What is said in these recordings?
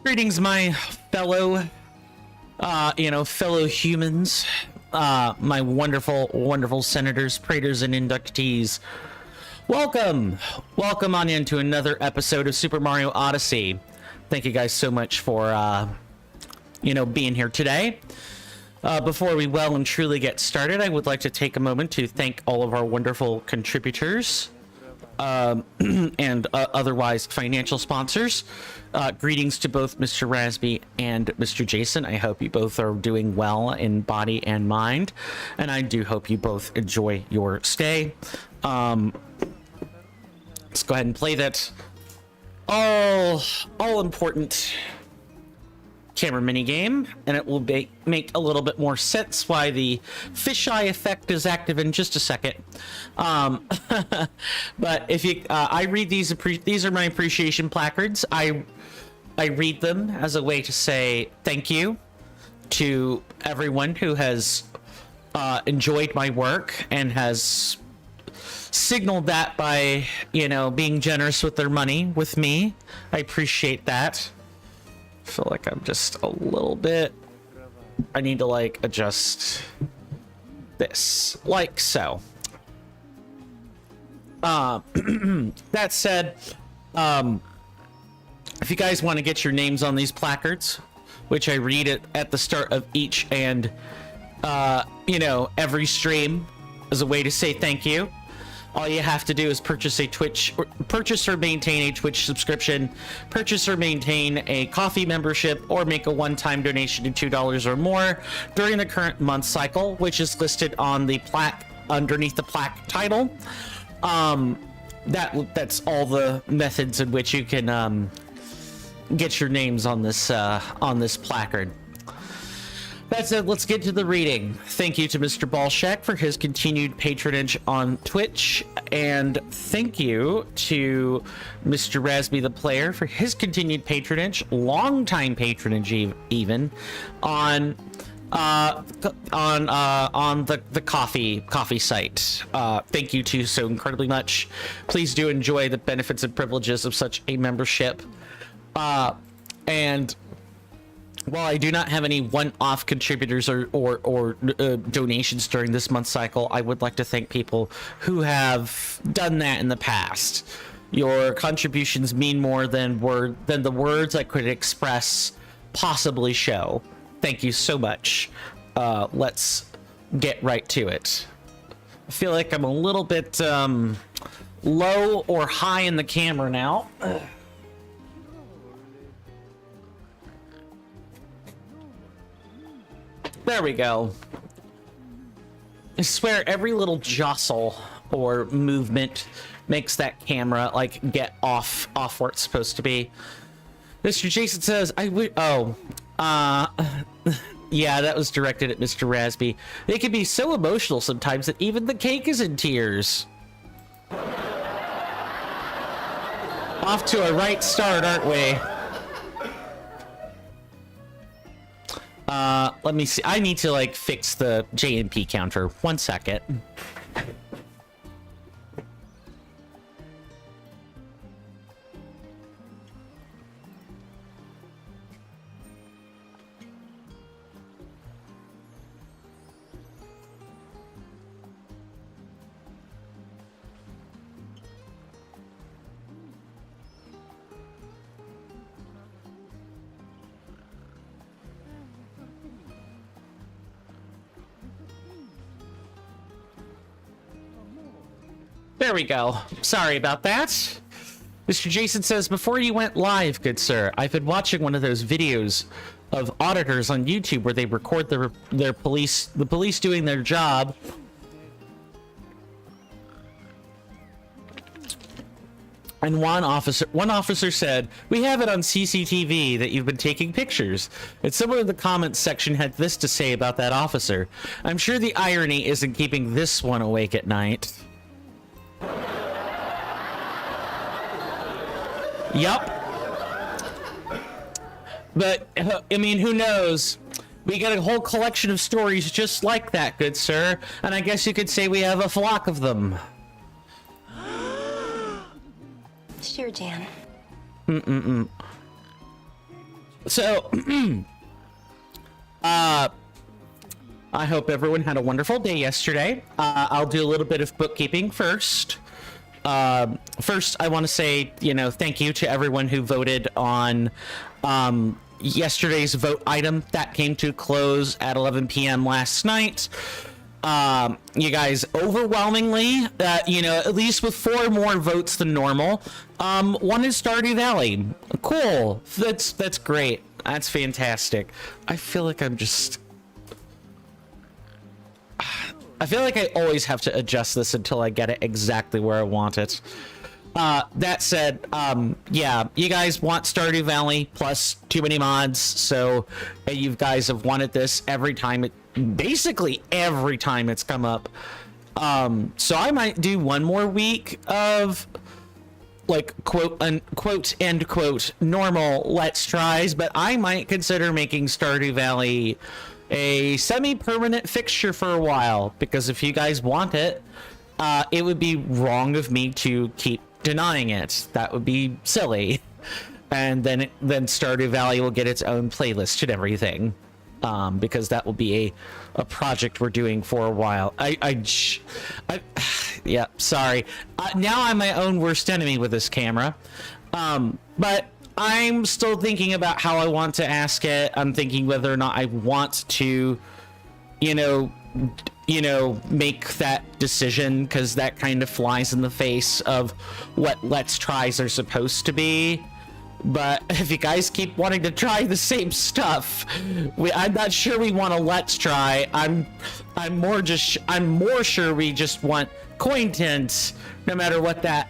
Greetings, my fellow, fellow humans, my wonderful senators, praetors, and inductees. Welcome on into another episode of Super Mario Odyssey. Thank you guys so much for, being here today. Before we well and truly get started, I would like to take a moment to thank all of our wonderful contributors and otherwise financial sponsors. Greetings to both Mr. Rasby and Mr. Jason. I hope you both are doing well in body and mind, and I do hope you both enjoy your stay. Let's go ahead and play that all important camera mini game, and it will make a little bit more sense why the fisheye effect is active in just a second. But if you I read these are my appreciation placards. I read them as a way to say thank you to everyone who has enjoyed my work and has signaled that by being generous with their money with me. I appreciate that. I feel like I'm just a little bit, I need to adjust this like so. That said, if you guys want to get your names on these placards, which I read it at the start of each and every stream as a way to say thank you, all you have to do is purchase or maintain a Twitch subscription, purchase or maintain a coffee membership, or make a one-time donation to $2 or more during the current month cycle, which is listed on the plaque underneath the plaque title. That's all the methods in which you can get your names on this placard. That said, let's get to the reading. Thank you to Mr. Balshak for his continued patronage on Twitch, and thank you to Mr. Rasby the Player for his continued patronage, long-time patronage even, on the coffee site. Thank you two so incredibly much. Please do enjoy the benefits and privileges of such a membership. And while I do not have any one-off contributors or donations during this month's cycle, I would like to thank people who have done that in the past. Your contributions mean more than the words I could express possibly show. Thank you so much. Let's get right to it. I feel like I'm a little bit low or high in the camera now. There we go. I swear every little jostle or movement makes that camera get off where it's supposed to be. Mr. Jason says, yeah, that was directed at Mr. Rasby. They can be so emotional sometimes that even the cake is in tears. Off to a right start, aren't we? Let me see. I need to fix the JMP counter. 1 second. There we go. Sorry about that. Mr. Jason says, before you went live, good sir, I've been watching one of those videos of auditors on YouTube where they record the police doing their job. And one officer said, we have it on CCTV that you've been taking pictures. And someone in the comments section had this to say about that officer. I'm sure the irony isn't keeping this one awake at night. Yup. But, I mean, who knows? We got a whole collection of stories just like that, good sir. And I guess you could say we have a flock of them. Sure, Jan. So, I hope everyone had a wonderful day yesterday. I'll do a little bit of bookkeeping first. First, I want to say, thank you to everyone who voted on yesterday's vote item that came to close at 11 p.m. last night. You guys overwhelmingly, at least with 4 more votes than normal, wanted Stardew Valley. Cool. That's great. That's fantastic. I feel like I always have to adjust this until I get it exactly where I want it. That said, yeah, you guys want Stardew Valley plus too many mods, so you guys have wanted this basically every time it's come up. So I might do one more week of like quote unquote end quote normal let's tries, but I might consider making Stardew Valley a semi-permanent fixture for a while, because if you guys want it, it would be wrong of me to keep denying it. That would be silly. And then Stardew Valley will get its own playlist and everything, because that will be a project we're doing for a while. Yeah, sorry. Now I'm my own worst enemy with this camera. But I'm still thinking about how I want to ask it. I'm thinking whether or not I want to, make that decision, because that kind of flies in the face of what Let's Tries are supposed to be. But if you guys keep wanting to try the same stuff, I'm not sure we want a Let's Try. I'm more sure we just want coin tints, no matter what that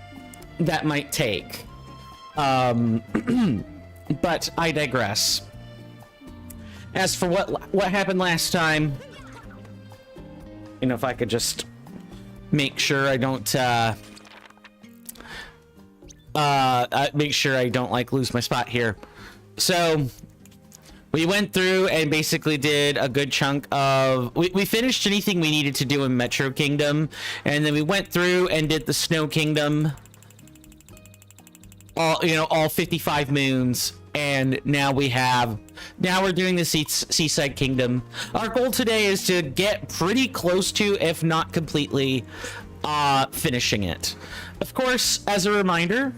might take. But I digress. As for what happened last time, if I could just make sure I don't lose my spot here. So we went through and basically did a good chunk of we finished anything we needed to do in Metro Kingdom, and then we went through and did the Snow Kingdom, all 55 moons, and now we're doing the Seaside Kingdom. Our goal today is to get pretty close to, if not completely, finishing it. Of course, as a reminder,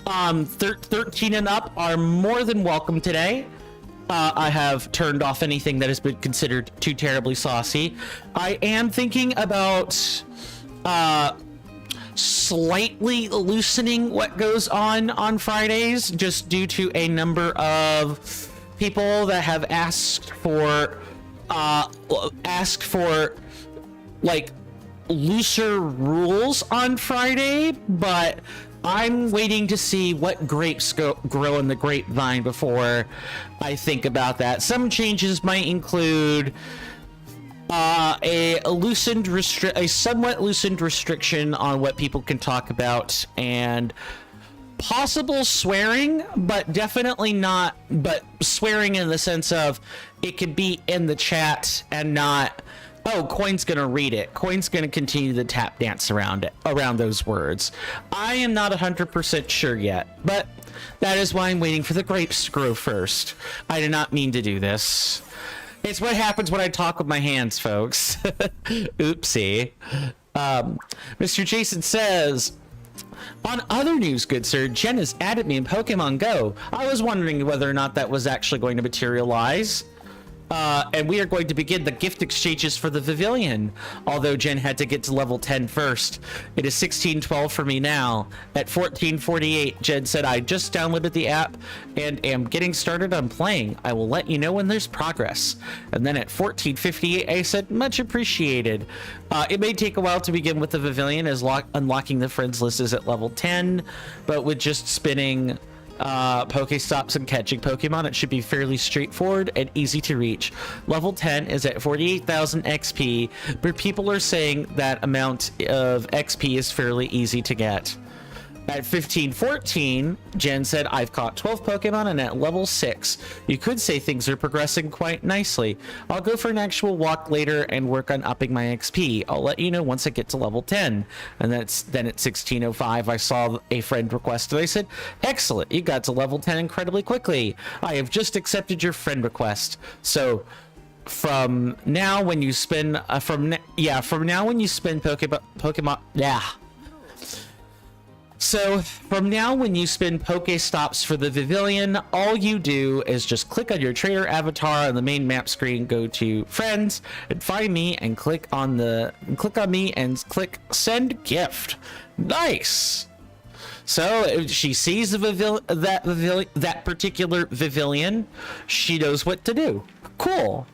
13 and up are more than welcome today. I have turned off anything that has been considered too terribly saucy. I am thinking about slightly loosening what goes on Fridays, just due to a number of people that have asked for like looser rules on Friday, but I'm waiting to see what grapes grow in the grapevine before I think about that. Some changes might include a somewhat loosened restriction on what people can talk about, and possible swearing, but definitely not, but swearing in the sense of it could be in the chat and not, oh, Coin's gonna read it. Coin's gonna continue the tap dance around those words. I am not 100% sure yet, but that is why I'm waiting for the grapes to grow first. I did not mean to do this. It's what happens when I talk with my hands, folks. Oopsie. Mr. Jason says, on other news, good sir, Jen has added me in Pokemon Go. I was wondering whether or not that was actually going to materialize. And we are going to begin the gift exchanges for the Pavilion, although Jen had to get to level 10 first. It is 16:12 for me now. At 14:48, Jen said, I just downloaded the app and am getting started on playing. I will let you know when there's progress. And then at 14:58, I said, much appreciated. It may take a while to begin with the Pavilion, as unlocking the friends list is at level 10, but with just spinning Pokestops and catching Pokemon, it should be fairly straightforward and easy to reach. Level 10 is at 48,000 XP, but people are saying that amount of XP is fairly easy to get. At 1514, Jen said, I've caught 12 Pokemon and at level 6. You could say things are progressing quite nicely. I'll go for an actual walk later and work on upping my XP. I'll let you know once I get to level 10. And then at 1605, I saw a friend request and I said, excellent, you got to level 10 incredibly quickly. I have just accepted your friend request. So from now when you spend, from now when you spend Pokemon, So from now when you spin Pokestops for the Pavilion, all you do is just click on your trainer avatar on the main map screen, go to friends and find me and click on me and click send gift. Nice. So if she sees that particular Pavilion, she knows what to do. Cool.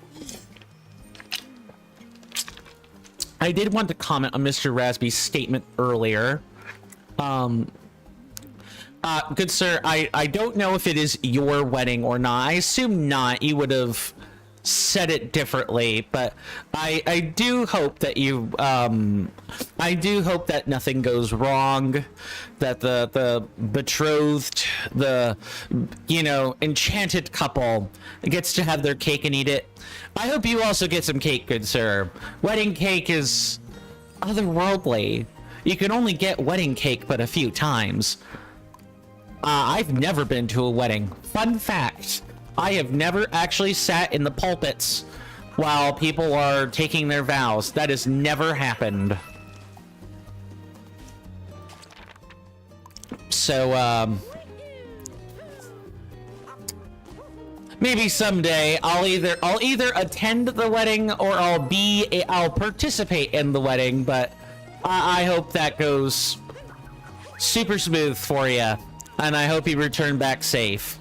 I did want to comment on Mr. Rasby's statement earlier. Good sir, I don't know if it is your wedding or not. I assume not. You would have said it differently, but I do hope that I do hope that nothing goes wrong, that the betrothed, the, you know, enchanted couple gets to have their cake and eat it. I hope you also get some cake, good sir. Wedding cake is otherworldly. You can only get wedding cake but a few times. I've never been to a wedding. Fun fact, I have never actually sat in the pulpits while people are taking their vows. That has never happened. So, maybe someday I'll either attend the wedding or I'll participate in the wedding, but I hope that goes super smooth for you, and I hope you return back safe.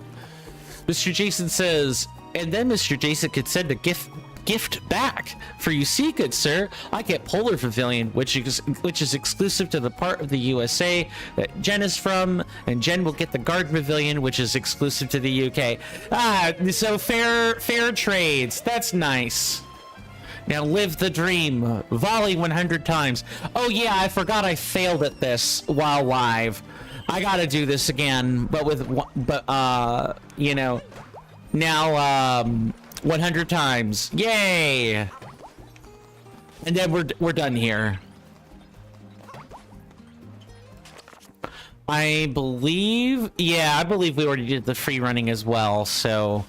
Mr. Jason says, and then Mr. Jason could send a gift back. For you see, good sir, I get Polar Pavilion, which is exclusive to the part of the USA that Jen is from, and Jen will get the Garden Pavilion, which is exclusive to the UK. So fair trades. That's nice. Now live the dream. Volley 100 times. Oh yeah, I forgot I failed at this while live. I gotta do this again, but you know, now 100 times. Yay! And then we're done here. I believe we already did the free running as well, so.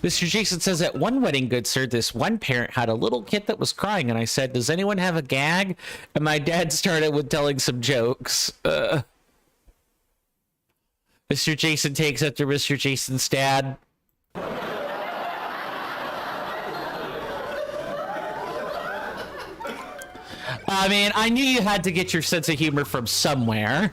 Mr. Jason says, at one wedding, good sir, this one parent had a little kid that was crying, and I said, does anyone have a gag? And my dad started with telling some jokes. Mr. Jason takes after Mr. Jason's dad. I mean, I knew you had to get your sense of humor from somewhere.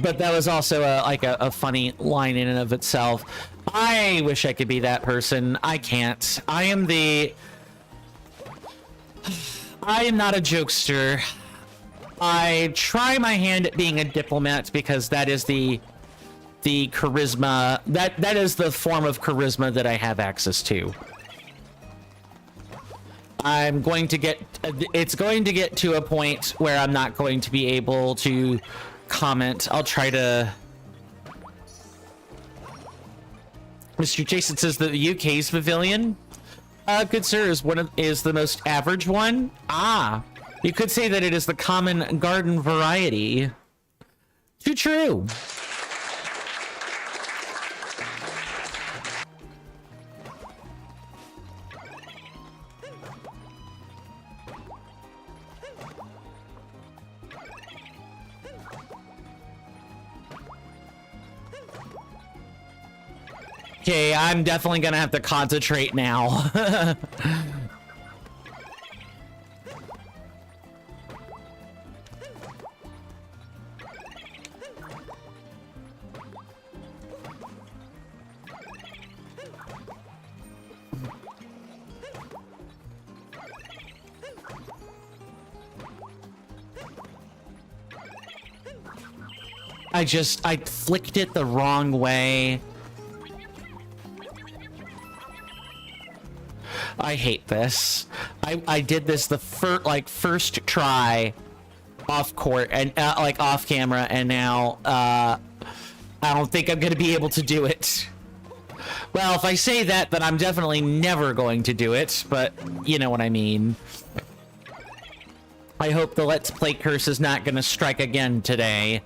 But that was also a funny line in and of itself. I wish I could be that person. I can't. I am not a jokester. I try my hand at being a diplomat because that is the charisma, that is the form of charisma that I have access to. It's going to get to a point where I'm not going to be able to comment. I'll try to. Mr. Jason says that the UK's pavilion, good sir, is the most average one. You could say that it is the common garden variety. Too true. Okay, I'm definitely gonna have to concentrate now. I flicked it the wrong way. I hate this. I did this the first try off court and like off camera, and now I don't think I'm gonna be able to do it. Well, if I say that, then I'm definitely never going to do it, but you know what I mean. I hope the Let's Play curse is not gonna strike again today.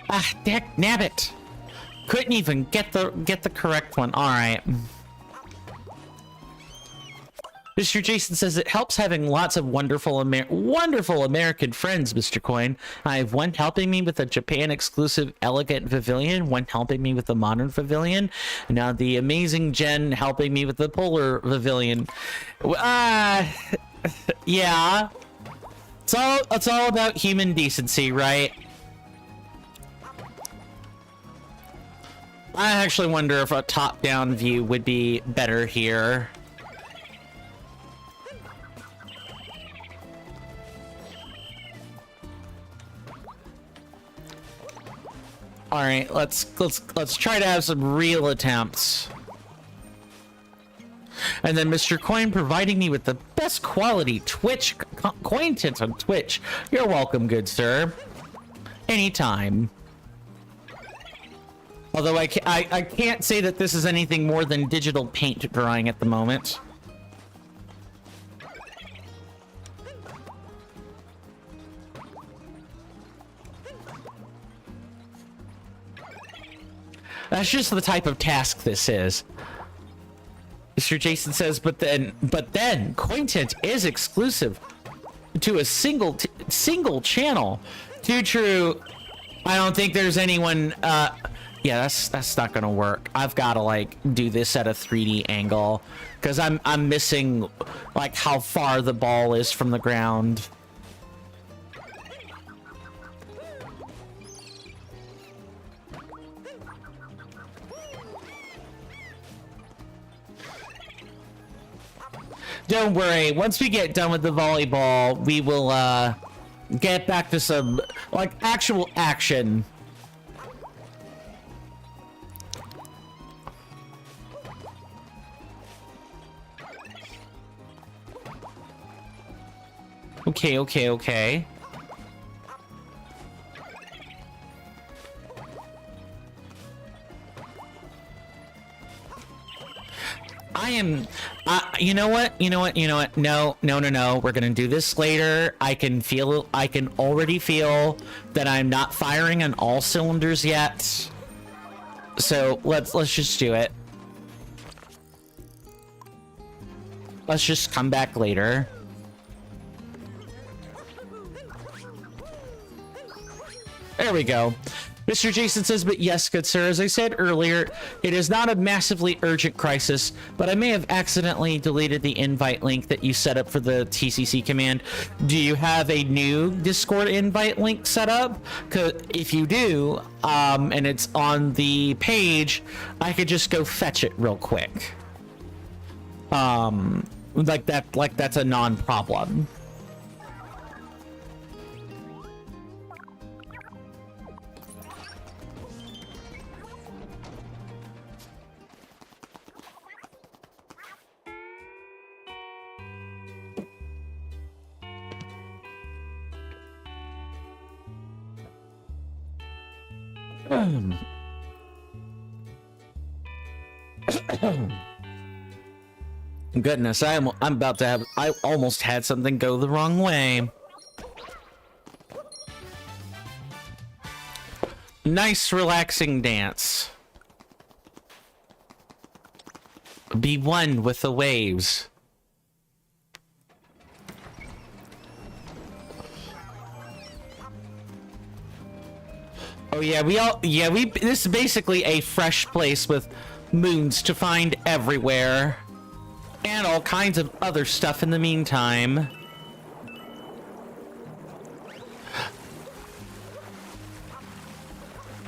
Ah, heck, nabbit! Couldn't even get the correct one. All right. Mr. Jason says it helps having lots of wonderful American friends, Mr. Coin. I have one helping me with a Japan exclusive elegant pavilion, one helping me with the modern pavilion, and now the amazing Jen helping me with the polar pavilion. Yeah. It's all about human decency, right? I actually wonder if a top-down view would be better here. All right, let's try to have some real attempts. And then Mr. Coin providing me with the best quality Twitch coin tint on Twitch. You're welcome, good sir. Anytime. Although I can't say that this is anything more than digital paint drawing at the moment. That's just the type of task this is. Mr. Jason says, but then CoinTint is exclusive to a single channel. Too true. I don't think there's anyone. Yeah, that's not gonna work. I've got to like do this at a 3D angle because I'm missing like how far the ball is from the ground. Don't worry. Once we get done with the volleyball, we will get back to some like actual action. Okay. I am, you know what? No. We're gonna do this later. I can already feel that I'm not firing on all cylinders yet. So let's just do it. Let's just come back later. There we go. Mr. Jason says, but yes, good sir, as I said earlier, it is not a massively urgent crisis, but I may have accidentally deleted the invite link that you set up for the TCC command. Do you have a new Discord invite link set up? 'Cause if you do, and it's on the page, I could just go fetch it real quick. Like that's a non-problem. Goodness, I'm about to have. I almost had something go the wrong way. Nice, relaxing dance. Be one with the waves. Oh yeah, this is basically a fresh place with moons to find everywhere. And all kinds of other stuff in the meantime.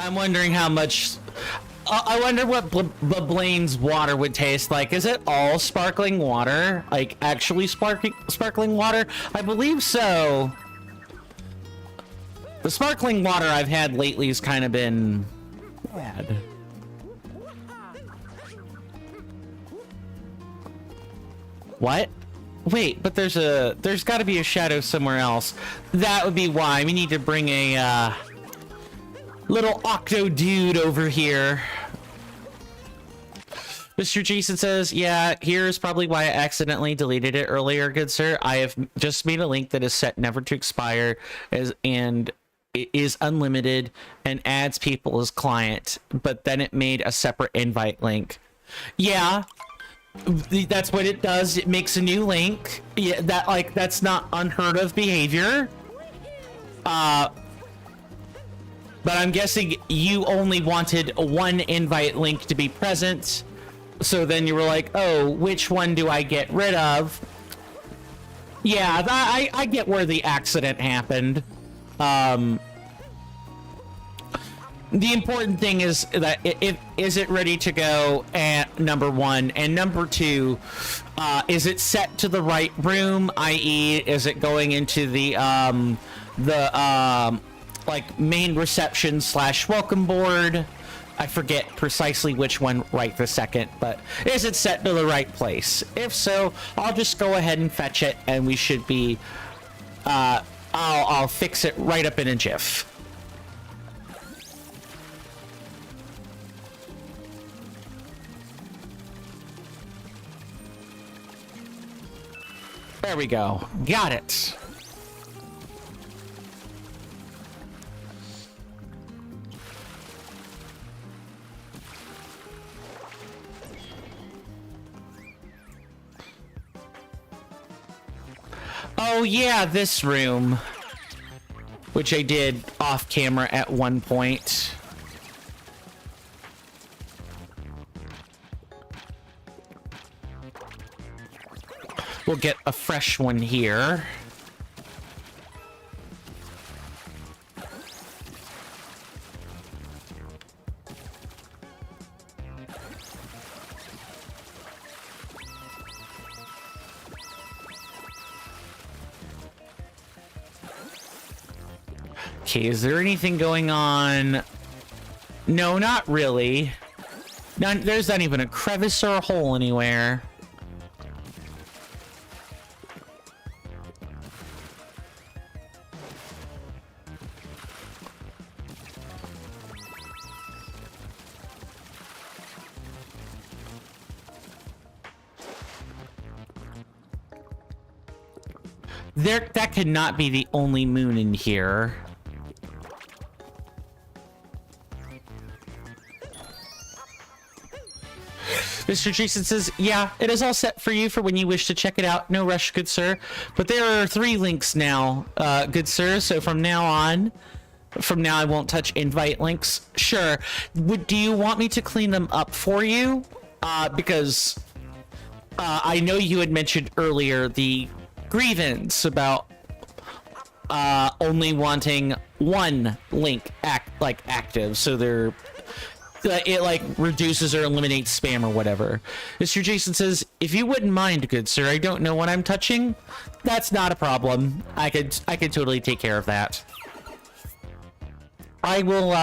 I'm wondering how much... I wonder what Blaine's water would taste like. Is it all sparkling water? Like, actually sparkling water? I believe so. The sparkling water I've had lately has kind of been bad. What? Wait, but there's got to be a shadow somewhere else. That would be why. We need to bring a little octo dude over here. Mr. Jason says, yeah, here's probably why I accidentally deleted it earlier, good sir. I have just made a link that is set never to expire and it is unlimited and adds people as client, but then it made a separate invite link. Yeah, that's what it does. It makes a new link. Yeah, that's not unheard of behavior. But I'm guessing you only wanted one invite link to be present. So then you were like, oh, which one do I get rid of? Yeah, I get where the accident happened. The important thing is that is it ready to go at number one, and number two, is it set to the right room, i.e. is it going into the like main reception / welcome board? I forget precisely which one right this second, but is it set to the right place? If so, I'll just go ahead and fetch it, and we should be, I'll fix it right up in a jiff. There we go. Got it. Oh yeah, this room, which I did off camera at one point. We'll get a fresh one here. Okay, is there anything going on? No, not really. There's not even a crevice or a hole anywhere. That could not be the only moon in here. Mr. Jason says, yeah, it is all set for you for when you wish to check it out. No rush, good sir. But there are 3 links now, good sir. So from now I won't touch invite links. Sure. Do you want me to clean them up for you? Because I know you had mentioned earlier the grievance about only wanting one link active, so they're it like reduces or eliminates spam or whatever. Mr. Jason says, if you wouldn't mind, good sir, I don't know what I'm touching. That's not a problem. I could totally take care of that. I will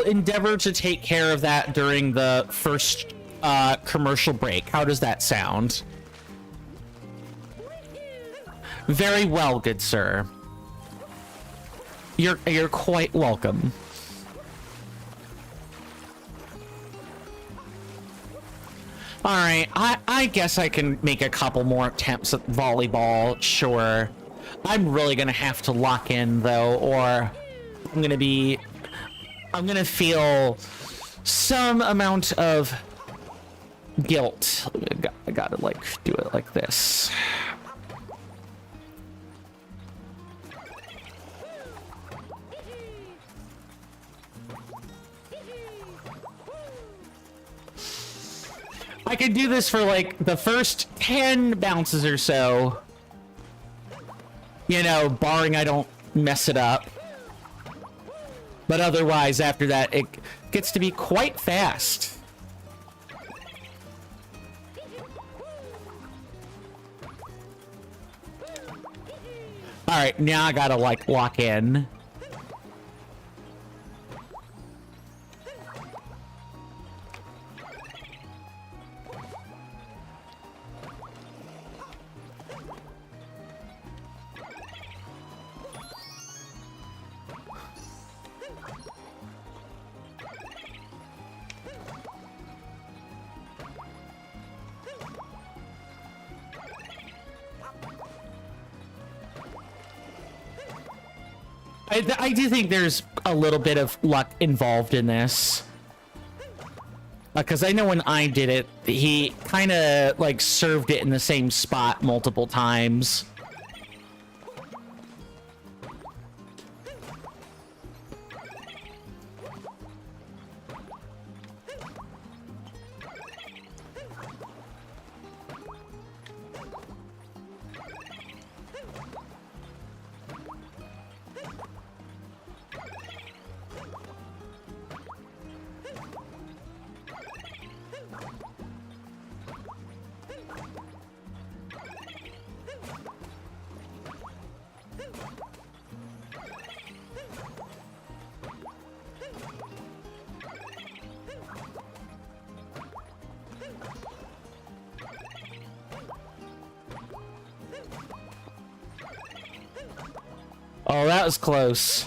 endeavor to take care of that during the first commercial break. How does that sound? Very well, good sir. You're quite welcome. Alright, I guess I can make a couple more attempts at volleyball, sure. I'm really gonna have to lock in, though, or I'm gonna feel some amount of guilt. I gotta, like, do it like this. I could do this for like the first 10 bounces or so. You know, barring I don't mess it up. But otherwise, after that, it gets to be quite fast. All right, now I gotta, like, lock in. I do think there's a little bit of luck involved in this. Because I know when I did it, he kind of, like, served it in the same spot multiple times. Oh, that was close.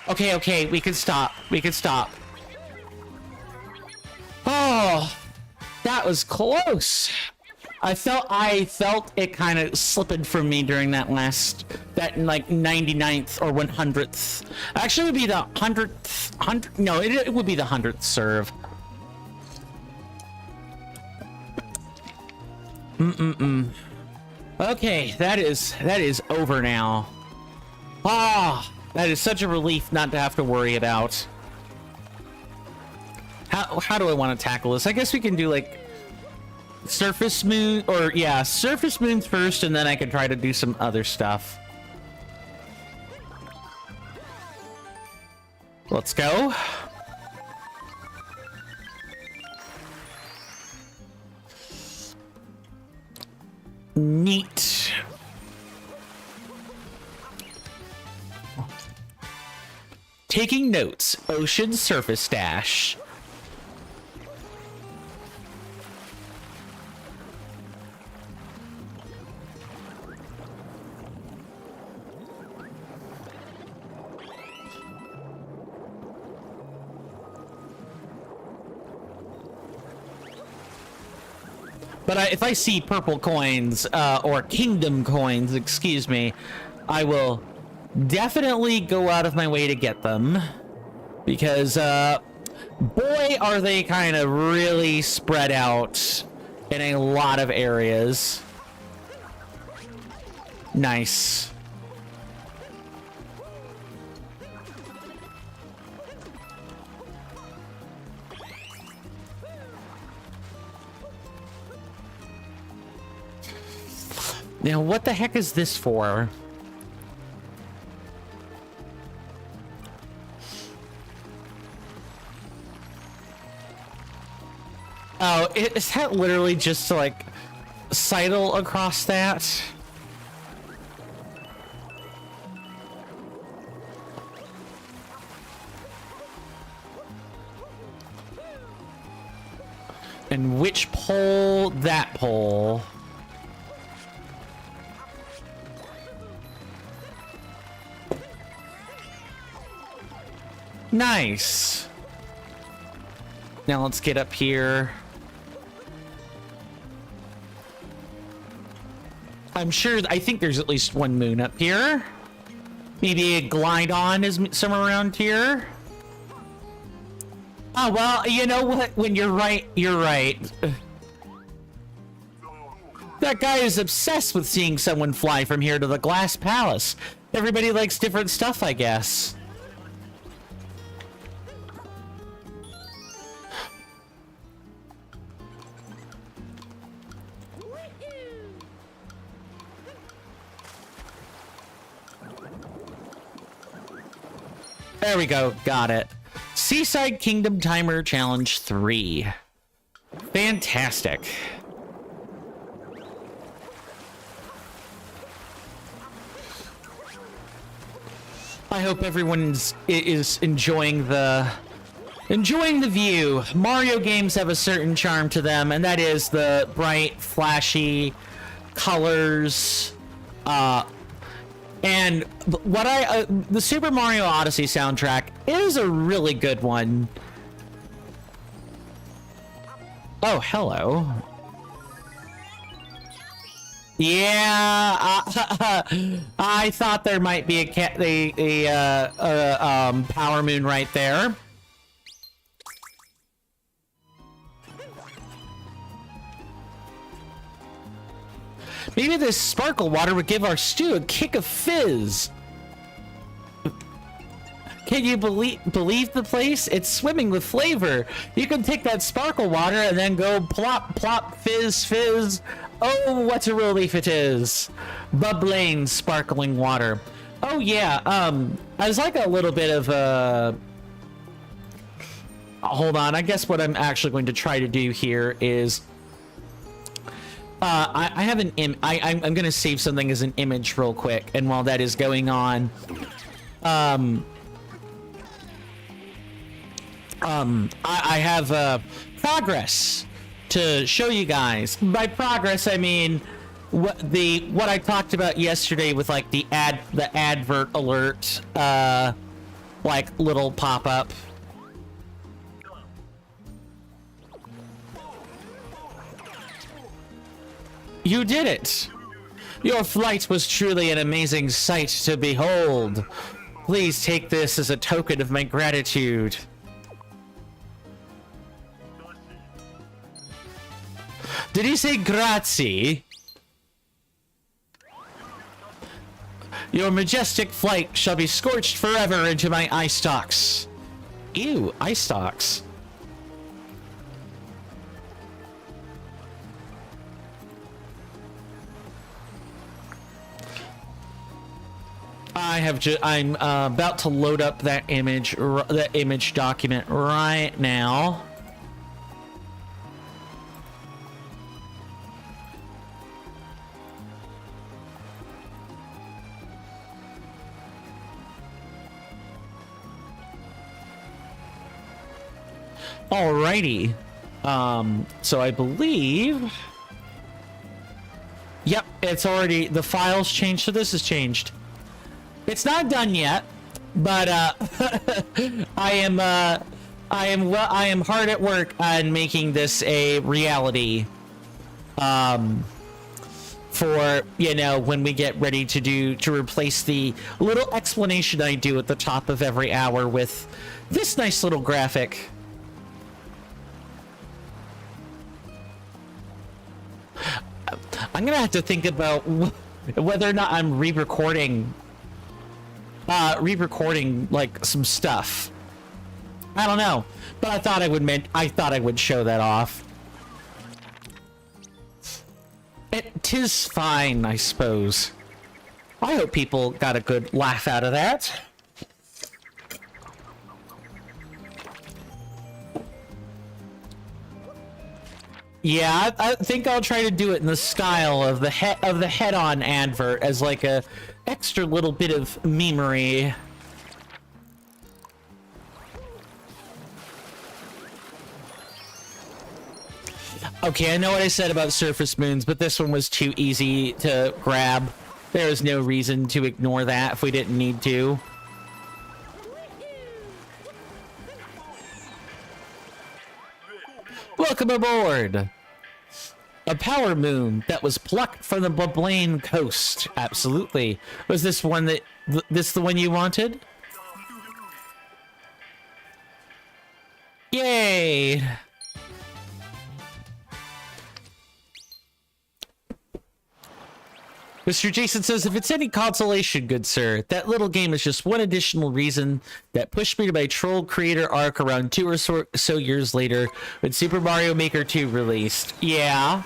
Okay, we can stop. We can stop. Oh, that was close. I felt it kind of slipping from me during that like 99th or 100th. Actually, it would be the 100th. No, it would be the 100th serve. Okay, that is over now. Ah. That is such a relief not to have to worry about. How do I want to tackle this? I guess we can do, like, surface moon, or yeah, surface moons first, and then I can try to do some other stuff. Let's go. Neat. Taking notes, ocean surface dash. But if I see purple coins, or kingdom coins, excuse me, I will definitely go out of my way to get them. Because, Boy, are they kind of really spread out in a lot of areas. Nice. Now, what the heck is this for? Oh, is that literally just to, like, sidle across that? And which pole? That pole. Nice. Now let's get up here. I think there's at least one moon up here. Maybe a glide on is somewhere around here. Oh, well, you know what? When you're right, you're right. That guy is obsessed with seeing someone fly from here to the Glass Palace. Everybody likes different stuff, I guess. There we go. Got it. Seaside Kingdom Timer Challenge 3. Fantastic. I hope everyone is enjoying the view. Mario games have a certain charm to them, and that is the bright, flashy colors. And the Super Mario Odyssey soundtrack is a really good one. Oh, hello. Yeah, I thought there might be a power moon right there. Maybe this sparkle water would give our stew a kick of fizz. Can you believe the place? It's swimming with flavor. You can take that sparkle water and then go plop, plop, fizz, fizz. Oh, what a relief it is. Bubbling, sparkling water. Oh, yeah. I was like a little bit of a... Hold on. I guess what I'm actually going to try to do here is... I have an I'm going to save something as an image real quick. And while that is going on... I have progress to show you guys. By progress, I mean what I talked about yesterday with like the advert alert, like little pop up. You did it! Your flight was truly an amazing sight to behold. Please take this as a token of my gratitude. Did he say grazie? Your majestic flight shall be scorched forever into my eye stalks. Ew, eye stalks. I'm about to load up that image document right now. Alrighty. So I believe... Yep, it's already... The file's changed, so this has changed. It's not done yet, but I am hard at work on making this a reality. For, you know, when we get ready to replace the little explanation I do at the top of every hour with this nice little graphic. I'm gonna have to think about whether or not I'm re-recording like some stuff. I don't know, but I thought I would show that off. Tis fine, I suppose. I hope people got a good laugh out of that. Yeah, I think I'll try to do it in the style of the head-on advert as like a extra little bit of memery. Okay, I know what I said about surface moons, but this one was too easy to grab. There was no reason to ignore that if we didn't need to. Welcome aboard! A power moon that was plucked from the Blaine coast. Absolutely. Was this one the one you wanted? Yay! Mr. Jason says, if it's any consolation, good sir, that little game is just one additional reason that pushed me to my troll creator arc around 2 or so years later when Super Mario Maker 2 released. Yeah.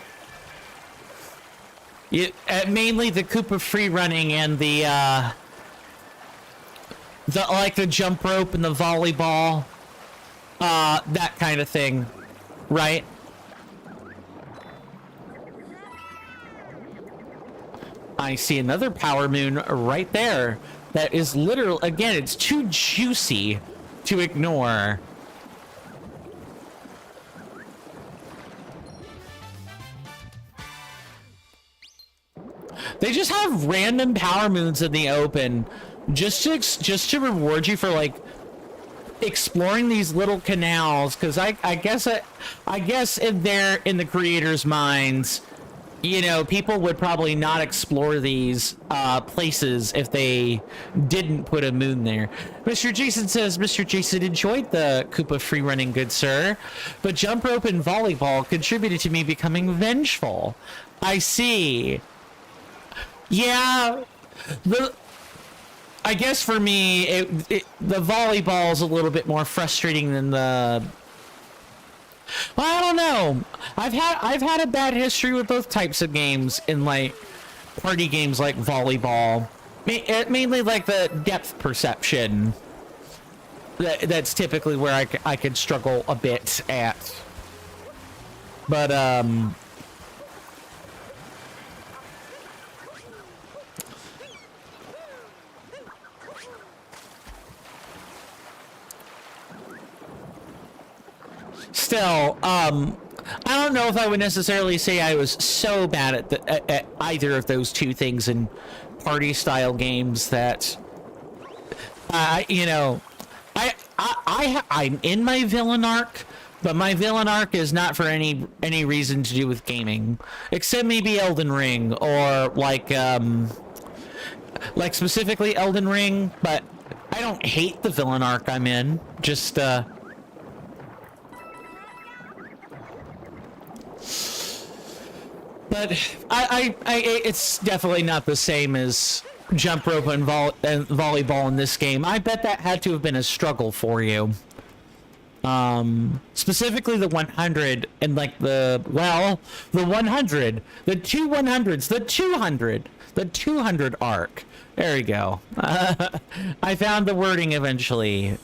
Mainly the Koopa free running and the jump rope and the volleyball, that kind of thing, right? I see another power moon right there. That is literal. Again, it's too juicy to ignore. They just have random power moons in the open, just to reward you for like exploring these little canals. Because I guess in the creators' minds, you know, people would probably not explore these places if they didn't put a moon there. Mr. Jason says, Mr. Jason enjoyed the Koopa free running, good sir, but jump rope and volleyball contributed to me becoming vengeful. I see. Yeah, I guess for me, the volleyball is a little bit more frustrating than the... Well, I don't know. I've had a bad history with both types of games in like party games like volleyball. Mainly like the depth perception. That's typically where I could struggle a bit at. But still, I don't know if I would necessarily say I was so bad at either of those two things in party style games that, you know, I'm in my villain arc, but my villain arc is not for any reason to do with gaming, except maybe Elden Ring or like specifically Elden Ring, but I don't hate the villain arc I'm in, just but it's definitely not the same as jump rope and volleyball in this game. I bet that had to have been a struggle for you. Specifically the 100 and like the 100, the two 100s, the 200 arc. There we go. I found the wording eventually.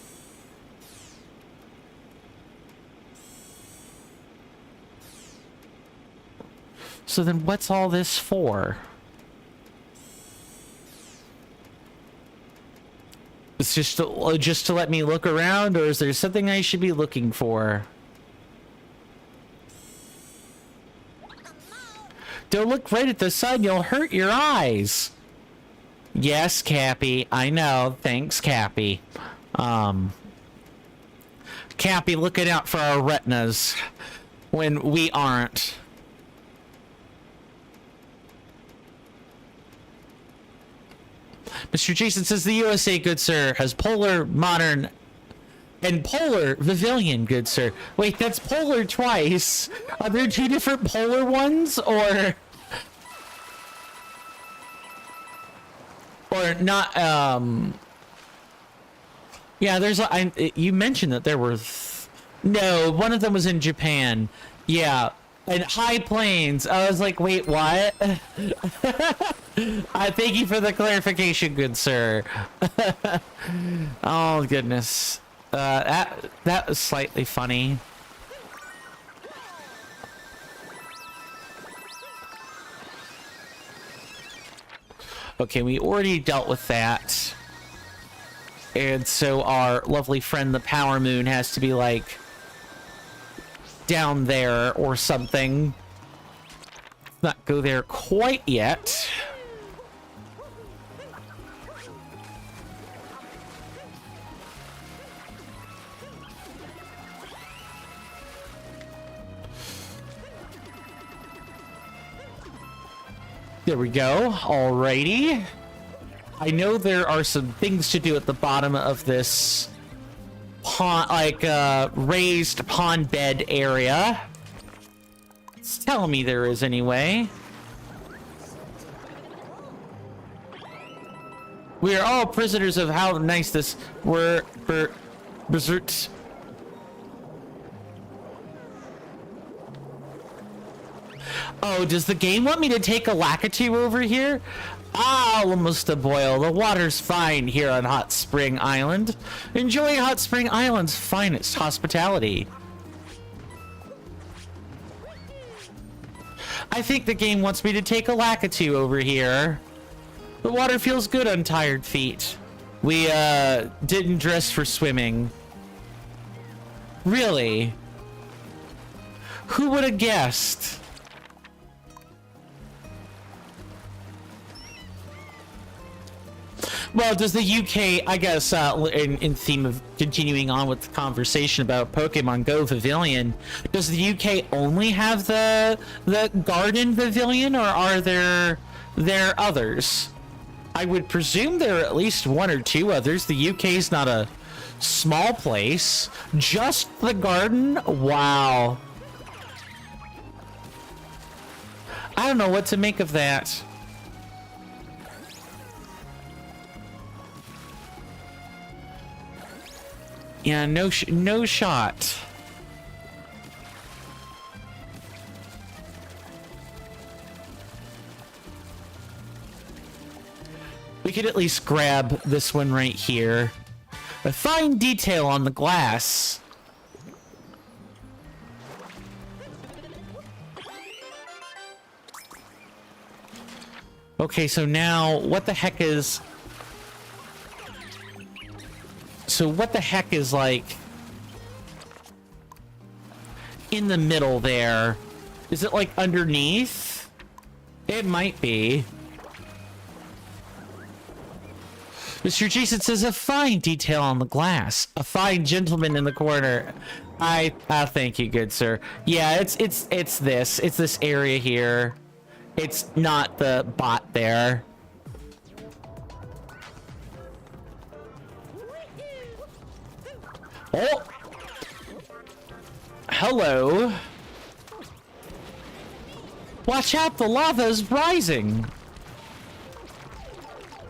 So then what's all this for? It's just to let me look around, or is there something I should be looking for? Don't look right at the sun, you'll hurt your eyes. Yes, Cappy, I know. Thanks, Cappy. Cappy looking out for our retinas when we aren't. Mr. Jason says the USA, good sir, has polar modern and polar pavilion, good sir. Wait, that's polar twice. Are there two different polar ones, or or not, yeah, there's, you mentioned that there were, no, one of them was in Japan. Yeah, and High Plains. I was like, wait, what? I thank you for the clarification, good sir. Oh, goodness. That was slightly funny. Okay, we already dealt with that. And so our lovely friend, the Power Moon, has to be, like, down there or something. Not go there quite yet. There we go. Alrighty. I know there are some things to do at the bottom of this pond, like raised pond bed area. It's telling me there is anyway. We are all prisoners of how nice this were for berserks. Oh, does the game want me to take a Lakitu over here? Ah, almost a boil. The water's fine here on Hot Spring Island. Enjoy Hot Spring Island's finest hospitality. I think the game wants me to take a Lakitu over here. The water feels good on tired feet. We, didn't dress for swimming. Really? Who would have guessed? Well, does the UK, I guess, in theme of continuing on with the conversation about Pokemon Go Pavilion, does the UK only have the Garden Pavilion, or are there others? I would presume there are at least one or two others. The UK's not a small place. Just the garden? Wow. I don't know what to make of that. Yeah, no shot. We could at least grab this one right here. A fine detail on the glass. Okay, so now what the heck is... So what the heck is, like, in the middle there? Is it, like, underneath? It might be. Mr. Jason says, a fine detail on the glass. A fine gentleman in the corner. Thank you, good sir. Yeah, it's this. It's this area here. It's not the bot there. Oh! Hello. Watch out, the lava is rising.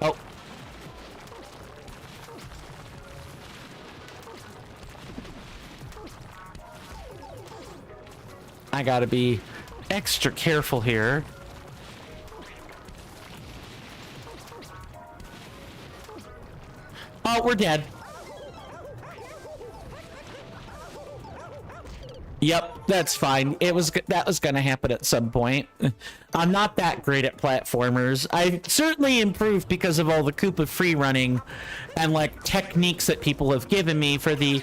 Oh. I gotta be extra careful here. Oh, we're dead. Yep, that's fine. That was gonna happen at some point. I'm not that great at platformers. I certainly improved because of all the Koopa free running and like techniques that people have given me for the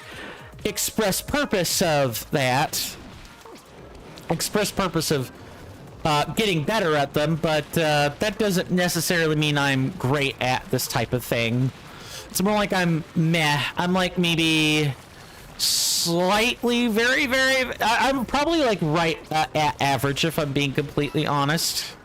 express purpose of that. Express purpose of getting better at them, but that doesn't necessarily mean I'm great at this type of thing. It's more like I'm meh. I'm like maybe slightly I'm probably like right at average, if I'm being completely honest.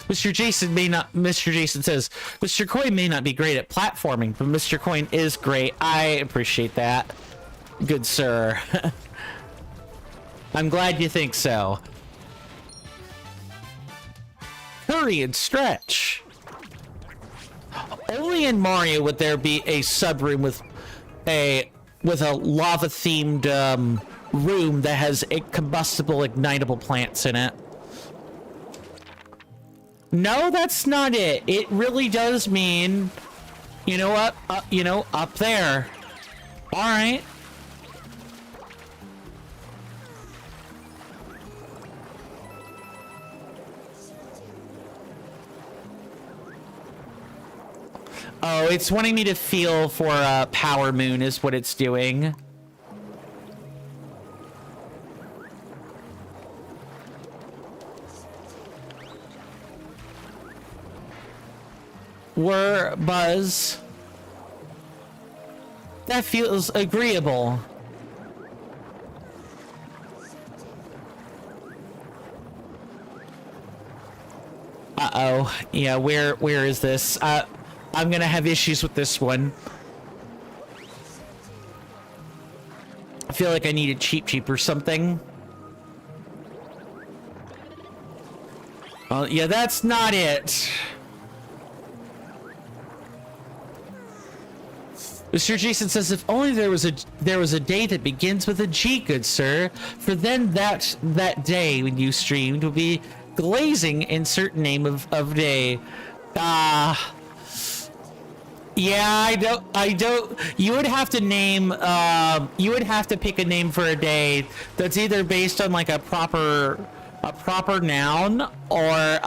Mr. Jason says, Mr. Coin may not be great at platforming, but Mr. Coin is great. I appreciate that. good sir. I'm glad you think so. Hurry and stretch. Only in Mario would there be a sub-room with a lava-themed room that has combustible, ignitable plants in it. No, that's not it. It really does mean, you know what? Up there. All right. Oh, it's wanting me to feel for a power moon is what it's doing. Whir, buzz. That feels agreeable. Uh-oh. Yeah, where is this? I'm gonna have issues with this one. I feel like I need a cheap or something. Oh, yeah, that's not it. Mr. Jason says, if only there was a day that begins with a G, good sir, for then that day when you streamed will be glazing in certain name of day. Yeah, I don't, you would have to name, you would have to pick a name for a day that's either based on like a proper noun or,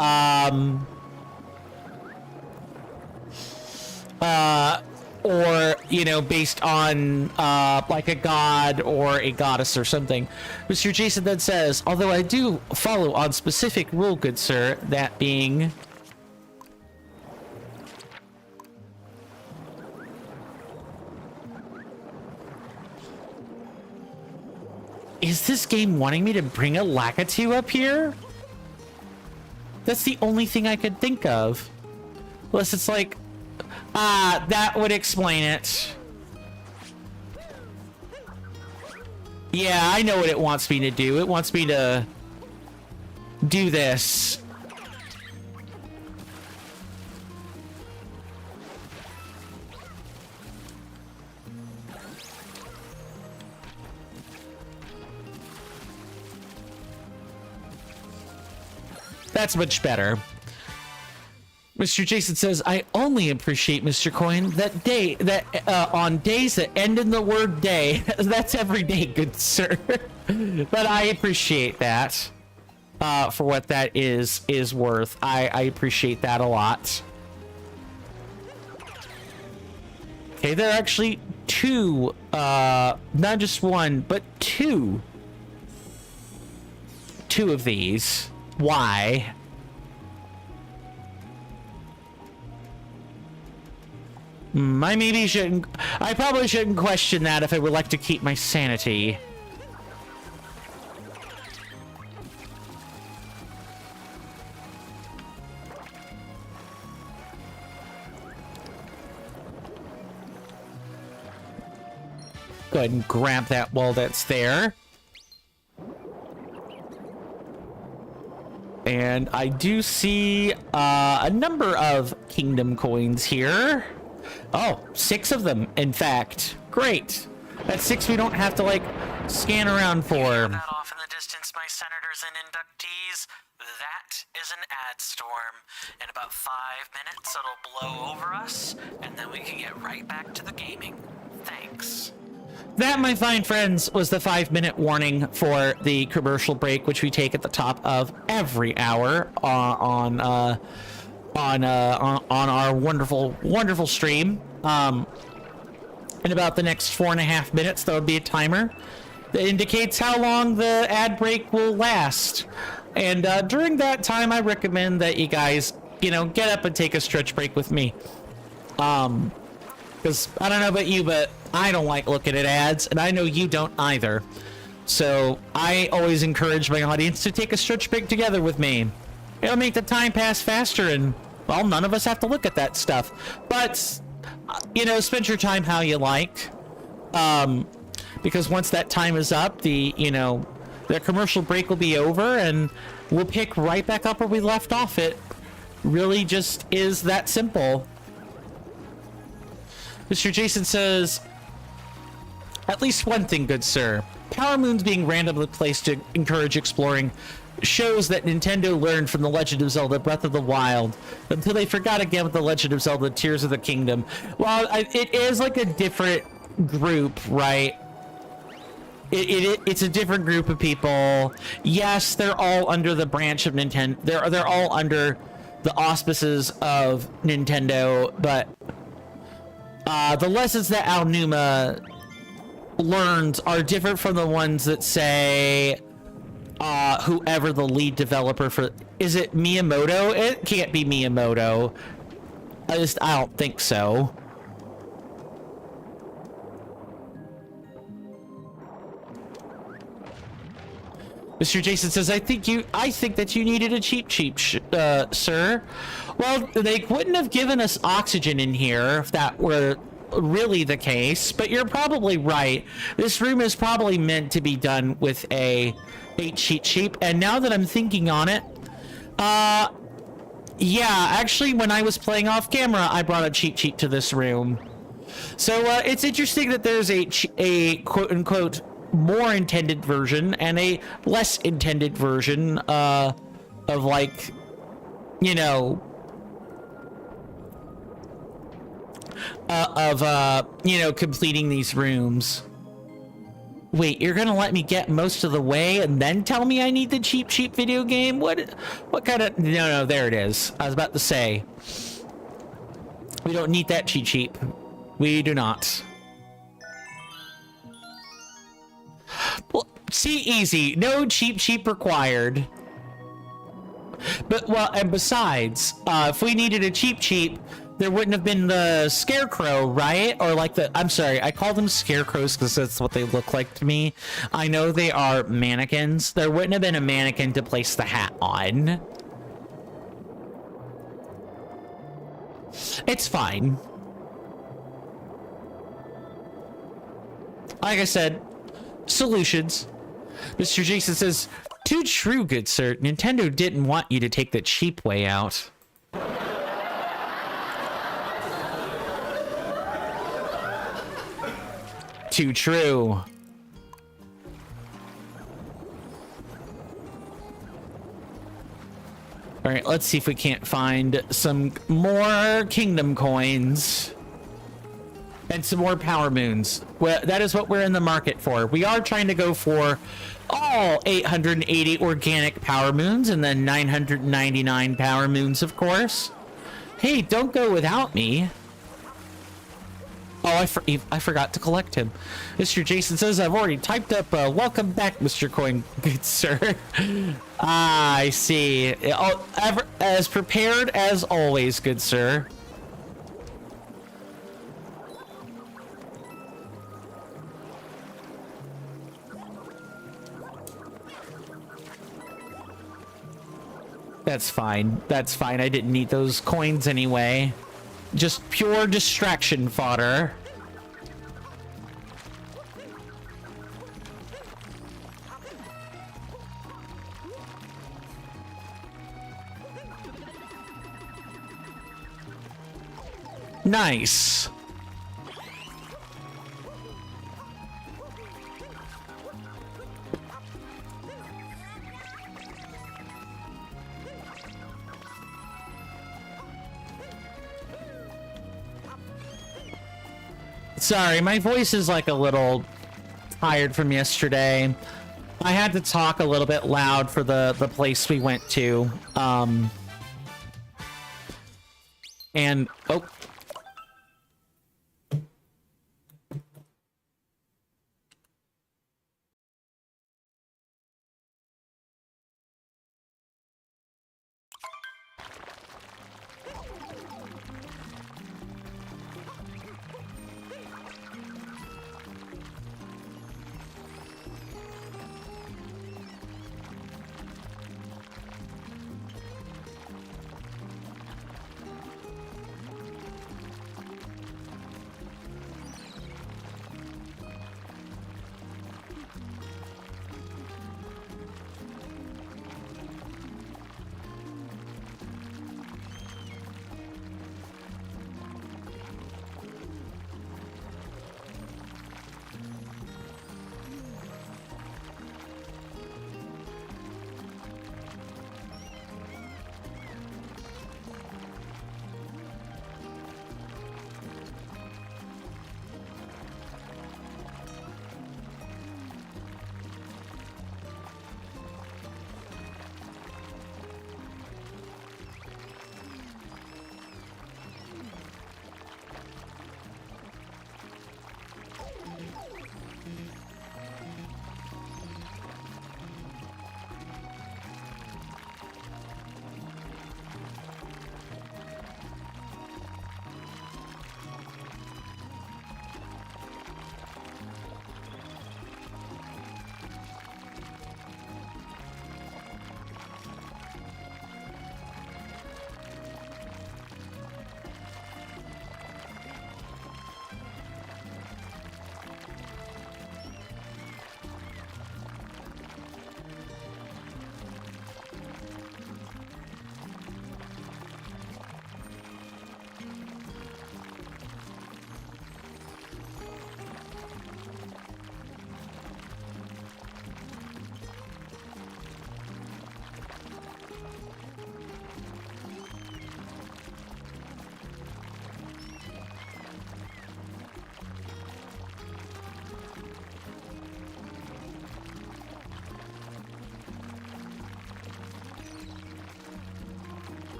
you know, based on, like a god or a goddess or something. Mr. Jason then says, although I do follow on specific rule, good sir, that being... Is this game wanting me to bring a Lakitu up here? That's the only thing I could think of. Unless it's like... that would explain it. Yeah, I know what it wants me to do. It wants me to do this. That's much better. Mr. Jason says, I only appreciate, Mr. Coin, that on days that end in the word day. That's every day, good sir. But I appreciate that for what that is worth. I appreciate that a lot. Okay, there are actually two, not just one, but two of these. Why? I probably shouldn't question that if I would like to keep my sanity. Go ahead and grab that wall that's there. And I do see a number of kingdom coins here. Oh, 6 of them, in fact. Great. That's 6 we don't have to, like, scan around for. That off in the distance, my senators and inductees. That is an ad storm. In about 5 minutes, it'll blow over us, and then we can get right back to the gaming. Thanks. That, my fine friends, was the 5-minute warning for the commercial break, which we take at the top of every hour on our wonderful stream. In about the next 4.5 minutes, there will be a timer that indicates how long the ad break will last. And during that time, I recommend that you guys, you know, get up and take a stretch break with me. Because I don't know about you, but I don't like looking at ads, and I know you don't either. So I always encourage my audience to take a stretch break together with me. It'll make the time pass faster, and, well, none of us have to look at that stuff. But, you know, spend your time how you like. because once that time is up, the commercial break will be over, and we'll pick right back up where we left off. It really just is that simple. Mr. Jason says, at least one thing, good sir. Power moons being randomly placed to encourage exploring shows that Nintendo learned from The Legend of Zelda Breath of the Wild until they forgot again with The Legend of Zelda Tears of the Kingdom. Well, it is like a different group, right? It's a different group of people. Yes, they're all under the branch of Nintendo. They're all under the auspices of Nintendo, but the lessons that Aonuma learned are different from the ones that, say, whoever the lead developer for... Is it Miyamoto? It can't be Miyamoto. I don't think so. Mr. Jason says, I think that you needed a cheap, sir. Well, they wouldn't have given us oxygen in here if that were really the case, but you're probably right. This room is probably meant to be done with a cheap, and now that I'm thinking on it, yeah, actually, when I was playing off camera, I brought a cheap to this room. So, it's interesting that there's a quote-unquote more intended version and a less intended version, of, like, completing these rooms. Wait, you're gonna let me get most of the way and then tell me I need the cheap video game? What kind of... No, there it is. I was about to say, we don't need that cheap. We do not. Well, see, easy. No cheap required. But, well, and besides, if we needed a cheap, there wouldn't have been the scarecrow, right? Or like I'm sorry, I call them scarecrows because that's what they look like to me. I know they are mannequins. There wouldn't have been a mannequin to place the hat on. It's fine. Like I said, solutions. Mr. Jason says, too true, good sir. Nintendo didn't want you to take the cheap way out. Too true. All right, let's see if we can't find some more kingdom coins and some more power moons. Well, that is what we're in the market for. We are trying to go for all 880 organic power moons and then 999 power moons, of course. Hey, don't go without me. Oh, I forgot to collect him. Mr. Jason says, I've already typed up, welcome back, Mr. Coin, good sir. I see. Oh, as prepared as always, good sir. That's fine. That's fine. I didn't need those coins anyway. Just pure distraction fodder. Nice. Sorry, my voice is like a little tired from yesterday. I had to talk a little bit loud for the place we went to. And oh.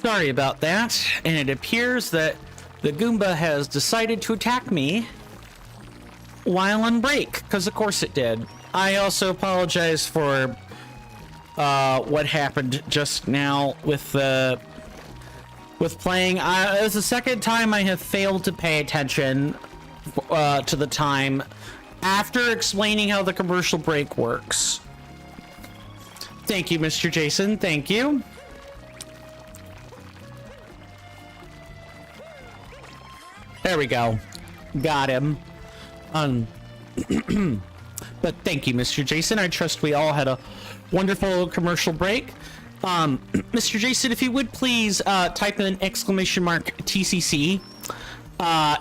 Sorry about that. And it appears that the Goomba has decided to attack me while on break, because of course it did. I also apologize for what happened just now with playing. It was the second time I have failed to pay attention to the time after explaining how the commercial break works. Thank you, Mr. Jason. Thank you. There we go. Got him. But thank you, Mr. Jason. I trust we all had a wonderful commercial break. Mr. Jason, if you would please type in exclamation mark TCC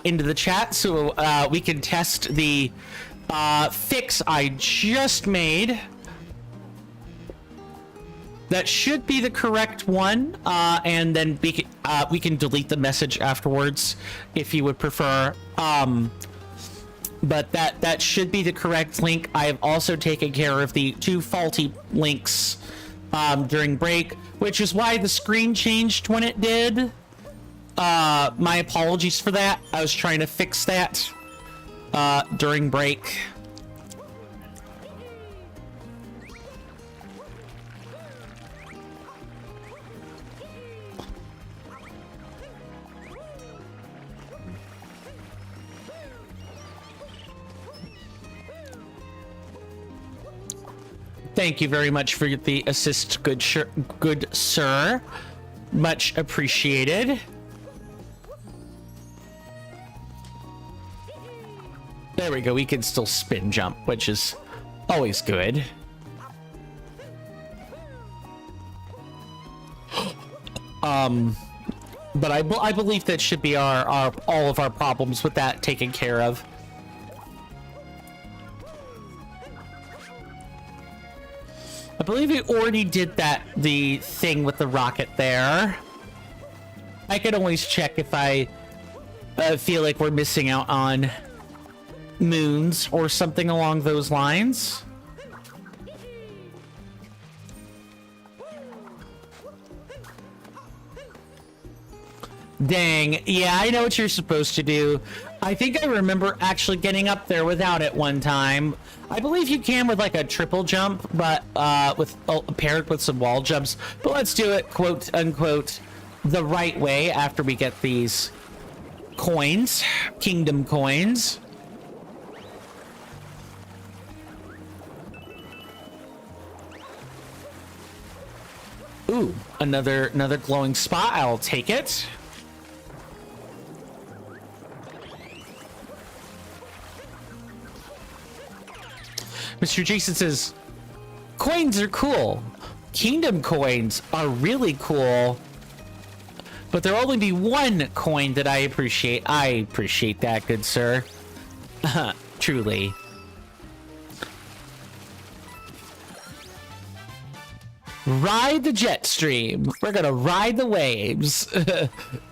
into the chat so we can test the fix I just made. That should be the correct one, and then we can delete the message afterwards if you would prefer. But that should be the correct link. I have also taken care of the 2 faulty links during break, which is why the screen changed when it did. My apologies for that. I was trying to fix that during break. Thank you very much for the assist, good sir. Much appreciated. There we go. We can still spin jump, which is always good. But I believe that should be our all of our problems with that taken care of. I believe we already did the thing with the rocket there. I can always check if I feel like we're missing out on moons or something along those lines. Dang, yeah, I know what you're supposed to do. I think I remember actually getting up there without it one time. I believe you can with like a triple jump, but paired with some wall jumps. But let's do it, quote unquote, the right way after we get these coins, kingdom coins. Ooh, another glowing spot. I'll take it. Mr. Jason says, coins are cool. Kingdom coins are really cool. But there'll only be one coin that I appreciate. I appreciate that, good sir. Truly. Ride the jet stream. We're gonna ride the waves.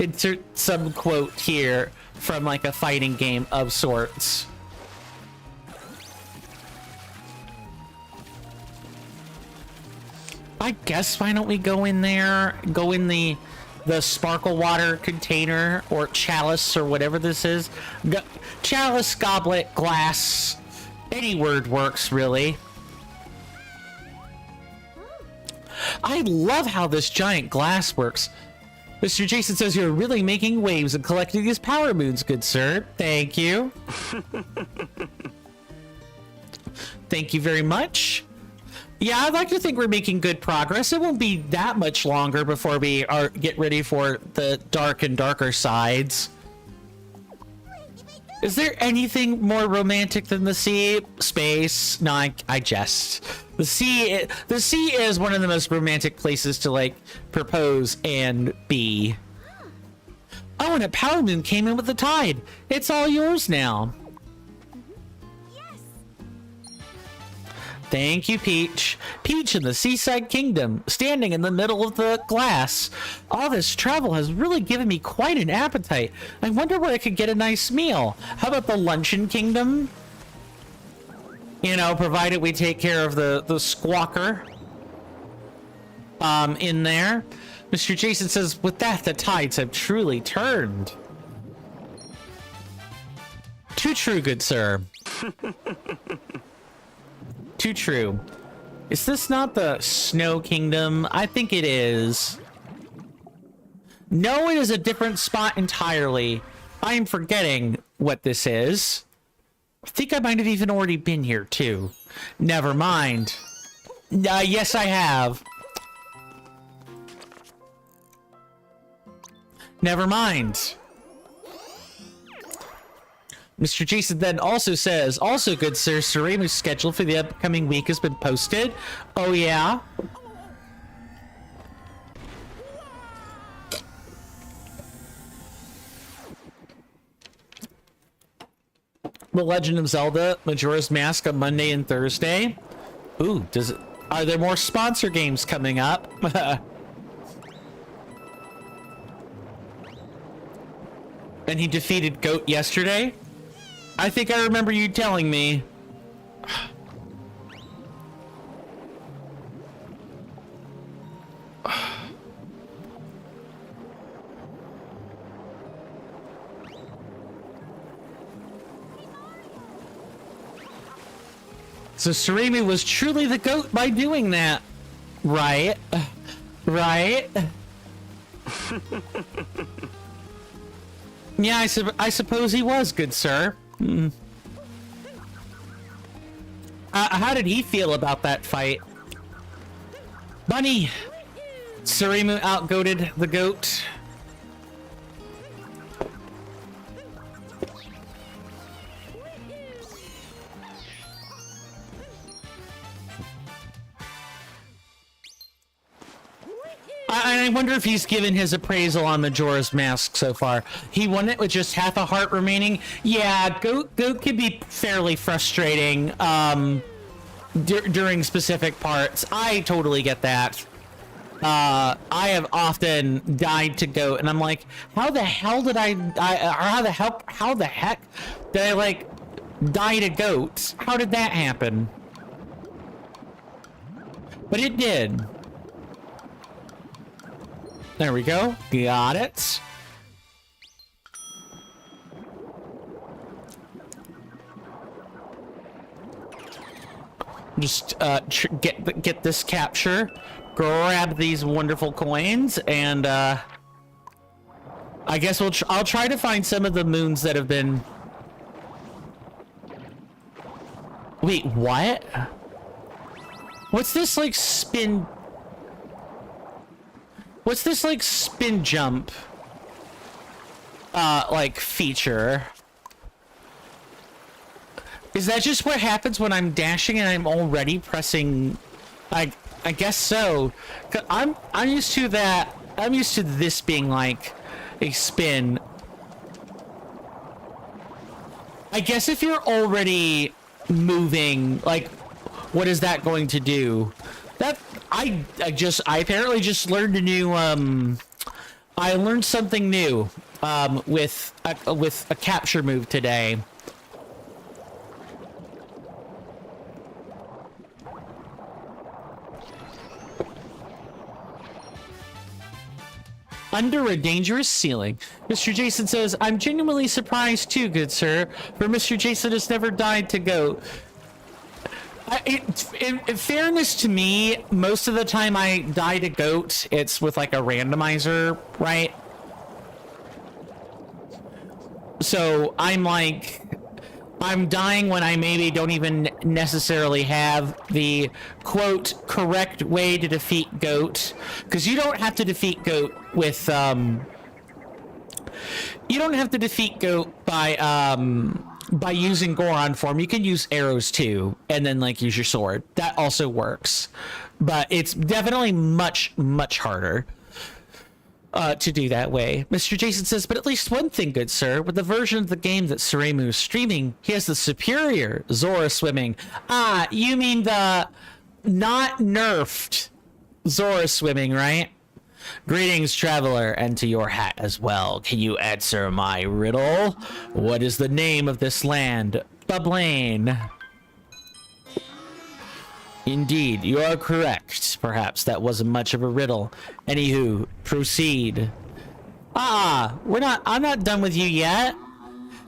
Insert some quote here from like a fighting game of sorts. I guess why don't we go in there, go in the sparkle water container or chalice or whatever this is. Chalice, goblet, glass, any word works really. I love how this giant glass works. Mr. Jason says you're really making waves and collecting these power moons, good sir. Thank you. Thank you very much. Yeah, I'd like to think we're making good progress. It won't be that much longer before we get ready for the dark and darker sides. Is there anything more romantic than the sea? Space? No, I jest. The sea is one of the most romantic places to like propose and be. Oh, and a power moon came in with the tide. It's all yours now. Thank you, Peach. Peach in the Seaside Kingdom, standing in the middle of the glass. All this travel has really given me quite an appetite. I wonder where I could get a nice meal. How about the Luncheon Kingdom? You know, provided we take care of the squawker in there. Mr. Jason says, with that, the tides have truly turned. Too true, good sir. Too true. Is this not the Snow Kingdom? I think it is. No, it is a different spot entirely. I am forgetting what this is. I think I might have even already been here, too. Never mind. Yes, I have. Never mind. Mr. Jason then also says, also good sir, Seremu's schedule for the upcoming week has been posted. Oh yeah? The Legend of Zelda Majora's Mask on Monday and Thursday. Ooh, are there more sponsor games coming up? And he defeated Goat yesterday? I think I remember you telling me. So Seremu was truly the goat by doing that. Right? Right? Yeah, I suppose he was, good sir. How did he feel about that fight? Bunny! Seremu outgoated the goat. I wonder if he's given his appraisal on Majora's Mask so far. He won it with just half a heart remaining. Yeah, Goat can be fairly frustrating during specific parts. I totally get that. I have often died to Goat, and I'm like, how the hell did how the heck did I like die to Goat? How did that happen? But it did. There we go. Got it. Just get this capture, grab these wonderful coins, and I guess I'll try to find some of the moons that have been. Wait, what? What's this like spin? What's this like spin jump like feature? Is that just what happens when I'm dashing and I'm already pressing? I guess so. I'm used to that. I'm used to this being like a spin. I guess if you're already moving, like, what is that going to do? That I apparently just learned a new I learned something new with a capture move today. Under a dangerous ceiling. Mr. Jason says, I'm genuinely surprised too, good sir, for Mr. Jason has never died to Goat. In fairness to me, most of the time I die to Goat, it's with like a randomizer, right? So I'm dying when I maybe don't even necessarily have the quote correct way to defeat Goat, because you don't have to defeat Goat with you don't have to defeat Goat by using Goron form. You can use arrows too, and then like use your sword. That also works, but it's definitely much harder to do that way. Mr. Jason says, but at least one thing, good sir, with the version of the game that Seremu is streaming, he has the superior Zora swimming. Ah, you mean the not nerfed Zora swimming, right? Greetings, traveler, and to your hat as well. Can you answer my riddle? What is the name of this land? Bubblane. Indeed, you are correct. Perhaps that wasn't much of a riddle. Anywho, proceed. I'm not done with you yet.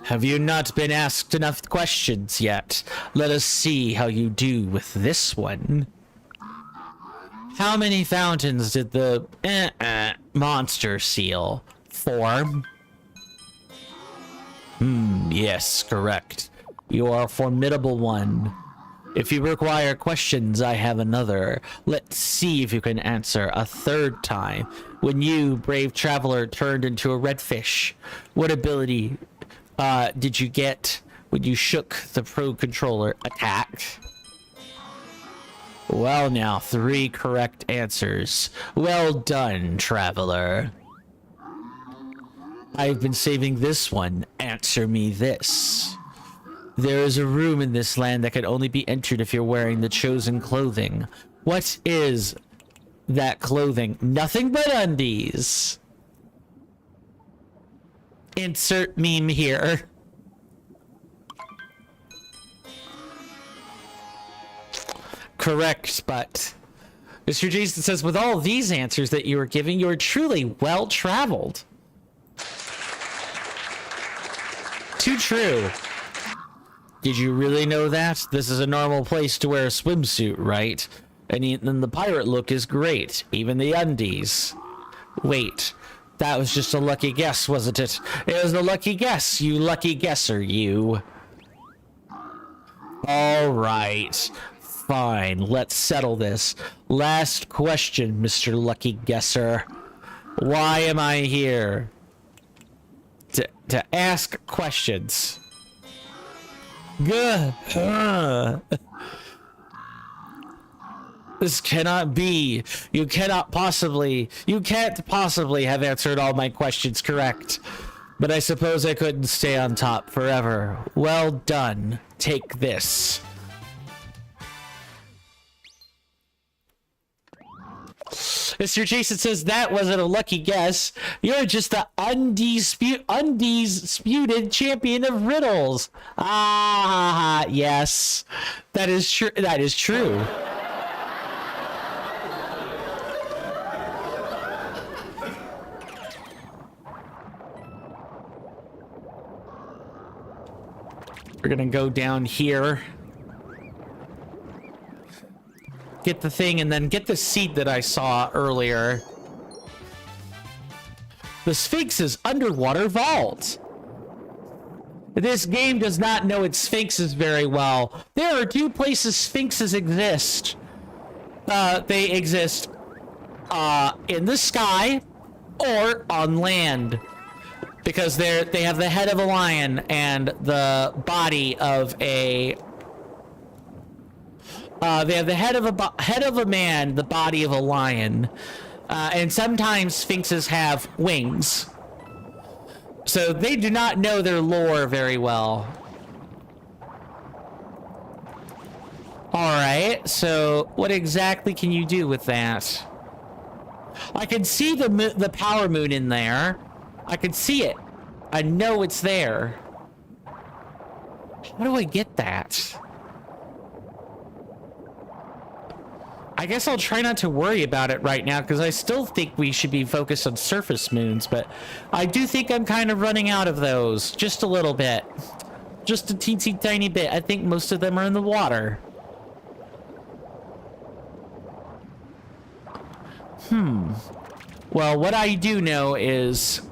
Have you not been asked enough questions yet? Let us see how you do with this one. How many fountains did the monster seal? 4. Yes, correct. You are a formidable one. If you require questions, I have another. Let's see if you can answer a 3rd time. When you, brave traveler, turned into a redfish, what ability did you get when you shook the Pro Controller? Attack. Well now, 3 correct answers. Well done, traveler. I've been saving this one. Answer me this. There is a room in this land that can only be entered if you're wearing the chosen clothing. What is that clothing? Nothing but undies. Insert meme here. Correct, but Mr. Jason says, with all these answers that you were giving, you are truly well-traveled. Too true. Did you really know that? This is a normal place to wear a swimsuit, right? And then the pirate look is great. Even the undies. Wait, that was just a lucky guess, wasn't it? It was a lucky guess, you lucky guesser, you. Alright. Fine, let's settle this. Last question, Mr. Lucky Guesser. Why am I here? To ask questions. Good. This cannot be. You can't possibly have answered all my questions correct. But I suppose I couldn't stay on top forever. Well done. Take this. Mr. Jason says that wasn't a lucky guess. You're just the undisputed champion of riddles. Ah, yes. That is true. That is true. We're gonna go down here. Get the thing and then get the seed that I saw earlier. The Sphinx's underwater vault. This game does not know its Sphinxes very well. There are 2 places Sphinxes exist. They exist in the sky or on land. Because they have the head of a lion and the body of a... they have the head of a man, the body of a lion, and sometimes sphinxes have wings. So they do not know their lore very well. All right, so what exactly can you do with that? I can see the power moon in there. I can see it. I know it's there. How do I get that? I guess I'll try not to worry about it right now because I still think we should be focused on surface moons, but I do think I'm kind of running out of those. Just a little bit. Just a teensy tiny bit. I think most of them are in the water. Well, what I do know is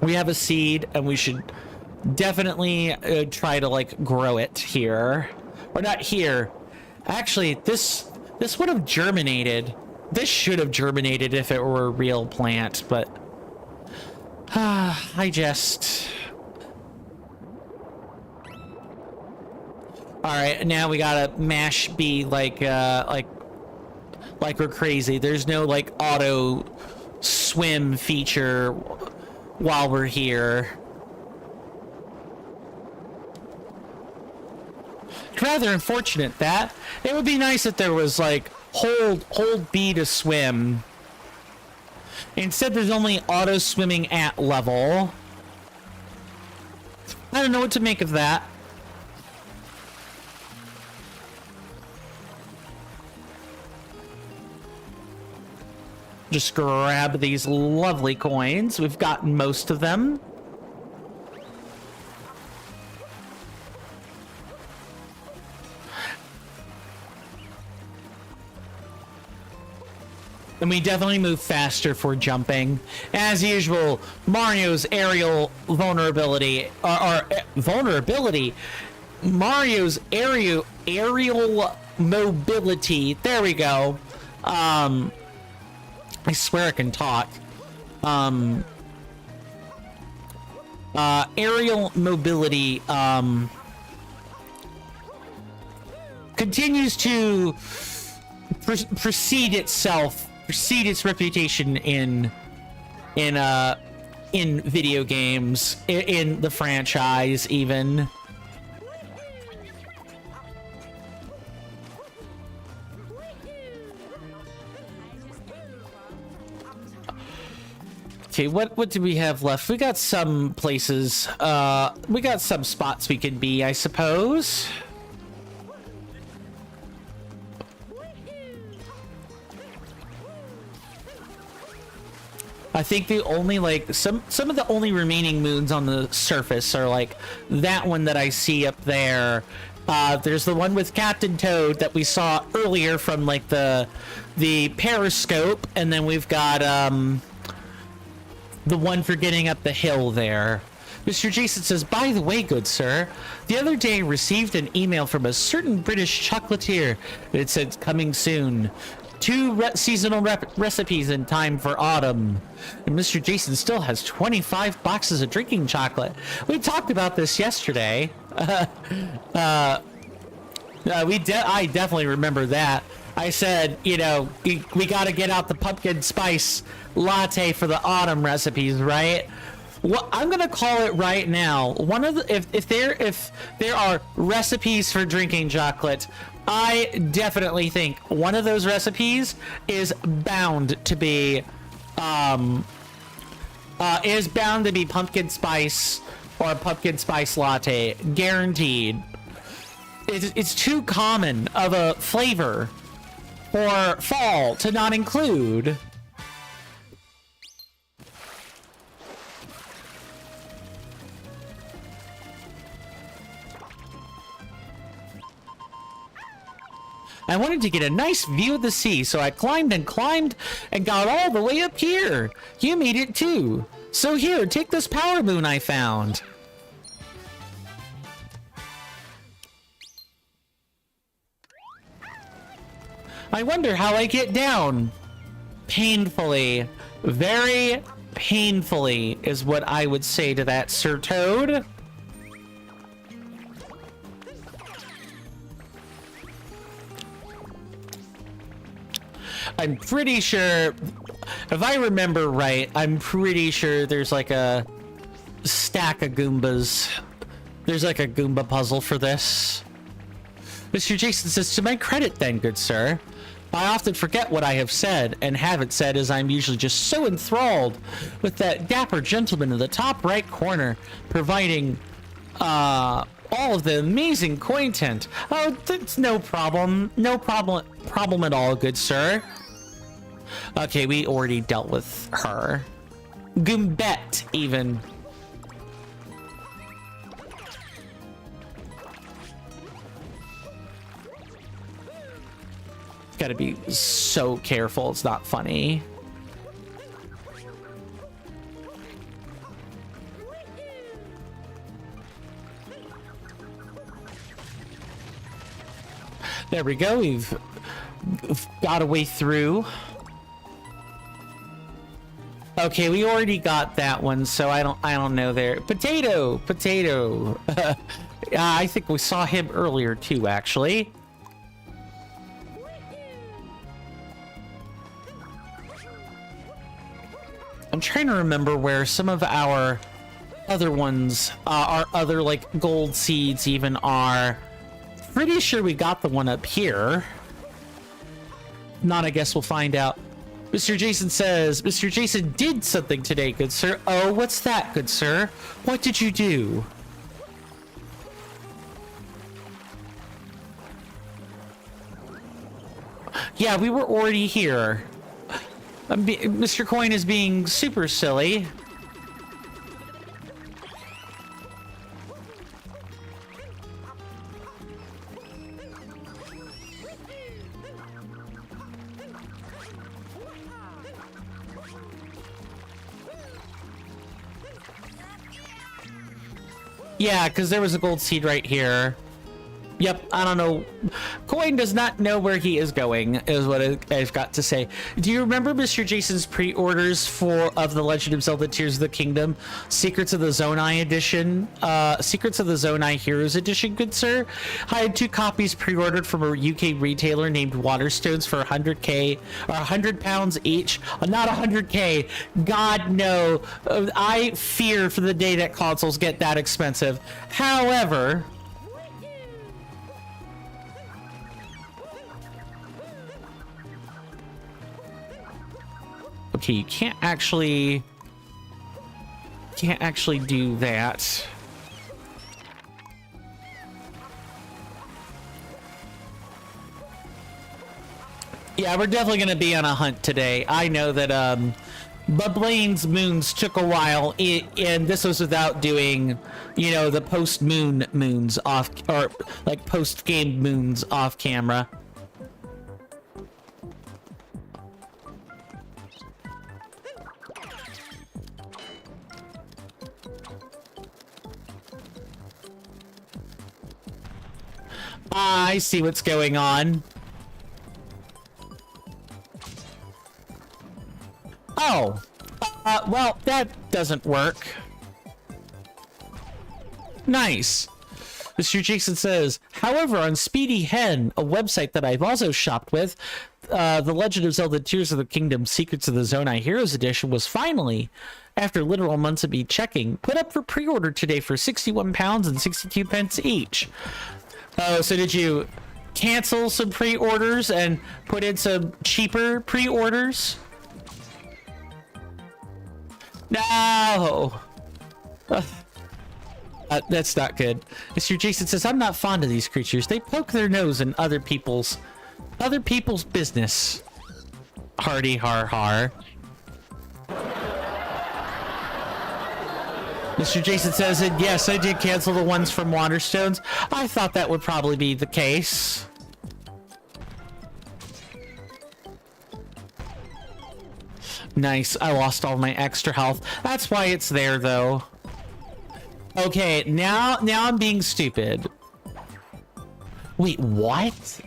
we have a seed and we should definitely try to like grow it here. Or not here. Actually, this would have germinated. This should have germinated if it were a real plant, but I just... Alright, now we gotta mash B like we're crazy. There's no like auto swim feature while we're here. Rather unfortunate that. It would be nice if there was like hold B to swim. Instead there's only auto swimming at level. I don't know what to make of that. Just grab these lovely coins. We've gotten most of them. And we definitely move faster for jumping. As usual, Mario's aerial vulnerability, vulnerability, Mario's aerial mobility, there we go. I swear I can talk. Aerial mobility, continues to precede its reputation in video games, in the franchise even. Okay, what do we have left? We got some places, we got some spots we can be, I suppose. I think the only, like, some of the only remaining moons on the surface are like that one that I see up there. There's the one with Captain Toad that we saw earlier from like the periscope, and then we've got the one for getting up the hill there. Mr. Jason says, by the way, good sir, the other day I received an email from a certain British chocolatier. It said coming soon. 2 seasonal recipes in time for autumn. And Mr. Jason still has 25 boxes of drinking chocolate. We talked about this yesterday. I definitely remember that. I said, you know, we got to get out the pumpkin spice latte for the autumn recipes, right? Well, I'm gonna call it right now. One of the if there are recipes for drinking chocolate, I definitely think one of those recipes is bound to be pumpkin spice or pumpkin spice latte, guaranteed. It's too common of a flavor for fall to not include. I wanted to get a nice view of the sea, so I climbed and got all the way up here. You made it too. So here, take this power moon I found. I wonder how I get down. Painfully. Very painfully is what I would say to that, Sir Toad. I'm pretty sure, if I remember right, I'm pretty sure there's like a stack of Goombas. There's like a Goomba puzzle for this. Mr. Jason says, to my credit then, good sir, I often forget what I have said and haven't said, as I'm usually just so enthralled with that dapper gentleman in the top right corner providing all of the amazing content. Oh, that's no problem. No problem at all, good sir. Okay, we already dealt with her. Goombette, even. Gotta be so careful, it's not funny. There we go, we've got a way through. Okay, we already got that one, so I don't know there. Potato. I think we saw him earlier too, actually. I'm trying to remember where some of our other ones, our other like gold seeds even are. Pretty sure we got the one up here. Not, I guess we'll find out. Mr. Jason says, Mr. Jason did something today, good sir. Oh, what's that, good sir? What did you do? Yeah, we were already here. Mr. Coin is being super silly. Yeah, because there was a gold seed right here. Yep, I don't know. Coin does not know where he is going, is what I've got to say. Do you remember Mr. Jason's pre-orders of The Legend of Zelda Tears of the Kingdom, Secrets of the Zonai edition, Secrets of the Zonai Heroes edition, good sir? I had 2 copies pre-ordered from a UK retailer named Waterstones for 100k, or 100 pounds each. Not 100k, God no. I fear for the day that consoles get that expensive. However... Okay, you can't actually do that. Yeah, we're definitely gonna be on a hunt today. I know that Blaine's moons took a while, and this was without doing, you know, the post-moon moons off, or like post-game moons off camera. I see what's going on. Oh, well, that doesn't work. Nice. Mr. Jason says, however, on Speedy Hen, a website that I've also shopped with, The Legend of Zelda Tears of the Kingdom Secrets of the Zonai Heroes Edition was finally, after literal months of me checking, put up for pre-order today for £61 and 62 pence each. Oh, so did you cancel some pre-orders and put in some cheaper pre-orders? No! That's not good. Mr. Jason says, I'm not fond of these creatures. They poke their nose in other people's business. Hardy har har. Mr. Jason says, and yes, I did cancel the ones from Waterstones. I thought that would probably be the case. Nice, I lost all my extra health. That's why it's there, though. Okay, now I'm being stupid. Wait, what?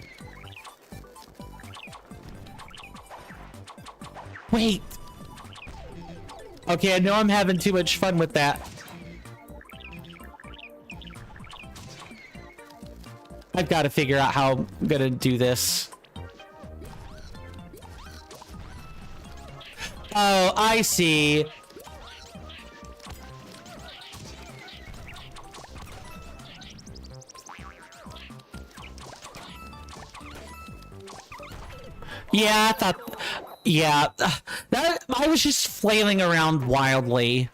Wait. Okay, I know I'm having too much fun with that. I've got to figure out how I'm gonna do this. Oh, I see. Yeah, I thought... Yeah, that I was just flailing around wildly.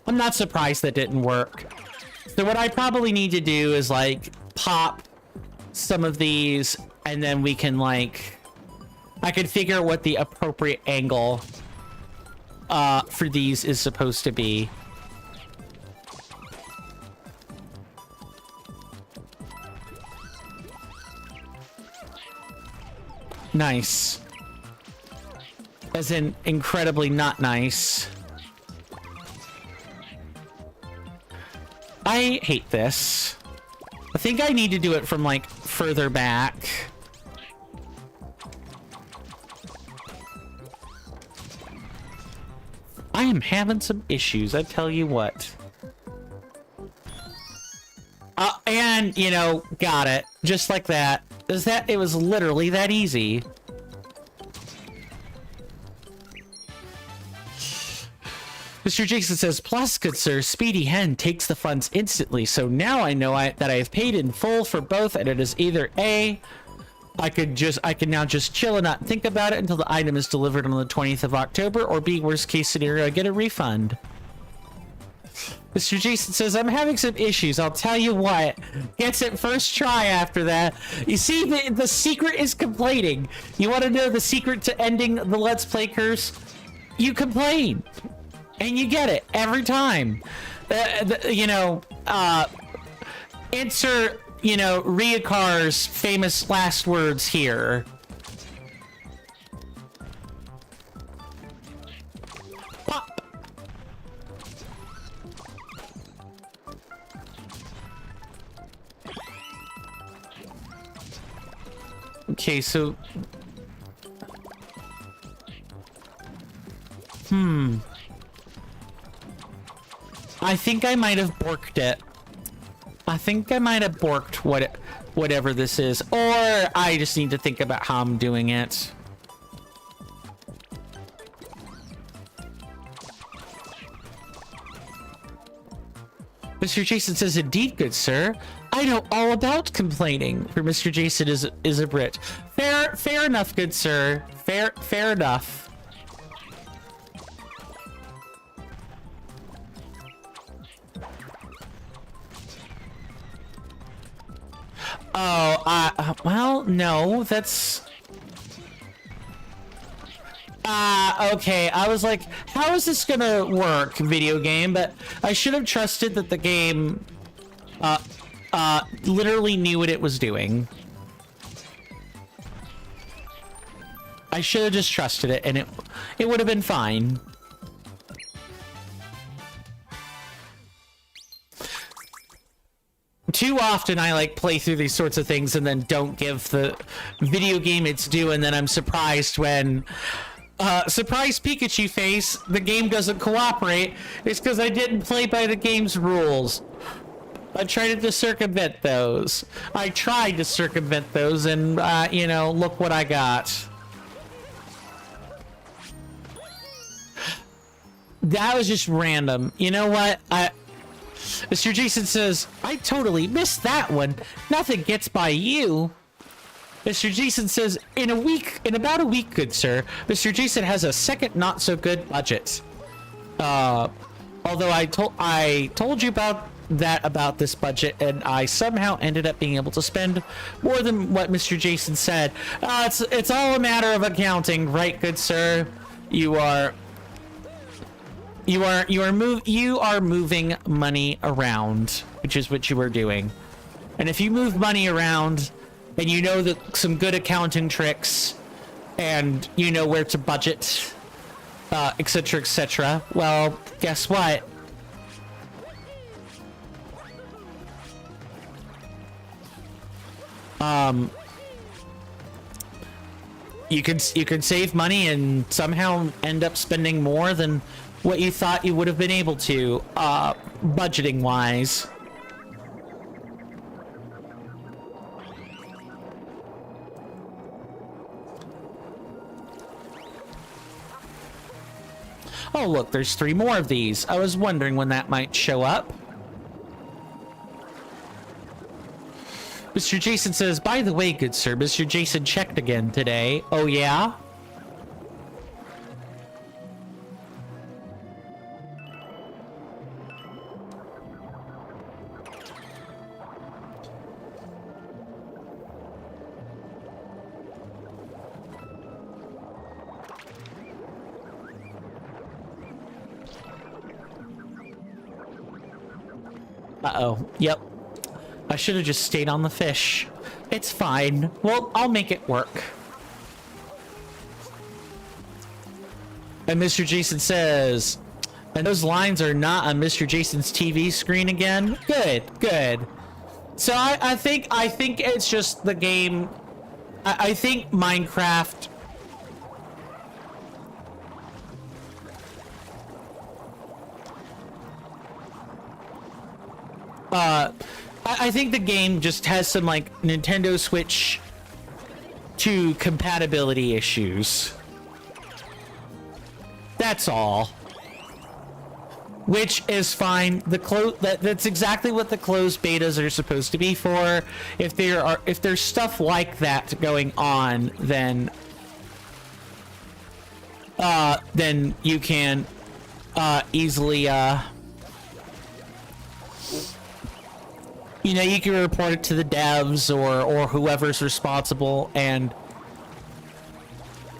I'm not surprised that didn't work. So what I probably need to do is like pop some of these, and then we can like, I could figure out what the appropriate angle for these is supposed to be. Nice. As in incredibly not nice. I hate this. I think I need to do it from like further back. I am having some issues, I tell you what. And, you know, got it. Just like that. It was literally that easy. Mr. Jason says, plus, good sir, Speedy Hen takes the funds instantly, so now I know that I have paid in full for both, and it is either A, I can now just chill and not think about it until the item is delivered on the 20th of October, or B, worst case scenario, I get a refund. Mr. Jason says, I'm having some issues. I'll tell you what. Gets it first try after that. You see, the secret is complaining. You want to know the secret to ending the Let's Play curse? You complain. And you get it every time. Insert, Ryakar's famous last words here. Pop. Okay, so... I think I might have borked it. I think I might have borked whatever this is. Or I just need to think about how I'm doing it. Mr. Jason says, indeed, good sir. I know all about complaining. For Mr. Jason is a Brit. Fair enough, good sir. Fair enough. Oh, well, no, that's... okay, I was like, how is this gonna work, video game? But I should have trusted that the game, literally knew what it was doing. I should have just trusted it, and it would have been fine. Too often I like play through these sorts of things and then don't give the video game its due, and then I'm surprised when surprise Pikachu face, the game doesn't cooperate. It's because I didn't play by the game's rules. I tried to circumvent those. And look what I got. That was just random. You know what? Mr. Jason says, I totally missed that one. Nothing gets by you. Mr. Jason says, in about a week, good sir, Mr. Jason has a second not so good budget. Although I told you about this budget, and I somehow ended up being able to spend more than what Mr. Jason said. It's all a matter of accounting, right, good sir? You are moving money around, which is what you are doing. And if you move money around and you know some good accounting tricks and you know where to budget, etc., etc., well, guess what? You can save money and somehow end up spending more than what you thought you would have been able to, budgeting wise. Oh look, there's 3 more of these. I was wondering when that might show up. Mr. Jason says, by the way, good sir, Mr. Jason checked again today. Oh yeah? Uh-oh. Yep. I should have just stayed on the fish. It's fine. Well, I'll make it work. And Mr. Jason says, and those lines are not on Mr. Jason's TV screen again? Good, good. So I think it's just the game. I think Minecraft... I think the game just has some, like, Nintendo Switch 2 compatibility issues. That's all. Which is fine. That's exactly what the closed betas are supposed to be for. If there's stuff like that going on, then you can easily you know, you can report it to the devs or whoever's responsible, and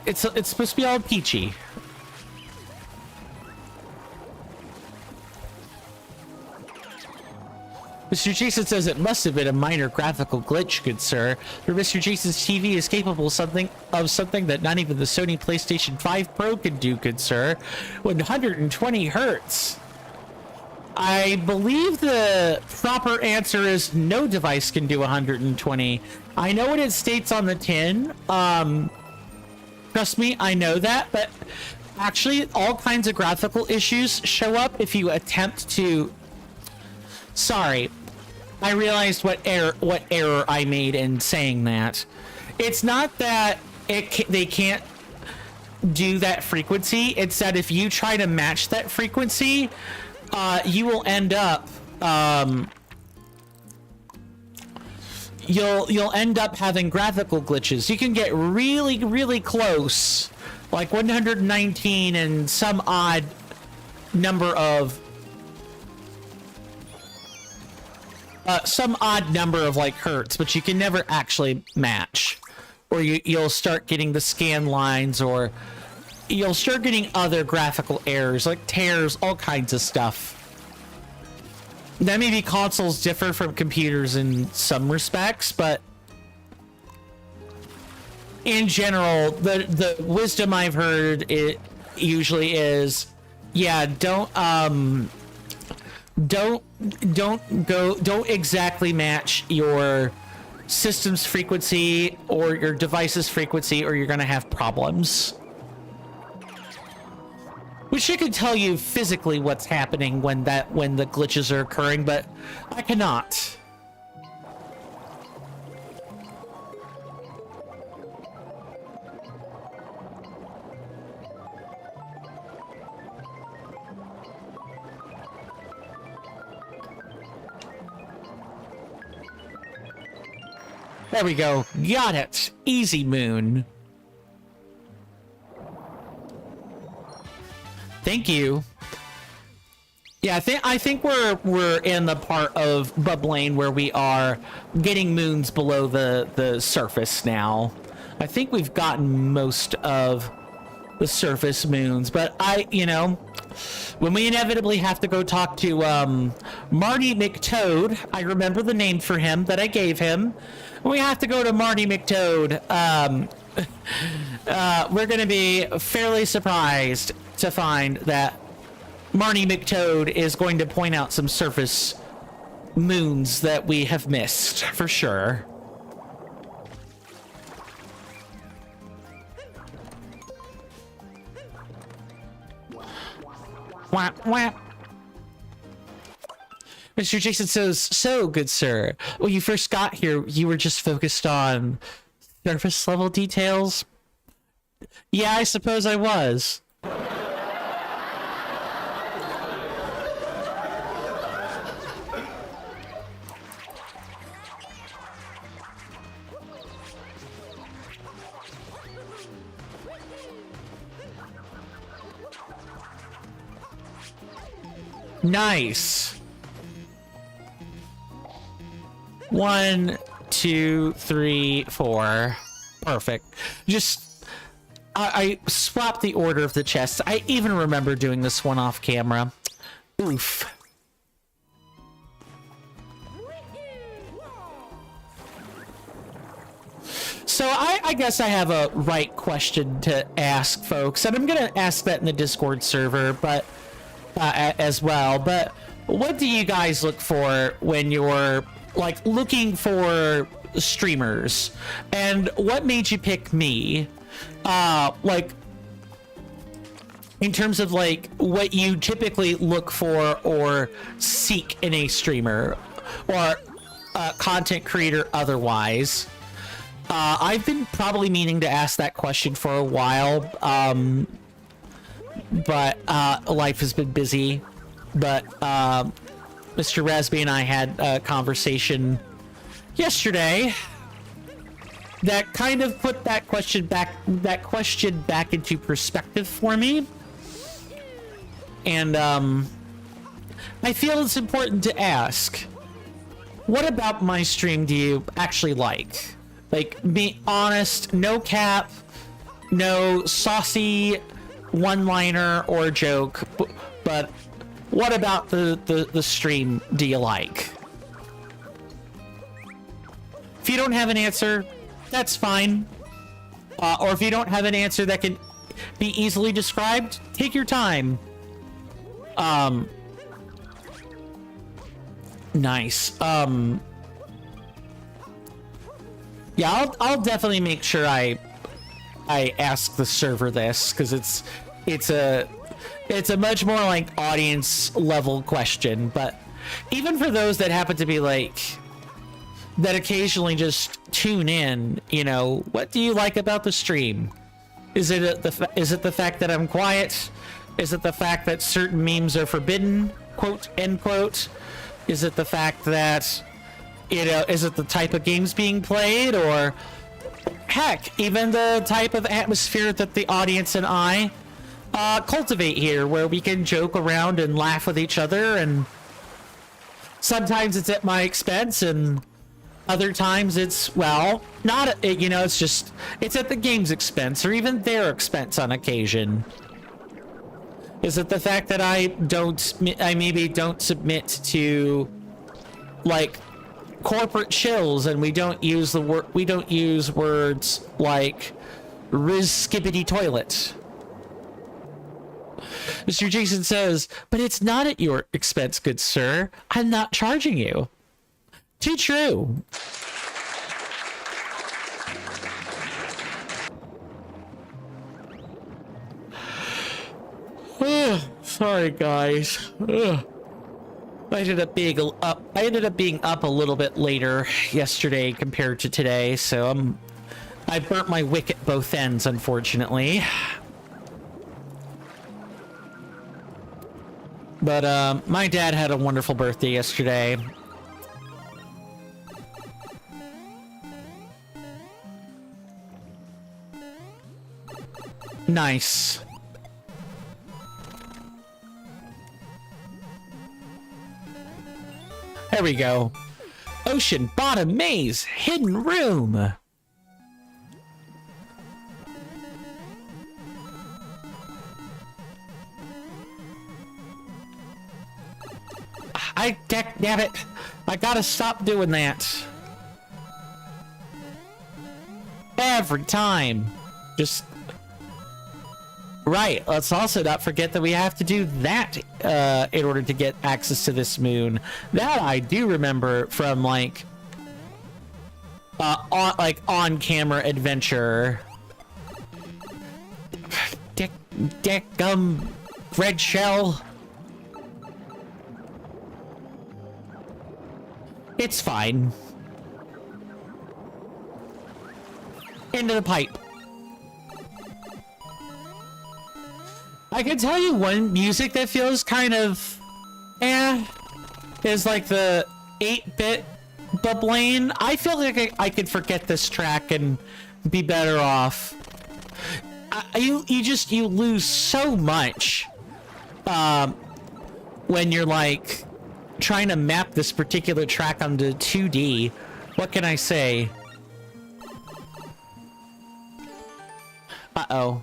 it's supposed to be all peachy. Mr. Jason says it must have been a minor graphical glitch, good sir. For Mr. Jason's TV is capable of something that not even the Sony PlayStation 5 Pro could do, good sir. 120 hertz. I believe the proper answer is no device can do 120. I know what it states on the tin. Trust me, I know that, but actually all kinds of graphical issues show up if you attempt to... Sorry, I realized what error I made in saying that. It's not that they can't do that frequency. It's that if you try to match that frequency, you will end up you'll end up having graphical glitches. You can get really, really close, like 119 and some odd number of like hertz, but you can never actually match, or you'll start getting the scan lines, or you'll start getting other graphical errors like tears, all kinds of stuff. That maybe consoles differ from computers in some respects, but in general, the wisdom I've heard it usually is, yeah, don't exactly match your system's frequency or your device's frequency, or you're gonna have problems. Wish I could tell you physically what's happening when the glitches are occurring, but I cannot. There we go. Got it. Easy, Moon. Thank you. Yeah, I think we're in the part of Bubblaine where we are getting moons below the surface now. I think we've gotten most of the surface moons, but when we inevitably have to go talk to Marty McToad, I remember the name for him that I gave him. When we have to go to Marty McToad, we're going to be fairly surprised to find that Marty McToad is going to point out some surface moons that we have missed, for sure. Whap, whap. Mr. Jason says, so, good sir, when you first got here, you were just focused on surface level details? Yeah, I suppose I was. Nice. 1, 2, 3, 4. Perfect. Just I swapped the order of the chests. I even remember doing this one off camera. Oof. So I guess I have a right question to ask folks, and I'm gonna ask that in the Discord server, but as well. But what do you guys look for when you're like looking for streamers, and what made you pick me? Like in terms of like what you typically look for or seek in a streamer or content creator otherwise. I've been probably meaning to ask that question for a while, but life has been busy. But Mr. Rasby and I had a conversation yesterday that kind of put that question back into perspective for me. And I feel it's important to ask, what about my stream do you actually like? Like, be honest, no cap, no saucy one-liner or joke, but what about the stream do you like? If you don't have an answer, that's fine. Or if you don't have an answer that can be easily described, take your time. Nice. Yeah, I'll definitely make sure I ask the server this, because it's a much more like audience level question. But even for those that happen to be like that occasionally just tune in, you know, what do you like about the stream? Is it the fact that I'm quiet? Is it the fact that certain memes are forbidden, quote end quote? Is it the fact that, you know, is it the type of games being played, or heck, even the type of atmosphere that the audience and I cultivate here, where we can joke around and laugh with each other, and sometimes it's at my expense, and other times it's, well, not, you know, it's at the game's expense, or even their expense on occasion. Is it the fact that I maybe don't submit to, like, corporate chills, and we don't use words like riz skibbity toilet? Mr. Jason says, but it's not at your expense, good sir. I'm not charging you. Too true. Sorry, guys. I ended up being up a little bit later yesterday compared to today, so I burnt my wick at both ends, unfortunately. But my dad had a wonderful birthday yesterday. Nice. There we go. Ocean bottom maze, hidden room. Damn it. I gotta stop doing that. Every time. Just... Right, let's also not forget that we have to do that in order to get access to this moon. That I do remember from, like, on-camera adventure. Red shell. It's fine. Into the pipe. I can tell you one music that feels kind of is like the 8-bit bubbling. I feel like I could forget this track and be better off. You lose so much when you're like trying to map this particular track onto 2D. What can I say? Uh-oh.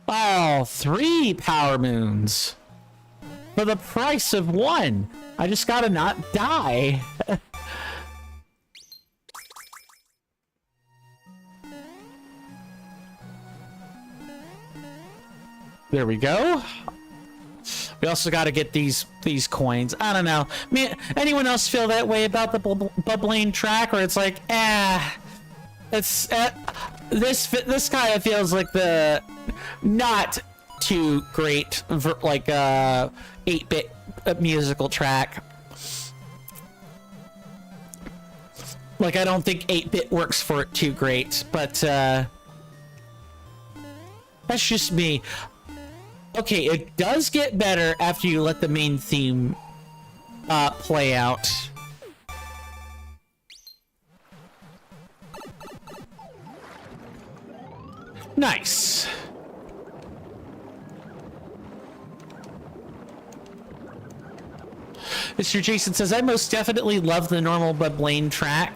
Oh, 3 power moons for the price of 1. I just gotta not die. There we go. We also got to get these coins. I don't know. Anyone else feel that way about the bubbling track, or it's like, it's this kind of feels like the not too great, like 8-bit musical track. Like, I don't think 8-bit works for it too great, but that's just me. Okay, it does get better after you let the main theme play out. Nice. Mr. Jason says, I most definitely love the normal but Blaine track.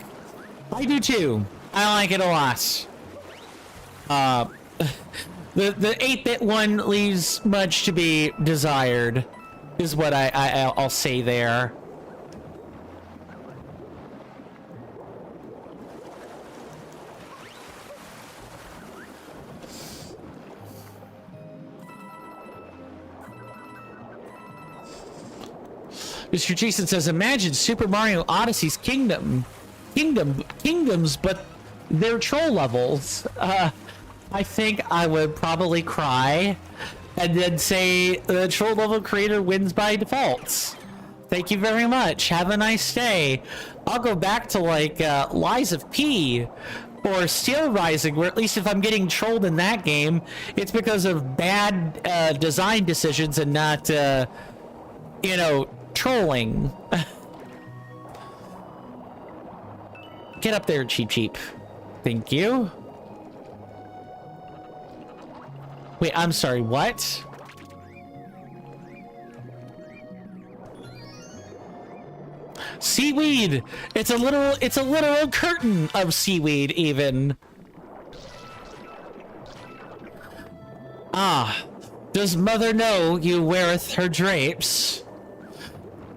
I do too. I like it a lot. The 8-bit one leaves much to be desired, is what I'll say there. Mr. Jason says, imagine Super Mario Odyssey's kingdoms, but they're troll levels. I think I would probably cry and then say the troll level creator wins by default. Thank you very much. Have a nice day. I'll go back to like Lies of P or Steel Rising, where at least if I'm getting trolled in that game, it's because of bad design decisions and not, you know, trolling. Get up there, Cheep Cheep. Thank you. Wait, I'm sorry, what? Seaweed! It's a literal curtain of seaweed, even. Ah, does mother know you weareth her drapes?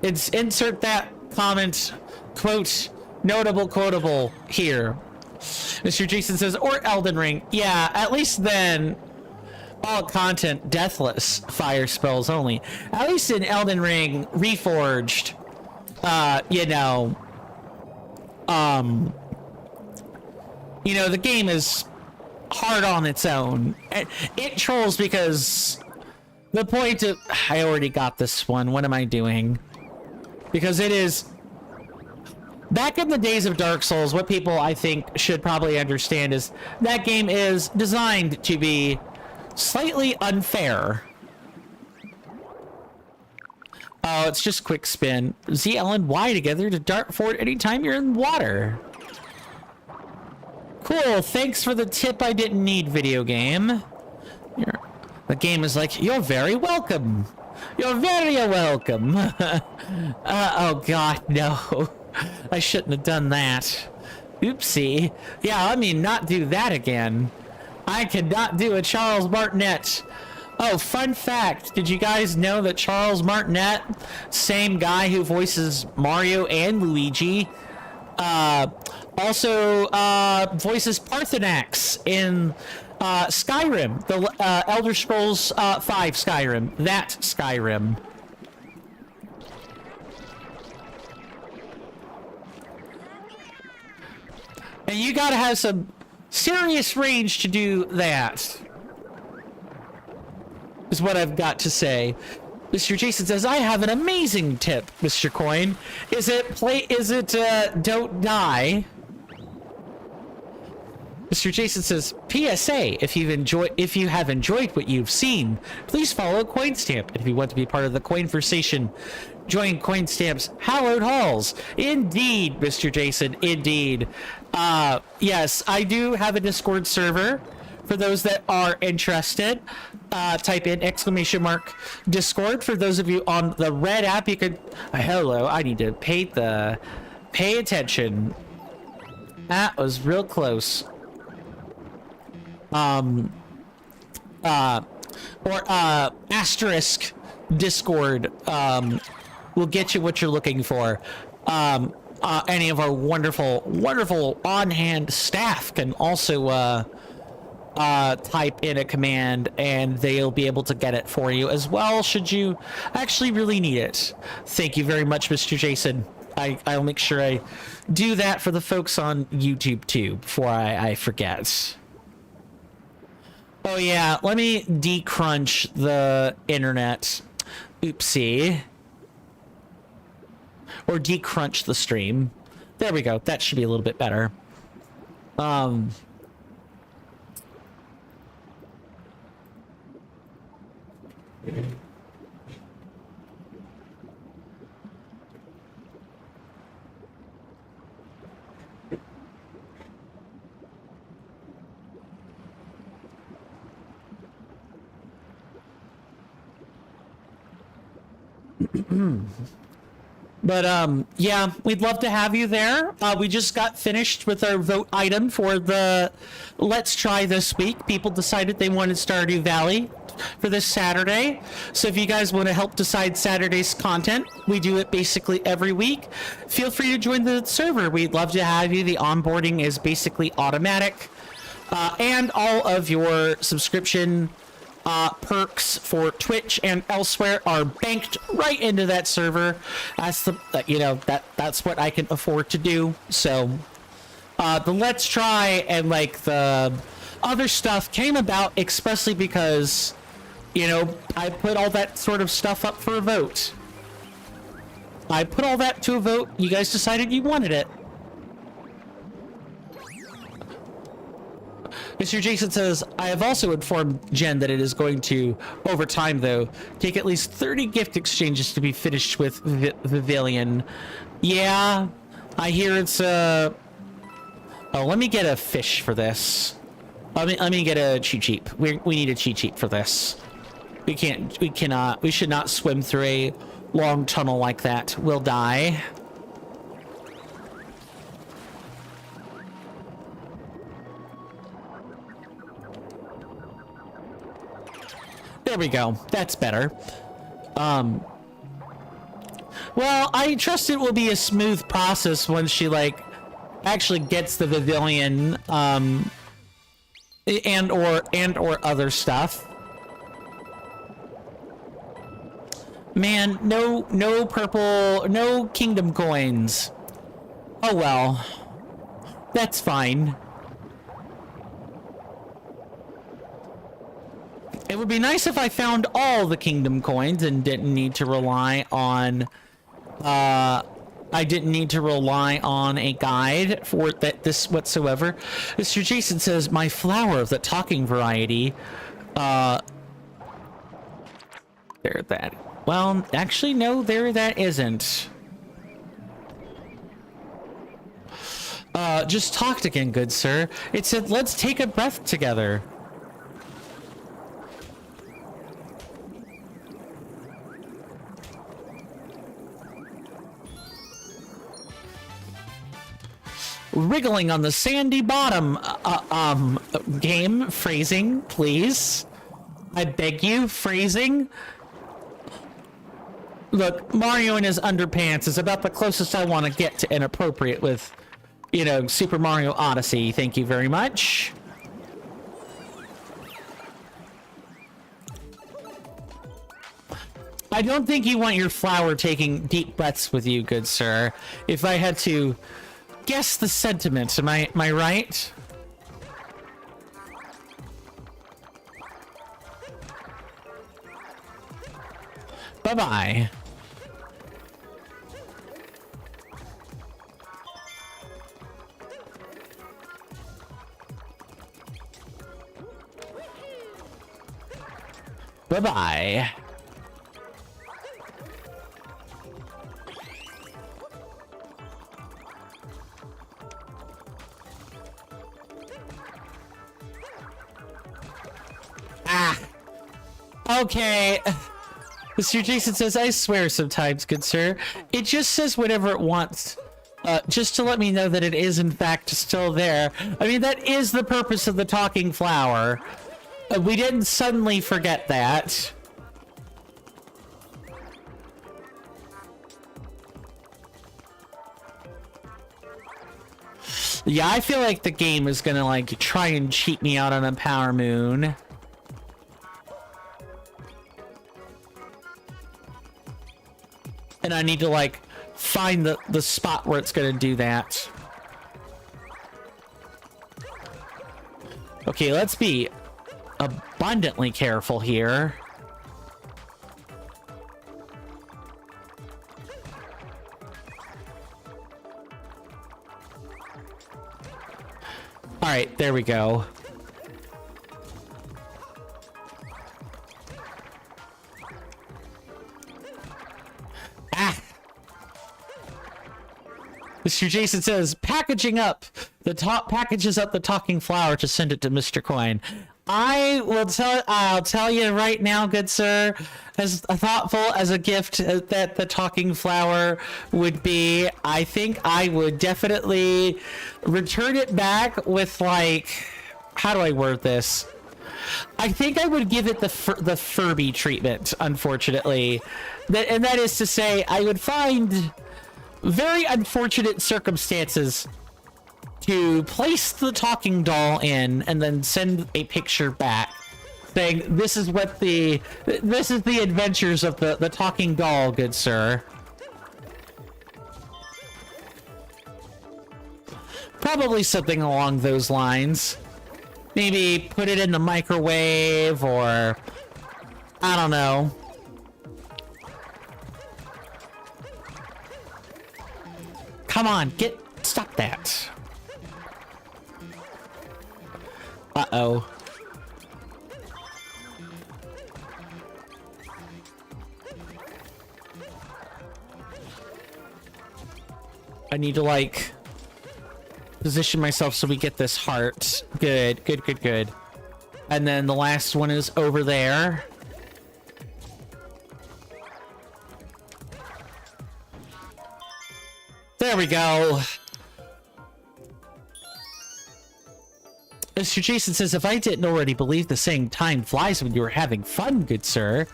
It's insert that comment, quote, notable quotable here. Mr. Jason says, or Elden Ring. Yeah, at least then, all content deathless, fire spells only. At least in Elden Ring Reforged, you know, the game is hard on its own. It trolls because the point of, I already got this one. What am I doing? Because it is, back in the days of Dark Souls, what people I think should probably understand is that game is designed to be slightly unfair. Oh, it's just quick spin. Z, L, and Y together to dart forward anytime you're in water. Cool, thanks for the tip I didn't need, video game. The game is like, you're very welcome. You're very welcome. Oh god, no. I shouldn't have done that. Oopsie. Yeah, I mean, not do that again. I cannot do a Charles Martinet. Oh, fun fact. Did you guys know that Charles Martinet, same guy who voices Mario and Luigi, also voices Parthenax in Skyrim, the Elder Scrolls 5 Skyrim, that Skyrim. And you gotta have some serious range to do that, is what I've got to say. Mr. Jason says, I have an amazing tip, Mr. Coin. Is it don't die? Mr. Jason says, PSA, if you have enjoyed what you've seen, please follow Coinstamp. And if you want to be part of the Coinversation, join Coinstamp's hallowed halls. Indeed, Mr. Jason, indeed. Yes, I do have a Discord server. For those that are interested, type in !Discord. For those of you on the red app, you could, hello, I need to pay attention. That was real close. Asterisk Discord will get you what you're looking for. Any of our wonderful on-hand staff can also type in a command and they'll be able to get it for you as well, should you actually really need it. Thank you very much, Mr. Jason. I'll make sure I do that for the folks on YouTube too, before I forget. Oh yeah, let me decrunch the internet. Oopsie. Or decrunch the stream. There we go. That should be a little bit better. But yeah, we'd love to have you there. We just got finished with our vote item for the Let's Try this week. People decided they wanted Stardew Valley for this Saturday. So if you guys want to help decide Saturday's content, we do it basically every week. Feel free to join the server. We'd love to have you. The onboarding is basically automatic. And all of your subscription perks for Twitch and elsewhere are banked right into that server. That's that's what I can afford to do. So the Let's Try and like the other stuff came about expressly because I put all that sort of stuff up for a vote. I put all that to a vote. You guys decided you wanted it. Mr. Jason says, I have also informed Jen that it is going to, over time though, take at least 30 gift exchanges to be finished with Vivilion. Yeah, I hear it's Oh, let me get a fish for this. Let me get a cheat sheep. We need a cheat sheep for this. We should not swim through a long tunnel like that. We'll die. There we go. That's better. Well, I trust it will be a smooth process once she, like, actually gets the Pavilion, and or other stuff. Man, no purple, no kingdom coins. Oh well. That's fine. It would be nice if I found all the kingdom coins and didn't need to rely on a guide for this whatsoever. Mr. Jason says, my flower of the talking variety. There that. Well, actually, no, there that isn't. Just talked again, good sir. It said, let's take a breath together. Wriggling on the sandy bottom, game phrasing, please. I beg you, phrasing. Look, Mario in his underpants is about the closest I want to get to inappropriate with, Super Mario Odyssey. Thank you very much. I don't think you want your flower taking deep breaths with you, good sir. If I had to guess the sentiment, am I right? Bye-bye. Bye-bye. Okay. Mr. Jason says, I swear sometimes, good sir. It just says whatever it wants. Just to let me know that it is, in fact, still there. I mean, that is the purpose of the talking flower. We didn't suddenly forget that. Yeah, I feel like the game is gonna, like, try and cheat me out on a power moon. And I need to, like, find the spot where it's gonna do that. Okay, let's be abundantly careful here. All right, there we go. Mr. Jason says, packaging up. The top packages up the talking flower to send it to Mr. Coin. I'll tell you right now, good sir, as thoughtful as a gift that the talking flower would be, I think I would definitely return it back with, like, how do I word this? I think I would give it the Furby treatment, unfortunately. And that is to say, I would find very unfortunate circumstances to place the talking doll in and then send a picture back saying this is the adventures of the talking doll, good sir. Probably something along those lines. Maybe put it in the microwave, or I don't know. Come on, stop that. Uh-oh. I need to, like, position myself so we get this heart. Good. And then the last one is over there. There we go. Mr. Jason says, if I didn't already believe the saying time flies when you were having fun, good sir,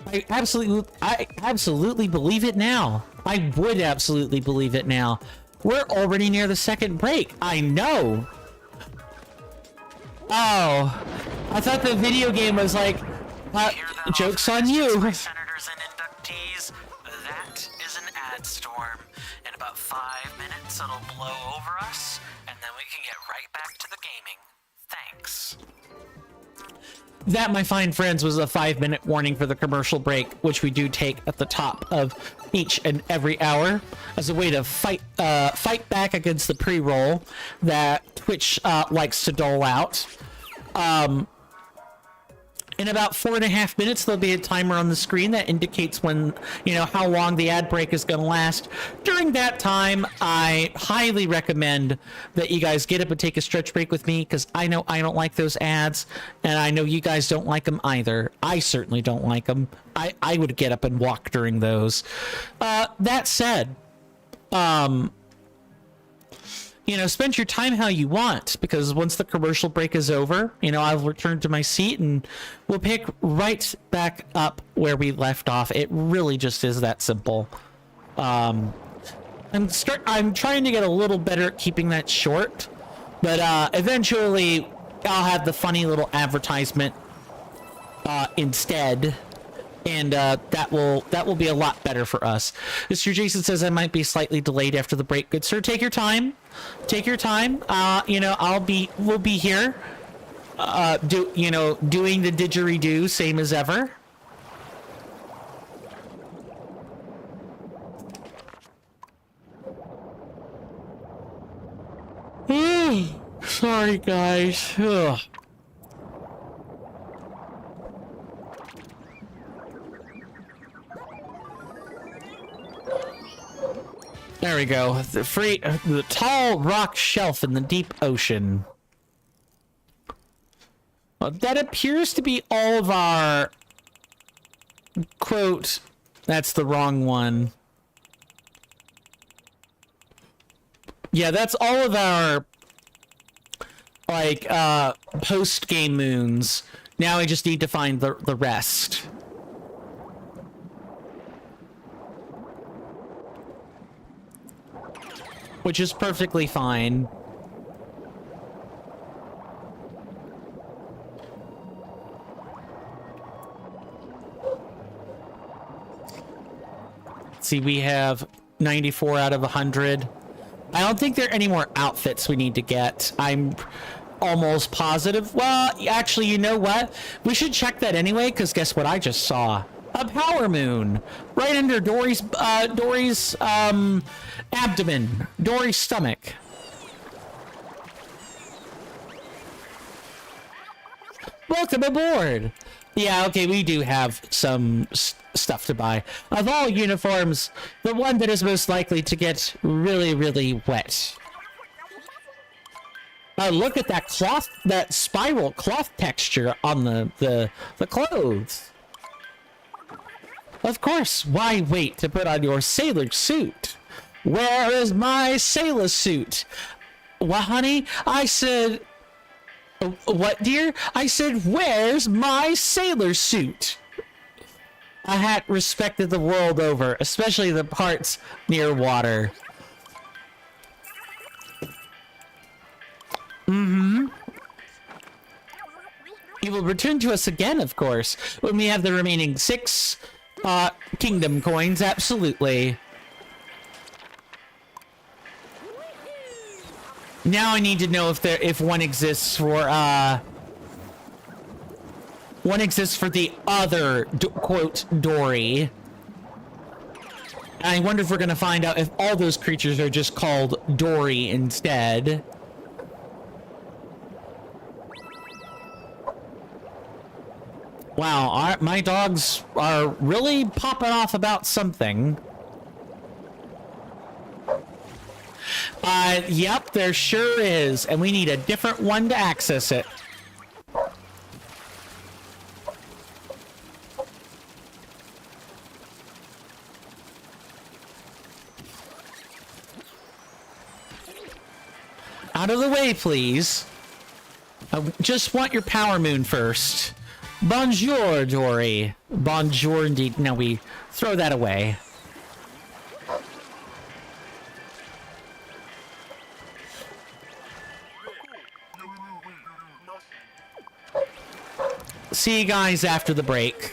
I absolutely believe it now. I would absolutely believe it now. We're already near the second break. I know. Oh, I thought the video game was like, joke's on you. Senators and inductees, that is an ad storm. In about 5 minutes, it'll blow over us, and then we can get right back to the gaming. Thanks. That, my fine friends, was a 5-minute warning for the commercial break, which we do take at the top of each and every hour as a way to fight back against the pre-roll that Twitch likes to dole out. In about 4.5 minutes, there'll be a timer on the screen that indicates when, how long the ad break is going to last. During that time, I highly recommend that you guys get up and take a stretch break with me, because I know I don't like those ads, and I know you guys don't like them either. I certainly don't like them. I would get up and walk during those. That said, spend your time how you want, because once the commercial break is over, I'll return to my seat and we'll pick right back up where we left off. It really just is that simple. I'm trying to get a little better at keeping that short, but eventually I'll have the funny little advertisement instead. And that will be a lot better for us. Mr. Jason says I might be slightly delayed after the break. Good sir, take your time. Take your time. We'll be here. Doing the didgeridoo, same as ever. Sorry, guys. Ugh. There we go. The tall rock shelf in the deep ocean. Well, that appears to be all of our... Quote, that's the wrong one. Yeah, that's all of our, like, post-game moons. Now I just need to find the rest. Which is perfectly fine. See, we have 94 out of 100. I don't think there are any more outfits we need to get. I'm almost positive. Well, actually, you know what? We should check that anyway, because guess what I just saw? A power moon right under Dory's abdomen, Dory's stomach. Welcome aboard. Yeah, okay, we do have some stuff to buy. Of all uniforms, the one that is most likely to get really, really wet. Look at that cloth, that spiral cloth texture on the clothes. Of course, why wait to put on your sailor suit? Where is my sailor suit? What, honey? I said... What, dear? I said, where's my sailor suit? A hat respected the world over, especially the parts near water. He will return to us again, of course, when we have the remaining 6 kingdom coins, absolutely. Now I need to know if one exists for the other quote Dory. And I wonder if we're gonna find out if all those creatures are just called Dory instead. Wow, my dogs are really popping off about something. Yep, there sure is, and we need a different one to access it. Out of the way, please. I just want your power moon first. Bonjour, Dory. Bonjour, indeed. Now we throw that away. See you guys after the break.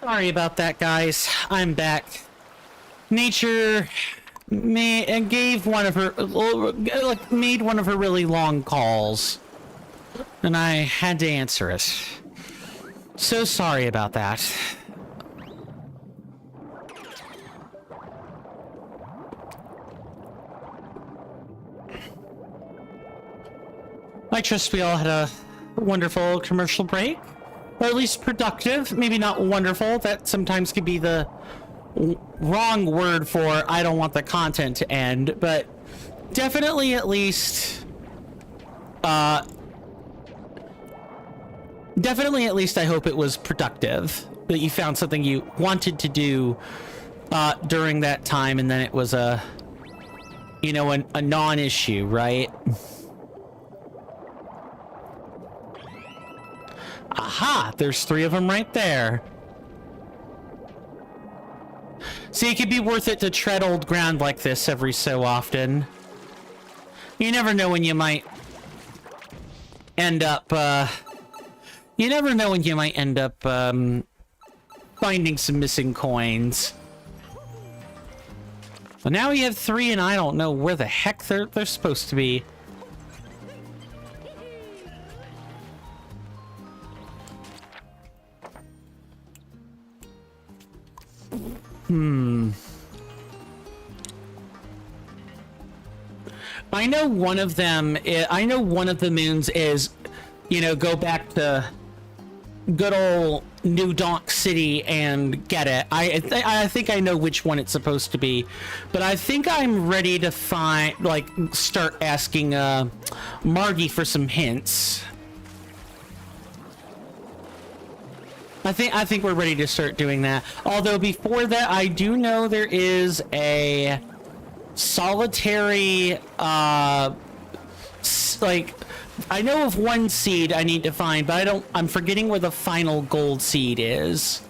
Sorry about that, guys. I'm back. Nature made one of her really long calls, and I had to answer it. So sorry about that. I trust we all had a wonderful commercial break, or at least productive. Maybe not wonderful. That sometimes could be the wrong word for I don't want the content to end, but definitely at least I hope it was productive, that you found something you wanted to do during that time, and then it was a non-issue, right? Aha, there's 3 of them right there. See, it could be worth it to tread old ground like this every so often. You never know when you might end up, finding some missing coins. But now we have 3, and I don't know where the heck they're supposed to be. I know one of them. I know one of the moons is, go back to good old New Donk City and get it. I think I know which one it's supposed to be, but I think I'm ready to start asking Margie for some hints. I think we're ready to start doing that. Although before that, I do know there is a solitary I know of one seed I need to find, but I'm forgetting where the final gold seed is.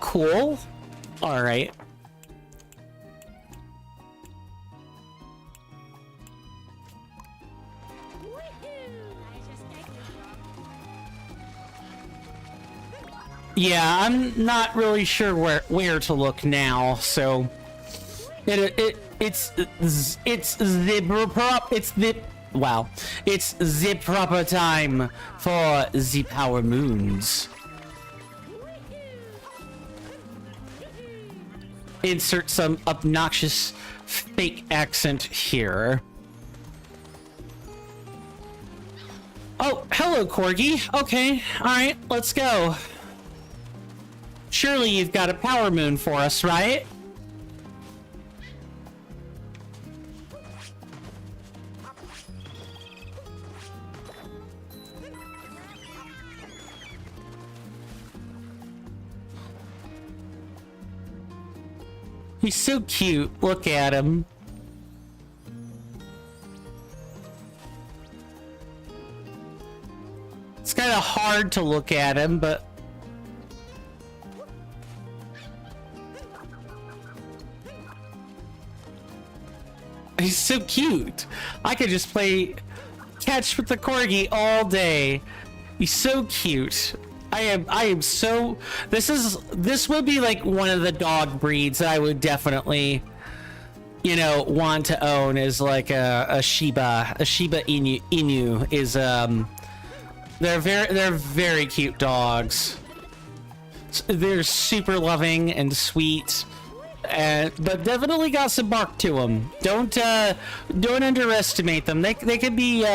Cool. All right. Yeah, I'm not really sure where to look now, so it's the proper time for the power moons. Insert some obnoxious fake accent here. Oh, hello, Corgi. Okay, alright, let's go. Surely you've got a power moon for us, right? He's so cute. Look at him. It's kind of hard to look at him, but he's so cute. I could just play catch with the corgi all day. He's so cute. I am so. This would be like one of the dog breeds that I would definitely, want to own, is like a Shiba Inu is they're very cute dogs. They're super loving and sweet, but definitely got some bark to them. Don't underestimate them. They can be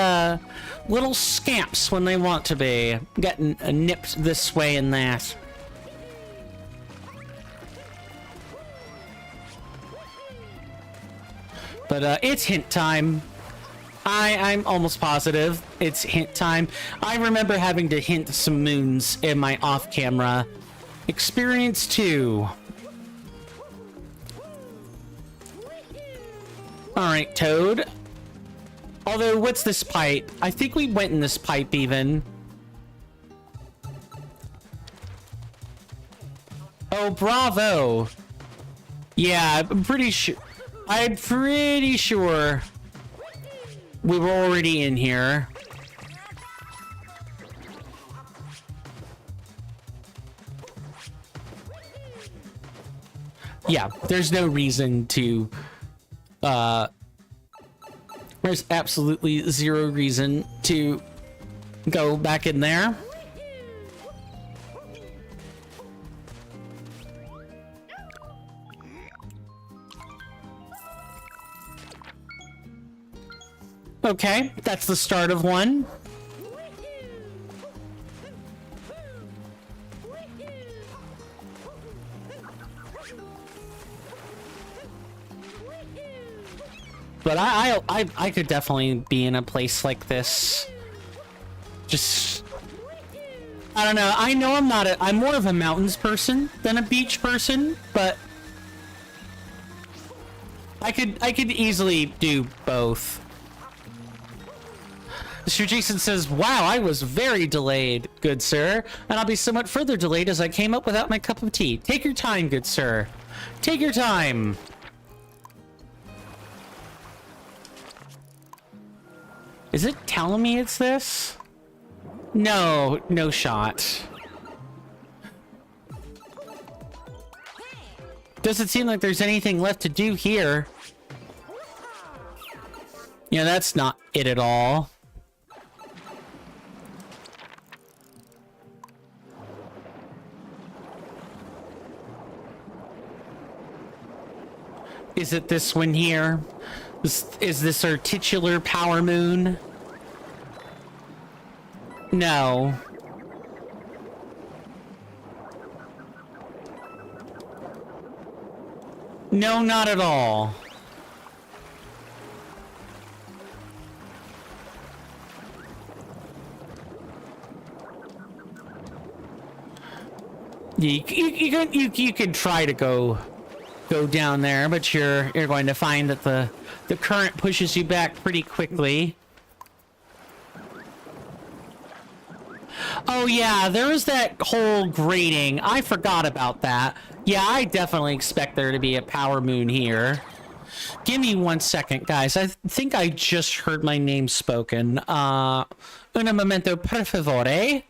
little scamps when they want to be, getting nipped this way and that. But it's hint time. I'm almost positive it's hint time. I remember having to hint some moons in my off-camera experience too. All right, Toad. Although, what's this pipe? I think we went in this pipe even. Oh, bravo. Yeah, I'm pretty sure we were already in here. Yeah, there's no reason to, there's absolutely zero reason to go back in there. Okay, that's the start of one. But I could definitely be in a place like this. Just, I don't know. I know I'm more of a mountains person than a beach person, but I could easily do both. Mr. Jason says, wow, I was very delayed, good sir, and I'll be somewhat further delayed as I came up without my cup of tea. Take your time, good sir. Take your time. Is it telling me it's this? No, no shot. Doesn't seem like there's anything left to do here. Yeah, that's not it at all. Is it this one here? Is this our titular power moon? No. No, not at all. You can try to go down there, but you're going to find that the current pushes you back pretty quickly. Oh yeah, there was that whole grating. I forgot about that. Yeah, I definitely expect there to be a power moon here. Give me 1 second, guys. I think I just heard my name spoken. Un momento, per favore.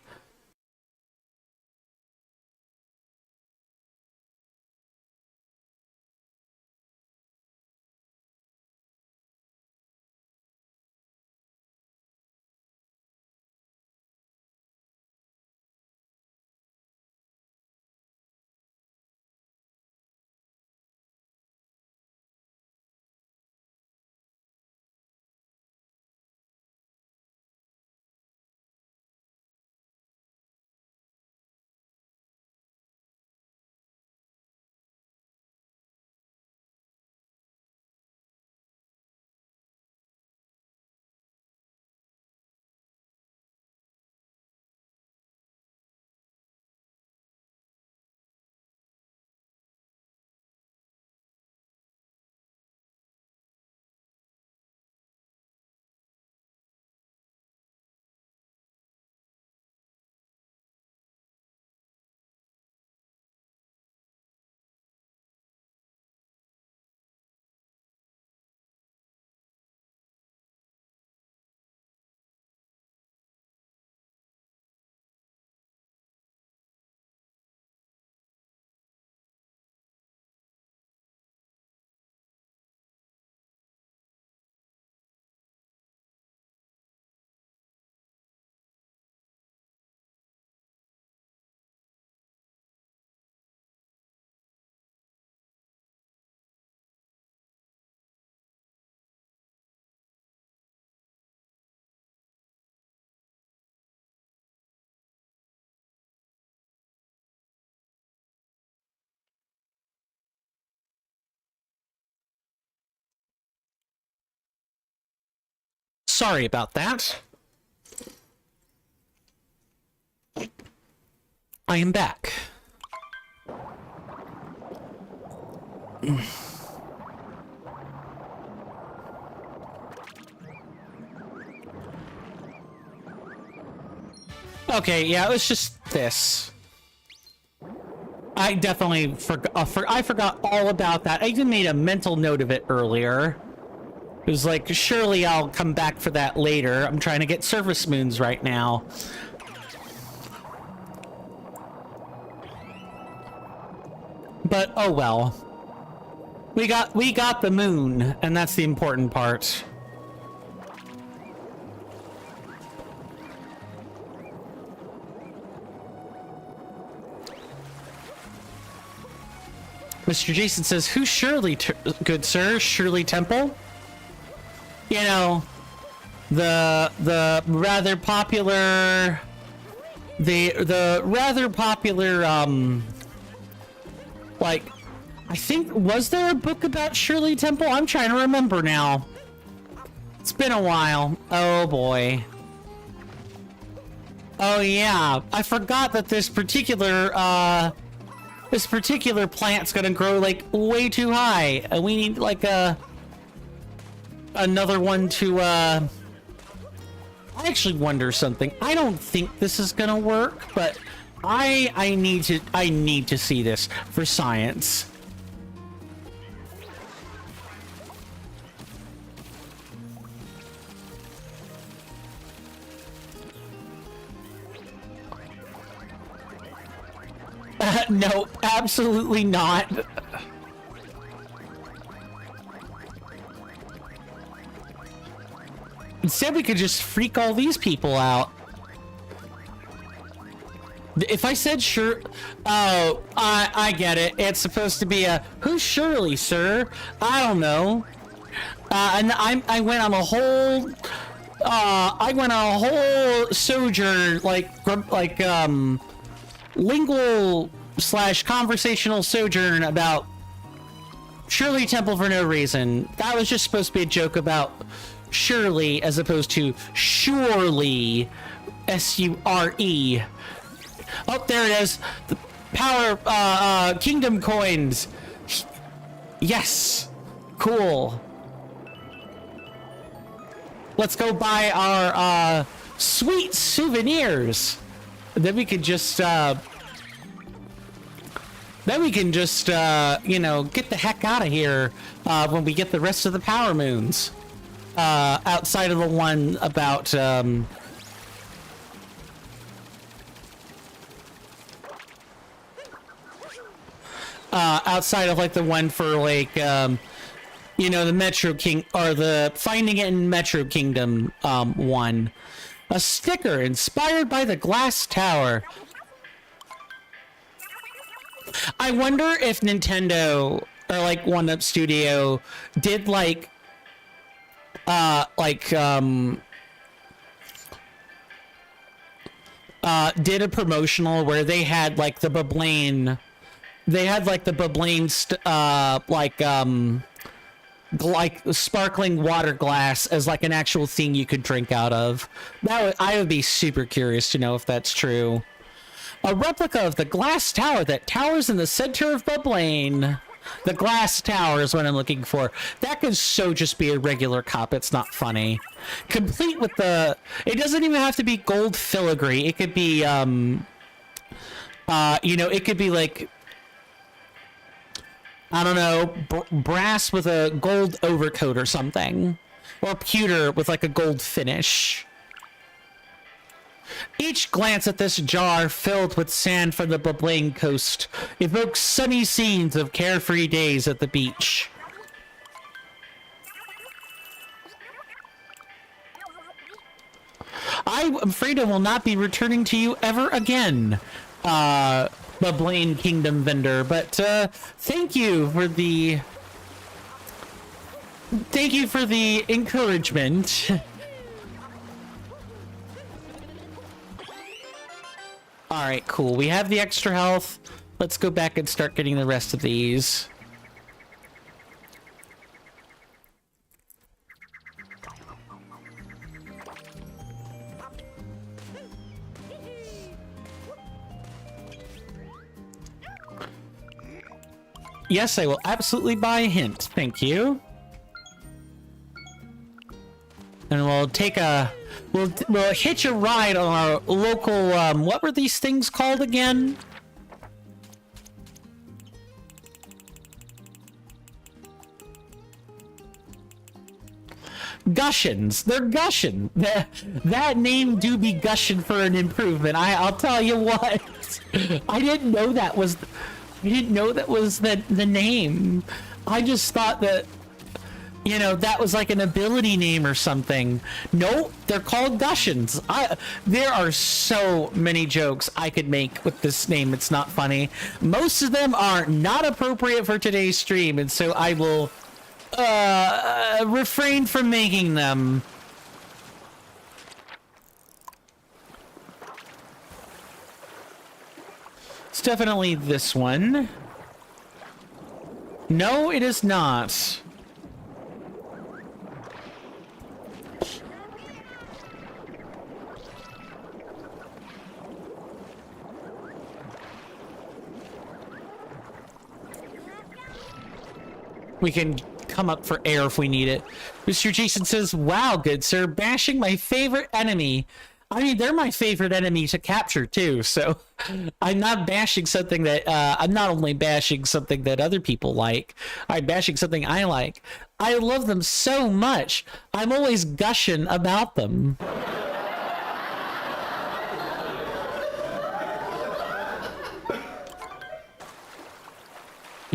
Sorry about that. I am back. Okay, yeah, it was just this. I definitely I forgot all about that. I even made a mental note of it earlier. It was like, surely I'll come back for that later. I'm trying to get service moons right now. But oh well. We got the moon, and that's the important part. Mr. Jason says, "Who's Shirley, good sir? Shirley Temple? You know, the rather popular, the rather popular, like, I think, was there a book about Shirley Temple? I'm trying to remember now. It's been a while. Oh boy. Oh yeah, I forgot that this particular plant's gonna grow like way too high, and we need like another one to I actually wonder something. I don't think this is gonna work, but I need to see this for science. No, absolutely not. Instead, we could just freak all these people out. If I said sure, oh, I get it. It's supposed to be a, who's Shirley, sir? I don't know. And I went on a whole, sojourn, like lingual / conversational sojourn about Shirley Temple for no reason. That was just supposed to be a joke about Shirley as opposed to surely, S-U-R-E. Oh, there it is. The power, kingdom coins. Yes. Cool. Let's go buy our, sweet souvenirs. Then we can just, you know, get the heck out of here, when we get the rest of the power moons. Outside of the one about, outside of like the one for like, you know, the Metro King, or the Finding It in Metro Kingdom, one. A sticker inspired by the glass tower. I wonder if Nintendo or like One Up Studio did like did a promotional where they had like the Beblaine, like sparkling water glass as like an actual thing you could drink out of. I would be super curious to know if that's true. A replica of the glass tower that towers in the center of Beblaine. The glass tower is what I'm looking for. That could so just be a regular cup. It's not funny. Complete with the... It doesn't even have to be gold filigree. It could be, you know, it could be like... I don't know, brass with a gold overcoat or something. Or pewter with like a gold finish. Each glance at this jar filled with sand from the Beblaine coast evokes sunny scenes of carefree days at the beach. I'm afraid I will not be returning to you ever again, Beblaine Kingdom vendor, but thank you for the encouragement. All right, cool. We have the extra health. Let's go back and start getting the rest of these. Yes, I will absolutely buy a hint. Thank you. And we'll we'll take a we'll hitch a ride on our local what were these things called again? Gushins. They're gushin. That name do be gushin for an improvement. I'll tell you what. I didn't know that was the name. I just thought that, you know, that was like an ability name or something. Nope, they're called Gushins. There are so many jokes I could make with this name. It's not funny. Most of them are not appropriate for today's stream, and so I will refrain from making them. It's definitely this one. No, it is not. We can come up for air if we need it. Mr. Jason says, wow, good sir, bashing my favorite enemy. I mean, they're my favorite enemy to capture too, so I'm not bashing something that, I'm not only bashing something that other people like, I'm bashing something I like. I love them so much, I'm always gushing about them.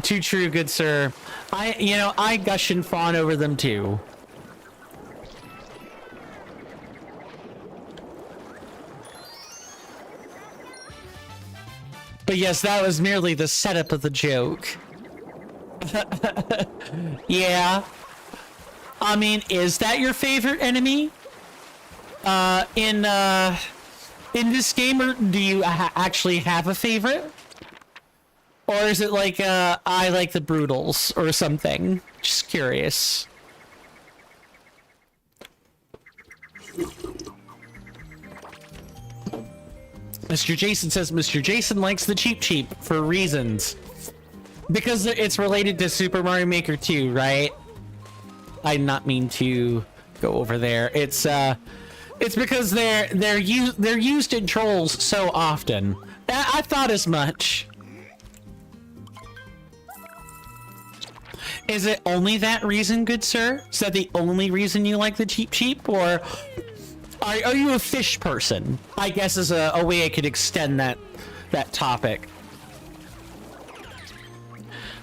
Too true, good sir. I gush and fawn over them too. But yes, that was merely the setup of the joke. Yeah. I mean, is that your favorite enemy? In this game, or do you actually have a favorite? Or is it like, I like the Brutals or something? Just curious. Mr. Jason says Mr. Jason likes the Cheep Cheep for reasons. Because it's related to Super Mario Maker 2, right? I did not mean to go over there. It's because they're used in trolls so often. I thought as much. Is it only that reason, good sir? Is that the only reason you like the Cheep Cheep, or are you a fish person? I guess is a way I could extend that topic.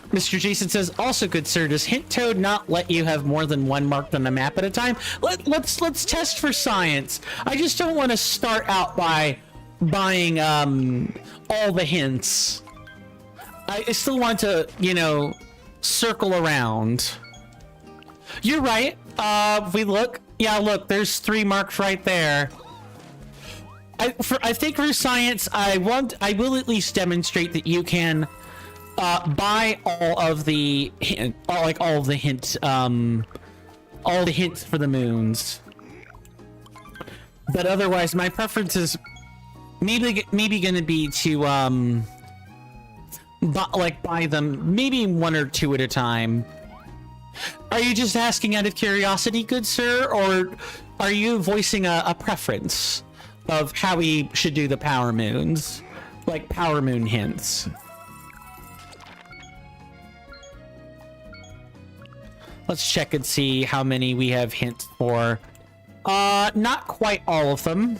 Mr. Jason says, also good sir, does Hint Toad not let you have more than one marked on the map at a time? Let's test for science. I just don't want to start out by buying all the hints. I still want to, you know, circle around. You're right. If we look, yeah, look, there's 3 marked right there. I think for science, I will at least demonstrate that you can buy all of the hint, all the hints for the moons. But otherwise, my preference is maybe gonna be to buy them maybe 1 or 2 at a time. Are you just asking out of curiosity, good sir, or are you voicing a preference of how we should do the power moons, like power moon hints? Let's check and see how many we have hints for. Not quite all of them.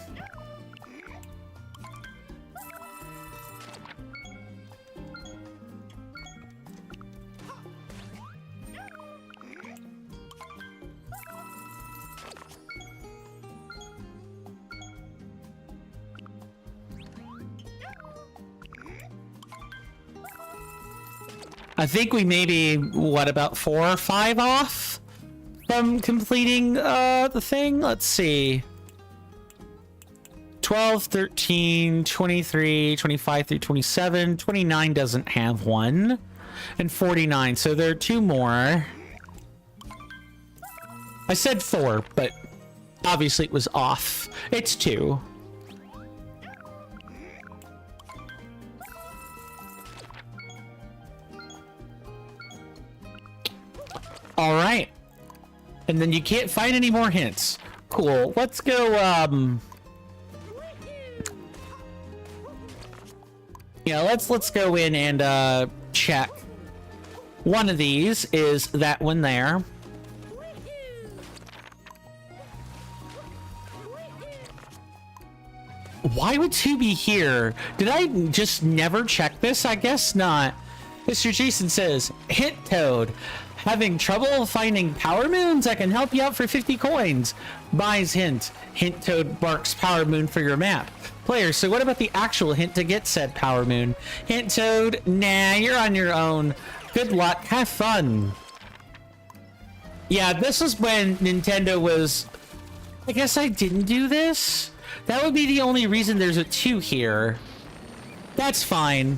I think we may be, what, about 4 or 5 off from completing the thing? Let's see. 12, 13, 23, 25 through 27. 29 doesn't have one. And 49, so there are 2 more. I said 4, but obviously it was off. It's 2. All right. And then you can't find any more hints. Cool. Let's go, yeah, let's go in and, check. One of these is that one there. Why would 2 be here? Did I just never check this? I guess not. Mr. Jason says, Hint Toad. Having trouble finding power moons? I can help you out for 50 coins. Buys hint. Hint Toad barks power moon for your map. Player, so what about the actual hint to get said power moon? Hint Toad, nah, you're on your own. Good luck, have fun. Yeah, this is when Nintendo was... I guess I didn't do this? That would be the only reason there's a 2 here. That's fine.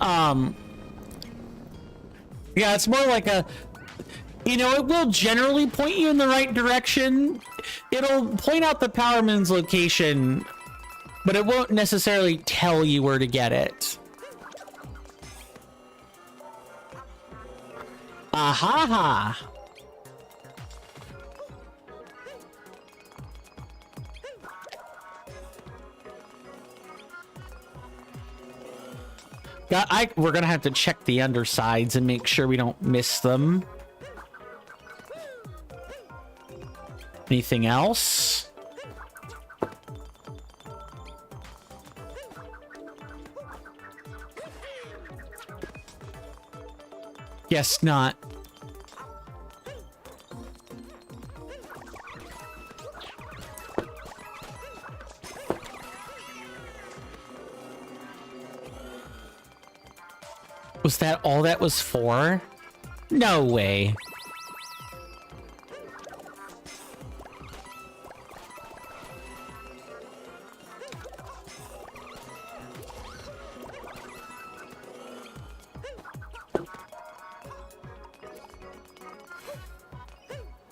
Yeah, it's more like a... You know, it will generally point you in the right direction. It'll point out the power moon's location, but it won't necessarily tell you where to get it. Aha! We're gonna have to check the undersides and make sure we don't miss them. Anything else? Guess not. Was that all that was for? No way.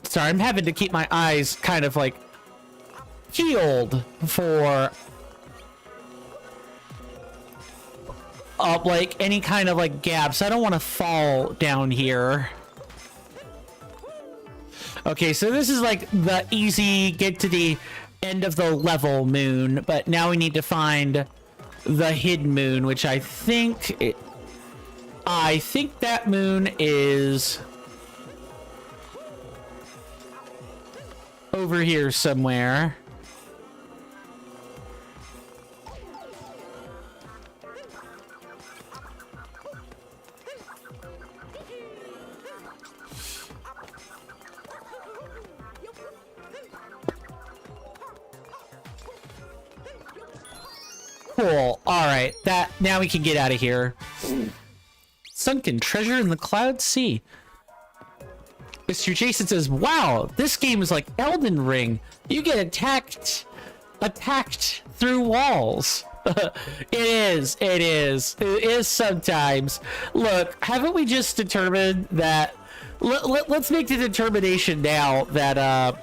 Sorry, I'm having to keep my eyes kind of like peeled for like any kind of like gaps. I don't want to fall down here. Okay, so this is like the easy get to the end of the level moon, but now we need to find the hidden moon, which I think that moon is over here somewhere. Cool. All right. Now we can get out of here. Sunken treasure in the cloud sea. Mr. Jason says, wow, this game is like Elden Ring. You get attacked through walls. It is sometimes. Look, haven't we just determined that... Let's make the determination now that,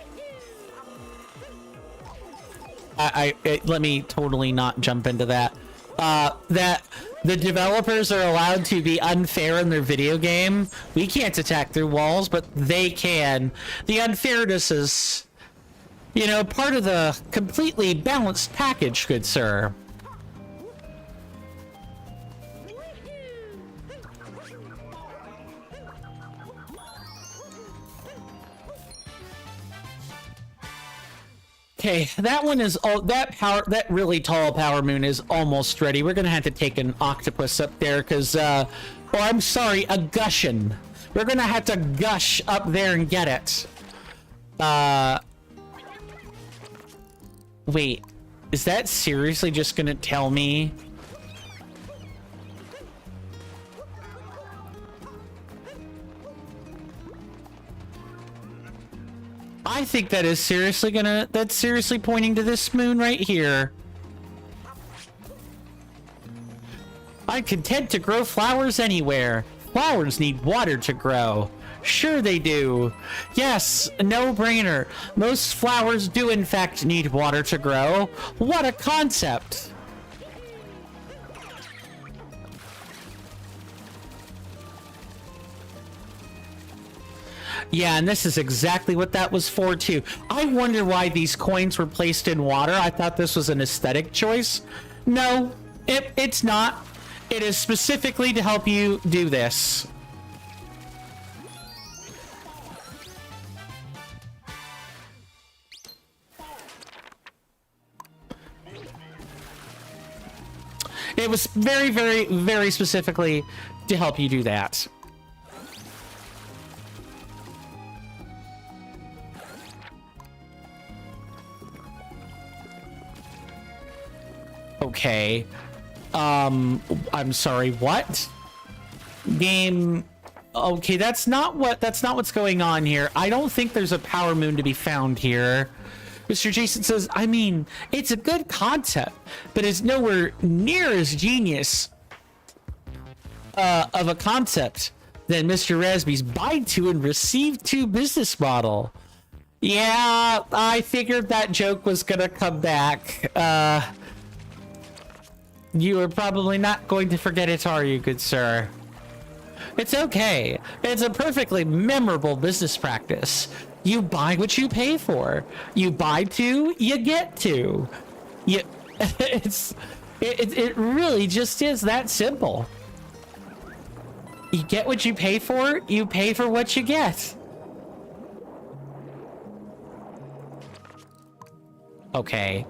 let me totally not jump into that. That the developers are allowed to be unfair in their video game. We can't attack through walls, but they can. The unfairness is, you know, part of the completely balanced package, good sir. Okay, that one is that really tall power moon is almost ready. We're gonna have to take an octopus up there because or I'm sorry, a gushin. We're gonna have to gush up there and get it. Wait, is that seriously just gonna tell me? I think that is seriously that's seriously pointing to this moon right here. I'm content to grow flowers anywhere. Flowers need water to grow. Sure they do. Yes, no brainer. Most flowers do in fact need water to grow. What a concept. Yeah, and this is exactly what that was for, too. I wonder why these coins were placed in water. I thought this was an aesthetic choice. No, it's not. It is specifically to help you do this. It was very, very, very specifically to help you do that. Okay. I'm sorry, what? Game. Okay, that's not what's going on here. I don't think there's a power moon to be found here. Mr. Jason says, I mean, it's a good concept, but it's nowhere near as genius of a concept than Mr. Raspy's buy two and receive two business model. Yeah, I figured that joke was gonna come back. You are probably not going to forget it, are you, good sir? It's okay. It's a perfectly memorable business practice. You buy what you pay for. You buy two, you get two. It really just is that simple. You get what you pay for, you pay for what you get. Okay.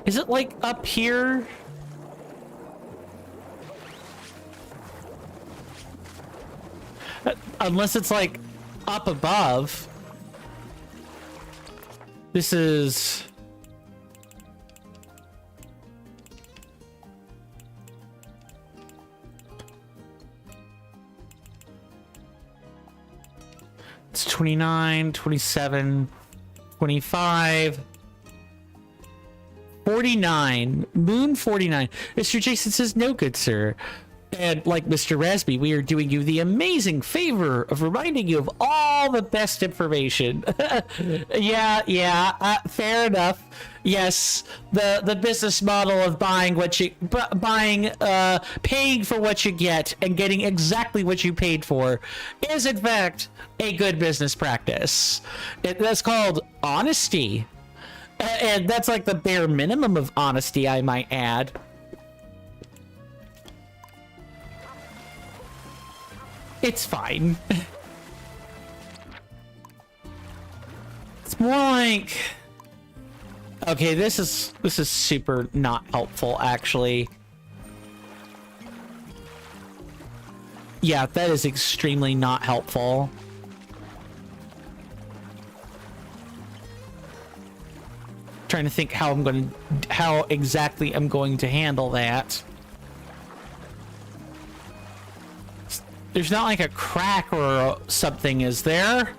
Is it like up here? Unless it's like up above. This is... It's 29, 27, 25... 49. Moon 49. Mr. Jason says, no, good sir. And like Mr. Raspy, we are doing you the amazing favor of reminding you of all the best information. Yeah, fair enough. Yes, the business model of paying for what you get and getting exactly what you paid for is in fact a good business practice. That's called honesty. And that's like the bare minimum of honesty, I might add. It's fine. It's more like... Okay, this is super not helpful, actually. Yeah, that is extremely not helpful. Trying to think how exactly I'm going to handle that. There's not like a crack or something, is there?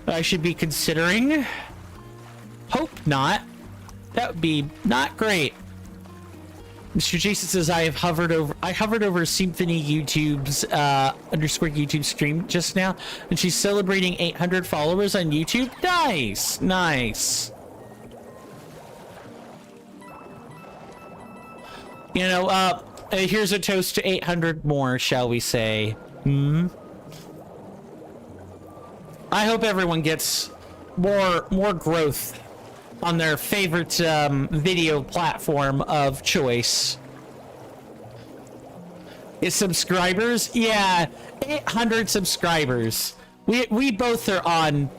I should be considering. Hope not. That would be not great. Mr. Jason says I hovered over Symphony YouTube's underscore YouTube stream just now, and she's celebrating 800 followers on YouTube. Nice, nice. You know, here's a toast to 800 more, shall we say? I hope everyone gets more growth on their favorite video platform of choice. Is subscribers? Yeah, 800 subscribers. We both are on.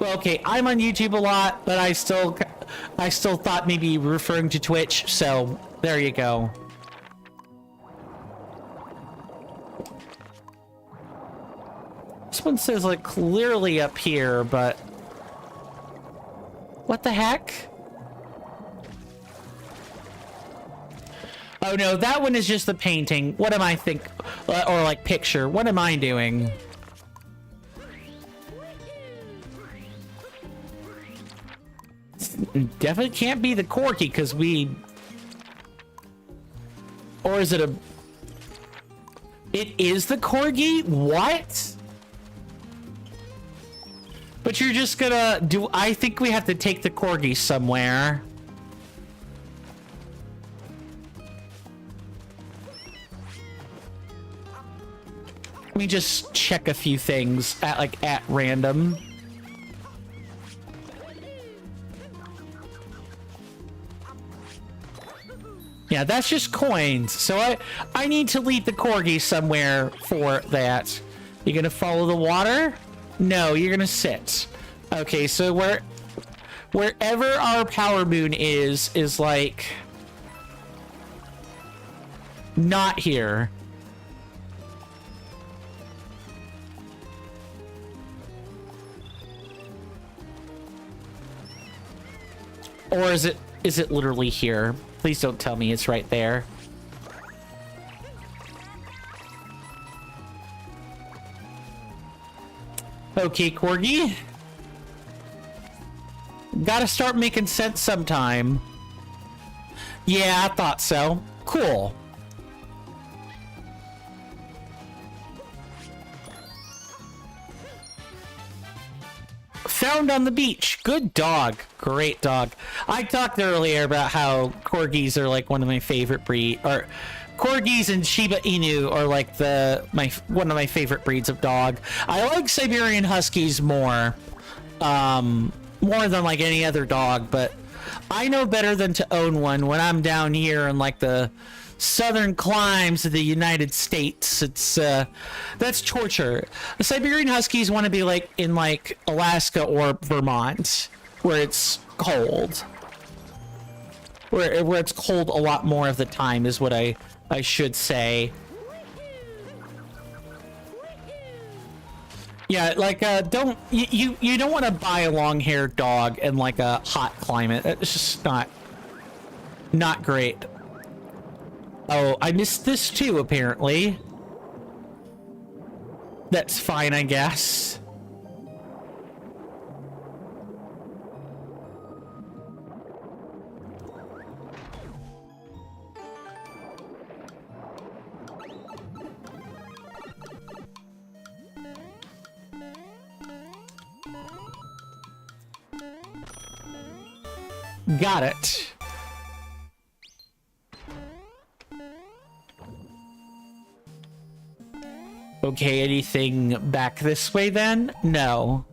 Well, okay, I'm on YouTube a lot, but I still thought maybe referring to Twitch. So there you go. This one says like clearly up here, but what the heck? Oh no, that one is just the painting. What am I or like picture? What am I doing? Definitely can't be the Corky because we... Or is it a... It is the Corgi? What? But you're just gonna do... I think we have to take the Corgi somewhere. Let me just check a few things at random. Yeah, that's just coins. So I need to lead the corgi somewhere for that. You're gonna follow the water? No, you're gonna sit. Okay, so wherever our power moon is like not here. Or is it literally here? Please don't tell me it's right there. Okay, corgi. Gotta start making sense sometime. Yeah, I thought so. Cool. Found on the beach. Good dog. Great dog. I talked earlier about how corgis are like one of my favorite breed, or corgis and Shiba Inu are like one of my favorite breeds of dog. I like Siberian Huskies more than like any other dog, but I know better than to own one when I'm down here in like the southern climes of the United States. It's that's torture. The Siberian Huskies want to be like in like Alaska or Vermont, where it's cold, where it's cold a lot more of the time is what I should say. Yeah, like don't you don't want to buy a long-haired dog in like a hot climate. It's just not great. Oh, I missed this too, apparently. That's fine, I guess. Got it. Okay, anything back this way then? No.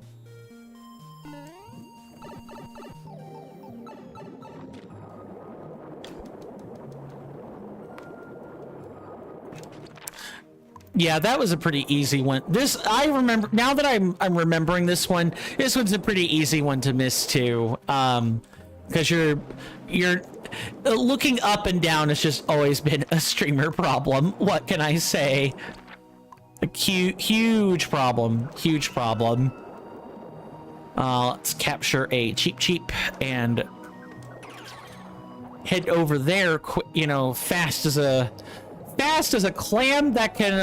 Yeah, that was a pretty easy one. This, I remember, now that I'm remembering this one, this one's a pretty easy one to miss too. Because you're looking up and down has just always been a streamer problem. What can I say? A huge problem. Huge problem. Let's capture a cheap and head over there. You know, fast as a clam that can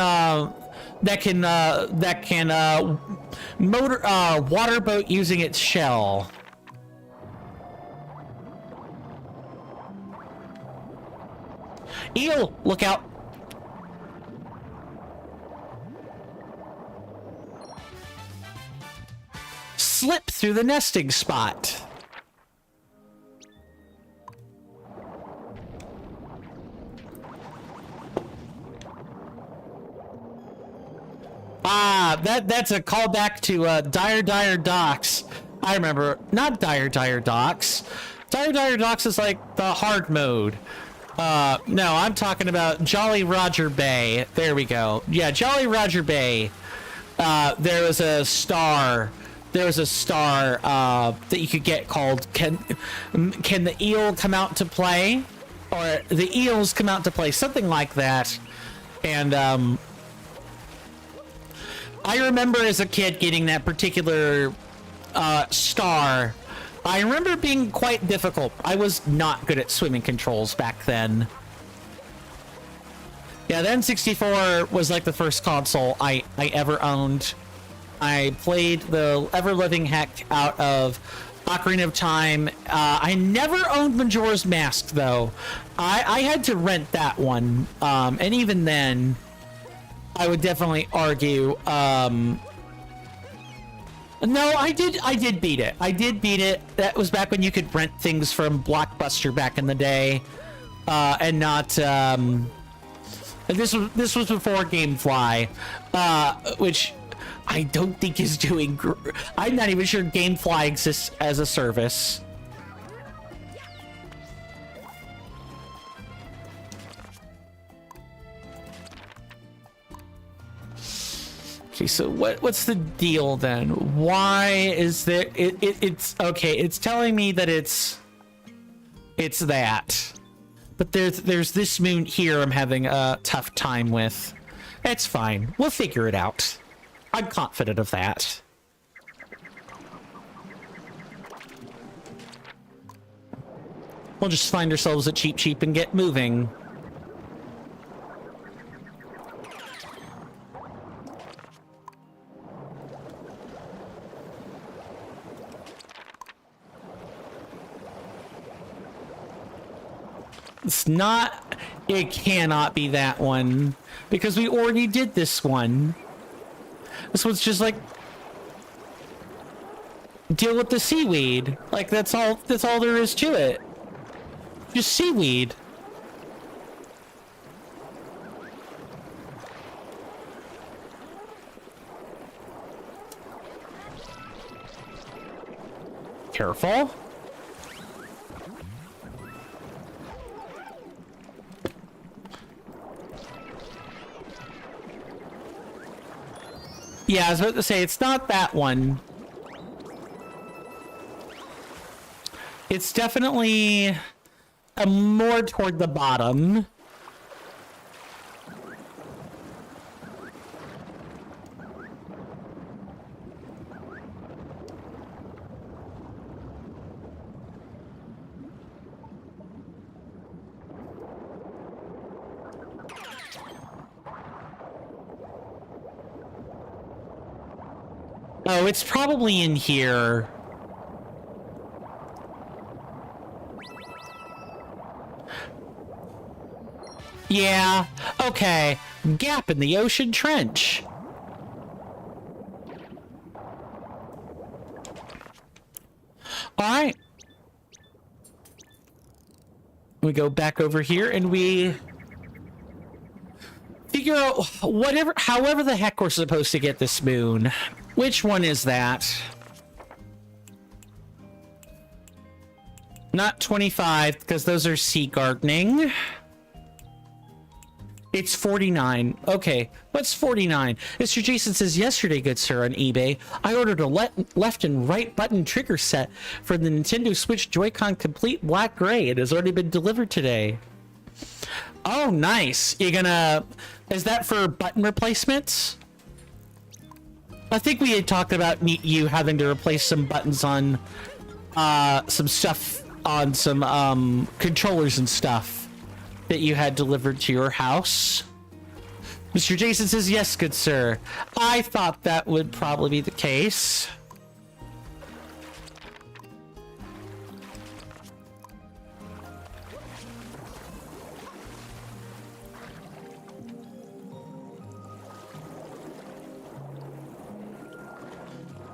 waterboat using its shell. Eel, look out. Slip through the nesting spot. Ah, that's a callback to Dire Docks. I remember, not Dire Docks. Dire Docks is like the hard mode. No, I'm talking about Jolly Roger Bay. There we go. Yeah, Jolly Roger Bay. There was a star that you could get called Can the Eel Come Out to Play? Or the Eels Come Out to Play, something like that. And I remember as a kid getting that particular star. I remember it being quite difficult. I was not good at swimming controls back then. Yeah, the N64 was like the first console I ever owned. I played the ever-living heck out of Ocarina of Time. I never owned Majora's Mask, though. I had to rent that one. And even then, I would definitely argue... No, I did beat it. I did beat it. That was back when you could rent things from Blockbuster back in the day. And not This was before GameFly, which I don't think is doing. I'm not even sure GameFly exists as a service. Okay, so what's the deal then? Why is there? It's okay. It's telling me that it's that, but there's this moon here I'm having a tough time with. It's fine. We'll figure it out. I'm confident of that. We'll just find ourselves a cheap and get moving. It's not, it cannot be that one because we already did this one. This one's just like deal with the seaweed. Like that's all there is to it. Just seaweed. Careful. Yeah, I was about to say, it's not that one. It's definitely more toward the bottom. Oh, it's probably in here. Yeah, okay. Gap in the ocean trench. Alright. We go back over here and we figure out however the heck we're supposed to get this moon. Which one is that? Not 25, because those are sea gardening. It's 49. Okay, what's 49? Mr. Jason says, yesterday, good sir, on eBay, I ordered a left and right button trigger set for the Nintendo Switch Joy-Con Complete Black Gray. It has already been delivered today. Oh, nice. You're gonna... Is that for button replacements? I think we had talked about you having to replace some buttons on some stuff on some controllers and stuff that you had delivered to your house. Mr. Jason says, yes, good sir. I thought that would probably be the case.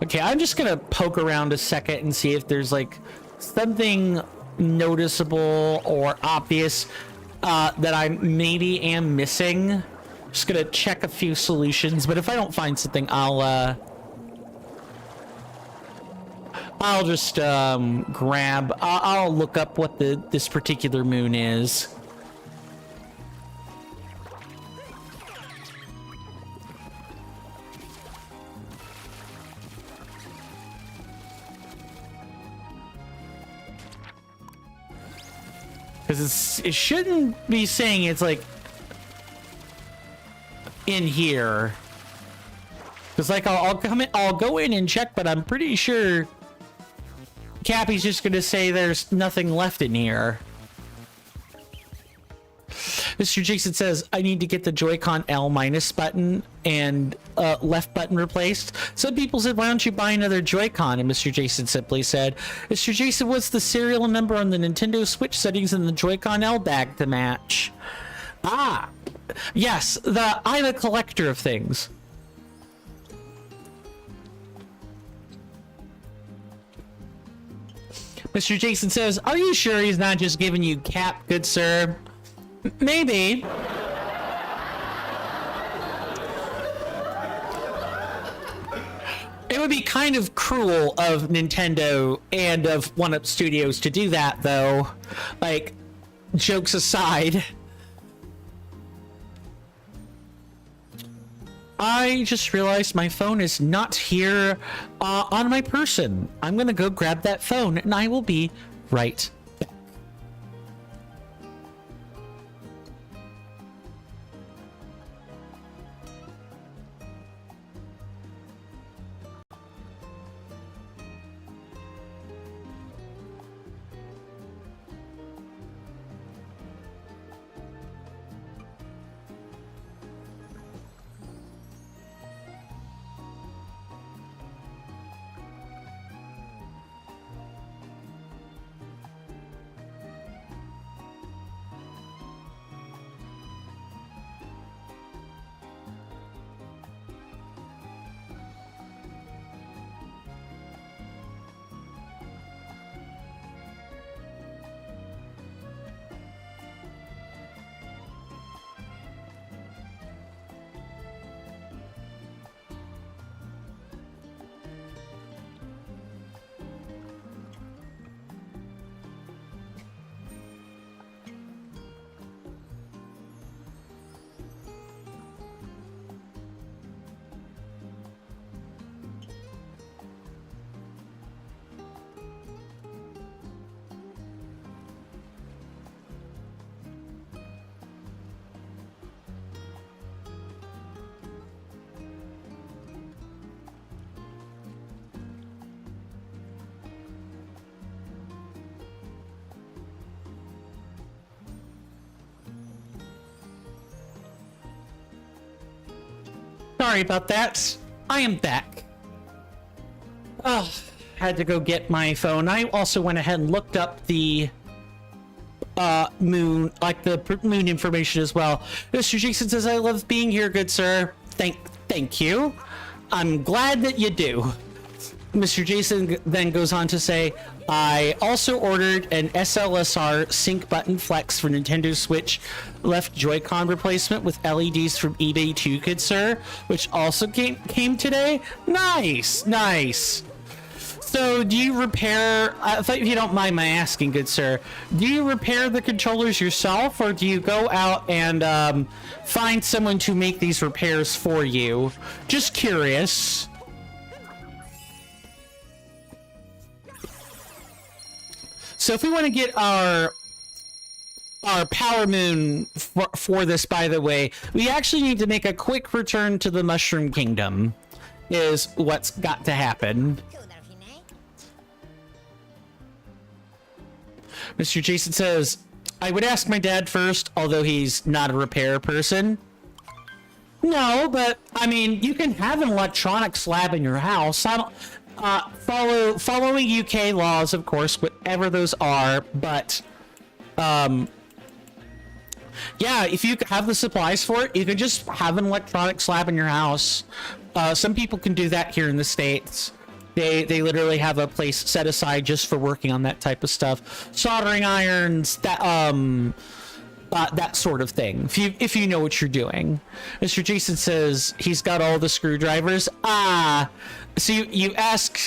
Okay, I'm just gonna poke around a second and see if there's like something noticeable or obvious that I maybe am missing. Just gonna check a few solutions, but if I don't find something, I'll just I'll look up what this particular moon is. Because it shouldn't be saying it's like in here. Because like I'll go in and check, but I'm pretty sure Cappy's just gonna say there's nothing left in here. Mr. Jason says, I need to get the Joy-Con L- button and left button replaced. Some people said, why don't you buy another Joy-Con? And Mr. Jason simply said, Mr. Jason, what's the serial number on the Nintendo Switch settings in the Joy-Con L bag to match? Ah, yes, I'm a collector of things. Mr. Jason says, are you sure he's not just giving you cap, good sir? Maybe. would be kind of cruel of Nintendo and of 1UP Studios to do that, though. Like, jokes aside. I just realized my phone is not here on my person. I'm gonna go grab that phone, and I will be right back. Sorry about that. I am back. Oh, had to go get my phone. I also went ahead and looked up the moon, like the moon information as well. Mr. Jason says, "I love being here, good sir." Thank you. I'm glad that you do. Mr. Jason then goes on to say, "I also ordered an SLSR sync button flex for Nintendo Switch left Joy-Con replacement with LEDs from eBay too, good sir, which also came today." Nice. So do you repair, if you don't mind my asking, good sir, do you repair the controllers yourself, or do you go out and find someone to make these repairs for you? Just curious. So if we want to get our power moon for this, by the way, we actually need to make a quick return to the Mushroom Kingdom, is what's got to happen. Mr. Jason says, "I would ask my dad first, although he's not a repair person." No, but I mean, you can have an electronics lab in your house. I don't following UK laws, of course, whatever those are, but yeah, if you have the supplies for it, you can just have an electronics lab in your house. Some people can do that here in the States. They literally have a place set aside just for working on that type of stuff. Soldering irons, that sort of thing, if you know what you're doing. Mr. Jason says he's got all the screwdrivers. So you ask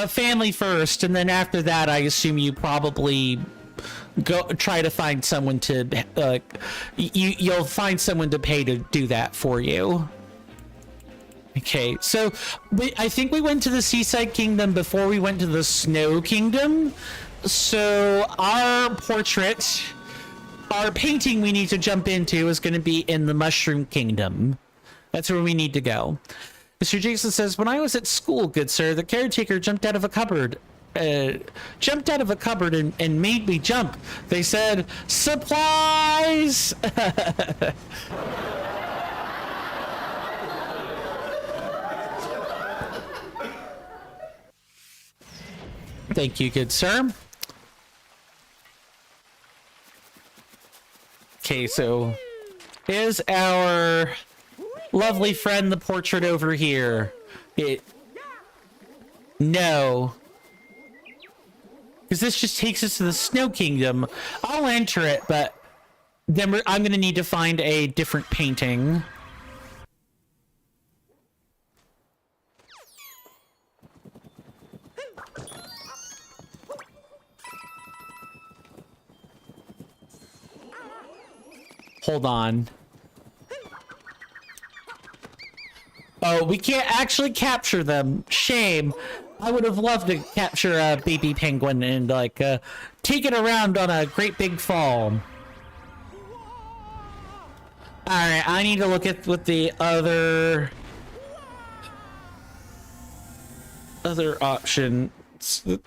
family first, and then after that, I assume you probably go try to find someone to you'll find someone to pay to do that for you. Okay, so I think we went to the Seaside Kingdom before we went to the Snow Kingdom. So our painting we need to jump into is going to be in the Mushroom Kingdom. That's where we need to go. Mr. Jason says, "When I was at school, good sir, the caretaker jumped out of a cupboard and made me jump. They said, 'Supplies!'" Thank you, good sir. Okay, so is our lovely friend the portrait over here? No. Because this just takes us to the Snow Kingdom. I'll enter it, but then I'm going to need to find a different painting. Hold on. Oh, we can't actually capture them. Shame. I would have loved to capture a baby penguin and, like, take it around on a great big fall. Alright, I need to look at what the other option. It's in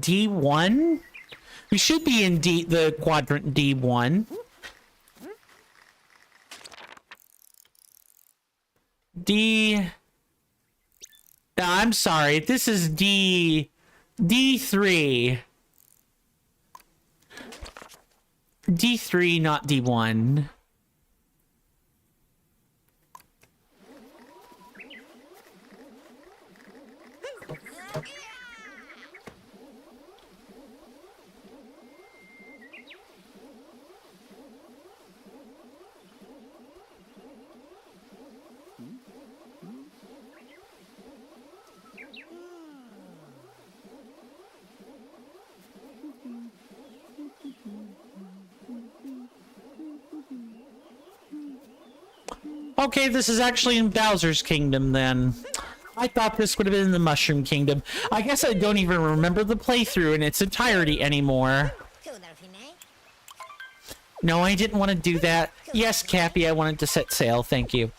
D1? We should be in the quadrant D1. No, I'm sorry. This is D3. D3, not D1. Okay, this is actually in Bowser's Kingdom then. I thought this would have been in the Mushroom Kingdom. I guess I don't even remember the playthrough in its entirety anymore. No, I didn't want to do that. Yes, Cappy, I wanted to set sail. Thank you.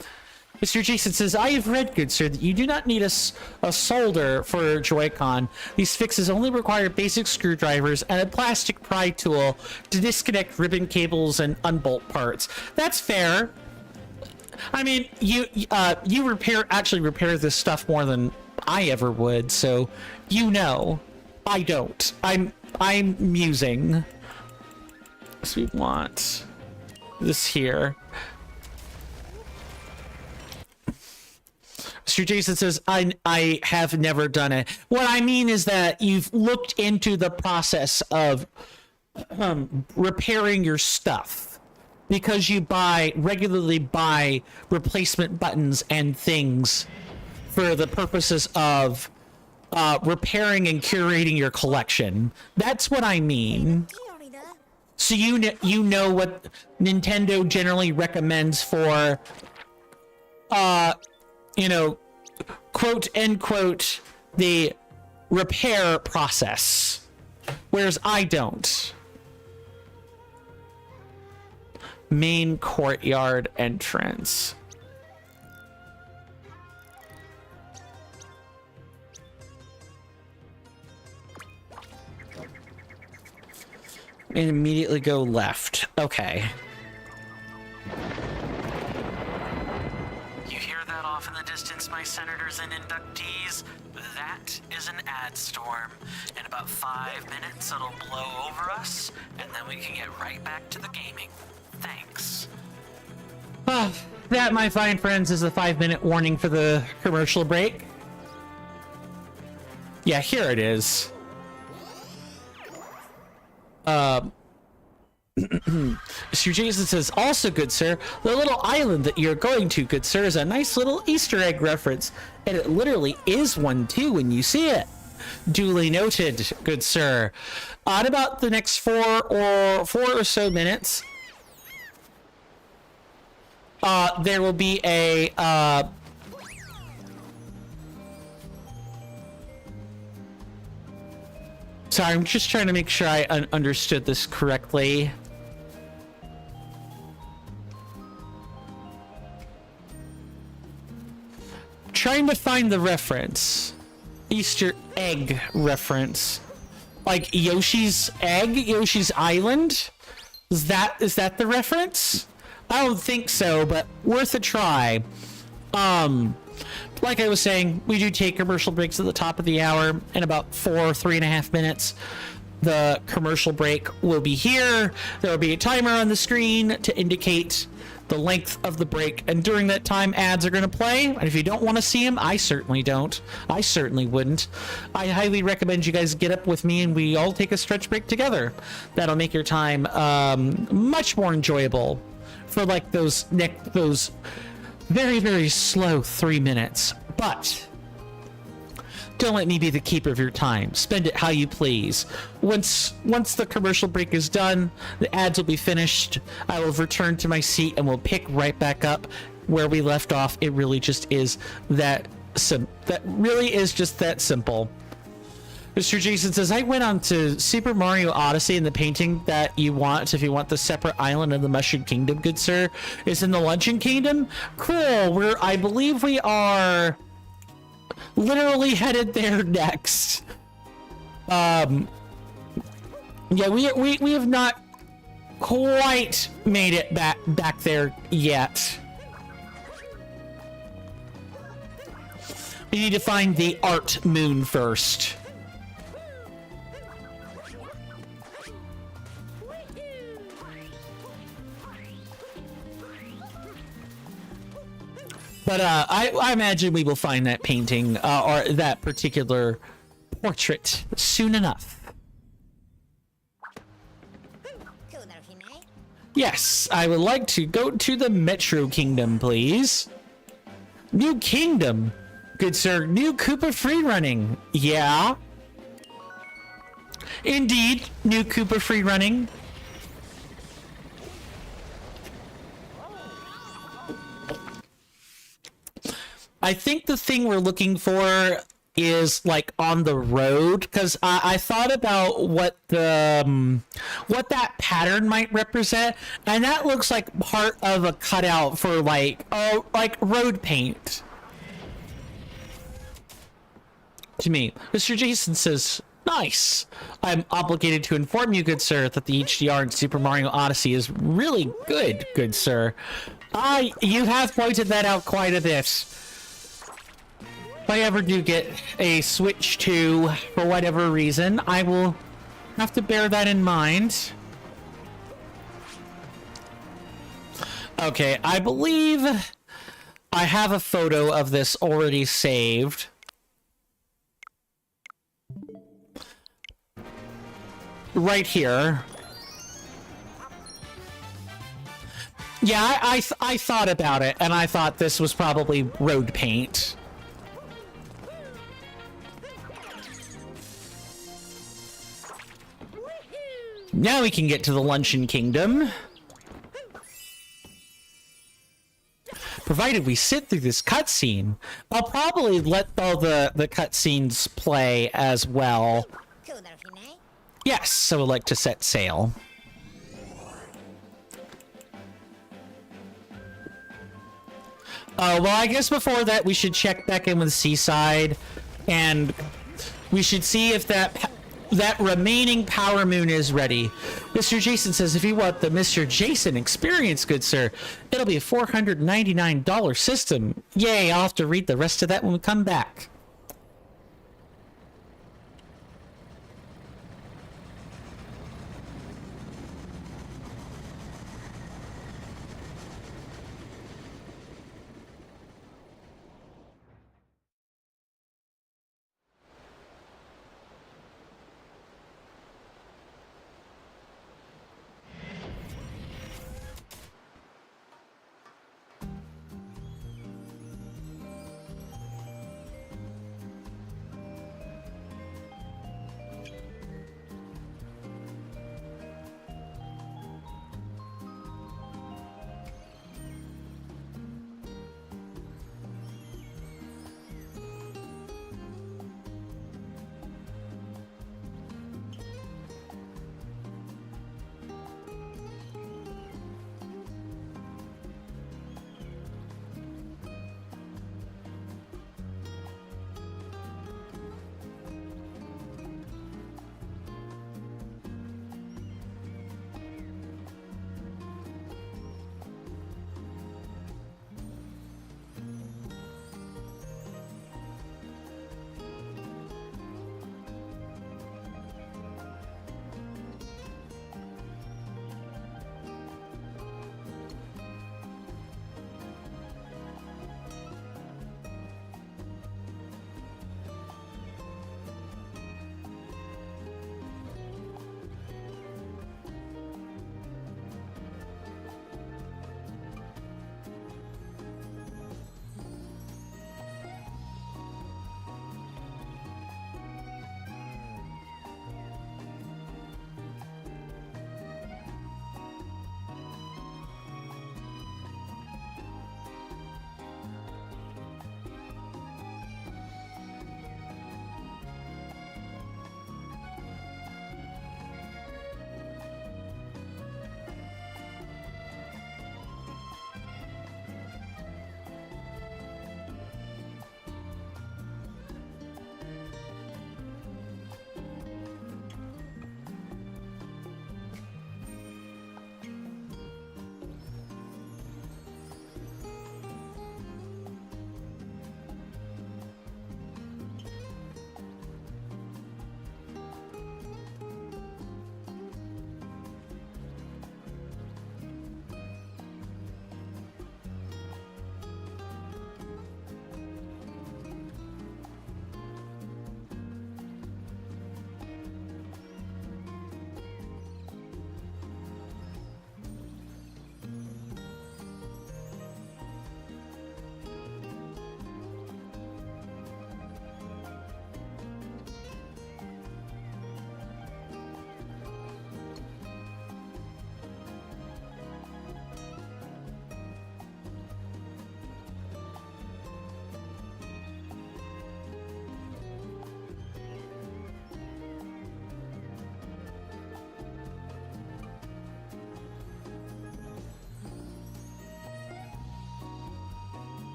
Mr. Jason says, I have read, good sir, that you do not need a solder for Joy-Con. These fixes only require basic screwdrivers and a plastic pry tool to disconnect ribbon cables and unbolt parts. That's fair. I mean, you actually repair this stuff more than I ever would, so you know. I don't. I'm musing. So we want this here. Mr. Jason says, I have never done it. What I mean is that you've looked into the process of repairing your stuff. Because you regularly buy replacement buttons and things for the purposes of repairing and curating your collection. That's what I mean. So you know what Nintendo generally recommends for, you know, quote unquote, the repair process. Whereas I don't. Main courtyard entrance. And immediately go left. Okay. You hear that off in the distance, my senators and inductees? That is an ad storm. In about 5 minutes, it'll blow over us, and then we can get right back to the gaming. Thanks. That, my fine friends, is the 5-minute warning for the commercial break. Yeah, here it is. Mr. Jason says, also, good sir, the little island that you're going to, good sir, is a nice little Easter egg reference. And it literally is one, too, when you see it. Duly noted, good sir. In about the next four or so minutes, there will be a, sorry, I'm just trying to make sure I understood this correctly. Trying to find the reference. Easter egg reference. Like Yoshi's egg? Yoshi's Island? Is that the reference? I don't think so, but worth a try. Like I was saying, we do take commercial breaks at the top of the hour. In about 3.5 minutes, the commercial break will be here. There will be a timer on the screen to indicate the length of the break, and during that time, ads are going to play. And if you don't want to see them, I certainly don't. I certainly wouldn't. I highly recommend you guys get up with me and we all take a stretch break together. That'll make your time much more enjoyable for like those very, very slow 3 minutes. But Don't let me be the keeper of your time. Spend it how you please. Once the commercial break is done, the ads will be finished. I will return to my seat and we'll pick right back up where we left off. It really just is that really is just that simple. Mr. Jason says, I went on to Super Mario Odyssey, and the painting that you want, if you want the separate island of the Mushroom Kingdom, good sir, is in the Luncheon Kingdom. Cool. I believe we are literally headed there next. Yeah, we have not quite made it back there yet. We need to find the art moon first. But I imagine we will find that painting or that particular portrait soon enough. Yes, I would like to go to the Metro Kingdom, please. New Kingdom. Good sir. New Koopa free running. Yeah. Indeed, new Koopa free running. I think the thing we're looking for is like on the road, because I thought about what that pattern might represent, and that looks like part of a cutout for like road paint to me. Mr. Jason says, nice. I'm obligated to inform you, good sir, that the HDR in Super Mario Odyssey is really good sir. You have pointed that out quite a bit. If I ever do get a Switch 2 for whatever reason, I will have to bear that in mind. Okay, I believe I have a photo of this already saved. Right here. Yeah, I thought about it, and I thought this was probably road paint. Now we can get to the Luncheon Kingdom. Provided we sit through this cutscene. I'll probably let all the cutscenes play as well. Yes, I would like to set sail. Well, I guess before that we should check back in with Seaside, and we should see if that remaining power moon is ready. Mr. Jason says if you want the Mr. Jason experience, good sir, it'll be a $499 system. Yay, I'll have to read the rest of that when we come back.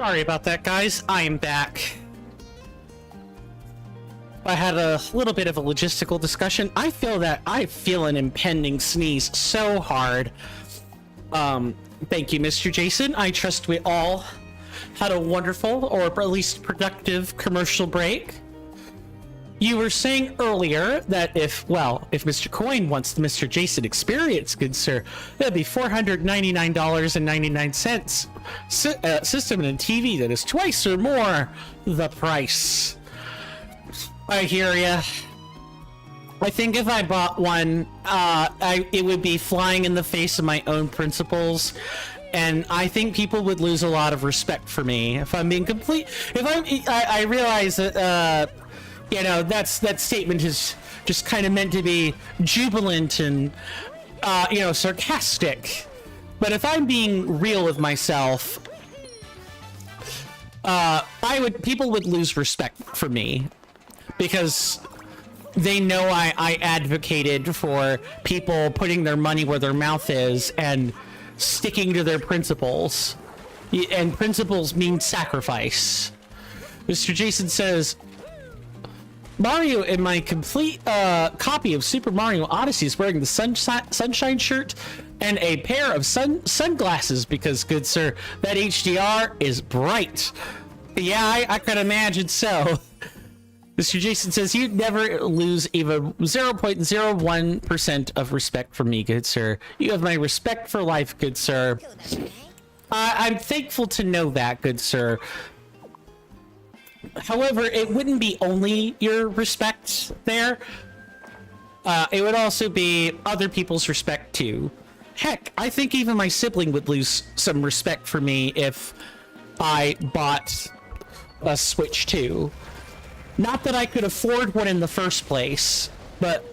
Sorry about that, guys. I am back. I had a little bit of a logistical discussion. I feel an impending sneeze so hard. Thank you, Mr. Jason. I trust we all had a wonderful, or at least productive, commercial break. You were saying earlier that if Mr. Coin wants the Mr. Jason experience, good sir, that'd be $499.99. System and TV that is twice or more the price. I hear ya. I think if I bought one, it would be flying in the face of my own principles, and I think people would lose a lot of respect for me. If I'm being complete, I realize that, that statement is just kind of meant to be jubilant and, sarcastic. But if I'm being real with myself, people would lose respect for me. Because they know I advocated for people putting their money where their mouth is and sticking to their principles. And principles mean sacrifice. Mr. Jason says, Mario in my complete copy of Super Mario Odyssey is wearing the sunshine shirt and a pair of sunglasses because, good sir, that HDR is bright. Yeah, I could imagine so. Mr. Jason says, you'd never lose even 0.01% of respect from me, good sir. You have my respect for life, good sir. I'm thankful to know that, good sir. However, it wouldn't be only your respect there. It would also be other people's respect too. Heck, I think even my sibling would lose some respect for me if I bought a Switch 2. Not that I could afford one in the first place, but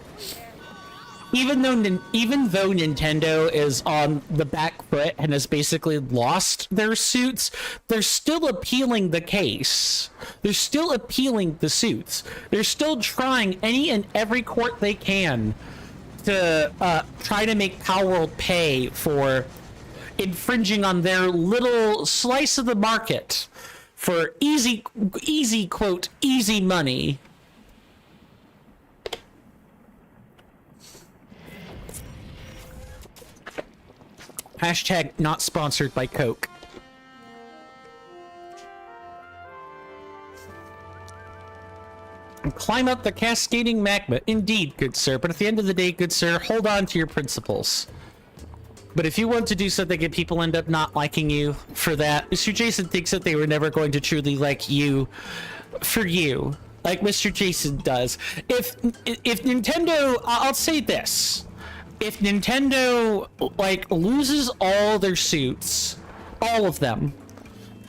even though Nintendo is on the back foot and has basically lost their suits, they're still appealing the case. They're still appealing the suits. They're still trying any and every court they can to try to make Palworld pay for infringing on their little slice of the market for easy quote, easy money. Hashtag not sponsored by Coke. And climb up the cascading magma. Indeed, good sir. But at the end of the day, good sir, hold on to your principles. But if you want to do something and people end up not liking you for that, Mr. Jason thinks that they were never going to truly like you for you, like Mr. Jason does. If Nintendo, I'll say this. If Nintendo, loses all their suits, all of them,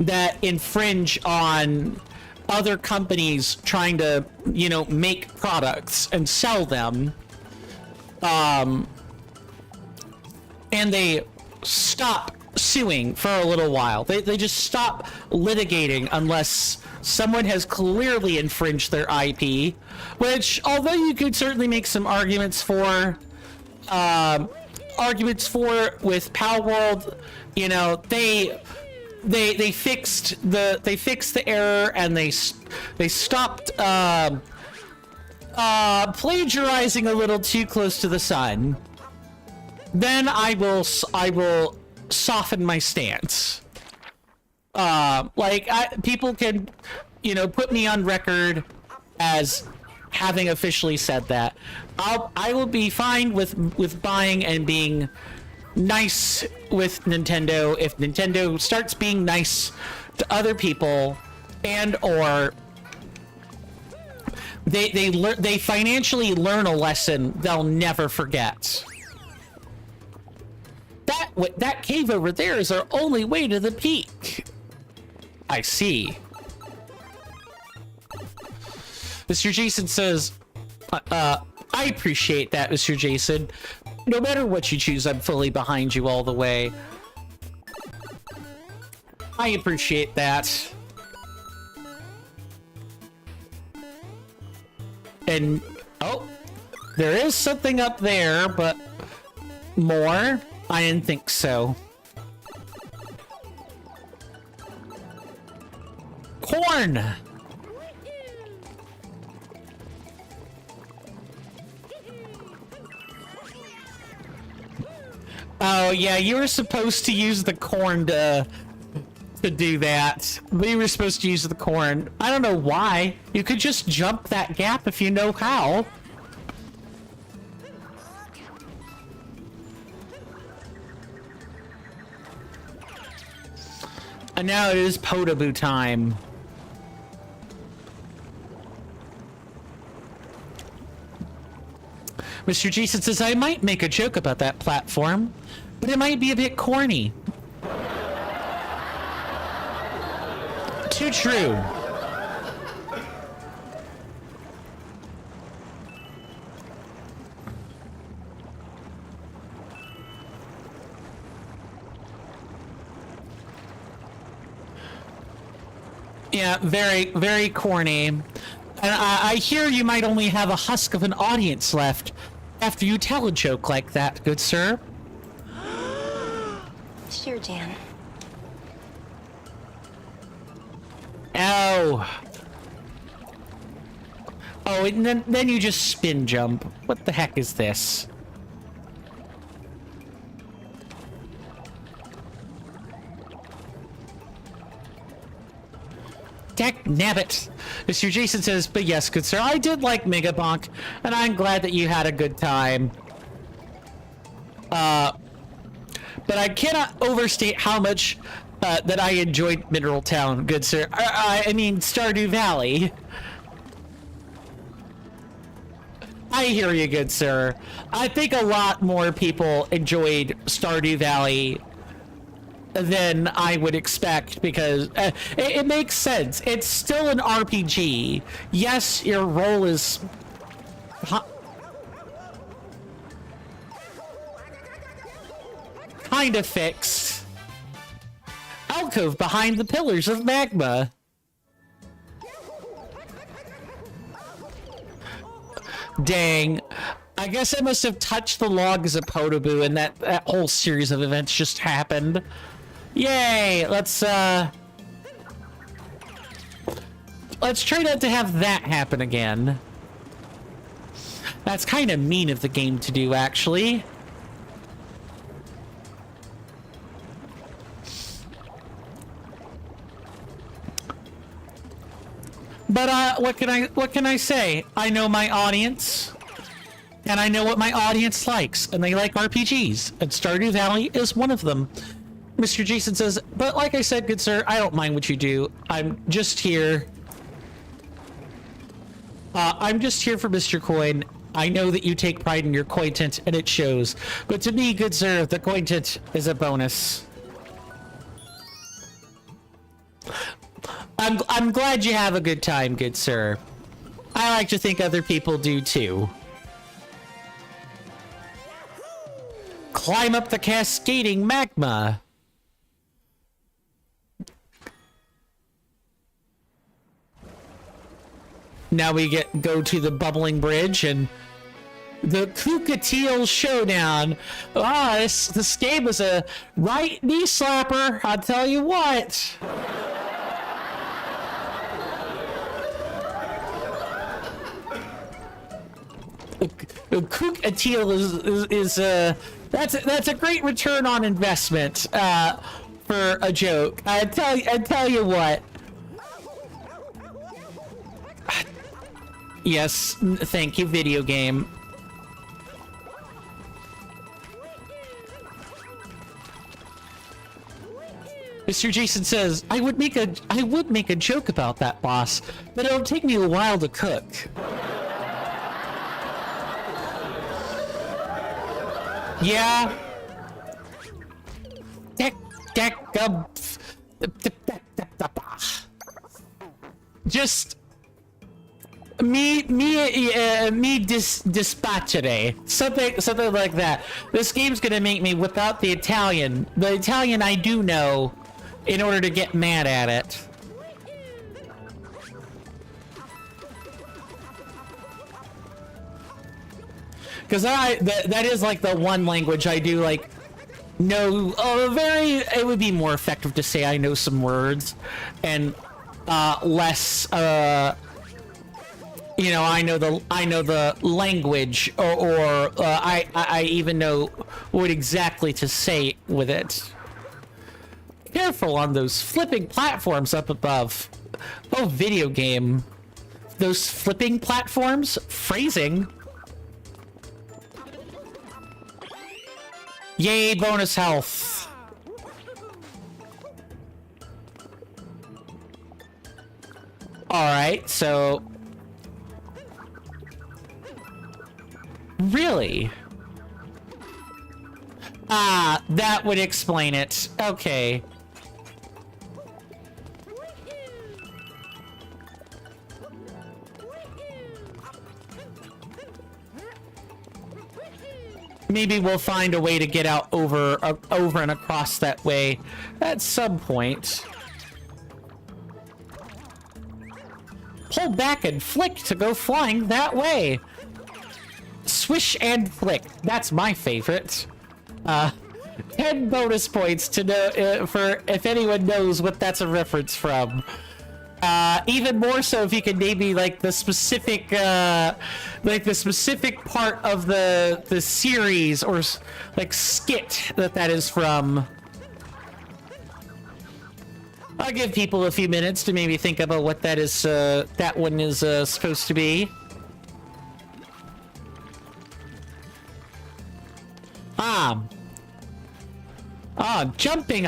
that infringe on other companies trying to, make products and sell them, and they stop suing for a little while. They just stop litigating unless someone has clearly infringed their IP, which, although you could certainly make some arguments for with Palworld, they fixed the error and they stopped plagiarizing a little too close to the sun. Then I will soften my stance. People can, put me on record as having officially said that. I will be fine with buying and being nice with Nintendo if Nintendo starts being nice to other people, and or they financially learn a lesson they'll never forget. That cave over there is our only way to the peak. I see. Mr. Jason says, I appreciate that, Mr. Jason. No matter what you choose, I'm fully behind you all the way. I appreciate that. And, oh, there is something up there, but more? I didn't think so. corn! Oh, yeah, you were supposed to use the corn to do that. We were supposed to use the corn. I don't know why. You could just jump that gap if you know how. And now it is Podoboo time. Mr. Jason says, I might make a joke about that platform, but it might be a bit corny. Too true. Yeah, very, very corny. And I hear you might only have a husk of an audience left after you tell a joke like that, good sir. Sure, Dan. Ow. Oh, and then you just spin jump. What the heck is this? Heck, nabbit. Mr. Jason says, but yes, good sir, I did like Mega Bonk, and I'm glad that you had a good time. But I cannot overstate how much that I enjoyed Mineral Town, good sir. I mean, Stardew Valley. I hear you, good sir. I think a lot more people enjoyed Stardew Valley than I would expect, because it makes sense. It's still an RPG. Yes, your role is kind of fixed. Alcove behind the pillars of magma. Dang. I guess I must have touched the logs of Podoboo and that whole series of events just happened. Yay! Let's try not to have that happen again. That's kind of mean of the game to do, actually. But what can I say? I know my audience, and I know what my audience likes, and they like RPGs, and Stardew Valley is one of them. Mr. Jason says, but like I said, good sir, I don't mind what you do. I'm just here. I'm just here for Mr. Coin. I know that you take pride in your cointent, and it shows. But to me, good sir, the cointent is a bonus. I'm glad you have a good time, good sir. I like to think other people do too. Climb up the cascading magma. Now we go to the bubbling bridge and the Cookatiel Showdown. Ah, this game is a right knee slapper, I'll tell you what. Cookatiel is that's a great return on investment for a joke. I tell you what. Yes, thank you, video game. Mr. Jason says, I would make a joke about that boss, but it'll take me a while to cook. Yeah. Just me dispatchere, something like that. This game's gonna make me whip out the Italian I do know, in order to get mad at it. Because that is like the one language I do like know it would be more effective to say I know some words, and less, you know, I know the language, or I even know what exactly to say with it. Careful on those flipping platforms up above. Oh, video game. Those flipping platforms? Phrasing. Yay, bonus health. Alright, so... Really? Ah, that would explain it. Okay. Maybe we'll find a way to get out over and across that way at some point. Pull back and flick to go flying that way. Swish and flick. That's my favorite. 10 bonus points to know for if anyone knows what that's a reference from. Even more so if you could name me like the specific part of the series or like skit that is from. I'll give people a few minutes to maybe think about what that is. That one is supposed to be. Jumping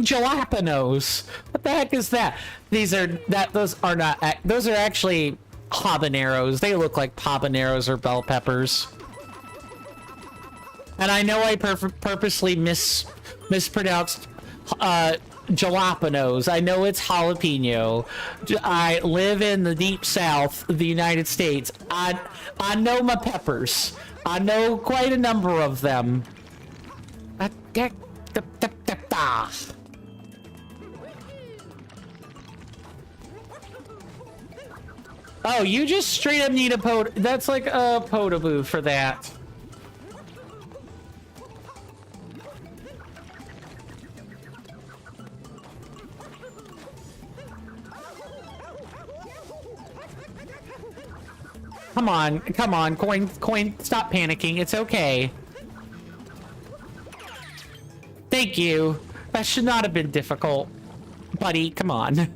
jalapenos. What the heck is that? Those are actually habaneros. They look like habaneros or bell peppers. And I know I purposely mispronounced jalapenos. I know it's jalapeno. I live in the deep south of the United States. I know my peppers. I know quite a number of them. Oh, you just straight up need a that's like a potaboo for that. Come on, coin, stop panicking. It's okay. Thank you. That should not have been difficult. Buddy, come on.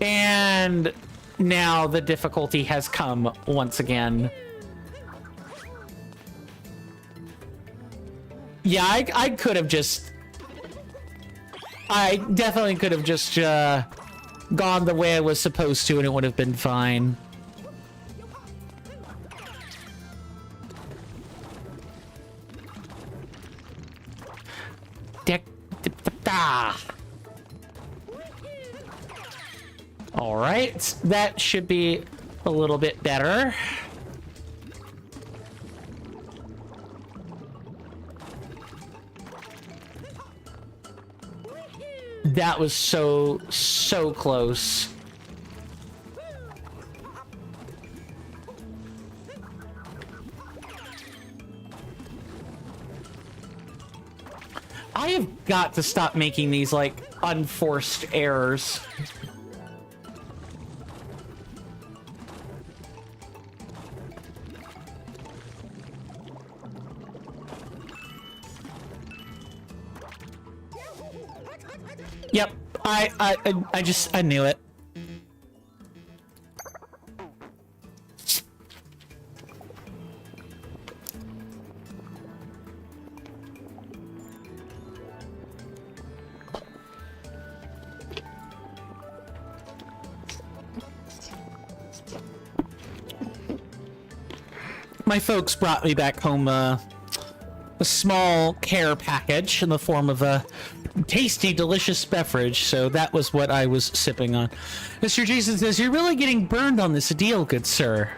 And now the difficulty has come once again. Yeah, I could have just... I definitely could have just gone the way I was supposed to and it would have been fine. All right, that should be a little bit better. That was so close. I have got to stop making these like unforced errors. Yep, I knew it. My folks brought me back home a small care package in the form of a tasty, delicious beverage, so that was what I was sipping on. Mr. Jason says, "You're really getting burned on this deal, good sir."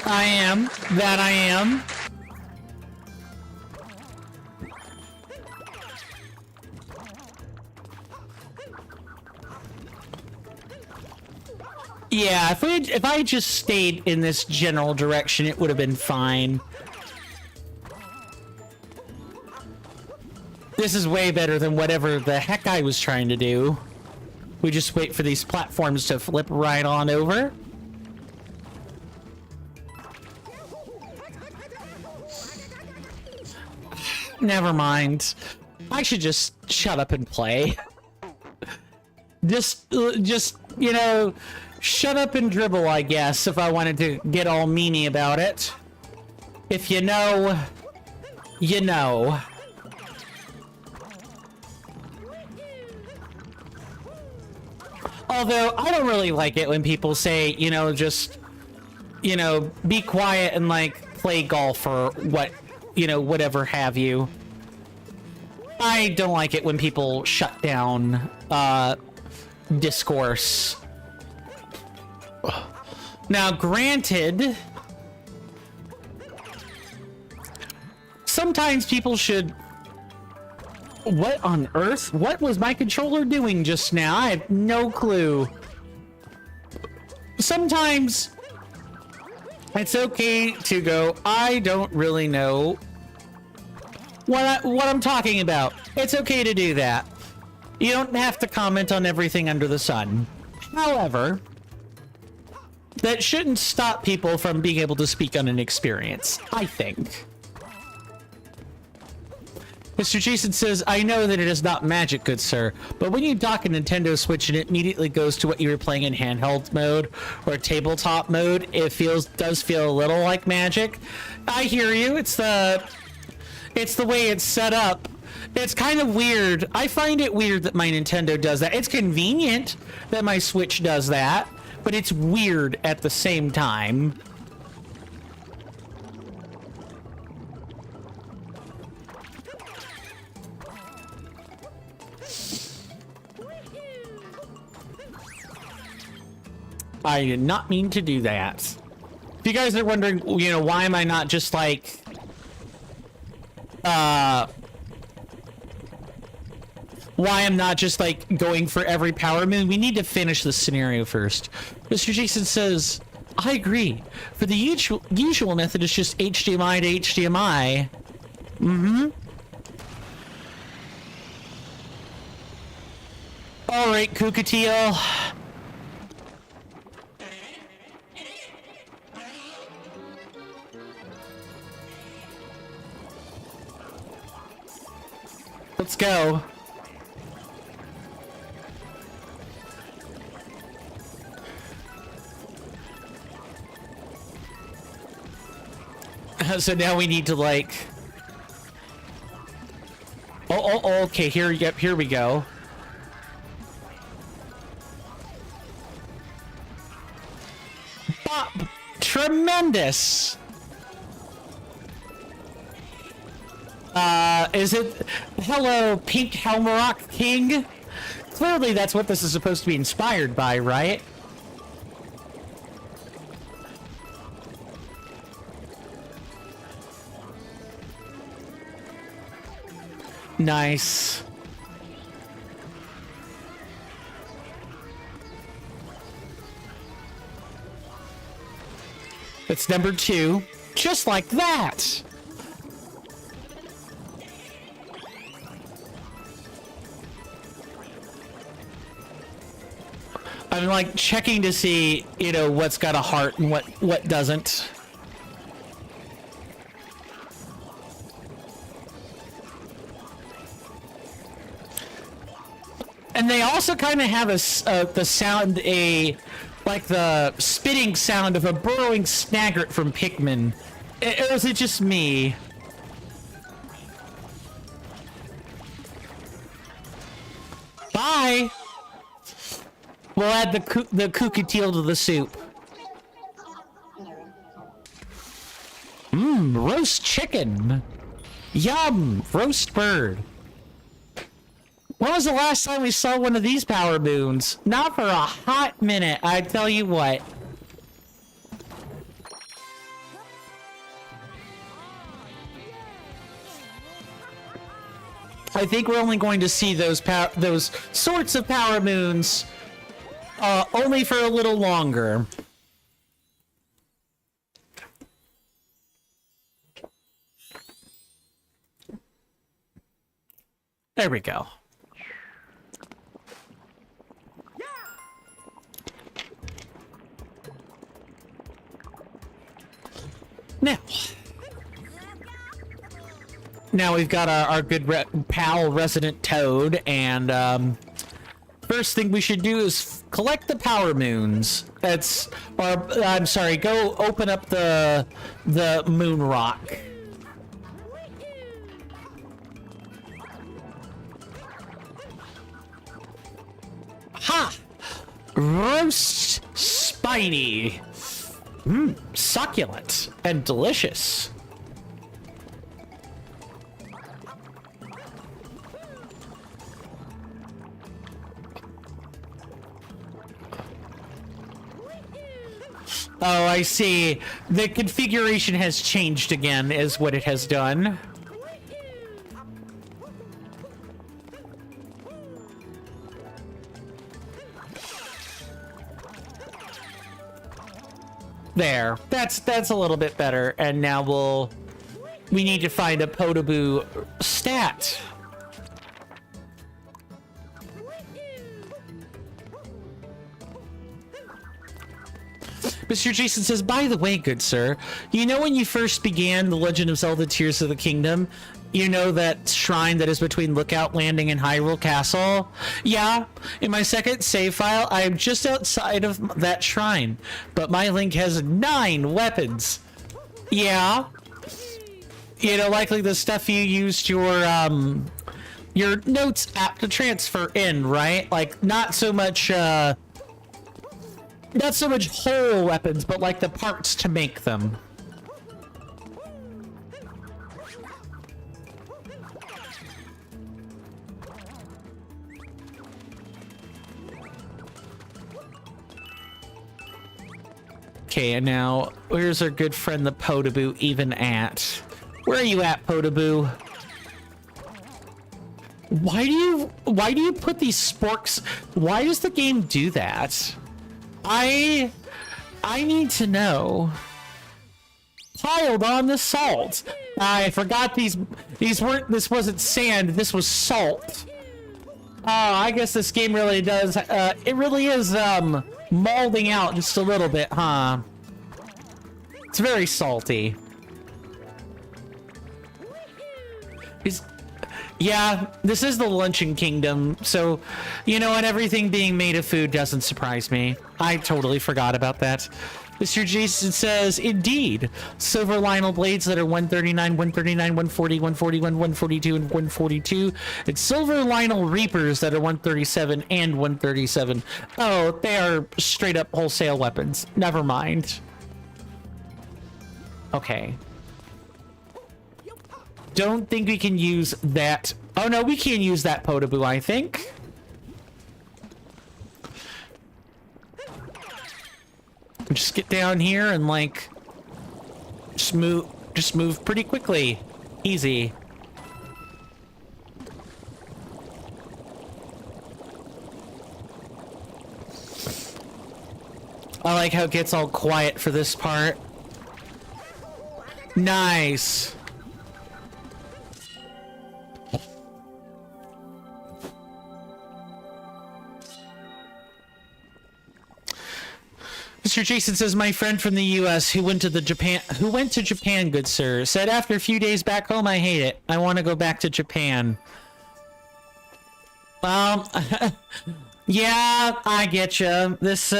I am. That I am. Yeah, if I just stayed in this general direction, it would have been fine. This is way better than whatever the heck I was trying to do. We just wait for these platforms to flip right on over. Never mind. I should just shut up and play. Just, you know, shut up and dribble, I guess, if I wanted to get all meanie about it. If you know, you know. Although, I don't really like it when people say, you know, just, you know, be quiet and, like, play golf or what, you know, whatever have you. I don't like it when people shut down, discourse. Now, granted, sometimes people should... What on earth? What was my controller doing just now? I have no clue. Sometimes it's okay to go, I don't really know what I'm talking about. It's okay to do that. You don't have to comment on everything under the sun. However, that shouldn't stop people from being able to speak on an experience, I think. Mr. Jason says, I know that it is not magic, good sir, but when you dock a Nintendo Switch and it immediately goes to what you were playing in handheld mode or tabletop mode, it does feel a little like magic. I hear you. It's the way it's set up. It's kind of weird. I find it weird that my Nintendo does that. It's convenient that my Switch does that, but it's weird at the same time. I did not mean to do that. If you guys are wondering, you know, why am I not just like... why I'm not just like going for every power moon, we need to finish the scenario first. Mr. Jason says, I agree. For the usual method, it's just HDMI to HDMI. Mm-hmm. Alright, Kukateel. Let's go. So now we need to like... Oh, okay, here we go. Bop! Tremendous! Is it... Hello, Pink Helmarock King? Clearly that's what this is supposed to be inspired by, right? Nice. It's number 2. Just like that! I'm like checking to see, you know, what's got a heart and what doesn't. And they also kind of have the sound, like the spitting sound of a burrowing Snaggart from Pikmin. Or is it just me? Bye! We'll add the Kukateel to the soup. Roast chicken. Yum, roast bird. When was the last time we saw one of these power moons? Not for a hot minute, I tell you what. I think we're only going to see those sorts of power moons Only for a little longer. There we go. Now we've got our good pal Resident Toad, and first thing we should do is collect the power moons. I'm sorry, go open up the moon rock. Ha! Roast spiny. Succulent and delicious. Oh, I see. The configuration has changed again, is what it has done. There. That's a little bit better. And now we need to find a Podoboo stat. Mr. Jason says, by the way, good sir, you know when you first began The Legend of Zelda Tears of the Kingdom, you know that shrine that is between Lookout Landing and Hyrule Castle? Yeah, in my second save file, I am just outside of that shrine, but my Link has 9 weapons. Yeah. You know, likely the stuff you used your notes app to transfer in, right? Like, not so much whole weapons, but like the parts to make them. Okay, and now where's our good friend the Podoboo even at? Where are you at, Podoboo? Why do you put these sporks? Why does the game do that? I need to know. Piled on the salt. I forgot this wasn't sand, this was salt. Oh, I guess this game really does, it really is, molding out just a little bit, huh? It's very salty. Yeah, this is the Luncheon Kingdom, so, you know what, everything being made of food doesn't surprise me. I totally forgot about that. Mr. Jason says, indeed, silver Lionel blades that are 139, 139, 140, 141, 142, and 142, and silver Lionel reapers that are 137 and 137. Oh, they are straight up wholesale weapons. Never mind. Okay. Don't think we can use that. Oh no, we can use that Podoboo, I think. Just get down here and like just move pretty quickly. Easy. I like how it gets all quiet for this part. Nice. Mr. Jason says, my friend from the U.S. who went to Japan, good sir, said after a few days back home, I hate it. I want to go back to Japan. Yeah, I get you. This,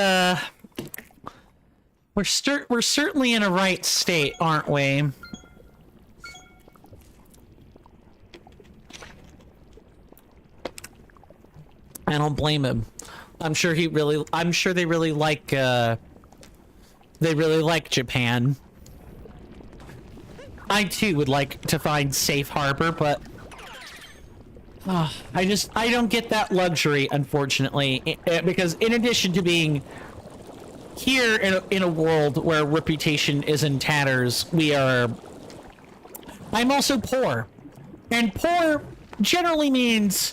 we're certainly in a right state, aren't we? I don't blame him. I'm sure they really like Japan. I too would like to find safe harbor, but I don't get that luxury, unfortunately, because in addition to being here in a world where reputation is in tatters, I'm also poor, and poor generally means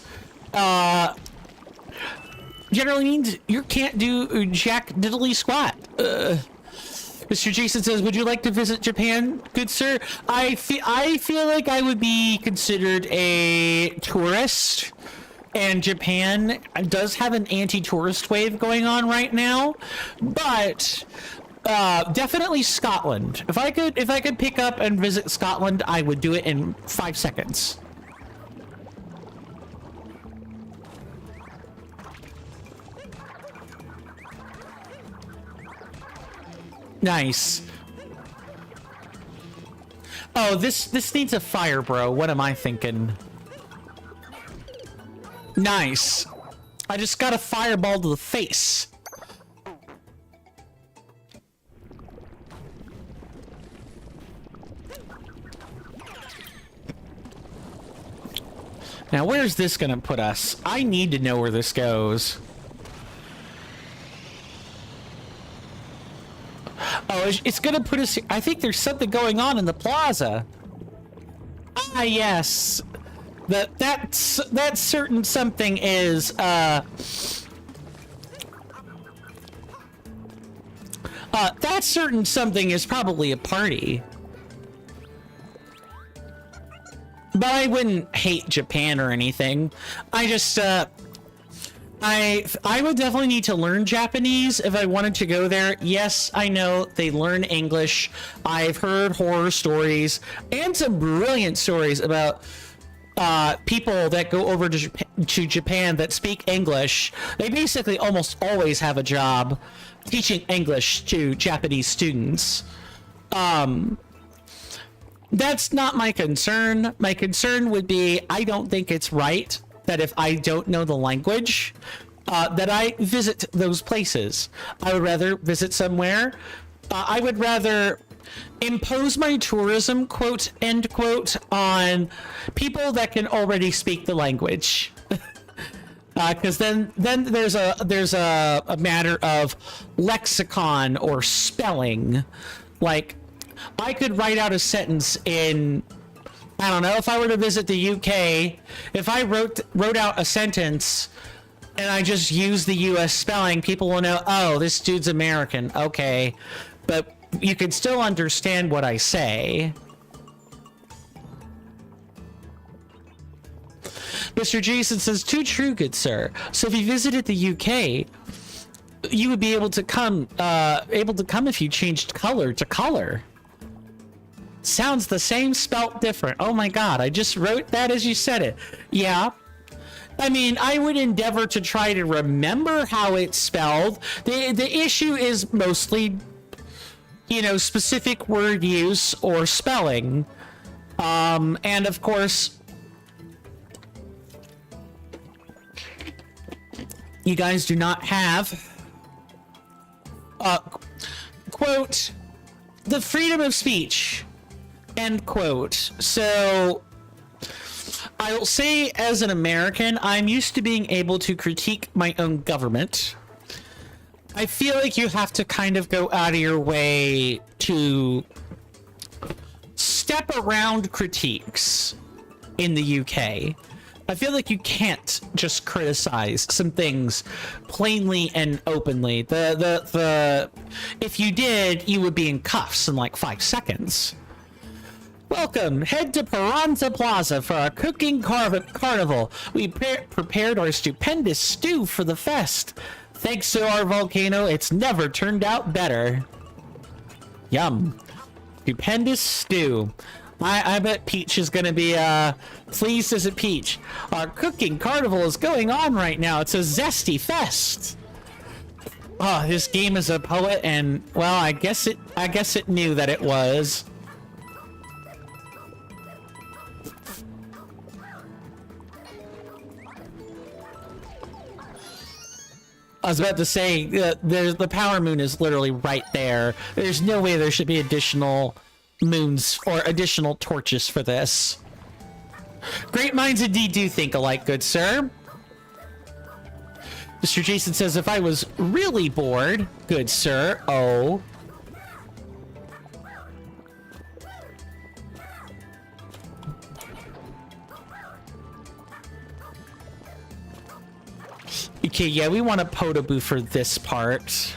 generally means you can't do jack diddly squat. Mr. Jason says, would you like to visit Japan, good sir? I feel like I would be considered a tourist, and Japan does have an anti-tourist wave going on right now, but definitely Scotland. If I could pick up and visit Scotland, I would do it in 5 seconds. Nice. Oh, this needs a fire, bro. What am I thinking? Nice. I just got a fireball to the face. Now, where's this gonna put us? I need to know where this goes. Oh, it's gonna put us... I think there's something going on in the plaza. Ah, yes. That certain something is, that certain something is probably a party. But I wouldn't hate Japan or anything. I just, I would definitely need to learn Japanese if I wanted to go there. Yes, I know they learn English. I've heard horror stories and some brilliant stories about people that go over to Japan that speak English. They basically almost always have a job teaching English to Japanese students. That's not my concern. My concern would be, I don't think it's right that if I don't know the language, that I visit those places. I would rather visit somewhere. I would rather impose my tourism, quote, end quote, on people that can already speak the language. Because then there's a matter of lexicon or spelling. Like, I could write out a sentence in, I don't know, if I were to visit the UK, if I wrote out a sentence and I just use the US spelling, people will know, oh, this dude's American. Okay. But you can still understand what I say. Mr. Jason says, too true, good sir. So if you visited the UK, you would be able to come if you changed color to color. Sounds the same, spelt different. Oh my god, I just wrote that as you said it. Yeah. I mean, I would endeavor to try to remember how it's spelled. The issue is mostly, you know, specific word use or spelling. And of course, you guys do not have, quote, the freedom of speech, end quote. So I will say, as an American, I'm used to being able to critique my own government. I feel like you have to kind of go out of your way to step around critiques in the UK. I feel like you can't just criticize some things plainly and openly. If you did, you would be in cuffs in like 5 seconds. Welcome. Head to Piranha Plaza for our cooking carnival. We prepared our stupendous stew for the fest. Thanks to our volcano, it's never turned out better. Yum. Stupendous stew. I bet Peach is gonna be pleased as a peach. Our cooking carnival is going on right now. It's a zesty fest. Oh, this game is a poet, and well, I guess it knew that it was. I was about to say, the power moon is literally right there. There's no way there should be additional moons or additional torches for this. Great minds indeed do think alike, good sir. Mr. Jason says, if I was really bored, good sir, oh. Okay, yeah, we want a Podoboo for this part.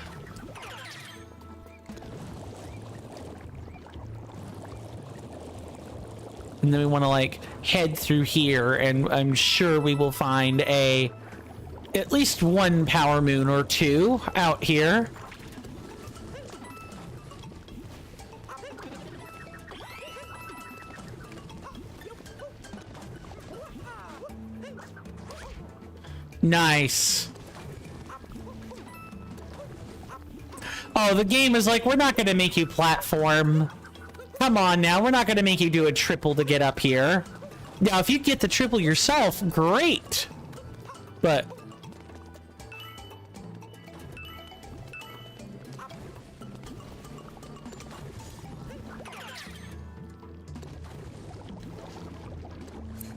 And then we want to like head through here, and I'm sure we will find at least one power moon or two out here. Nice. Oh, the game is like, we're not going to make you platform. Come on now, we're not going to make you do a triple to get up here. Now, if you get the triple yourself, great. But...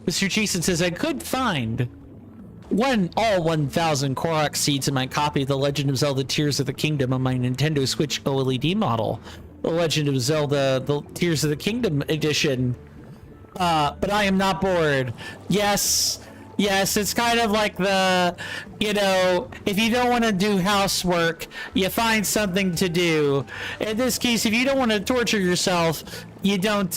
Mr. Jason says, I could find all 1,000 Korok seeds in my copy of The Legend of Zelda Tears of the Kingdom on my Nintendo Switch OLED model. The Legend of Zelda, the Tears of the Kingdom edition. But I am not bored. Yes, it's kind of like the, you know, if you don't want to do housework, you find something to do. In this case, if you don't want to torture yourself, you don't,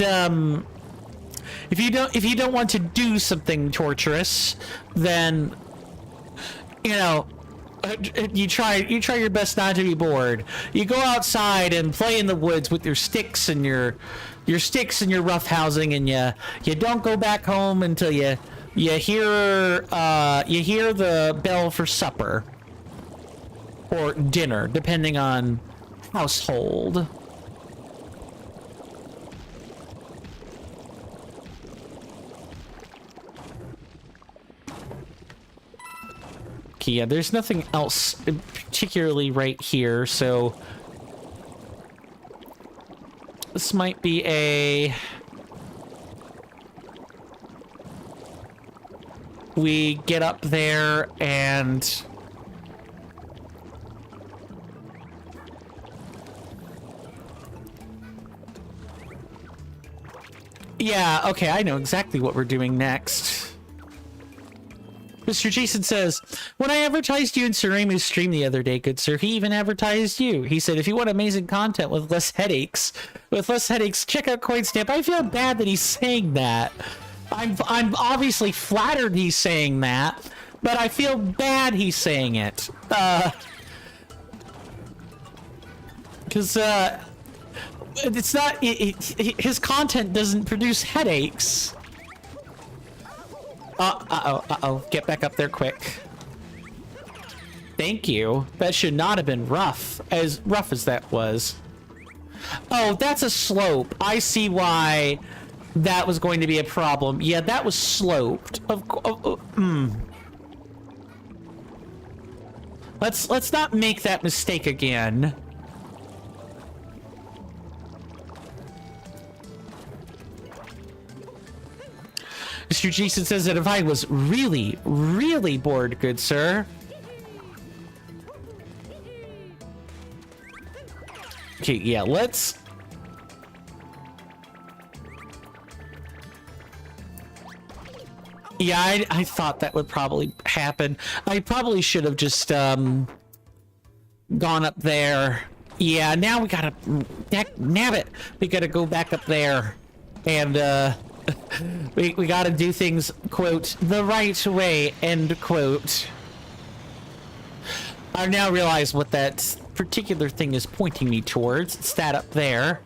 if you don't want to do something torturous, then, you know, you try your best not to be bored. You go outside and play in the woods with your sticks and your sticks and your rough housing, and you don't go back home until you hear the bell for supper or dinner, depending on household. Okay, yeah, there's nothing else particularly right here, so this might be a... We get up there and... Yeah, okay, I know exactly what we're doing next. Mr. Jason says, when I advertised you in Suramu's stream the other day, good sir, he even advertised you. He said, if you want amazing content with less headaches, check out CoinSnap. I feel bad that he's saying that. I'm obviously flattered he's saying that, but I feel bad he's saying it. Because, it's not, his content doesn't produce headaches. Uh-oh. Get back up there quick. Thank you. That should not have been rough as that was. Oh, that's a slope. I see why that was going to be a problem. Yeah, that was sloped. Let's not make that mistake again. Mr. Jason says that if I was really, really bored, good sir. Okay, yeah, let's... Yeah, I thought that would probably happen. I probably should have just, gone up there. Yeah, now we gotta... Nabbit! We gotta go back up there. And, we gotta do things, quote, the right way, end quote. I now realize what that particular thing is pointing me towards. It's that up there.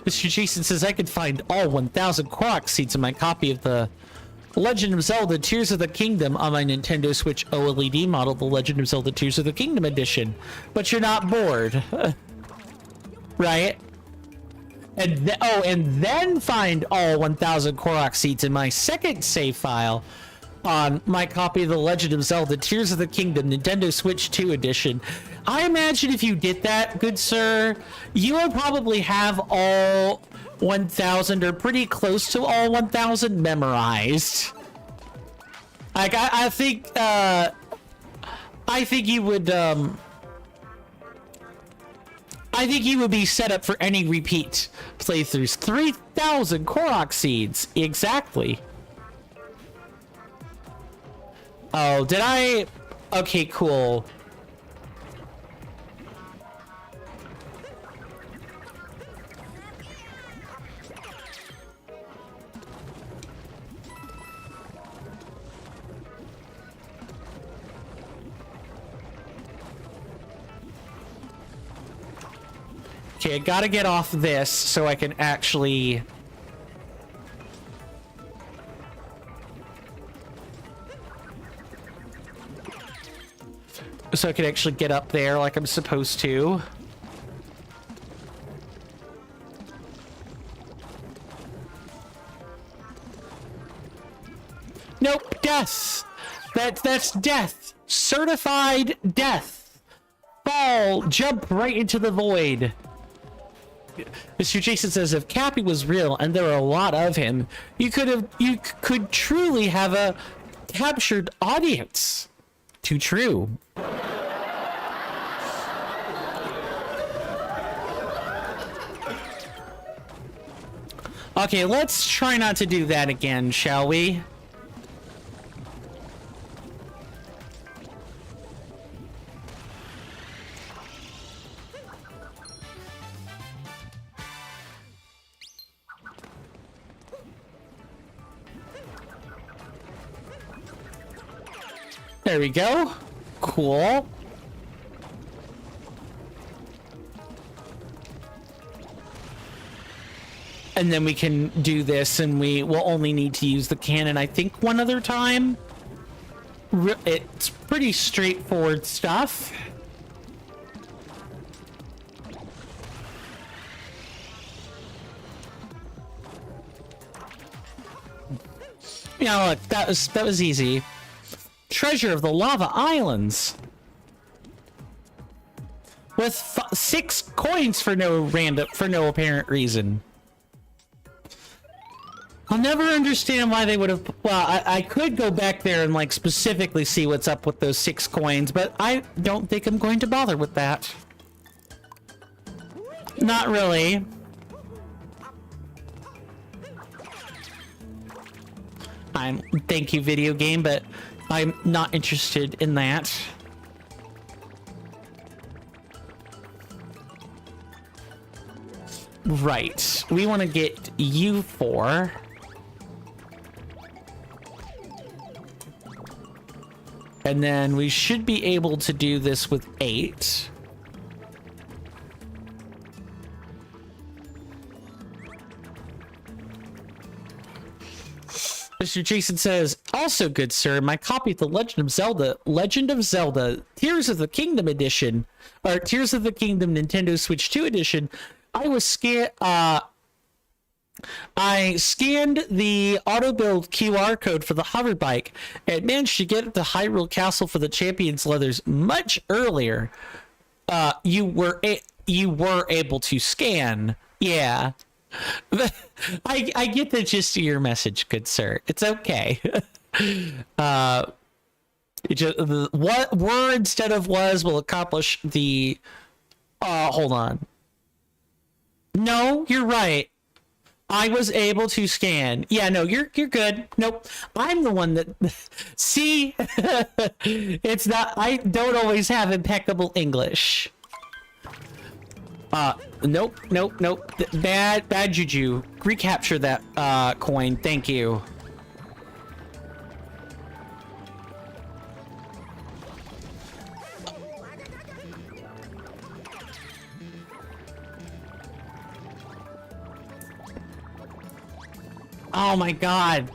Mr. Jason says I could find all 1,000 Korok seeds in my copy of the Legend of Zelda Tears of the Kingdom on my Nintendo Switch OLED model, the Legend of Zelda Tears of the Kingdom edition. But you're not bored. Right? And then find all 1,000 Korok seeds in my second save file on my copy of The Legend of Zelda Tears of the Kingdom Nintendo Switch 2 edition. I imagine if you did that, good sir, you would probably have all 1,000 or pretty close to all 1,000 memorized. Like, I think you would, I think you would be set up for any repeat playthroughs. 3,000 Korok seeds. Exactly. Oh, did I? Okay, cool. Okay, I gotta get off this so I can actually... So I can actually get up there like I'm supposed to. Nope, death! That's death! Certified death! Fall! Jump right into the void! Mr. Jason says if Cappy was real and there were a lot of him, you could truly have a captured audience. Too true. Okay, let's try not to do that again, shall we? There we go. Cool. And then we can do this, and we will only need to use the cannon, I think, one other time. It's pretty straightforward stuff. Yeah, look, that was easy. Treasure of the Lava Islands. With 6 coins for no apparent reason. I'll never understand why they would have... Well, I could go back there and, like, specifically see what's up with those 6 coins, but I don't think I'm going to bother with that. Not really. Thank you, video game, but I'm not interested in that. Right. We want to get you 4. And then we should be able to do this with 8. Mr. Jason says, also good sir, my copy of the Legend of Zelda Tears of the Kingdom edition, or Tears of the Kingdom Nintendo Switch 2 edition, I scanned the auto build QR code for the hover bike and managed to get to Hyrule Castle for the Champion's Leathers much earlier. You were able to scan. Yeah. I get the gist of your message, good sir. It's okay. What were instead of was will accomplish the... hold on. No, you're right. I was able to scan. Yeah, no, you're good. Nope. I'm the one that... See? It's not... I don't always have impeccable English. Nope. Bad juju. Recapture that, coin. Thank you. Oh my god.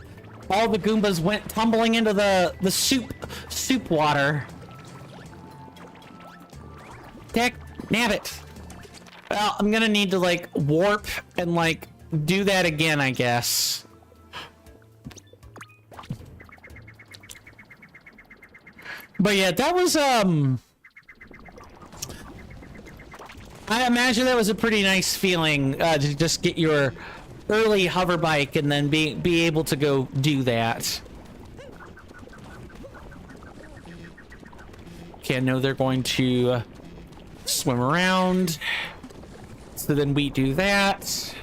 All the Goombas went tumbling into the soup water. Heck, nabbit. Well, I'm gonna need to, like, warp and, like, do that again, I guess. But yeah, that was, I imagine that was a pretty nice feeling, to just get your early hover bike and then be able to go do that. Okay, I know they're going to swim around. So then we do that.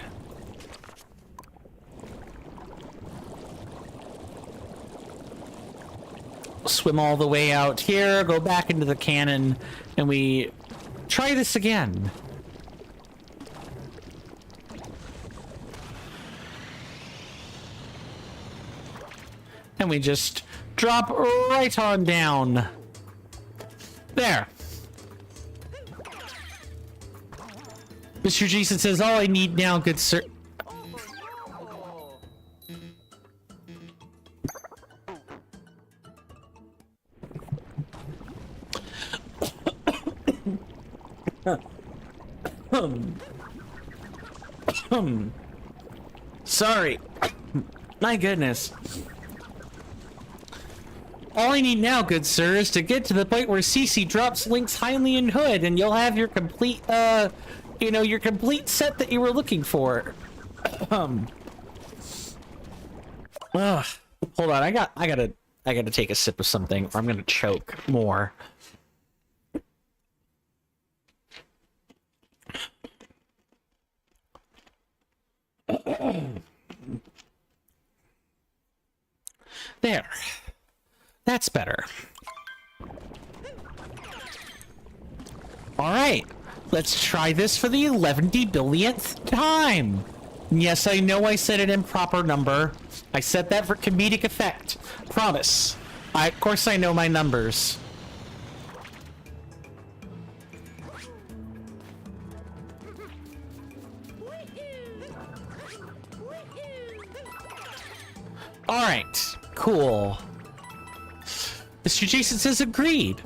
swim all the way out here, go back into the cannon, and we try this again. And we just drop right on down. There. Mr. Jason says, all I need now, good sir. Sorry. My goodness. All I need now, good sir, is to get to the point where Cece drops Link's Hylian hood, and you'll have your complete, your complete set that you were looking for. Ugh. Hold on, I gotta take a sip of something, or I'm gonna choke more. There. That's better. Alright, let's try this for the 11 billionth time. Yes, I know I said an improper number. I said that for comedic effect. Promise. Of course I know my numbers. Alright, cool. Mr. Jason says agreed.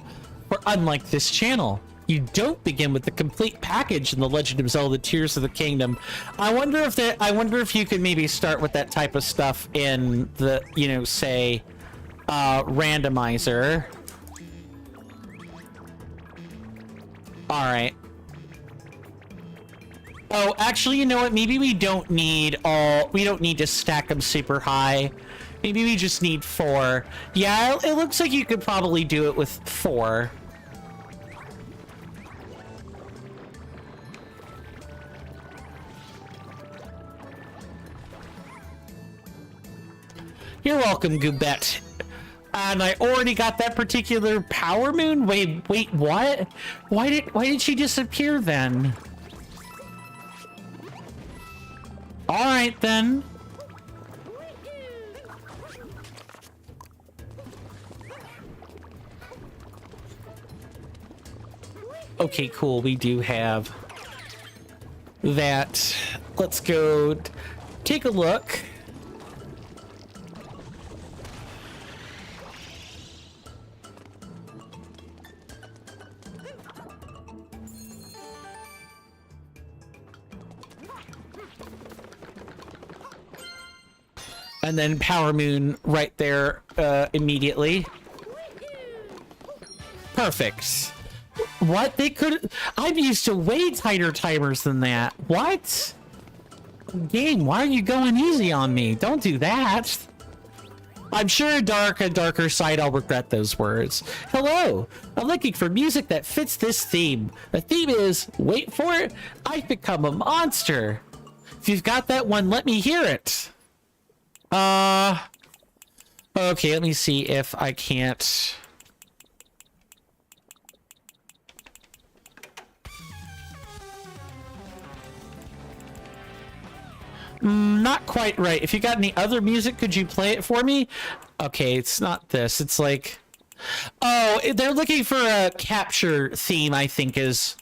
For unlike this channel, you don't begin with the complete package in The Legend of Zelda Tears of the Kingdom. I wonder if you could maybe start with that type of stuff in the, say, randomizer. Alright. Oh, actually, you know what? Maybe we don't need to stack them super high. Maybe we just need 4. Yeah, it looks like you could probably do it with 4. You're welcome, Goobette. And I already got that particular power moon? Wait, what? Why did she disappear then? Alright then. Okay, cool. We do have that. Let's go take a look. And then Power Moon right there immediately. Perfect. What? I'm used to way tighter timers than that. What? Game, why are you going easy on me? Don't do that. I'm sure a darker side I'll regret those words. Hello, I'm looking for music that fits this theme. The theme is, wait for it, I've become a monster. If you've got that one, let me hear it. Okay, let me see if I can't... Not quite right. If you got any other music, could you play it for me? Okay, it's not this. It's like... Oh, they're looking for a capture theme, I think, is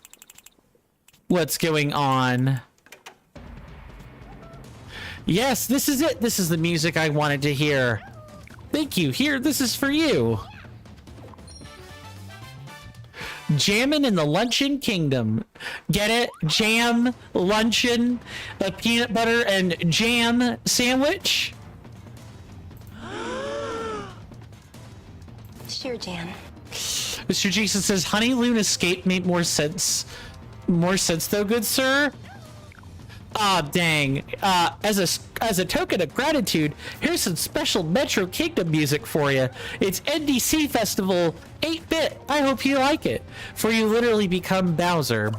what's going on. Yes, this is it. This is the music I wanted to hear. Thank you. Here, this is for you. Jammin' in the Luncheon Kingdom. Get it? Jam, luncheon, a peanut butter and jam sandwich? Sure, Jan. Mr. Jason says, Honey Loon Escape made more sense. More sense though, good sir? Ah, dang. As a token of gratitude, here's some special Metro Kingdom music for you. It's NDC Festival 8-bit. I hope you like it. For you literally become Bowser.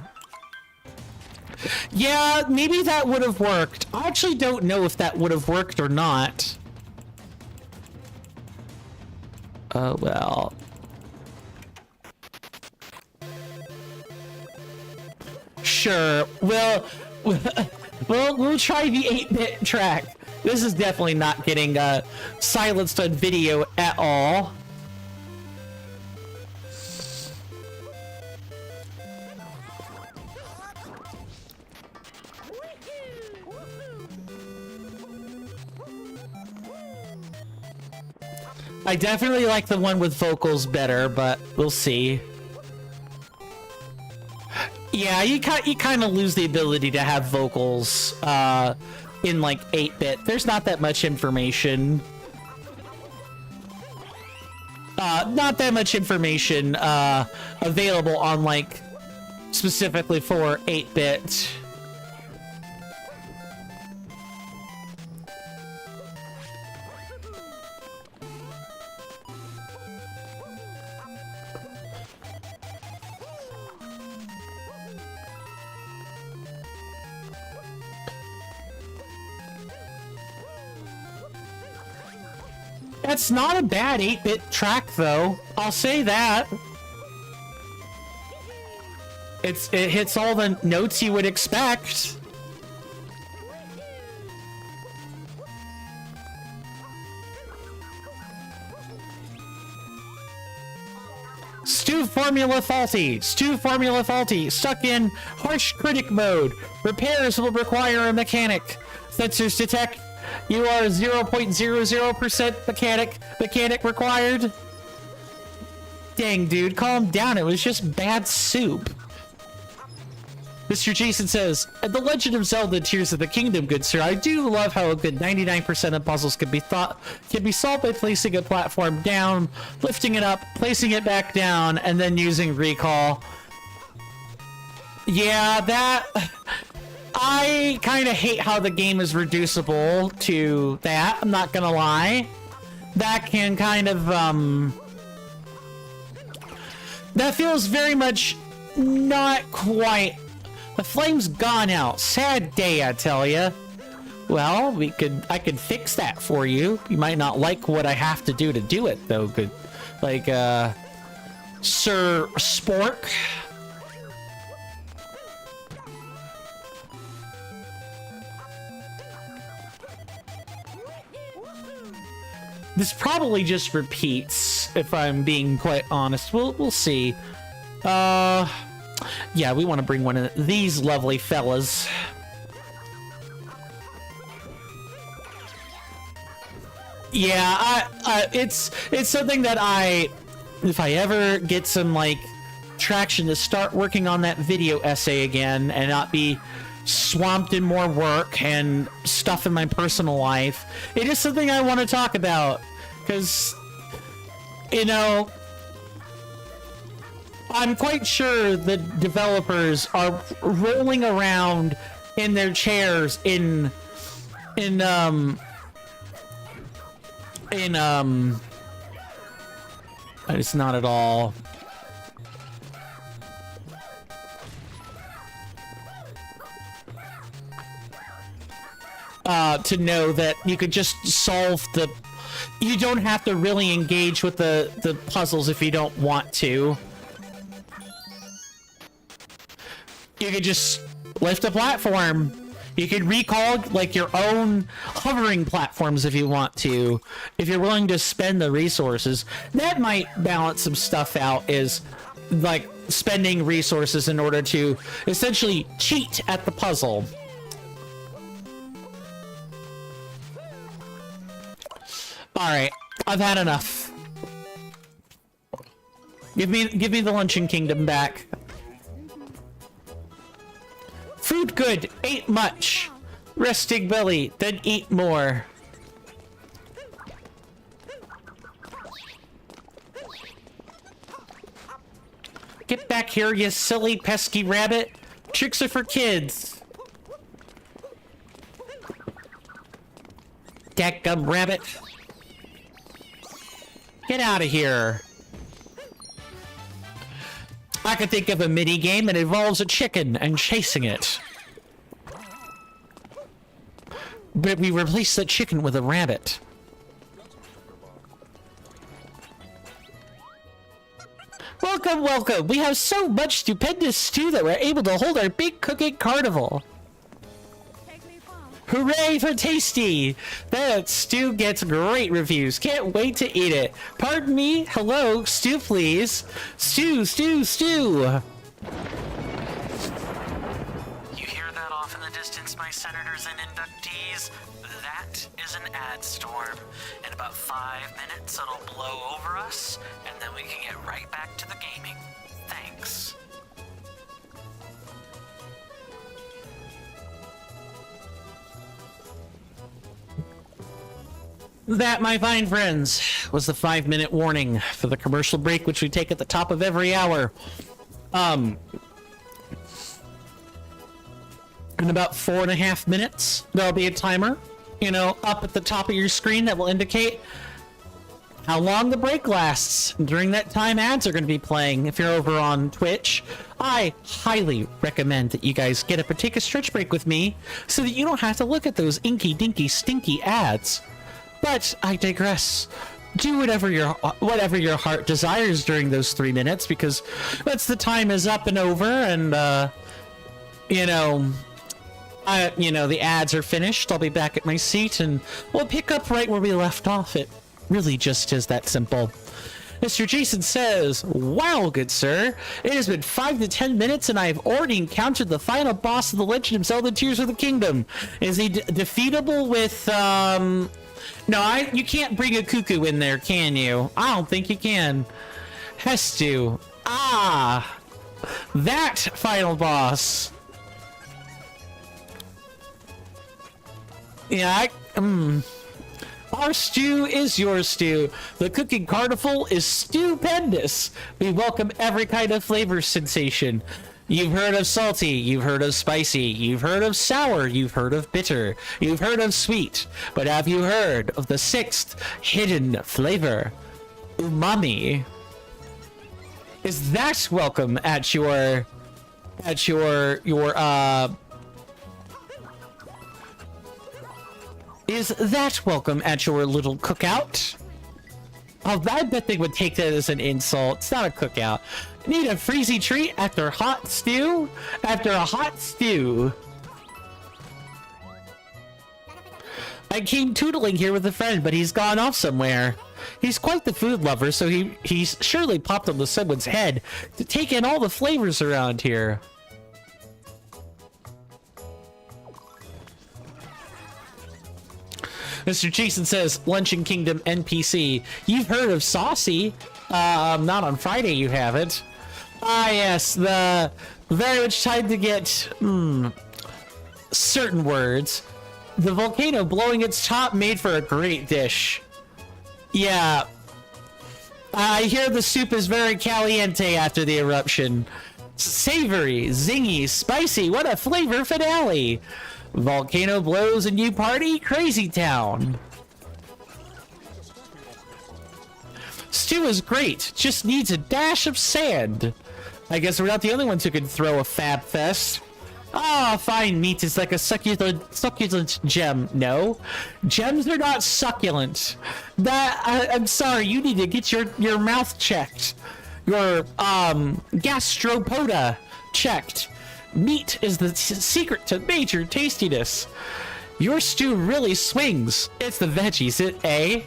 Yeah, maybe that would have worked. I actually don't know if that would have worked or not. Oh, well. Sure, we'll try the 8-bit track. This is definitely not getting silenced on video at all. I definitely like the one with vocals better, but we'll see. Yeah, you kind of lose the ability to have vocals in like 8-bit. There's not that much information. Not that much information available on like specifically for 8-bit. That's not a bad 8-bit track, though. I'll say that. It hits all the notes you would expect. Stew formula faulty. Stew formula faulty. Stuck in harsh critic mode. Repairs will require a mechanic. Sensors detect. You are 0.00% mechanic required. Dang, dude, calm down. It was just bad soup. Mr. Jason says, The Legend of Zelda Tears of the Kingdom, good sir. I do love how a good 99% of puzzles can be solved by placing a platform down, lifting it up, placing it back down, and then using recall. Yeah, that... I kind of hate how the game is reducible to that, I'm not gonna lie. That can kind of, that feels very much not quite... The flame's gone out. Sad day, I tell ya. Well, I could fix that for you. You might not like what I have to do it, though. Good, like, Sir Spork. This probably just repeats, if I'm being quite honest. We'll see. Yeah, we want to bring one of these lovely fellas. Yeah, it's something that if I ever get some like traction to start working on that video essay again and not be swamped in more work and stuff in my personal life, it is something I want to talk about, because, you know, I'm quite sure the developers are rolling around in their chairs it's not at all. To know that you could just solve you don't have to really engage with the puzzles if you don't want to. You could just lift a platform. You could recall like your own hovering platforms if you want to, if you're willing to spend the resources. That might balance some stuff out, is like spending resources in order to essentially cheat at the puzzle. Alright, I've had enough. Give me the Luncheon Kingdom back. Food good, ate much. Resting belly, then eat more. Get back here, you silly pesky rabbit. Tricks are for kids. Dadgum rabbit. Get out of here. I could think of a mini game that involves a chicken and chasing it. But we replace the chicken with a rabbit. Welcome, welcome. We have so much stupendous stew that we're able to hold our big cooking carnival. Hooray for tasty! That stew gets great reviews. Can't wait to eat it. Pardon me. Hello, stew, please. Stew, stew, stew. You hear that off in the distance, my senators and inductees? That is an ad storm. In about 5 minutes, it'll blow over us, and then we can get right back to the gaming. Thanks. That, my fine friends, was the 5-minute warning for the commercial break, which we take at the top of every hour. In about 4.5 minutes, there'll be a timer, you know, up at the top of your screen that will indicate how long the break lasts. During that time, ads are going to be playing. If you're over on Twitch, I highly recommend that you guys get up and take a stretch break with me so that you don't have to look at those inky, dinky, stinky ads. But I digress. Do whatever your heart desires during those 3 minutes, because once the time is up and over, and the ads are finished, I'll be back at my seat and we'll pick up right where we left off. It really just is that simple. Mr. Jason says, "Wow, good sir. It has been 5 to 10 minutes and I have already encountered the final boss of The Legend of Zelda Tears of the Kingdom. Is he defeatable with No, you can't bring a cuckoo in there, can you? I don't think you can. Has to. Ah! That final boss. Yeah, Our stew is your stew. The cooking carnival is stupendous. We welcome every kind of flavor sensation. You've heard of salty, you've heard of spicy, you've heard of sour, you've heard of bitter, you've heard of sweet, but have you heard of the 6th hidden flavor? Umami. Is that welcome at your is that welcome at your little cookout? Oh, I bet they would take that as an insult. It's not a cookout. Need a freezy treat after hot stew? After a hot stew. I came tootling here with a friend, but he's gone off somewhere. He's quite the food lover, so he's surely popped onto someone's head to take in all the flavors around here. Mr. Jason says, Luncheon Kingdom NPC. You've heard of Saucy? Not on Friday, you haven't. Ah, yes, the very much time to get certain words. The volcano blowing its top made for a great dish. Yeah. I hear the soup is very caliente after the eruption. Savory, zingy, spicy, what a flavor finale. Volcano blows and you party? Crazy town. Stew is great, just needs a dash of sand. I guess we're not the only ones who can throw a fab fest. Ah, fine meat is like a succulent gem. No, gems are not succulent. I'm sorry, you need to get your mouth checked. Your gastropoda checked. Meat is the secret to major tastiness. Your stew really swings. It's the veggies, eh?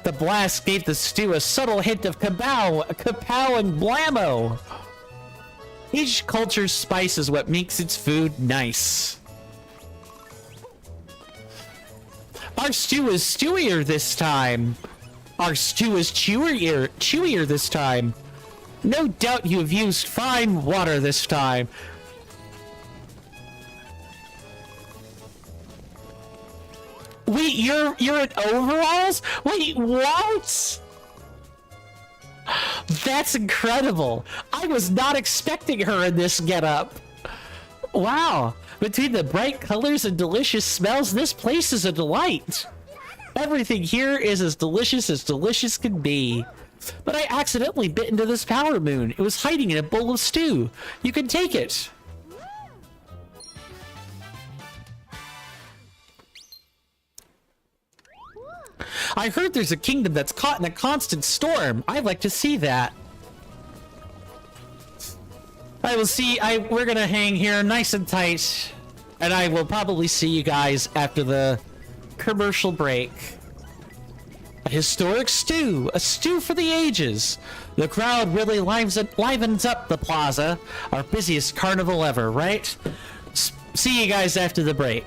The blast gave the stew a subtle hint of kapow and blammo. Each culture's spice is what makes its food nice. Our stew is stewier this time. Our stew is chewier this time. No doubt you have used fine water this time. Wait, you're in overalls? Wait, what? That's incredible. I was not expecting her in this getup. Wow. Between the bright colors and delicious smells, this place is a delight. Everything here is as delicious can be. But I accidentally bit into this power moon. It was hiding in a bowl of stew. You can take it. I heard there's a kingdom that's caught in a constant storm. I'd like to see that. I will see. We're gonna hang here nice and tight, and I will probably see you guys after the commercial break. A historic stew, a stew for the ages. The crowd really livens up the plaza, our busiest carnival ever, right? See you guys after the break.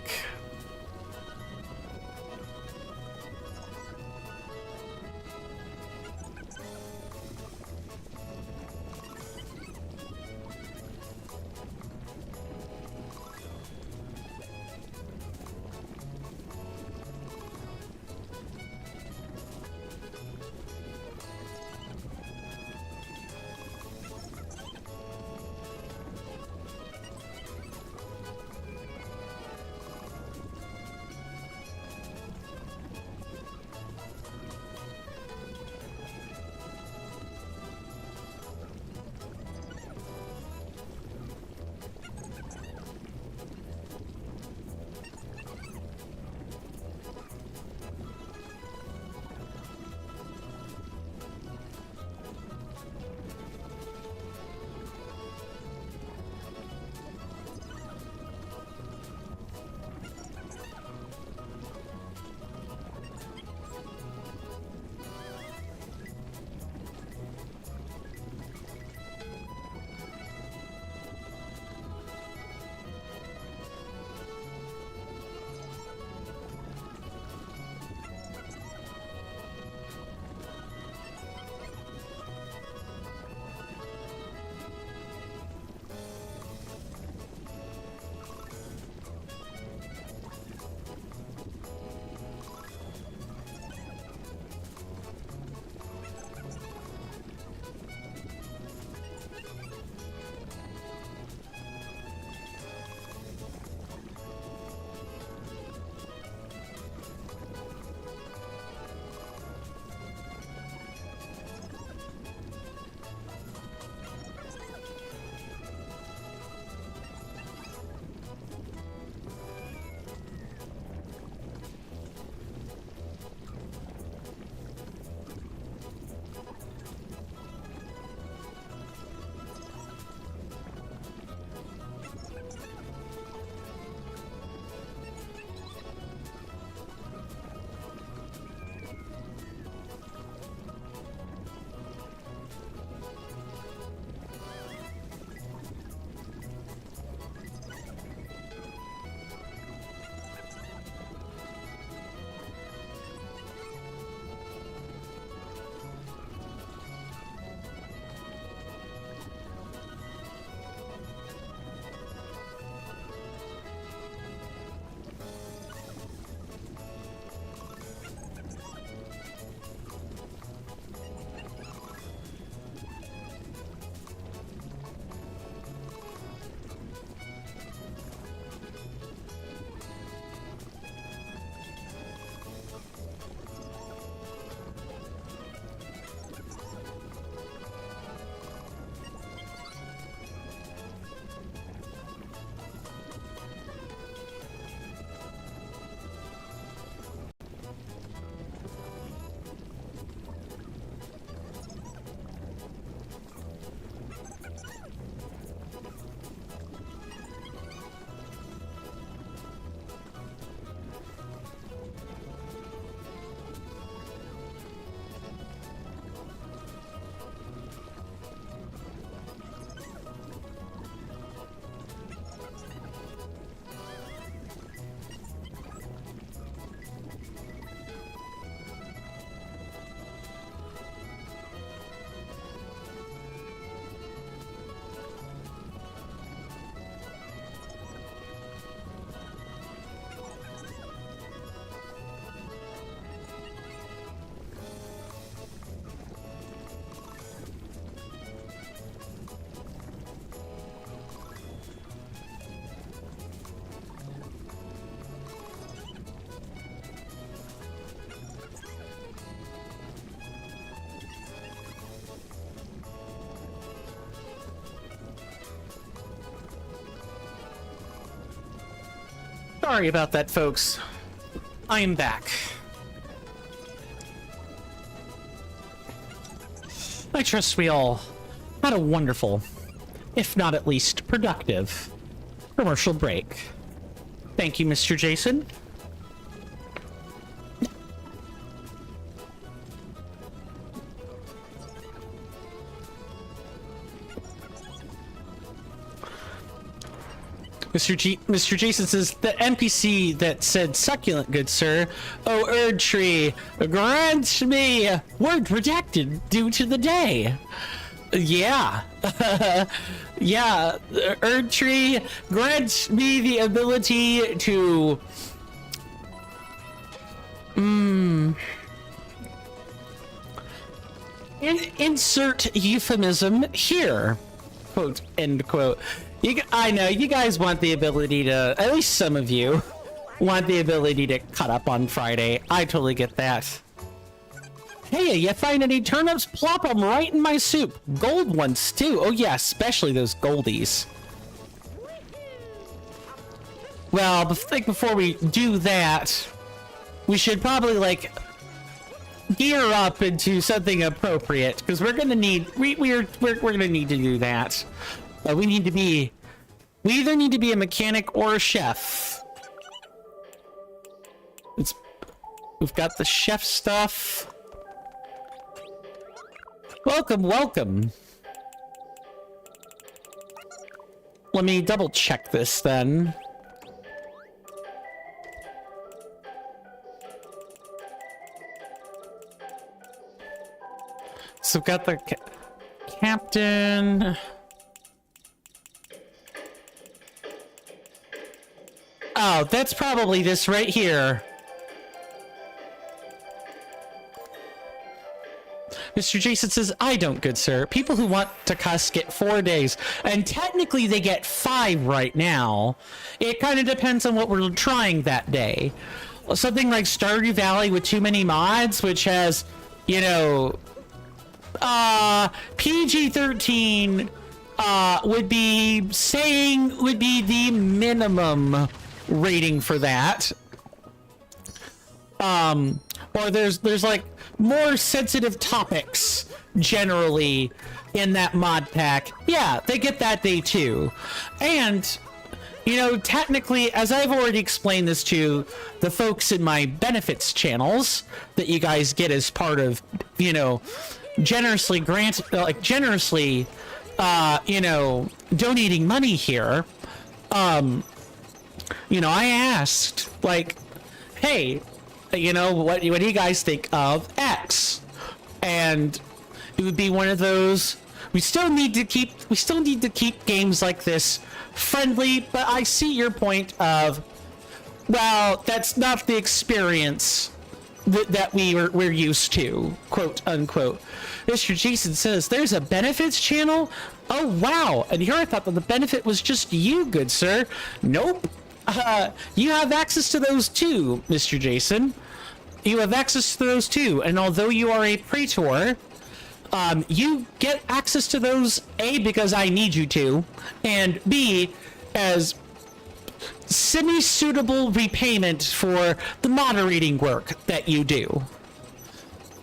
Sorry about that, folks. I am back. I trust we all had a wonderful if not at least productive, commercial break. Thank you, Mr. Jason. Mr. Jason says, the NPC that said succulent, good sir. Oh, Erd Tree, grant me word redacted due to the day. Yeah. Yeah, Erd Tree, grant me the ability to... insert euphemism here. Quote, end quote. I know, you guys want the ability to, at least some of you, want the ability to cut up on Friday. I totally get that. Hey, you find any turnips? Plop them right in my soup. Gold ones, too. Oh, yeah, especially those goldies. Well, I think before we do that, we should probably, like, gear up into something appropriate, because we're gonna need, we're gonna need to do that. We either need to be a mechanic or a chef. We've got the chef stuff. Welcome, welcome. Let me double check this then. So we've got the captain. Oh, that's probably this right here. Mr. Jason says, I don't, good sir. People who want to cuss get 4 days, and technically they get 5 right now. It kind of depends on what we're trying that day. Something like Stardew Valley with too many mods, which has, you know, PG-13 would be the minimum rating for that. Or there's like more sensitive topics generally in that mod pack. Yeah, they get that day too. And you know, technically, as I've already explained this to the folks in my benefits channels that you guys get as part of, you know, generously you know, donating money here. You know, I asked, like, hey, you know, what do you guys think of X? And it would be one of those. We still need to keep games like this friendly, but I see your point of, well, that's not the experience that we're used to, quote unquote. Mr. Jason says there's a benefits channel. Oh wow! And here I thought that the benefit was just you, good sir. Nope. You have access to those too, Mr. Jason. You have access to those too, and although you are a praetor, you get access to those, A, because I need you to, and B, as semi-suitable repayment for the moderating work that you do.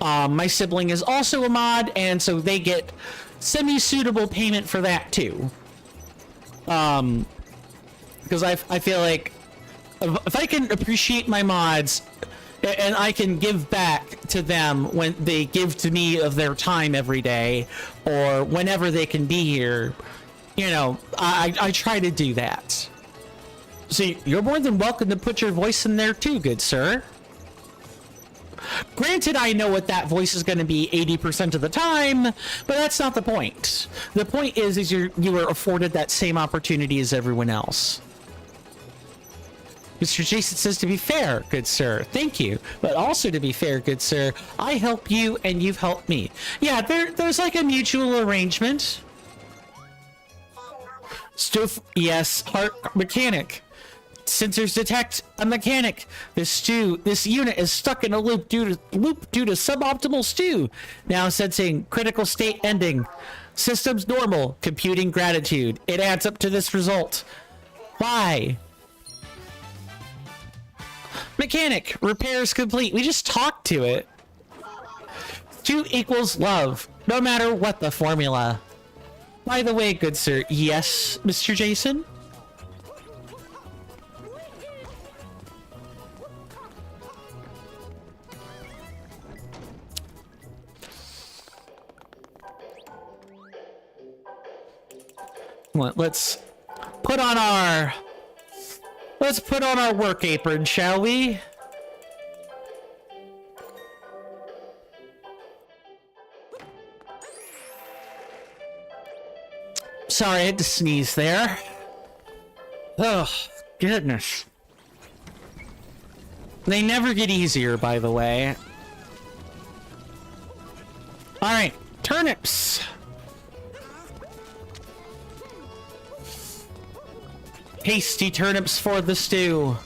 My sibling is also a mod, and so they get semi-suitable payment for that too. Because I feel like if I can appreciate my mods and I can give back to them when they give to me of their time every day or whenever they can be here, you know, I try to do that. So you're more than welcome to put your voice in there too, good sir. Granted, I know what that voice is going to be 80% of the time, but that's not the point. The point is you were afforded that same opportunity as everyone else. Mr. Jason says, to be fair, good sir, thank you. But also to be fair, good sir, I help you and you've helped me. Yeah, there's like a mutual arrangement. Stoof, yes, heart mechanic. Sensors detect a mechanic. This unit is stuck in a loop due to suboptimal stew. Now sensing critical state ending. Systems normal. Computing gratitude. It adds up to this result. Why? Mechanic. Repairs complete. We just talked to it. 2 equals love. No matter what the formula. By the way, good sir, yes, Mr. Jason? Let's put on our work apron, shall we? Sorry, I had to sneeze there. Oh, goodness. They never get easier, by the way. Alright, turnips. Tasty turnips for the stew.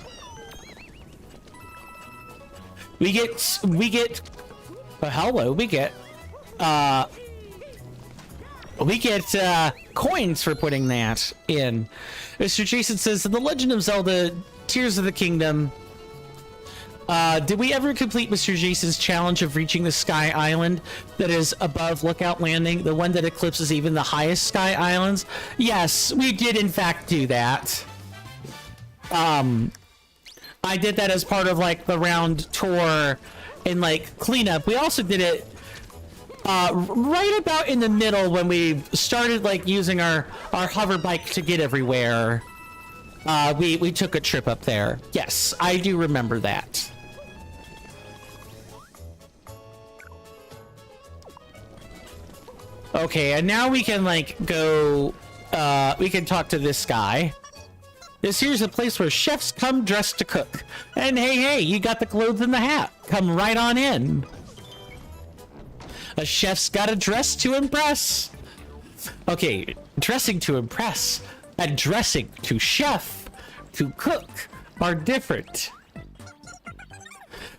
We get coins for putting that in. Mr. Jason says, in The Legend of Zelda Tears of the Kingdom, did we ever complete Mr. Jason's challenge of reaching the Sky Island that is above Lookout Landing, the one that eclipses even the highest Sky Islands? Yes, we did in fact do that. I did that as part of like the round tour and like cleanup. We also did it right about in the middle when we started like using our hover bike to get everywhere. We took a trip up there. Yes, I do remember that. Okay, and now we can like go, we can talk to this guy. This here's a place where chefs come dressed to cook. And hey, you got the clothes and the hat. Come right on in. A chef's got to dress to impress. Okay, dressing to impress and dressing to chef, to cook, are different.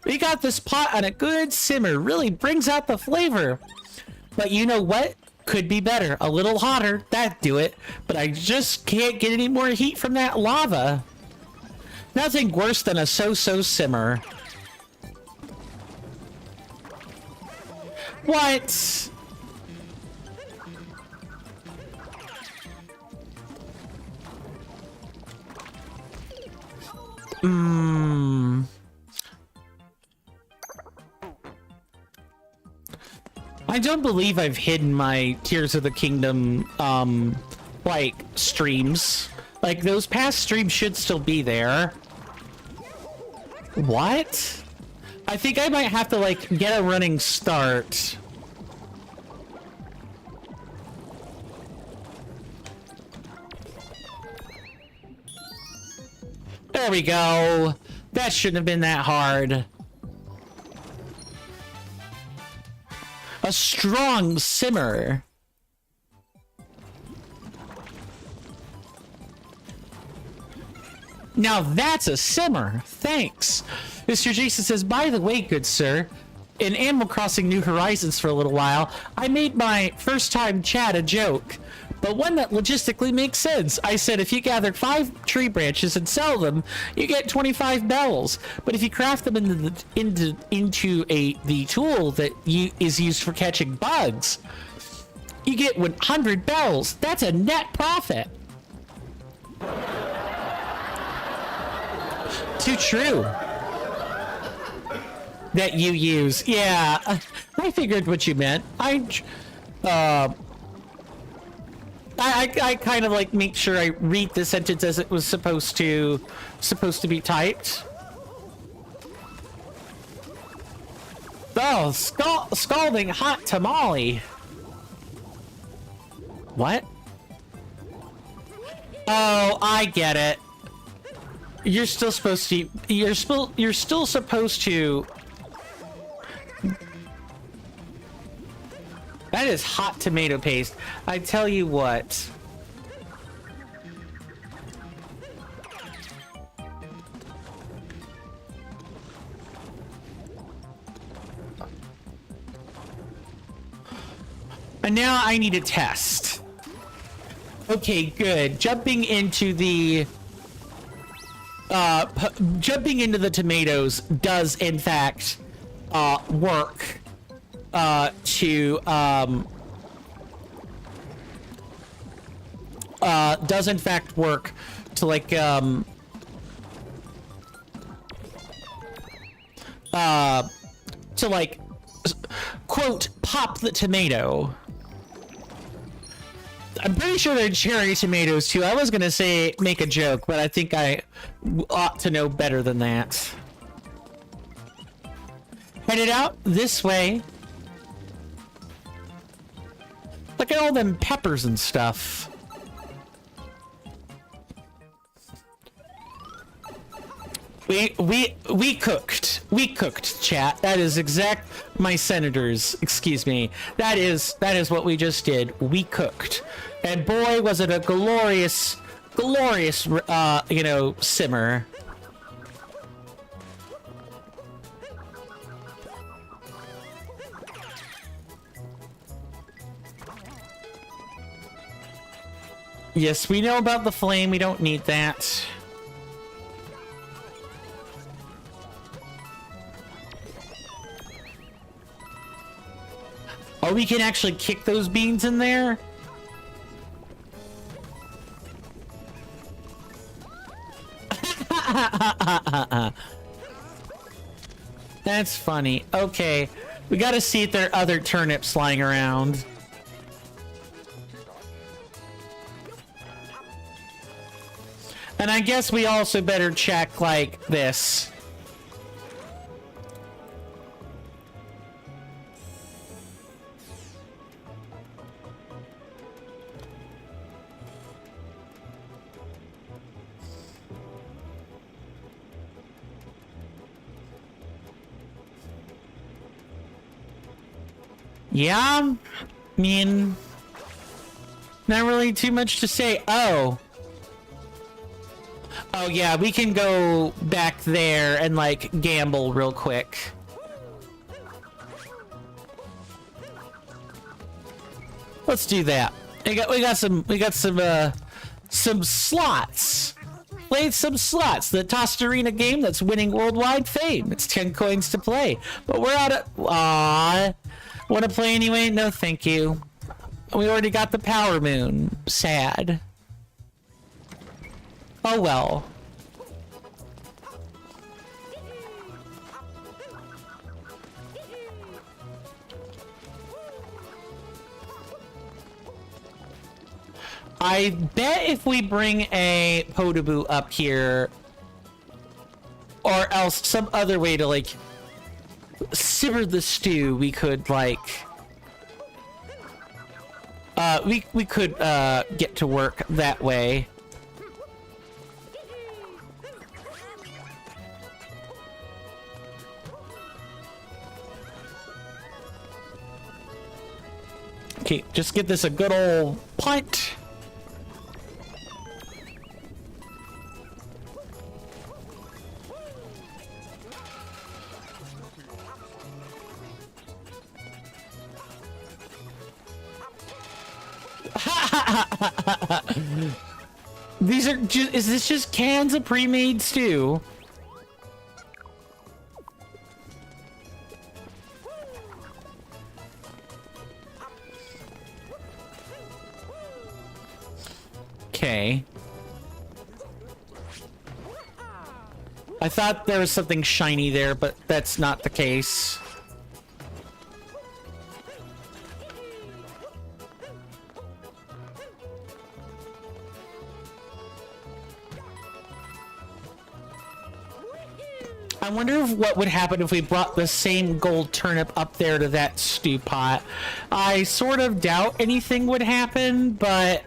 We got this pot on a good simmer. Really brings out the flavor. But you know what? Could be better. A little hotter. That'd do it. But I just can't get any more heat from that lava. Nothing worse than a so-so simmer. What? I don't believe I've hidden my Tears of the Kingdom, like, streams. Like, those past streams should still be there. What? I think I might have to, like, get a running start. There we go. That shouldn't have been that hard. A strong simmer. Now that's a simmer. Thanks. Mr. Jason says, by the way, good sir, in Animal Crossing New Horizons for a little while, I made my first time chat a joke, but one that logistically makes sense. I said if you gather 5 tree branches and sell them, you get 25 bells. But if you craft them into the tool that is used for catching bugs, you get 100 bells. That's a net profit. Too true. That you use. Yeah, I figured what you meant. I kind of like make sure I read the sentence as it was supposed to be typed. Oh, scalding hot tamale. What? Oh, I get it. You're still supposed to. You're still supposed to. That is hot tomato paste. I tell you what. And now I need a test. Okay, good. Jumping into the tomatoes does in fact work to does in fact work to like to like quote pop the tomato. I'm pretty sure they're cherry tomatoes too. I was gonna say make a joke, but I think I ought to know better than that. Headed out this way. Look at all them peppers and stuff. We cooked, chat. That is exact, my senators, excuse me. That is what we just did. We cooked. And boy, was it a glorious, you know, simmer. Yes, we know about the flame. We don't need that. Oh, we can actually kick those beans in there? That's funny. Okay, we gotta see if there are other turnips lying around. And I guess we also better check, like, this. Yeah, I mean, not really too much to say. Oh, yeah, we can go back there and like gamble real quick. Let's do that. We got some slots. Played some slots. The Tostarena game that's winning worldwide fame. It's 10 coins to play, but we're out of. Aww. Want to play anyway? No, thank you. We already got the Power Moon. Sad. Oh well. I bet if we bring a Podoboo up here, or else some other way to like simmer the stew, we could like we could get to work that way. Okay, just give this a good old punt. These are just, is this just cans of pre-made stew? Okay. I thought there was something shiny there, but that's not the case. I wonder if what would happen if we brought the same gold turnip up there to that stew pot. I sort of doubt anything would happen, but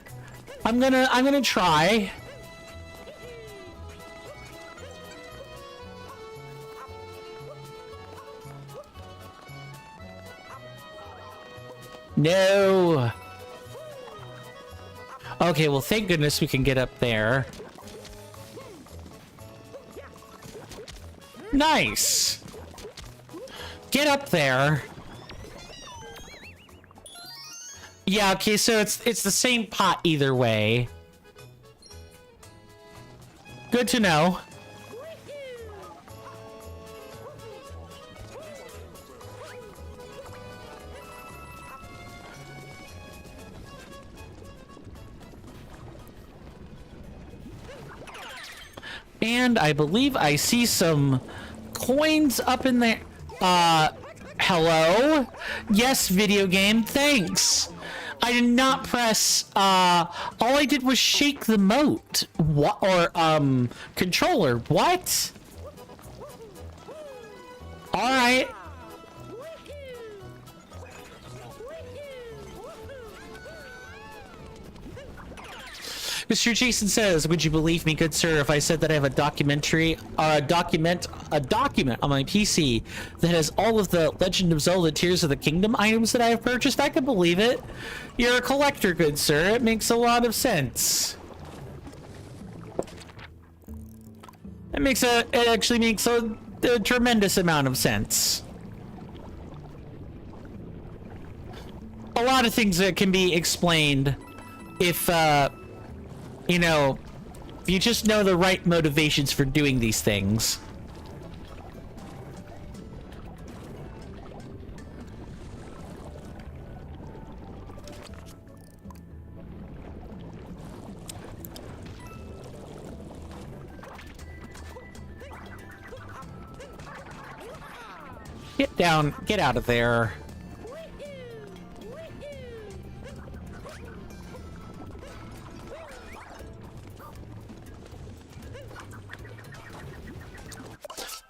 I'm gonna try. No. Okay, well, thank goodness we can get up there. Nice. Get up there. Yeah, okay, so it's the same pot either way. Good to know. And I believe I see some coins up in there. Hello? Yes, video game, thanks. I did not press, all I did was shake the moat. What, or, controller, what? Alright. Mr. Jason says, would you believe me, good sir, if I said that I have a document on my PC that has all of the Legend of Zelda Tears of the Kingdom items that I have purchased? I can believe it. You're a collector, good sir. It makes a lot of sense. It actually makes a tremendous amount of sense. A lot of things that can be explained if, you know, if you just know the right motivations for doing these things. Get down, get out of there.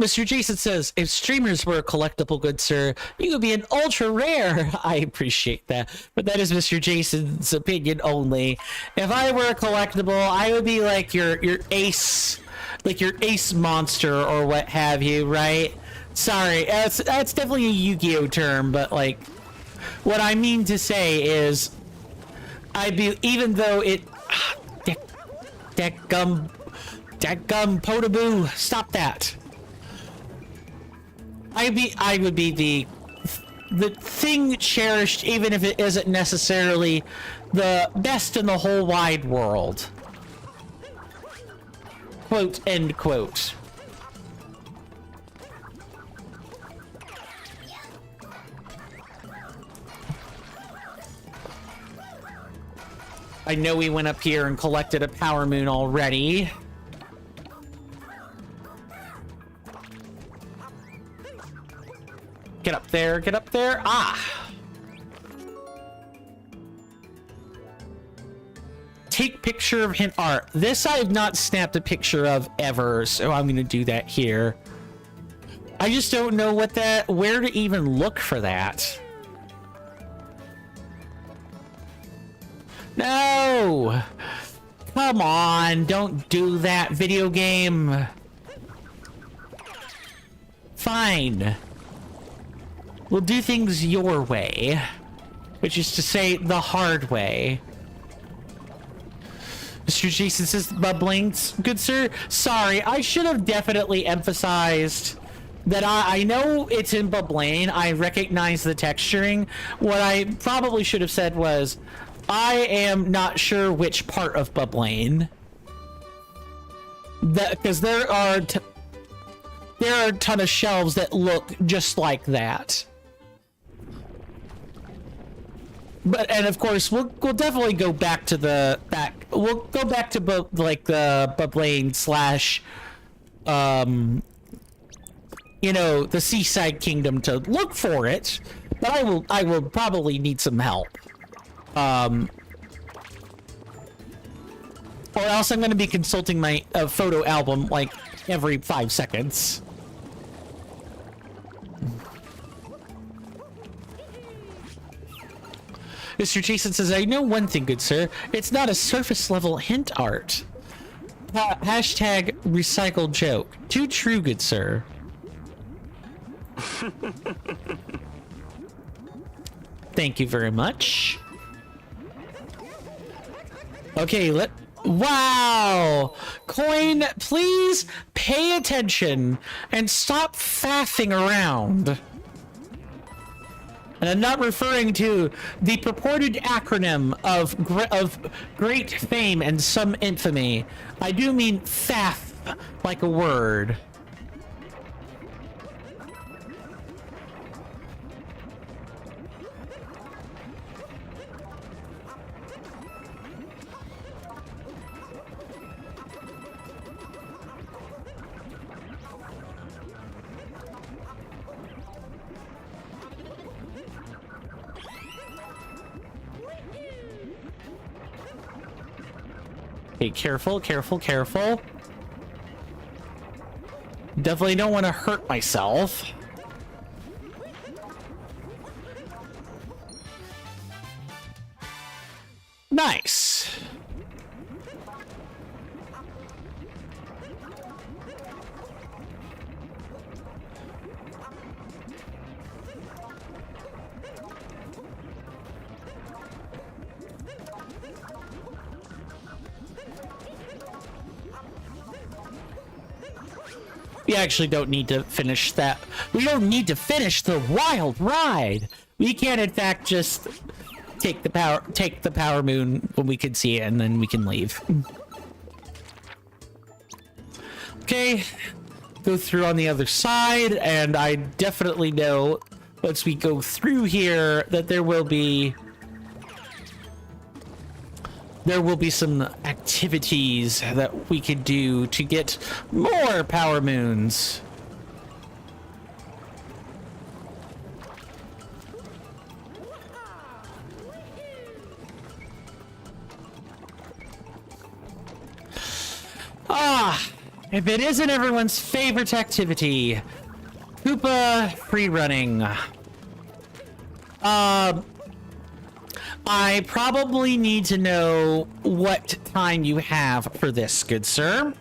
Mr. Jason says, if streamers were a collectible, good sir, you would be an ultra rare. I appreciate that, but that is Mr. Jason's opinion only. If I were a collectible, I would be like your ace, like your ace monster or what have you, right? Sorry, that's definitely a Yu-Gi-Oh term, but like, what I mean to say is, I'd be, even though it, Dadgum, Potaboo, stop that. I would be the thing cherished, even if it isn't necessarily the best in the whole wide world. Quote, end quote. I know we went up here and collected a power moon already. Get up there, get up there. Ah! Take picture of hint art. This I have not snapped a picture of ever, so I'm gonna do that here. I just don't know what where to even look for that. No! Come on, don't do that, video game. Fine. We'll do things your way, which is to say the hard way. Mr. Jason says, bubbling, good sir. Sorry, I should have definitely emphasized that I know it's in Bubblaine. I recognize the texturing. What I probably should have said was, I am not sure which part of Bubblaine. Because there are a ton of shelves that look just like that. But, and of course, we'll definitely go back to we'll go back to the Bubblaine slash, you know, the Seaside Kingdom to look for it, but I will probably need some help. Or else I'm going to be consulting my photo album like every 5 seconds. Mr. Jason says, I know one thing, good sir. It's not a surface level hint art. Hashtag recycled joke. Too true, good sir. Thank you very much. Okay, wow! Coin, please pay attention and stop faffing around. And I'm not referring to the purported acronym of great fame and some infamy. I do mean faff, like a word. Okay, careful, careful, careful. Definitely don't want to hurt myself. Nice. We actually don't need to finish that. We don't need to finish the wild ride. We can, in fact, just take the power moon when we can see it, and then we can leave. Okay, go through on the other side, and I definitely know once we go through here that there will be some activities that we could do to get more power moons. If it isn't everyone's favorite activity, Koopa free running. I probably need to know what time you have for this, good sir.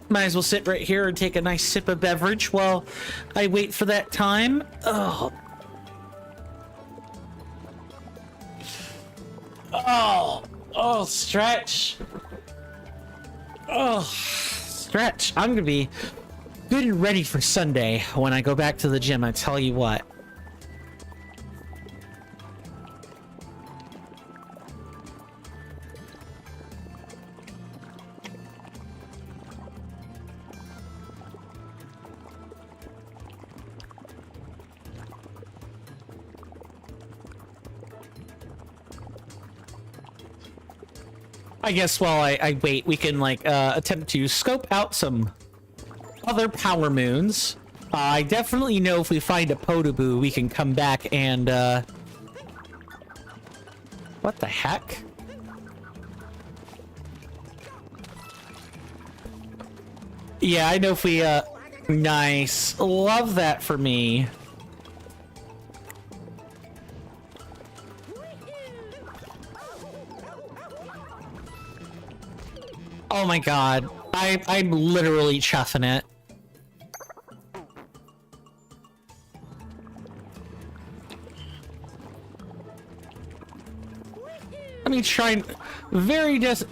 Might as well sit right here and take a nice sip of beverage while I wait for that time. Oh. Oh, stretch. Oh, stretch. I'm gonna be good and ready for Sunday when I go back to the gym, I tell you what. I guess while I wait, we can like attempt to scope out some other power moons. I definitely know if we find a Podoboo, we can come back and what the heck? Yeah, I know if we nice. Love that for me. Oh my god. I'm literally chuffing it. Let me try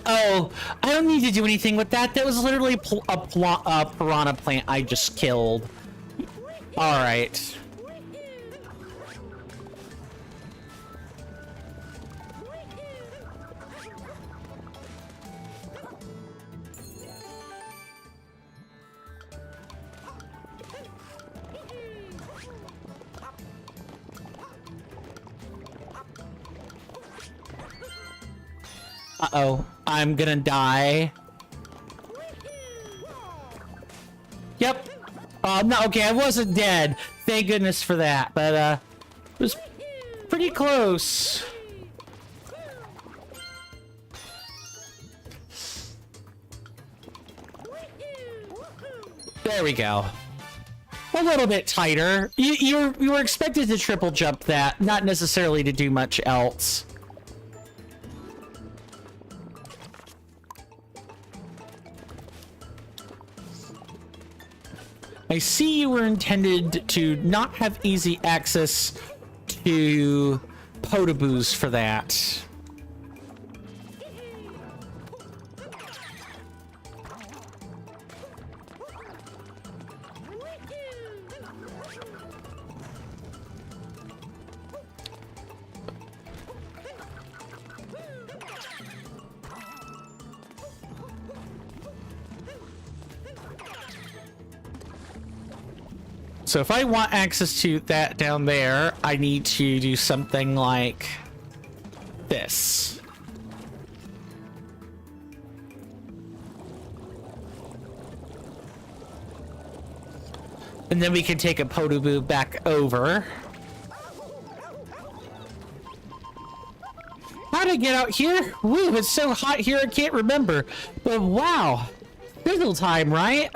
oh, I don't need to do anything with that. That was literally a piranha plant I just killed. Alright. Uh-oh, I'm gonna die. Yep. No, okay, I wasn't dead. Thank goodness for that, but, it was pretty close. There we go. A little bit tighter. You were expected to triple jump that, not necessarily to do much else. I see you were intended to not have easy access to Podoboos for that. So if I want access to that down there, I need to do something like this. And then we can take a Podoboo back over. How How'd I get out here? Woo, it's so hot here I can't remember. But wow, fizzle time, right?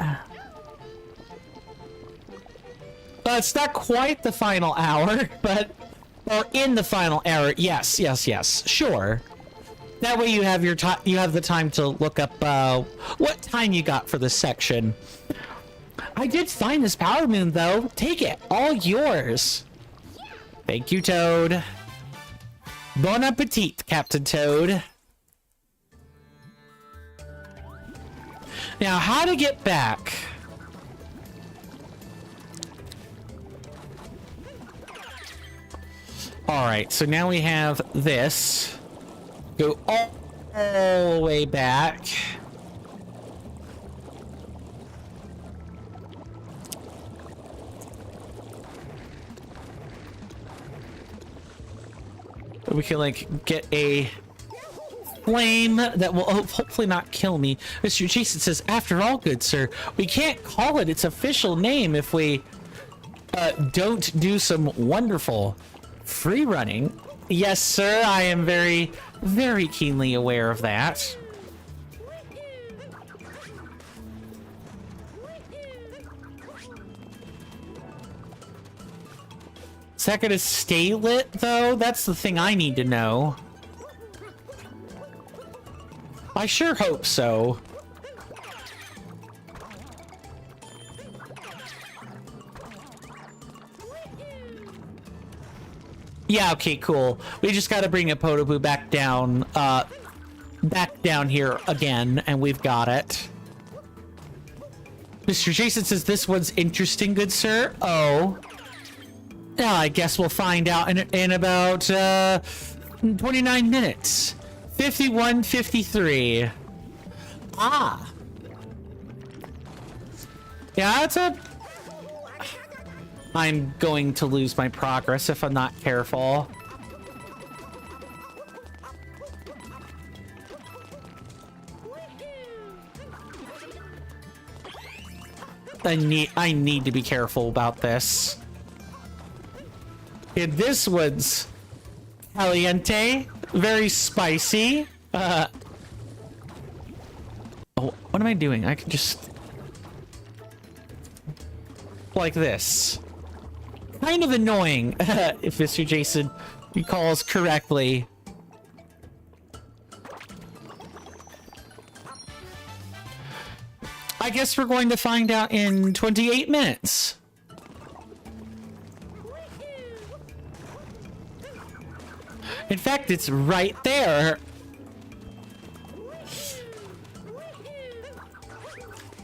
It's not quite the final hour, but or in the final hour. Yes, sure. That way you have your time. You have the time to look up what time you got for this section. I did find this power moon, though. Take it, all yours. Thank you, Toad. Bon appetit, Captain Toad. Now, how to get back? All right, so now we have this. Go all the way back. We can like get a flame that will hopefully not kill me. Mr. Jason says, after all, good sir, we can't call it its official name if we don't do some wonderful free running. Yes, sir, I am very, very keenly aware of that. Is that gonna stay lit, though? That's the thing I need to know. I sure hope so. Yeah, okay, cool. We just gotta bring a Podoboo back down here again, and we've got it. Mr. Jason says this one's interesting, good sir. Oh. Yeah, I guess we'll find out in about 29 minutes. 51:53. Ah. Yeah, that's a... I'm going to lose my progress if I'm not careful. I need to be careful about this. And this one's caliente, very spicy. Oh, what am I doing? I can just like this. Kind of annoying, if Mr. Jason recalls correctly. I guess we're going to find out in 28 minutes. In fact, it's right there.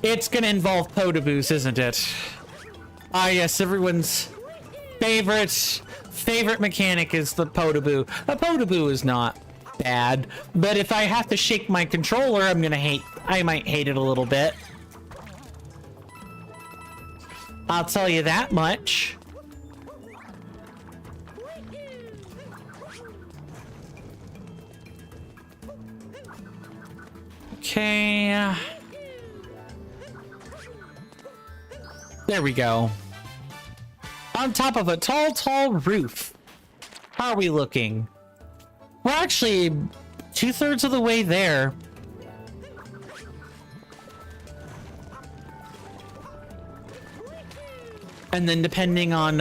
It's gonna involve Podoboos, isn't it? Ah, yes, everyone's favorite mechanic is the Podoboo. A Podoboo is not bad, but if I have to shake my controller, I might hate it a little bit. I'll tell you that much. Okay. There we go. On top of a tall roof. How are we looking? We're actually 2/3 of the way there. And then depending on,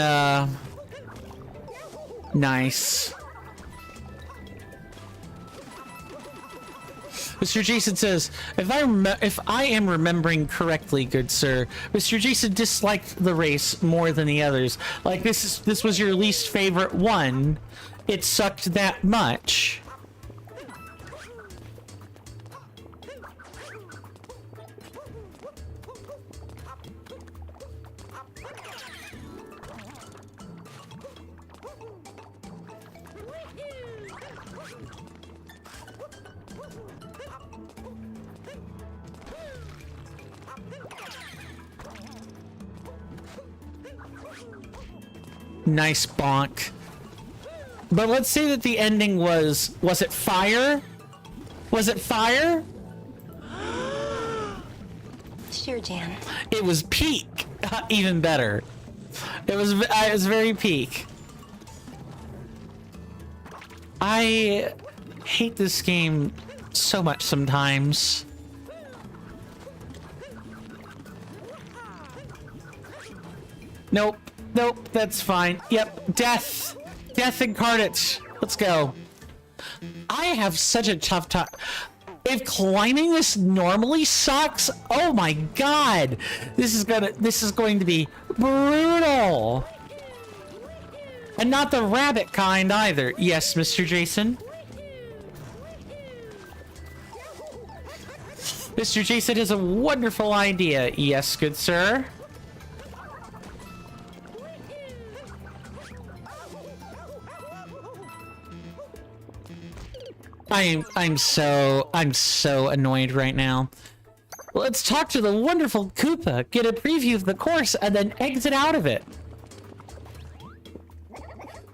nice. Mr. Jason says, if I am remembering correctly, good sir, Mr. Jason disliked the race more than the others. Like this was your least favorite one. It sucked that much. Nice bonk. But let's say that the ending was it fire? Was it fire? Sure, Jan. It was peak. Even better. It was very peak. I hate this game so much sometimes. Nope. Nope, that's fine. Yep, death. Death incarnate. Let's go. I have such a tough time. If climbing this normally sucks, oh my god. This is going to be brutal. And not the rabbit kind either. Yes, Mr. Jason. Mr. Jason has a wonderful idea. Yes, good sir. I'm so annoyed right now. Let's talk to the wonderful Koopa, get a preview of the course, and then exit out of it.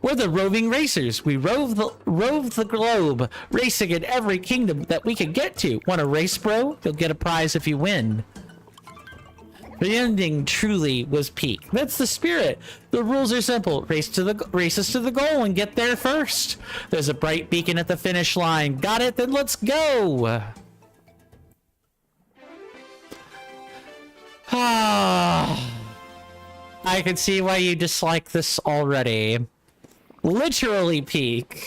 We're the roving racers. We rove the globe, racing in every kingdom that we can get to. Want a race, bro? You'll get a prize if you win. The ending truly was peak. That's the spirit. The rules are simple. Race us to the goal and get there first. There's a bright beacon at the finish line. Got it? Then let's go. Ah, I can see why you dislike this already. Literally peak.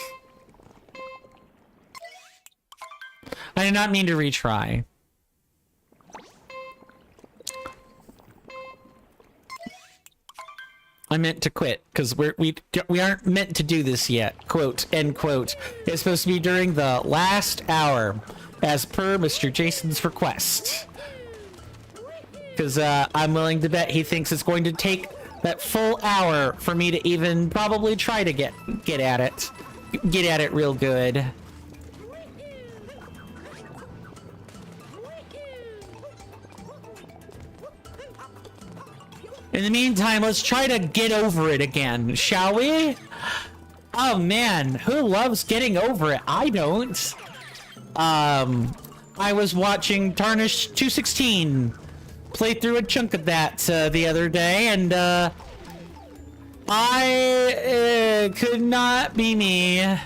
I did not mean to retry. I meant to quit because we aren't meant to do this yet. Quote, end quote. It's supposed to be during the last hour, as per Mr. Jason's request. Because I'm willing to bet he thinks it's going to take that full hour for me to even probably try to get at it. Get at it real good. In the meantime, let's try to get over it again, shall we? Oh man, who loves getting over it? I don't. I was watching Tarnish 216 play through a chunk of that the other day, and I could not be me.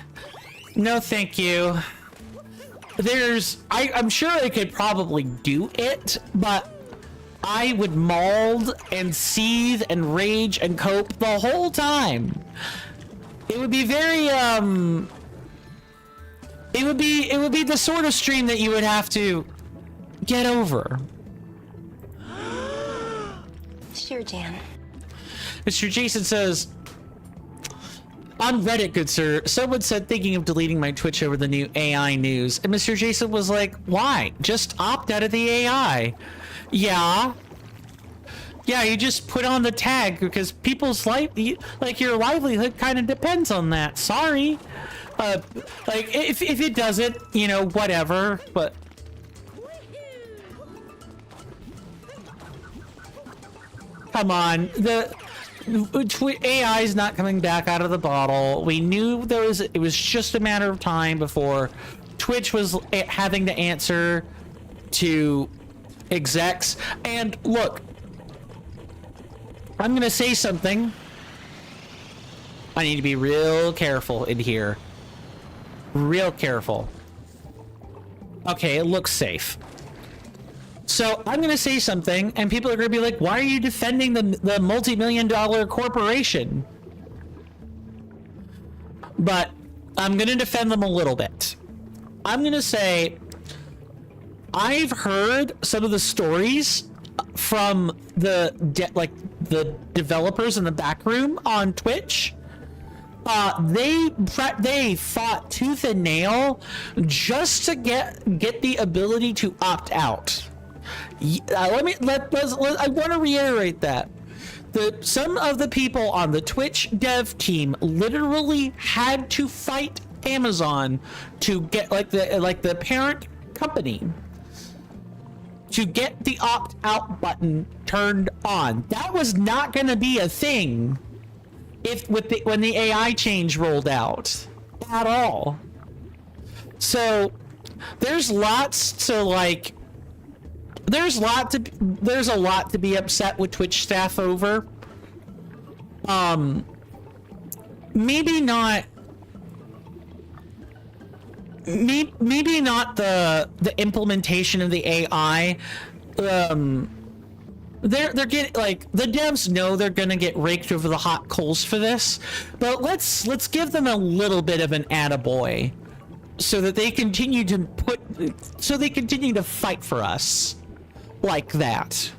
No, thank you. I'm sure I could probably do it, but I would mold and seethe and rage and cope the whole time. It would be very it would be the sort of stream that you would have to get over. Sure, Jan. Mr. Jason says, on Reddit, good sir, someone said thinking of deleting my Twitch over the new AI news, and Mr. Jason was like, why? Just opt out of the AI. Yeah, you just put on the tag because people's life, like your livelihood kind of depends on that. Sorry. Like if it doesn't, you know, whatever, but come on, the AI is not coming back out of the bottle. We knew it was just a matter of time before Twitch was having to answer to execs. And look, I'm gonna say something. I need to be real careful in here. Real careful. Okay, it looks safe. So I'm gonna say something, and people are gonna be like, why are you defending the multi-million-dollar corporation? But I'm gonna defend them a little bit. I'm gonna say, I've heard some of the stories from the developers in the back room on Twitch. They fought tooth and nail just to get the ability to opt out. I want to reiterate that some of the people on the Twitch dev team literally had to fight Amazon to get the parent company to get the opt-out button turned on. That was not going to be a thing when the AI change rolled out at all. So there's a lot to be upset with Twitch staff over. Maybe not maybe not the implementation of the AI. They're getting, like, the devs know they're gonna get raked over the hot coals for this, but let's give them a little bit of an attaboy so that they continue to fight for us like that.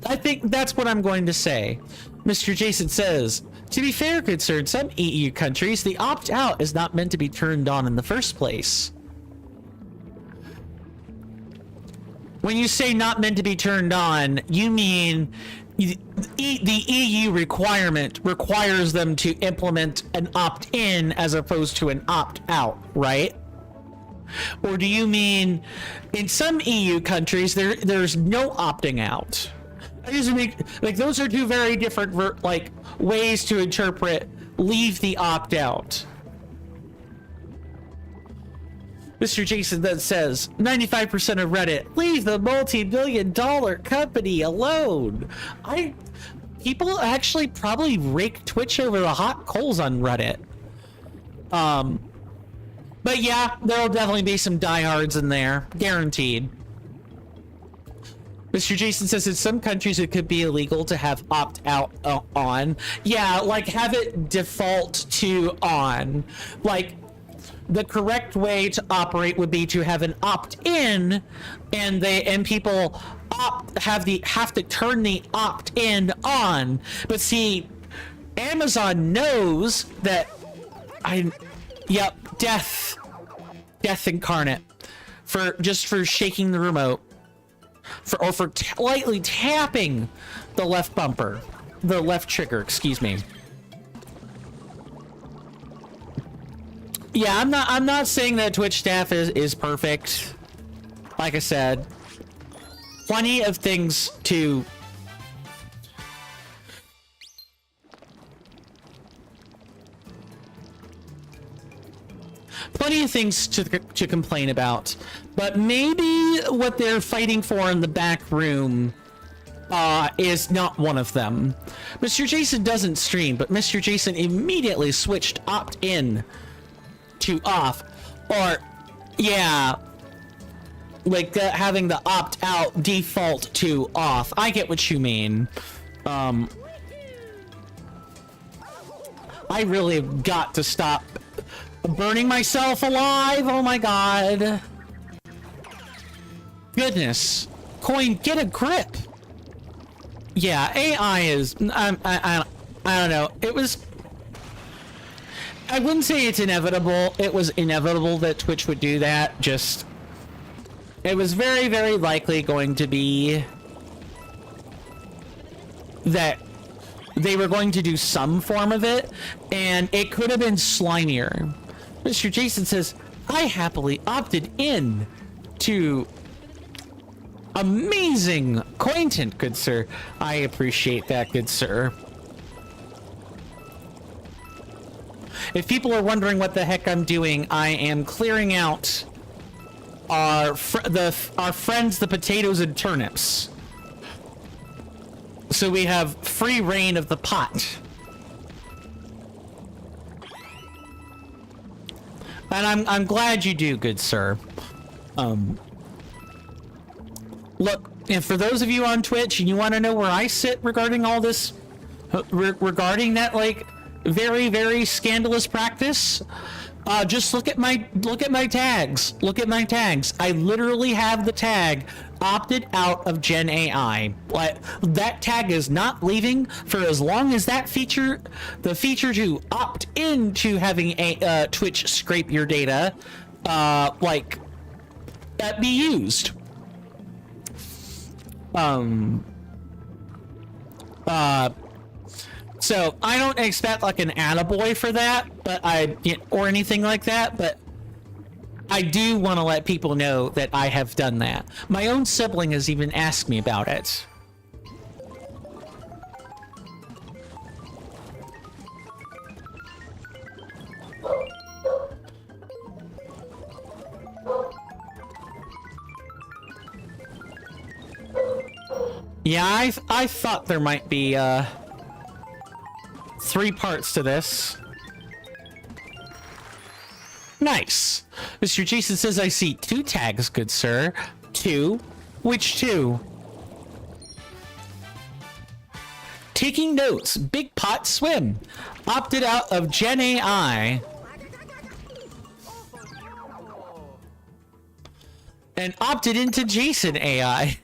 I think that's what I'm going to say. Mr. Jason says, to be fair, good sir, in some EU countries, the opt-out is not meant to be turned on in the first place. When you say not meant to be turned on, you mean the EU requirement requires them to implement an opt-in as opposed to an opt-out, right? Or do you mean in some EU countries there's no opting out? I just make, like, those are two very different ways to interpret leave the opt-out. Mr. Jason then says, 95% of Reddit, leave the multi-billion-dollar company alone. People actually probably rake Twitch over the hot coals on Reddit. But yeah, there'll definitely be some diehards in there, guaranteed. Mr. Jason says in some countries it could be illegal to have opt-out on. Yeah, like have it default to on. Like, the correct way to operate would be to have an opt-in, and people have to turn the opt-in on. But see, Amazon knows that death incarnate for shaking the remote, for lightly tapping the left bumper, the left trigger, excuse me. Yeah, I'm not saying that Twitch staff is perfect. Like I said, plenty of things to complain about, but maybe what they're fighting for in the back room is not one of them. Mr. Jason doesn't stream, but Mr. Jason immediately switched opt-in to off, or yeah, like having the opt-out default to off. I get what you mean. I really have got to stop burning myself alive. Oh my god. Goodness. Coin, get a grip. Yeah, AI is, I don't know. I wouldn't say it's inevitable. It was inevitable that Twitch would do that. It was very, very likely going to be that they were going to do some form of it, and it could have been slimier. Mr. Jason says, I happily opted in to amazing acquaintance, good sir. I appreciate that, good sir. If people are wondering what the heck I'm doing, I am clearing out our friends, the potatoes and turnips. So we have free reign of the pot. And I'm glad you do, good sir. Look, and for those of you on Twitch and you want to know where I sit regarding all this, regarding that, like, very, very scandalous practice, just look at my tags. Look at my tags. I literally have the tag opted out of Gen AI. Like, that tag is not leaving for as long as the feature to opt into having a Twitch scrape your data, be used. So I don't expect like an attaboy for that, but or anything like that, but I do want to let people know that I have done that. My own sibling has even asked me about it. Yeah, I thought there might be 3 parts to this. Nice. Mr. Jason says, I see 2 tags, good sir. 2? Which 2? Taking notes. Big Pot Swim. Opted out of Gen AI. And opted into Jason AI.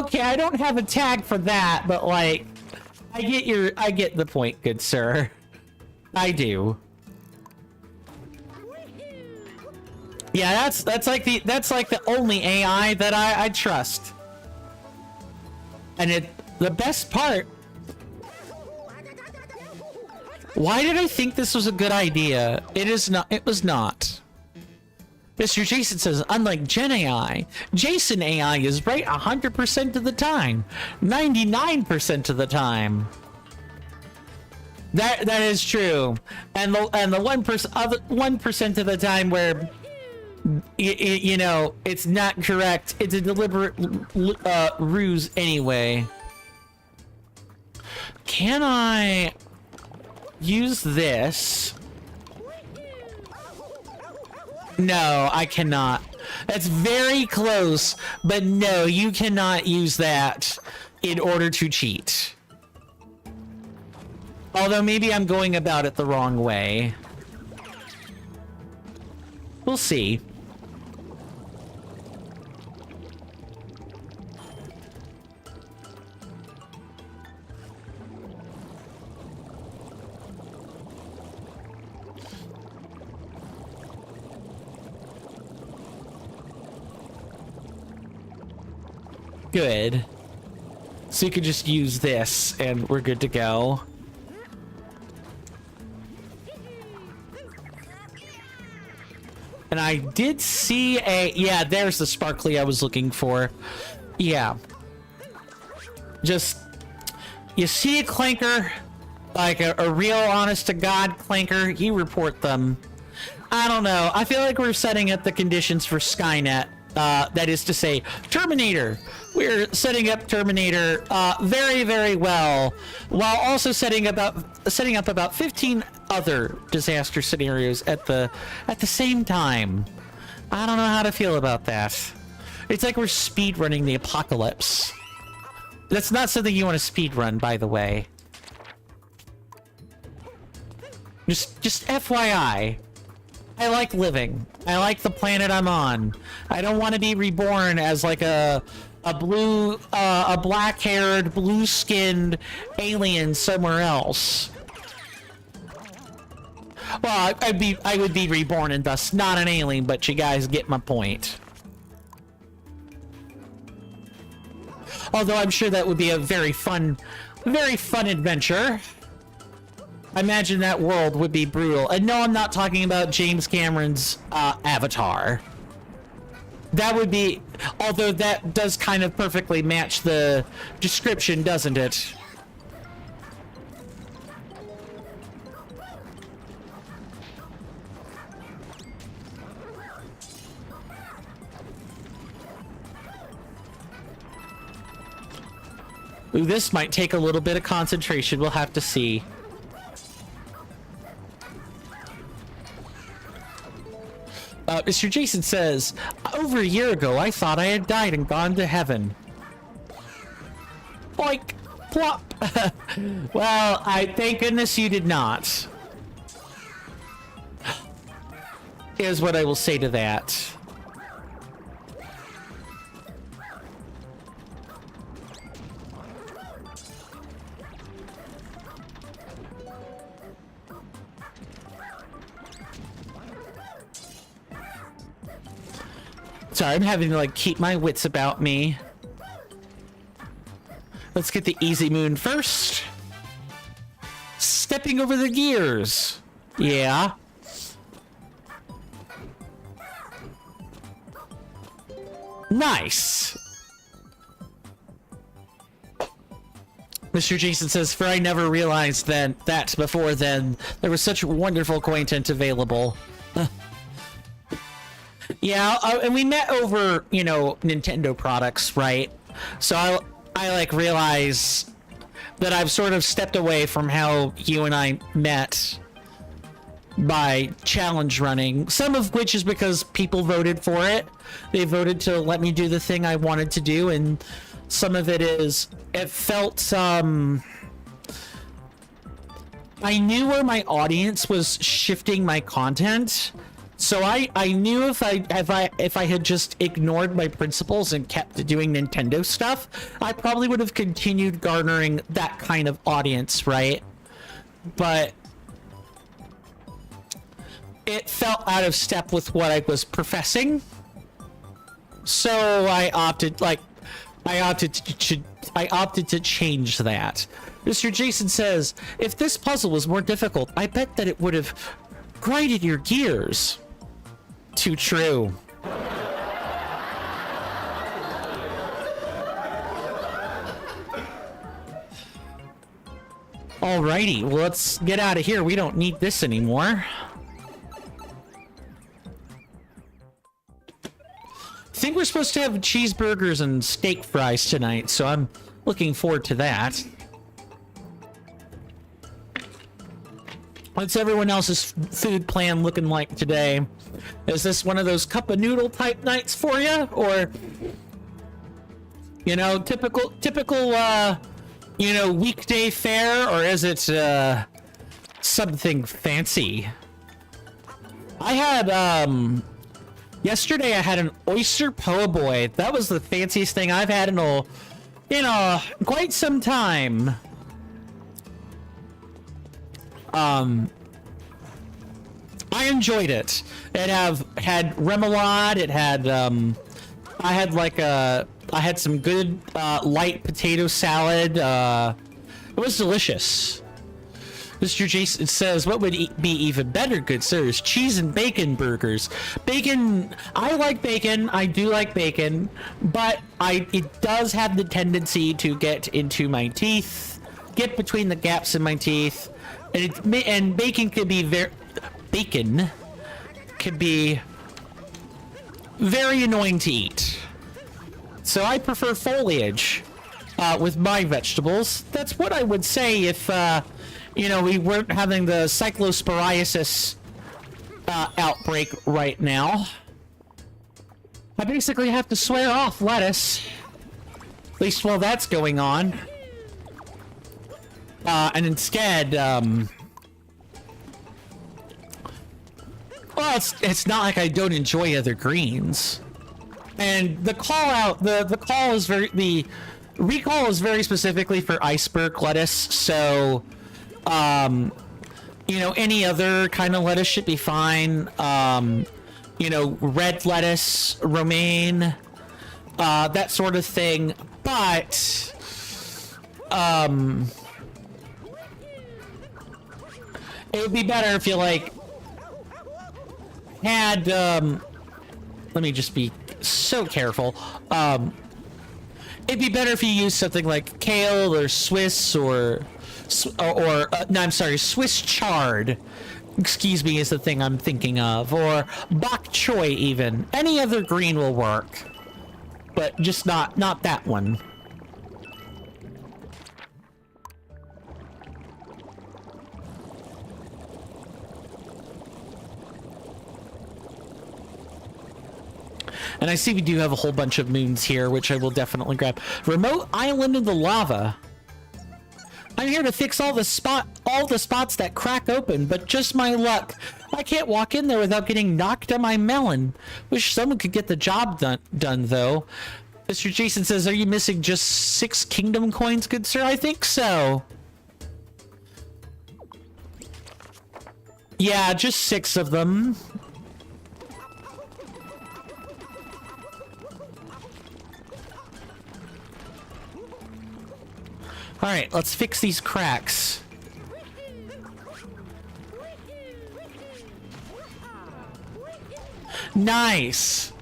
Okay, I don't have a tag for that, but like, I get the point, good sir. I do. Yeah, that's like the only AI that I trust. And the best part. Why did I think this was a good idea? It is not. It was not. Mr. Jason says, unlike Gen AI, Jason AI is right 100% of the time, 99% of the time. That is true, and the 1% of the time where you know it's not correct, it's a deliberate ruse anyway. Can I use this? No, I cannot. That's very close, but no, you cannot use that in order to cheat. Although maybe I'm going about it the wrong way. We'll see. Good. So you could just use this and we're good to go. And I did see yeah, there's the sparkly I was looking for. Yeah. Just, you see a clanker, like a real honest to God clanker, you report them. I don't know. I feel like we're setting up the conditions for Skynet. That is to say, Terminator. We're setting up Terminator very, very well, while also setting up about 15 other disaster scenarios at the same time. I don't know how to feel about that. It's like we're speed running the apocalypse. That's not something you want to speed run, by the way. Just FYI. I like living. I like the planet I'm on. I don't want to be reborn as like a black-haired, blue-skinned alien somewhere else. Well, I would be reborn and thus not an alien, but you guys get my point. Although I'm sure that would be a very fun adventure. I imagine that world would be brutal. And no, I'm not talking about James Cameron's Avatar. That would be, although that does kind of perfectly match the description, doesn't it? Ooh, this might take a little bit of concentration. We'll have to see. Mr. Jason says, over a year ago, I thought I had died and gone to heaven. Boink! Plop! Well, thank goodness you did not. Is what I will say to that. Sorry, I'm having to like keep my wits about me. Let's get the easy moon first. Stepping over the gears. Yeah. Nice. Mr. Jason says, for I never realized that before then there was such wonderful content available. Yeah, and we met over, you know, Nintendo products, right? So I like realize that I've sort of stepped away from how you and I met. by challenge running, some of which is because people voted for it. They voted to let me do the thing I wanted to do, and some of it is, it felt, I knew where my audience was shifting my content, so I knew if I had just ignored my principles and kept doing Nintendo stuff, I probably would have continued garnering that kind of audience, right? But it felt out of step with what I was professing, so I opted to change that. Mr. Jason says, if this puzzle was more difficult, I bet that it would have grinded your gears. Too true. Alrighty, well, let's get out of here. We don't need this anymore. I think we're supposed to have cheeseburgers and steak fries tonight, so I'm looking forward to that. What's everyone else's food plan looking like today? Is this one of those cup of noodle type nights for you, or you know, typical you know, weekday fare, or is it something fancy? I had yesterday I had an oyster po' boy. That was the fanciest thing I've had in quite some time. I enjoyed it. It had remoulade. It had I had some good light potato salad. It was delicious. Mr. Jason says, what would be even better, good sirs? Cheese and bacon burgers. Bacon, I like bacon. I do like bacon, but it does have the tendency to get into my teeth, get between the gaps in my teeth, and bacon can be very annoying to eat. So I prefer foliage with my vegetables. That's what I would say if you know, we weren't having the cyclosporiasis outbreak right now. I basically have to swear off lettuce, at least while that's going on, and instead well, it's not like I don't enjoy other greens. And the recall is very specifically for iceberg lettuce, so you know, any other kind of lettuce should be fine. You know, red lettuce, romaine, that sort of thing. But it would be better if you had let me just be so careful. It'd be better if you used something like kale or Swiss or no, I'm sorry, Swiss chard, excuse me, is the thing I'm thinking of, or bok choy even. Any other green will work, but just not that one. And I see we do have a whole bunch of moons here, which I will definitely grab. Remote island in the lava. I'm here to fix all the spots that crack open, but just my luck. I can't walk in there without getting knocked on my melon. Wish someone could get the job done though. Mr. Jason says, are you missing just 6 kingdom coins, good sir? I think so. Yeah, just 6 of them. All right, let's fix these cracks. Nice.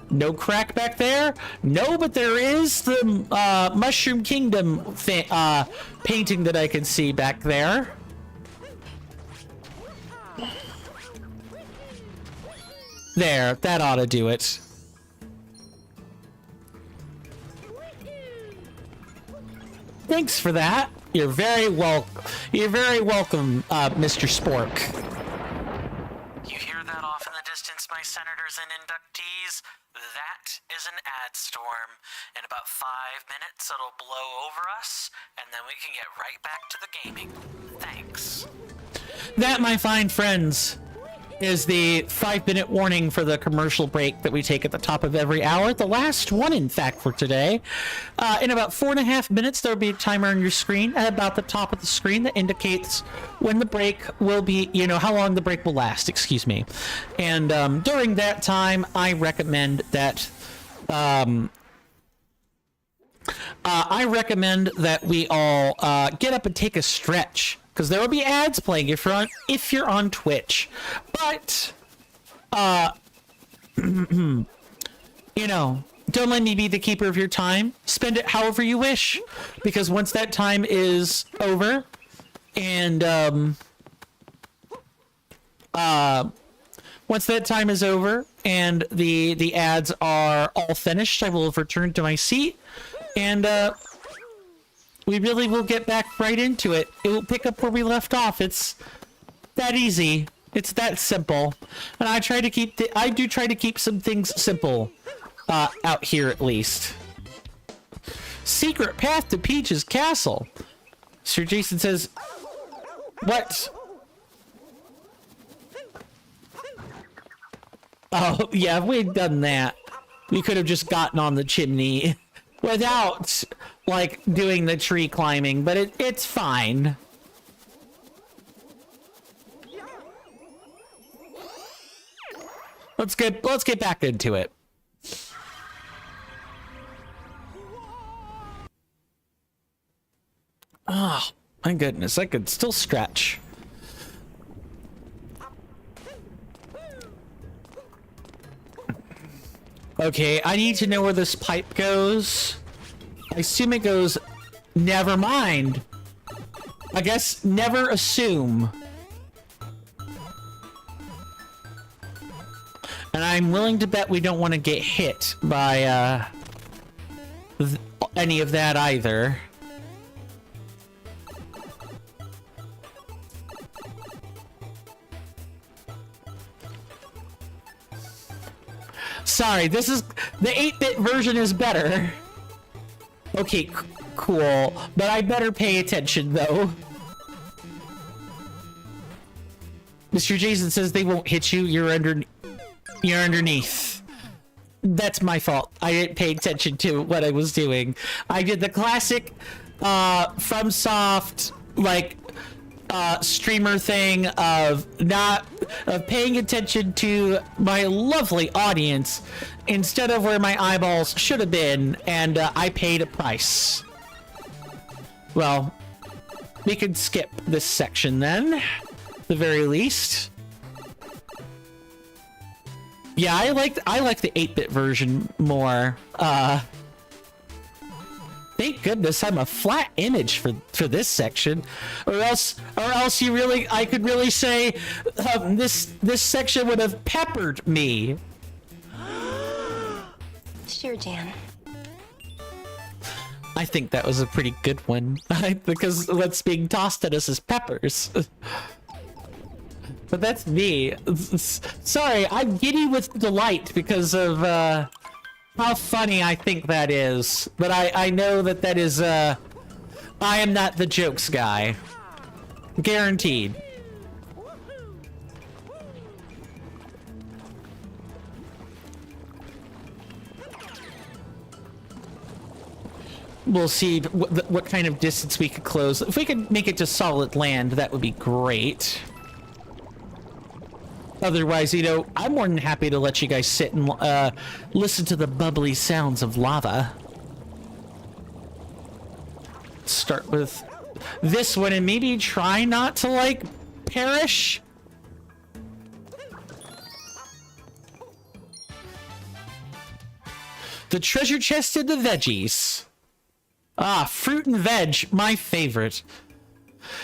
No crack back there? No, but there is the Mushroom Kingdom painting that I can see back there. There, that ought to do it. Thanks for that. You're very welcome. You're very welcome, Mr. Spork. You hear that off in the distance, my senators and inductees? That is an ad storm. In about 5 minutes, it'll blow over us, and then we can get right back to the gaming. Thanks. That, my fine friends, is the 5-minute warning for the commercial break that we take at the top of every hour. The last one, in fact, for today. In about 4.5 minutes, there'll be a timer on your screen at about the top of the screen that indicates when the break will be, how long the break will last, excuse me. And during that time, I recommend that we all get up and take a stretch, because there will be ads playing if you're on Twitch. But don't let me be the keeper of your time. Spend it however you wish, because once that time is over, and the ads are all finished, I will have returned to my seat, and we really will get back right into it. It will pick up where we left off. It's that easy. It's that simple. And I do try to keep some things simple out here, at least. Secret path to Peach's castle. Sir Jason says, what? Oh, yeah, if we'd done that, we could have just gotten on the chimney without, doing the tree climbing, but it's fine. Let's get back into it. Oh, my goodness, I could still stretch. Okay, I need to know where this pipe goes. I assume it goes... Never mind. I guess never assume. And I'm willing to bet we don't want to get hit by, any of that either. Sorry, this is... The 8-bit version is better. Okay, cool. But I better pay attention, though. Mr. Jason says they won't hit you. You're underneath. That's my fault. I didn't pay attention to what I was doing. I did the classic, FromSoft, streamer thing of paying attention to my lovely audience instead of where my eyeballs should have been, and I paid a price. Well, we could skip this section then, the very least. Yeah, I like the 8-bit version more. Thank goodness I'm a flat image for this section, or else I could really say this section would have peppered me. Sure, Jan. I think that was a pretty good one, because what's being tossed at us is peppers. But that's me. Sorry, I'm giddy with delight because of how funny I think that is. But I know that is I am not the jokes guy. Guaranteed. We'll see what kind of distance we could close. If we could make it to solid land, that would be great. Otherwise, I'm more than happy to let you guys sit and listen to the bubbly sounds of lava. Start with this one and maybe try not to, perish. The treasure chest and the veggies. Ah, fruit and veg, my favorite.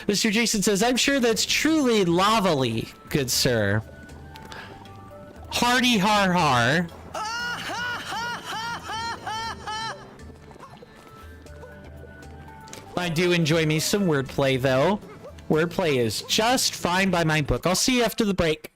Mr. Jason says, I'm sure that's truly lava-ly, good sir. Hardy har har. I do enjoy me some wordplay, though. Wordplay is just fine by my book. I'll see you after the break.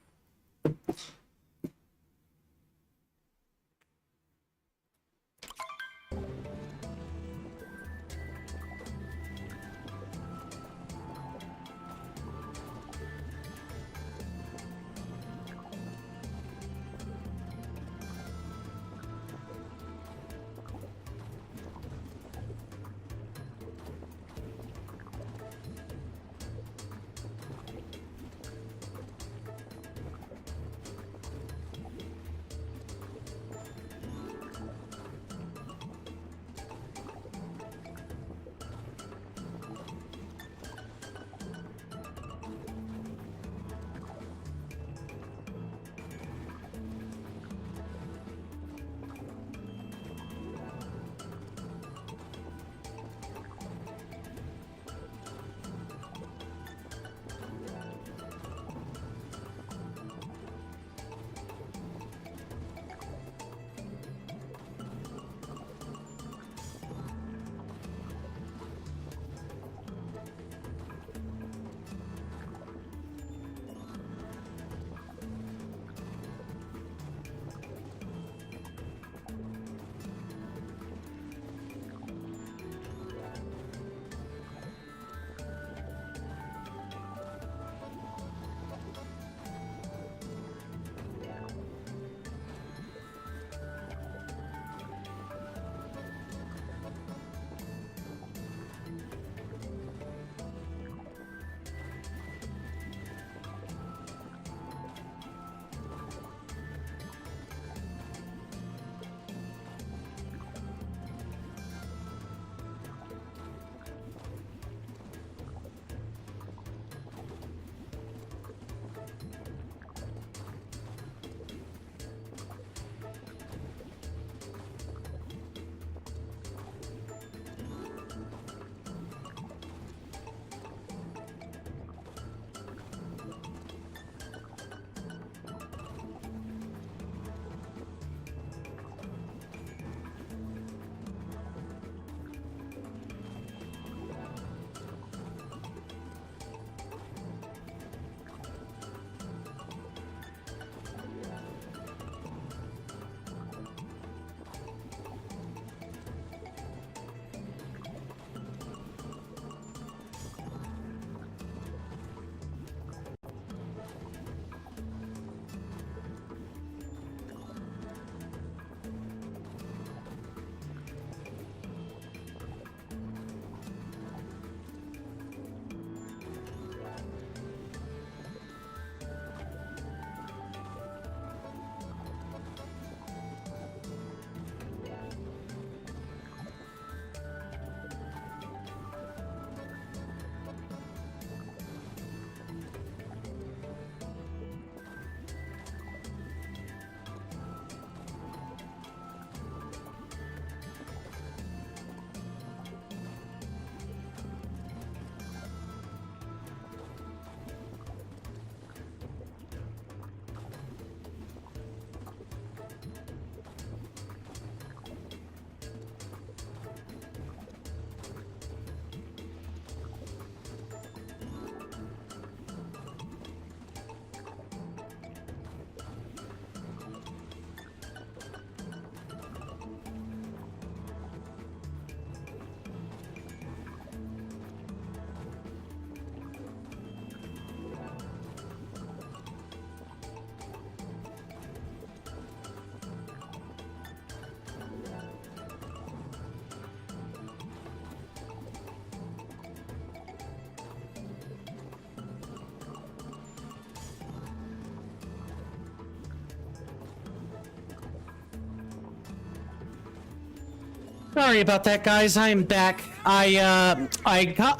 Sorry about that, guys. I'm back. I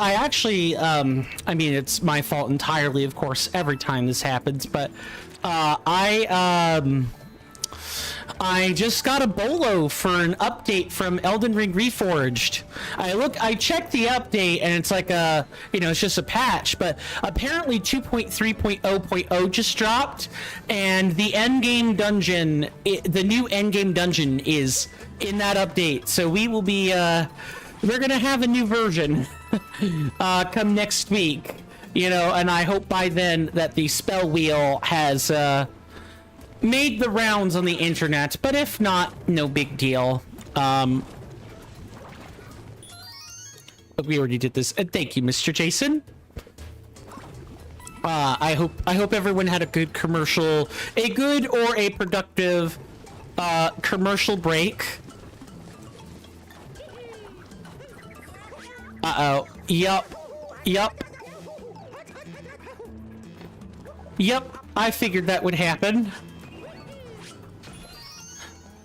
actually, I mean, it's my fault entirely, of course, every time this happens, but, I just got a bolo for an update from Elden Ring Reforged. I checked the update and it's like it's just a patch, but apparently 2.3.0.0 just dropped, and the endgame dungeon, the new endgame dungeon is in that update. So we will be, we're gonna have a new version. come next week. You know, and I hope by then that the spell wheel has made the rounds on the internet. But if not, no big deal. We already did this. Thank you, Mr. Jason. I hope everyone had a good or a productive commercial break. Uh-oh. Yup. I figured that would happen.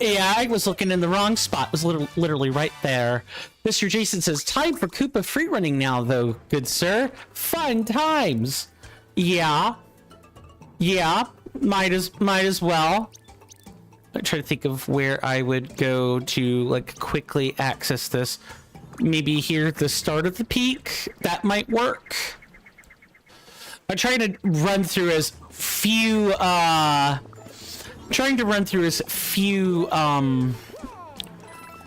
Yeah, I was looking in the wrong spot. It was literally right there. Mr. Jason says, time for Koopa free running now, though, good sir. Fun times. Yeah, might as well. I try to think of where I would go to like quickly access this. Maybe here at the start of the peak. That might work. I'm trying to run through as few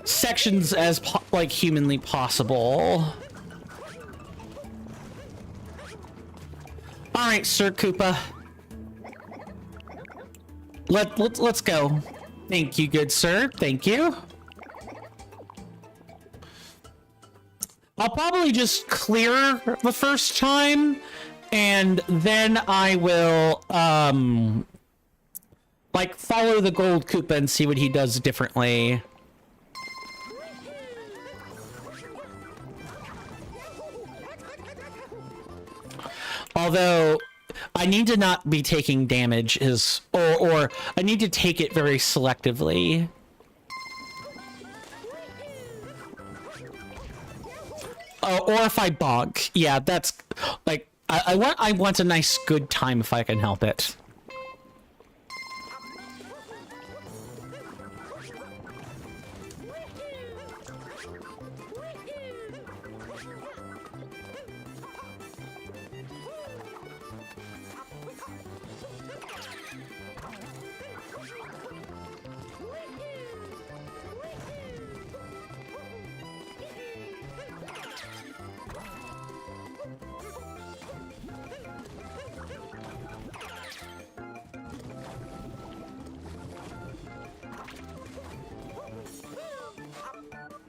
sections as like humanly possible. All right, Sir Koopa. Let's go. Thank you, good sir. Thank you. I'll probably just clear the first time, and then I will like follow the gold Koopa and see what he does differently. Although I need to not be taking damage or I need to take it very selectively. Or if I bonk. Yeah, that's like I want a nice good time if I can help it.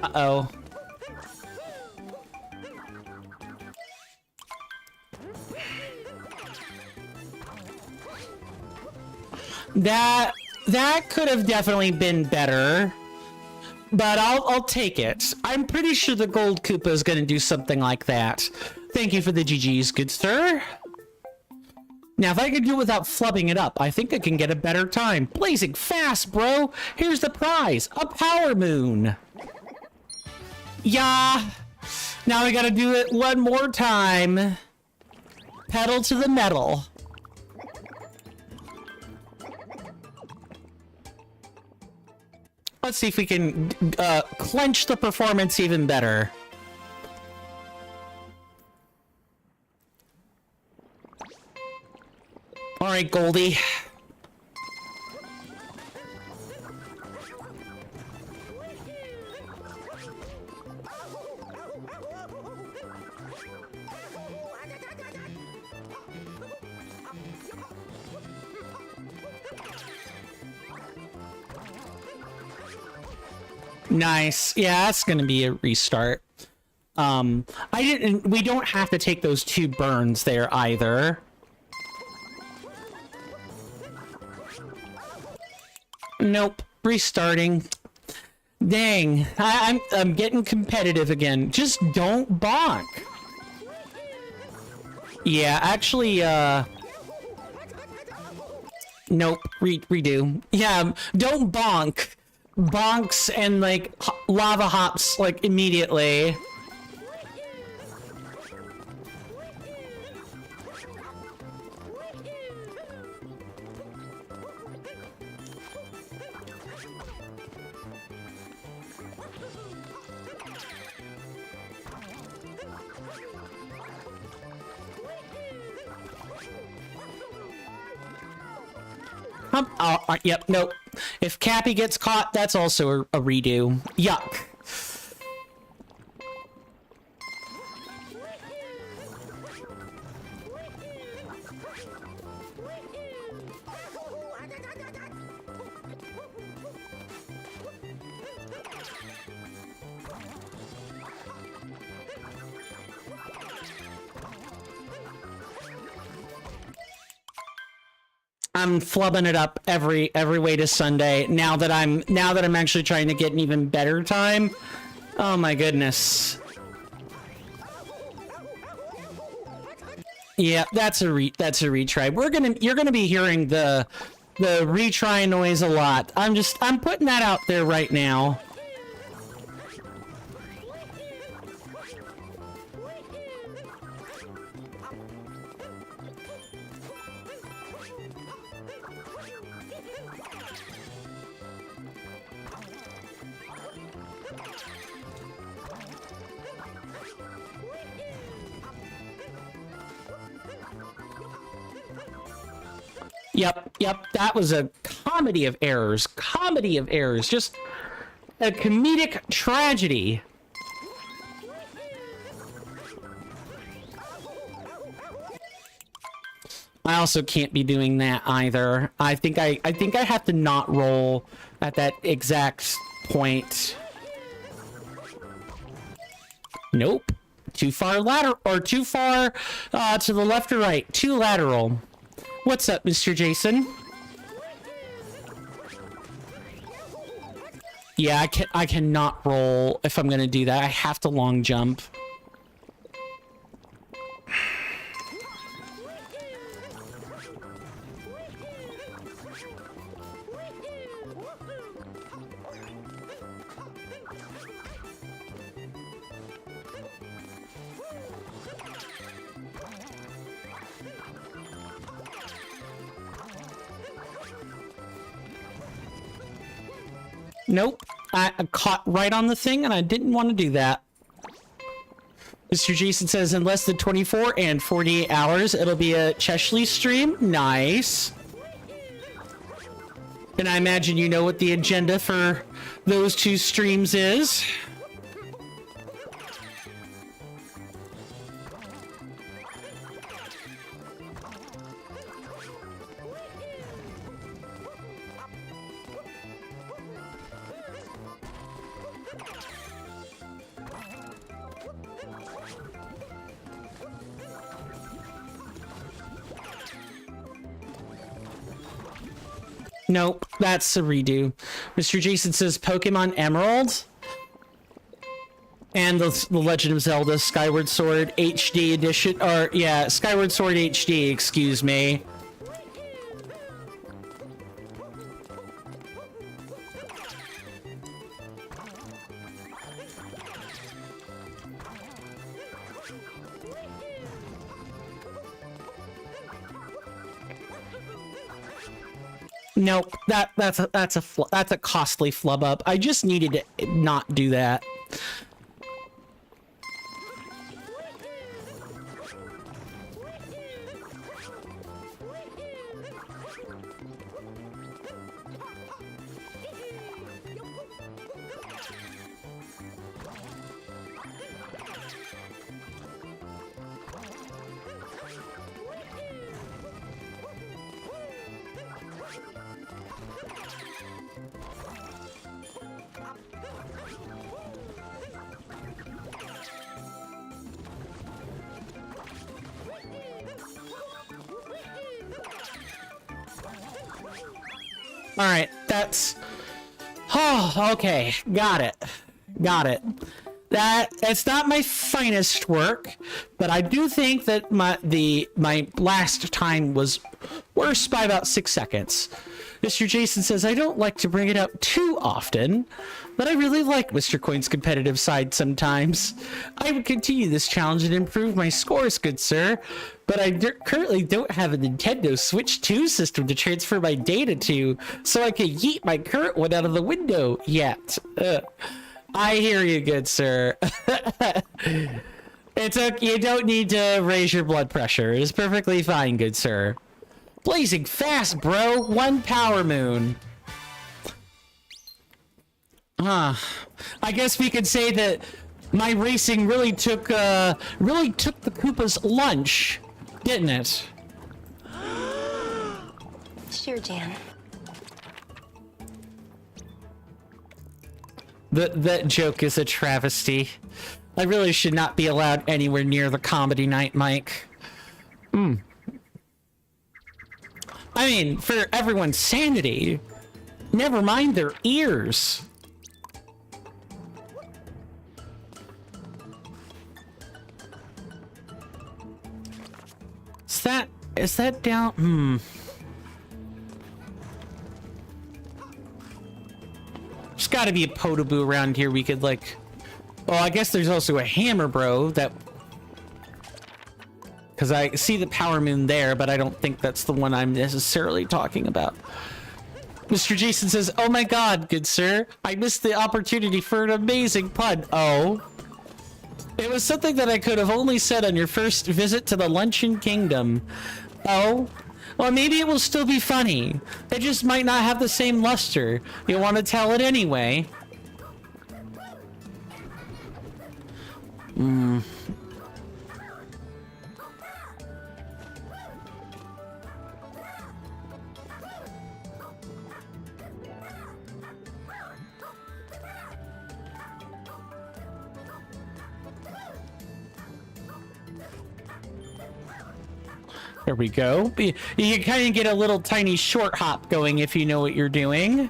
Uh-oh. That could have definitely been better, but I'll take it. I'm pretty sure the gold Koopa is going to do something like that. Thank you for the GGs, good sir. Now, if I can do it without flubbing it up, I think I can get a better time. Blazing fast, bro. Here's the prize, a power moon. Yeah. Now we gotta do it one more time. Pedal to the metal. Let's see if we can clench the performance even better. All right, Goldie. Nice. Yeah, that's gonna be a restart. We don't have to take those 2 burns there either. Nope. Restarting. Dang. I'm getting competitive again. Just don't bonk. Yeah, actually, nope. Redo. Yeah, don't bonk. Bonks and like lava hops like immediately. Yep, nope. If Cappy gets caught, that's also a redo. Yuck. I'm flubbing it up every way to Sunday. Now that I'm actually trying to get an even better time. Oh my goodness. Yeah, that's a retry. You're gonna be hearing the retry noise a lot. I'm putting that out there right now. Yep, that was a comedy of errors. Just a comedic tragedy. I also can't be doing that either. I think I have to not roll at that exact point. Nope. Too far lateral, or too far to the left or right. Too lateral. What's up, Mr. Jason? Yeah, I cannot roll if I'm gonna do that. I have to long jump. Nope. I caught right on the thing, and I didn't want to do that. Mr. Jason says, in less than 24 and 48 hours, it'll be a Cheshley stream. Nice. And I imagine you know what the agenda for those two streams is. Nope, that's a redo. Mr. Jason says Pokemon Emerald and the Legend of Zelda Skyward Sword HD edition, or yeah, Skyward Sword HD, excuse me. Nope, that's a costly flub up. I just needed to not do that. All right, that's... Oh, okay, got it. It's not my finest work, but I do think that my last time was worse by about 6 seconds. Mr. Jason says, I don't like to bring it up too often, but I really like Mr. Coin's competitive side sometimes. I would continue this challenge and improve my scores, good sir, but I currently don't have a Nintendo Switch 2 system to transfer my data to, so I can yeet my current one out of the window yet. I hear you, good sir. It's okay, you don't need to raise your blood pressure. It's perfectly fine, good sir. Blazing fast, bro. One power moon. I guess we could say that my racing really took the Koopa's lunch, didn't it? Sure, Jan. That joke is a travesty. I really should not be allowed anywhere near the comedy night, Mike. I mean, for everyone's sanity, never mind their ears. Is that down? There's got to be a Podoboo around here we could, like... Well, I guess there's also a Hammer Bro that... Because I see the Power Moon there, but I don't think that's the one I'm necessarily talking about. Mr. Jason says, "Oh my god, good sir. I missed the opportunity for an amazing pun." Oh. It was something that I could have only said on your first visit to the Luncheon Kingdom. Oh. Well, maybe it will still be funny. It just might not have the same luster. You want to tell it anyway? There we go. You can kind of get a little tiny short hop going if you know what you're doing.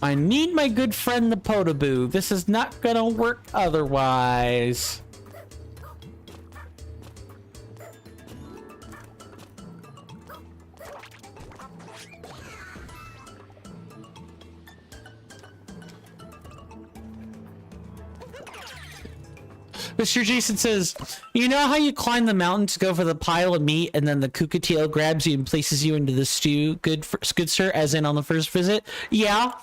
I need my good friend the Podoboo. This is not gonna work otherwise. Mr. Jason says, "You know how you climb the mountain to go for the pile of meat and then the Kukatail grabs you and places you into the stew? Good sir, as in on the first visit?" Yeah.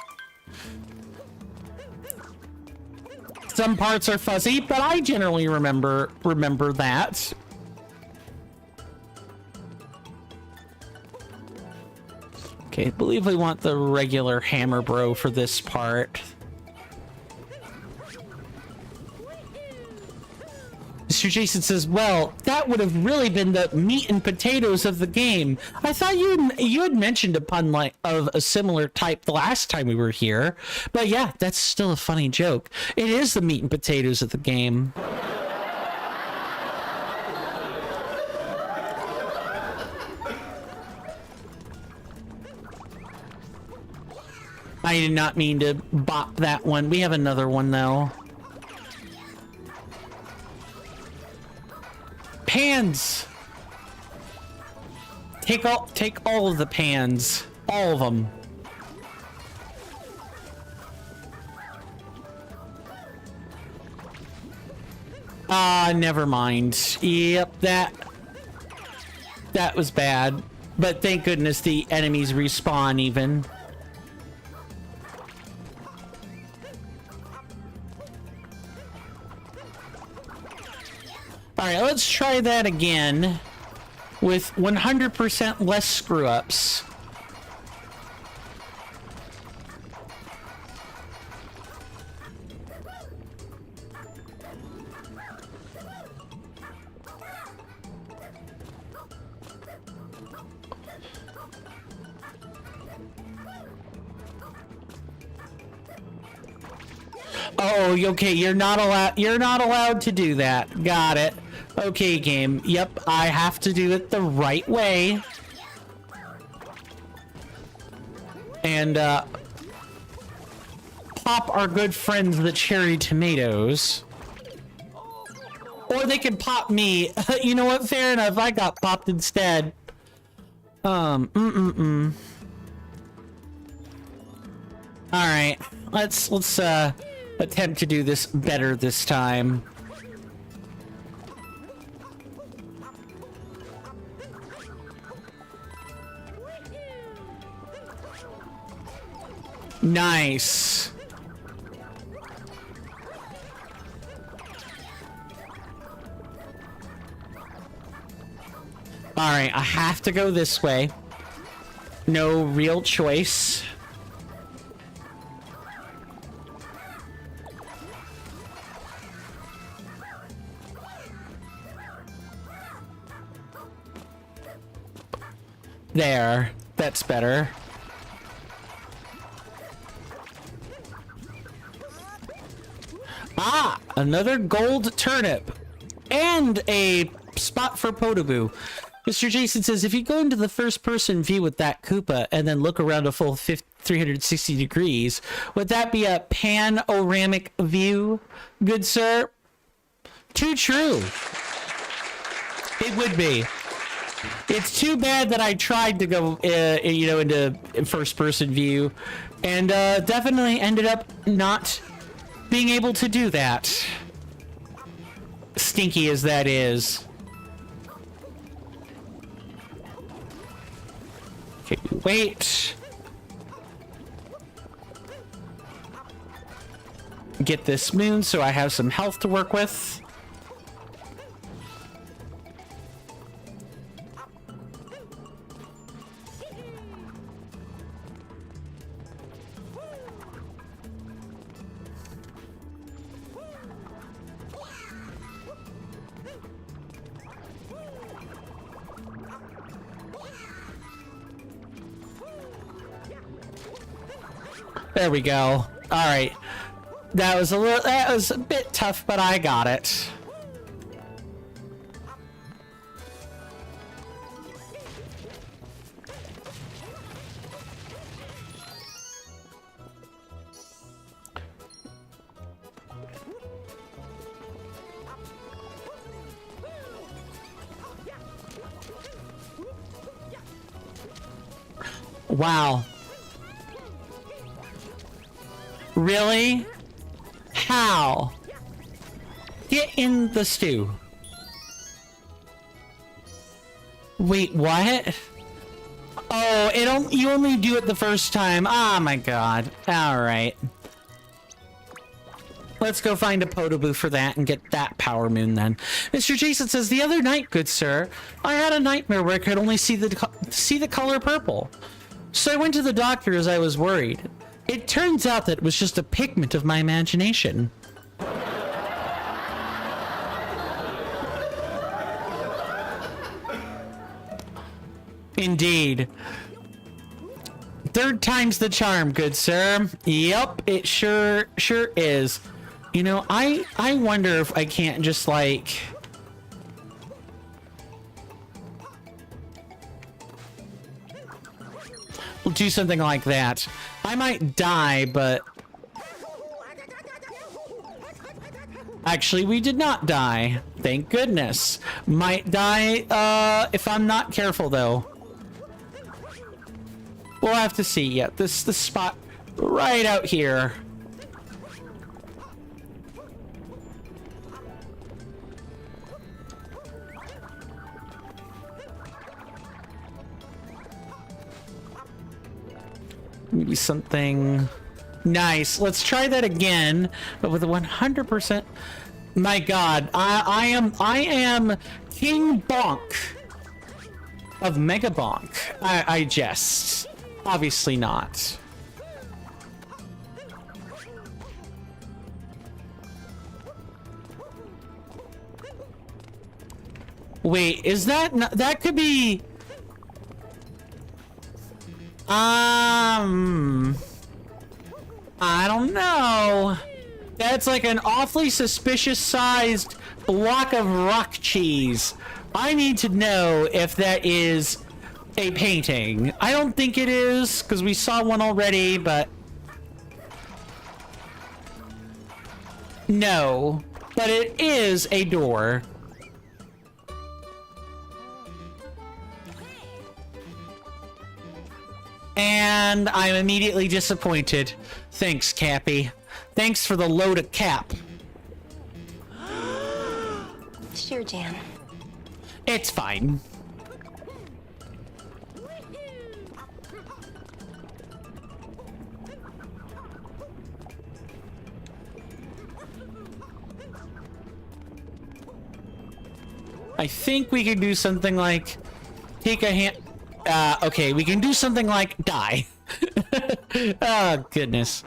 Some parts are fuzzy, but I generally remember that. Okay, I believe we want the regular Hammer Bro for this part. Mr. Jason says, "Well, that would have really been the meat and potatoes of the game. I thought you had mentioned a pun like of a similar type the last time we were here. But yeah, that's still a funny joke. It is the meat and potatoes of the game." I did not mean to bop that one. We have another one though. Pans. Take all of the pans. All of them. Never mind. Yep, that was bad. But thank goodness the enemies respawn even. Alright, let's try that again with 100% less screw-ups. Oh, okay, you're not allowed to do that. Got it. Okay, game. Yep, I have to do it the right way. And, pop our good friends the cherry tomatoes. Or they can pop me. You know what? Fair enough. I got popped instead. Alright. Let's attempt to do this better this time. Nice. All right, I have to go this way. No real choice. There. That's better. Another gold turnip. And a spot for Podoboo. Mr. Jason says, if you go into the first-person view with that Koopa and then look around a full 360 degrees, would that be a panoramic view, good sir? Too true. It would be. It's too bad that I tried to go, into first-person view, and definitely ended up not being able to do that. Stinky as that is. Okay, wait. Get this moon so I have some health to work with. There we go. All right. That was a bit tough, but I got it. Wow. Really? How? Get in the stew. Wait, what? Oh, you only do it the first time. Oh my god. Alright. Let's go find a Podoboo for that and get that power moon then. Mr. Jason says, the other night, good sir, I had a nightmare where I could only see the color purple. So I went to the doctor as I was worried. It turns out that it was just a pigment of my imagination. Indeed. Third time's the charm, good sir. Yep, it sure is. You know, I wonder if I can't just like... We'll do something like that. I might die, but... Actually, we did not die. Thank goodness. Might die, if I'm not careful, though. We'll have to see. Yeah, this is the spot right out here. Maybe something nice. Let's try that again, but with a 100%. My God, I am King Bonk of Mega Bonk. I jest. Obviously not. Wait, is that not, that could be? I don't know. That's like an awfully suspicious sized block of rock cheese. I need to know if that is a painting. I don't think it is, because we saw one already, but... No. But it is a door. And I'm immediately disappointed. Thanks, Cappy. Thanks for the load of cap. Sure, Jan. It's fine. I think we could do something like take a hand. Okay, we can do something like die. Oh, goodness.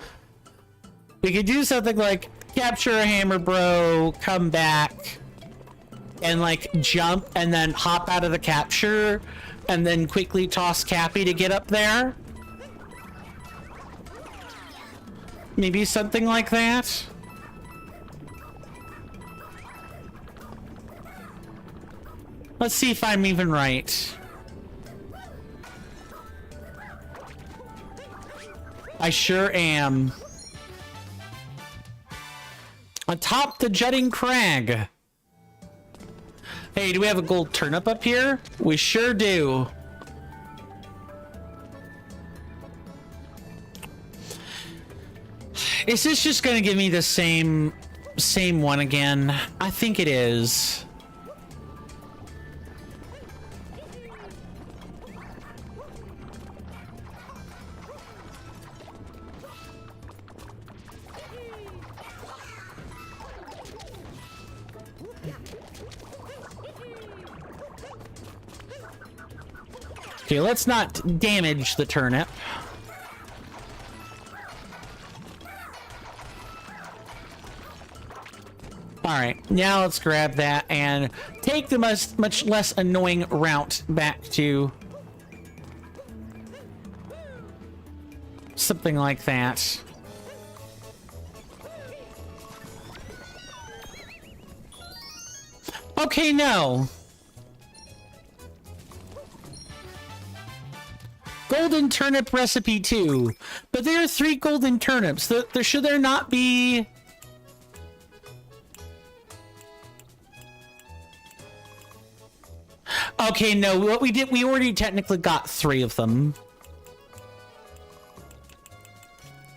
We could do something like capture a hammer, bro, come back, and like jump and then hop out of the capture and then quickly toss Cappy to get up there. Maybe something like that. Let's see if I'm even right. I sure am. Atop the jutting crag. Hey, do we have a gold turnip up here? We sure do. Is this just gonna give me the same one again? I think it is. Okay, let's not damage the turnip. Alright, now let's grab that and take the much less annoying route back to something like that. Okay, no. Golden turnip recipe 2. But there are 3 golden turnips. Should there not be... Okay, no, what we did, we already technically got 3 of them.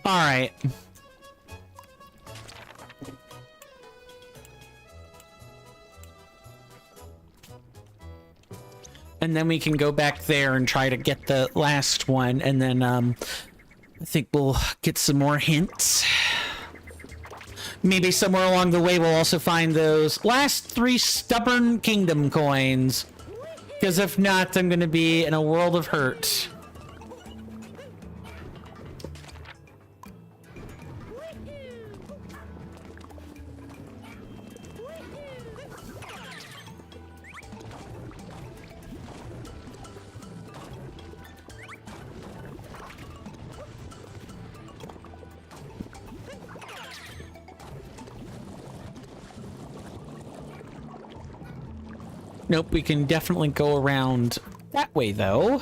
Alright. And then we can go back there and try to get the last one, and then, I think we'll get some more hints. Maybe somewhere along the way we'll also find those last 3 stubborn kingdom coins. Because if not, I'm gonna be in a world of hurt. Nope, we can definitely go around that way, though.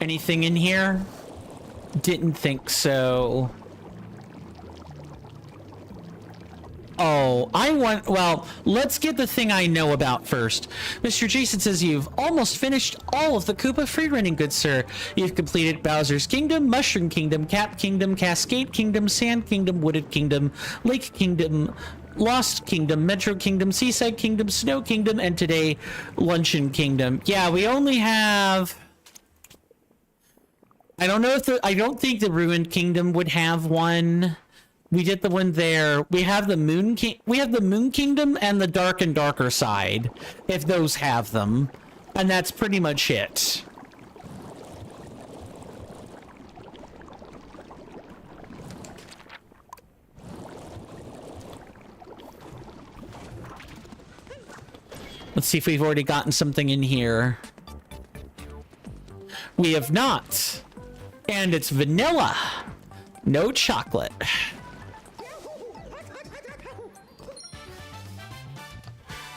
Anything in here? Didn't think so. Oh, well, let's get the thing I know about first. Mr. Jason says you've almost finished all of the Koopa freerunning, good sir. You've completed Bowser's Kingdom, Mushroom Kingdom, Cap Kingdom, Cascade Kingdom, Sand Kingdom, Wooded Kingdom, Lake Kingdom, Lost Kingdom, Metro Kingdom, Seaside Kingdom, Snow Kingdom, and today, Luncheon Kingdom. Yeah, we only have... I don't think the Ruined Kingdom would have one. We did the one there. We have the Moon Kingdom and the Dark and Darker Side, if those have them. And that's pretty much it. Let's see if we've already gotten something in here. We have not. And it's vanilla. No chocolate.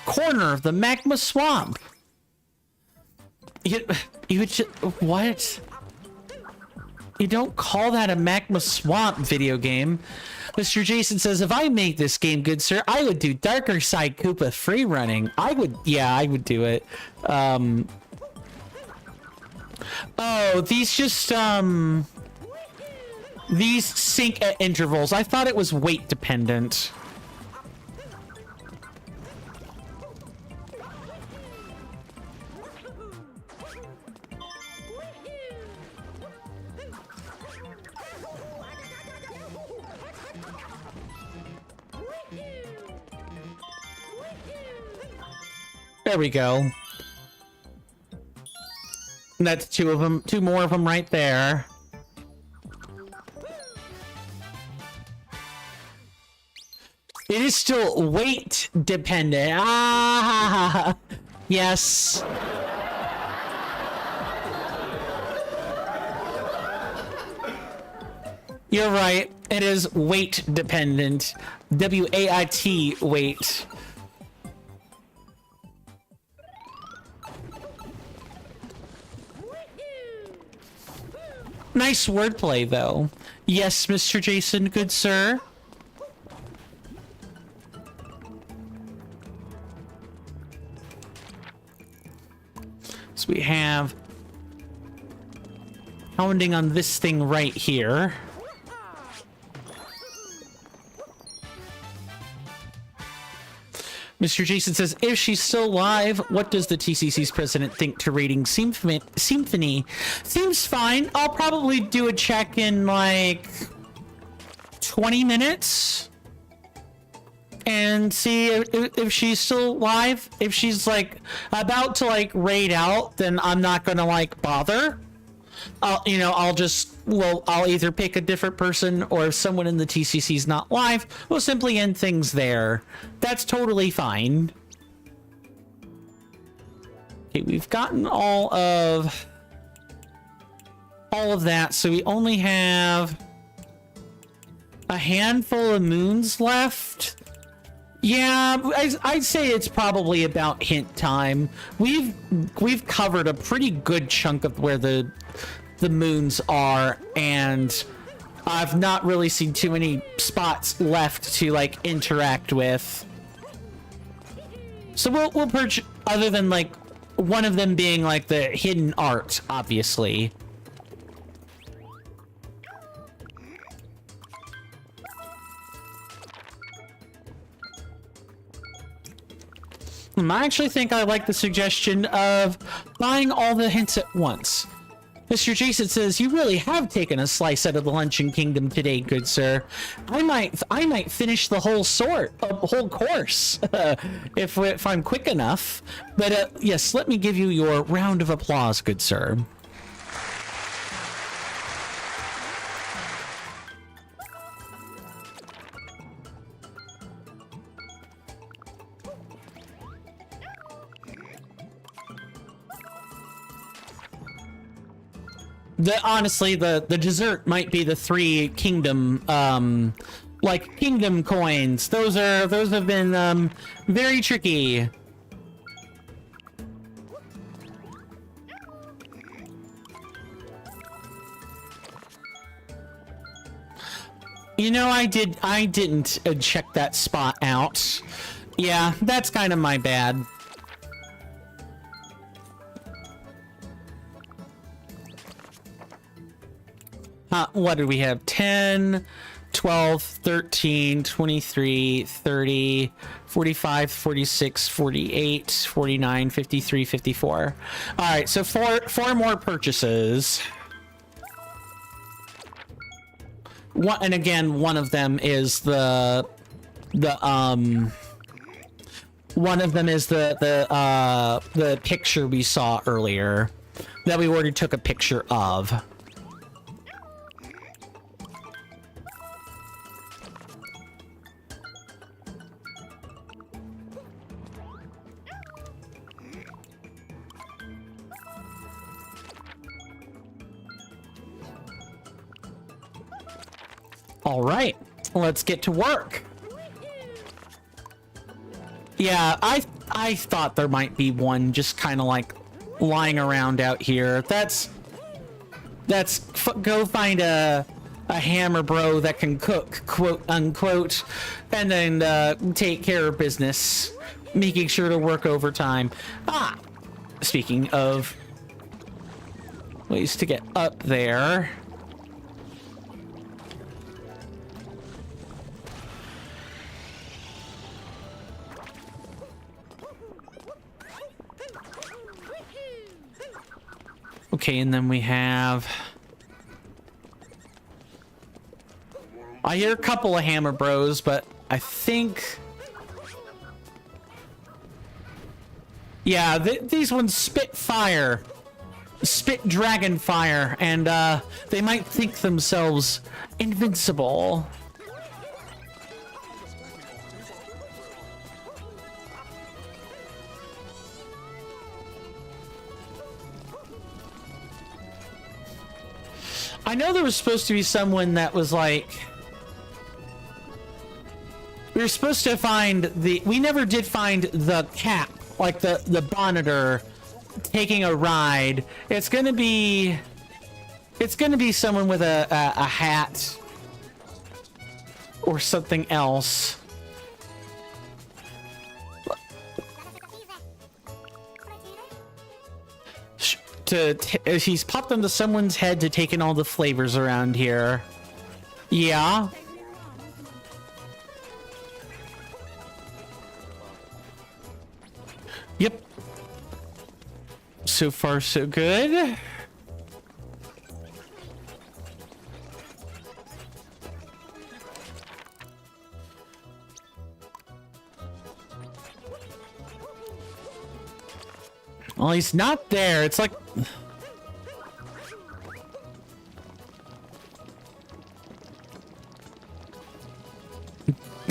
Corner of the magma swamp. You just, what? You don't call that a magma swamp video game. Mr. Jason says, if I make this game, good sir, I would do Darker Side Koopa free running. I would do it. Oh, these just, these sync at intervals. I thought it was weight dependent. There we go. And that's 2 of them. 2 more of them right there. It is still weight dependent. Ah, yes. You're right. It is weight dependent. W-A-I-T, weight. Nice wordplay, though. Yes, Mr. Jason, good sir. So we have pounding on this thing right here. Mr. Jason says, if she's still alive, what does the TCC's president think to rating Symphony? Seems fine. I'll probably do a check in like 20 minutes and see if she's still alive. If she's like about to like raid out, then I'm not gonna like bother. I'll either pick a different person, or if someone in the TCC's not live, we'll simply end things there. That's totally fine. Okay, we've gotten all of that, so we only have a handful of moons left. Yeah, I'd say it's probably about hint time. We've covered a pretty good chunk of where the moons are, and I've not really seen too many spots left to like interact with. So we'll purge, other than like one of them being like the hidden art, obviously. I actually think I like the suggestion of buying all the hints at once. Mr. Jason says, you really have taken a slice out of the Luncheon Kingdom today, good sir. I might finish the whole course if I'm quick enough. But yes, let me give you your round of applause, good sir. Honestly, the dessert might be the 3 kingdom, like kingdom coins. Those have been very tricky. You know, I didn't check that spot out. Yeah, that's kind of my bad. What do we have? 10, 12, 13, 23, 30, 45, 46, 48, 49, 53, 54. All right, so four more purchases. And again, one of them is the picture we saw earlier that we already took a picture of. All right, let's get to work. Yeah, I thought there might be one just kind of like lying around out here. That's go find a hammer bro that can cook, quote unquote, and then take care of business, making sure to work overtime. Speaking of ways to get up there. Okay, and then we have... I hear a couple of hammer bros, but I think... Yeah, these ones spit fire. Spit dragon fire, and they might think themselves invincible. I know there was supposed to be someone that was like... We were supposed to find the... We never did find the cap, like the bonneter taking a ride. It's gonna be... It's gonna be someone with a hat. Or something else. He's popped onto someone's head to take in all the flavors around here. Yeah. Yep. So far, so good. Well, he's not there. It's like...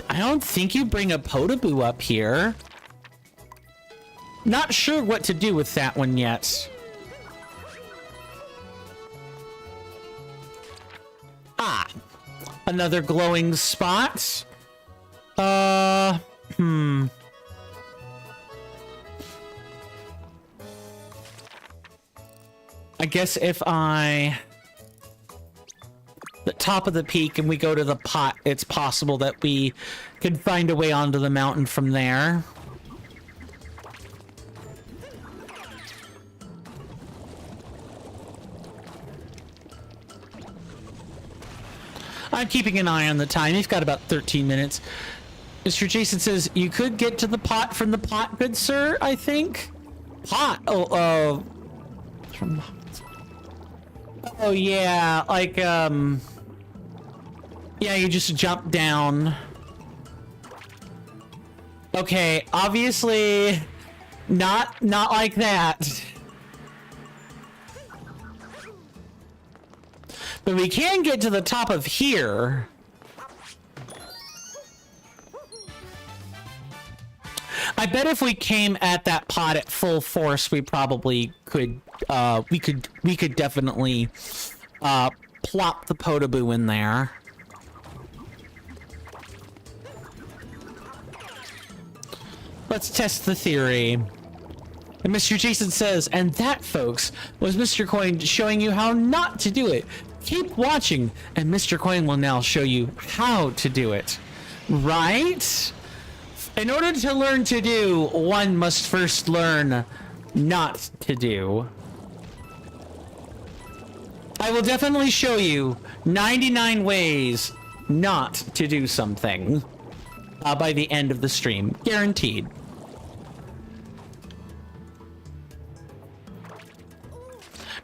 I don't think you bring a Podoboo up here. Not sure what to do with that one yet. Ah. Another glowing spot. I guess if I... the top of the peak and we go to the pot, it's possible that we could find a way onto the mountain from there. I'm keeping an eye on the time. He's got about 13 minutes. Mr. Jason says, you could get to the pot from the pot, good sir, I think? Pot? Oh, yeah, like, yeah, you just jump down. Okay, obviously, not like that. But we can get to the top of here. I bet if we came at that pot at full force, we probably could, we could definitely, plop the Podoboo in there. Let's test the theory. And Mr. Jason says, and that, folks, was Mr. Coin showing you how not to do it. Keep watching, and Mr. Coin will now show you how to do it. Right? In order to learn to do, one must first learn not to do. I will definitely show you 99 ways not to do something by the end of the stream. Guaranteed.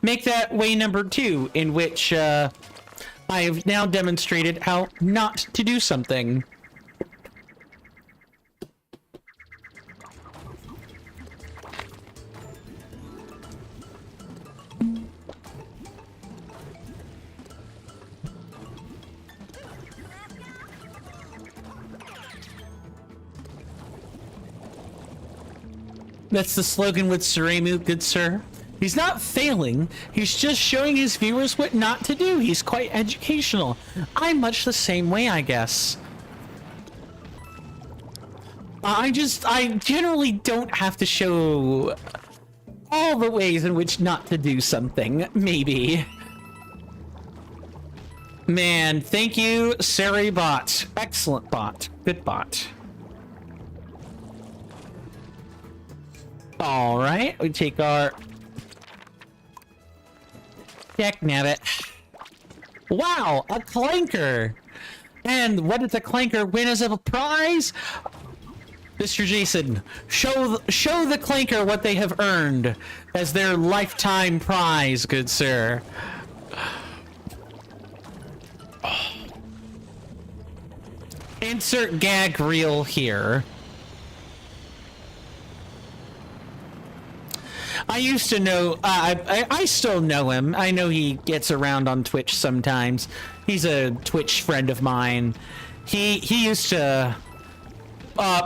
Make that way number 2, in which I have now demonstrated how not to do something. That's the slogan with Suremu, good sir. He's not failing, he's just showing his viewers what not to do. He's quite educational. I'm much the same way, I guess. I generally don't have to show all the ways in which not to do something, maybe. Man, thank you, Sari bot. Excellent bot. Good bot. Alright, we take our... Heck, nabbit. Wow, a clanker! And what did the clanker win as a prize? Mr. Jason, show the clanker what they have earned as their lifetime prize, good sir. Insert gag reel here. I used to know, I still know him. I know he gets around on Twitch sometimes. He's a Twitch friend of mine. He used to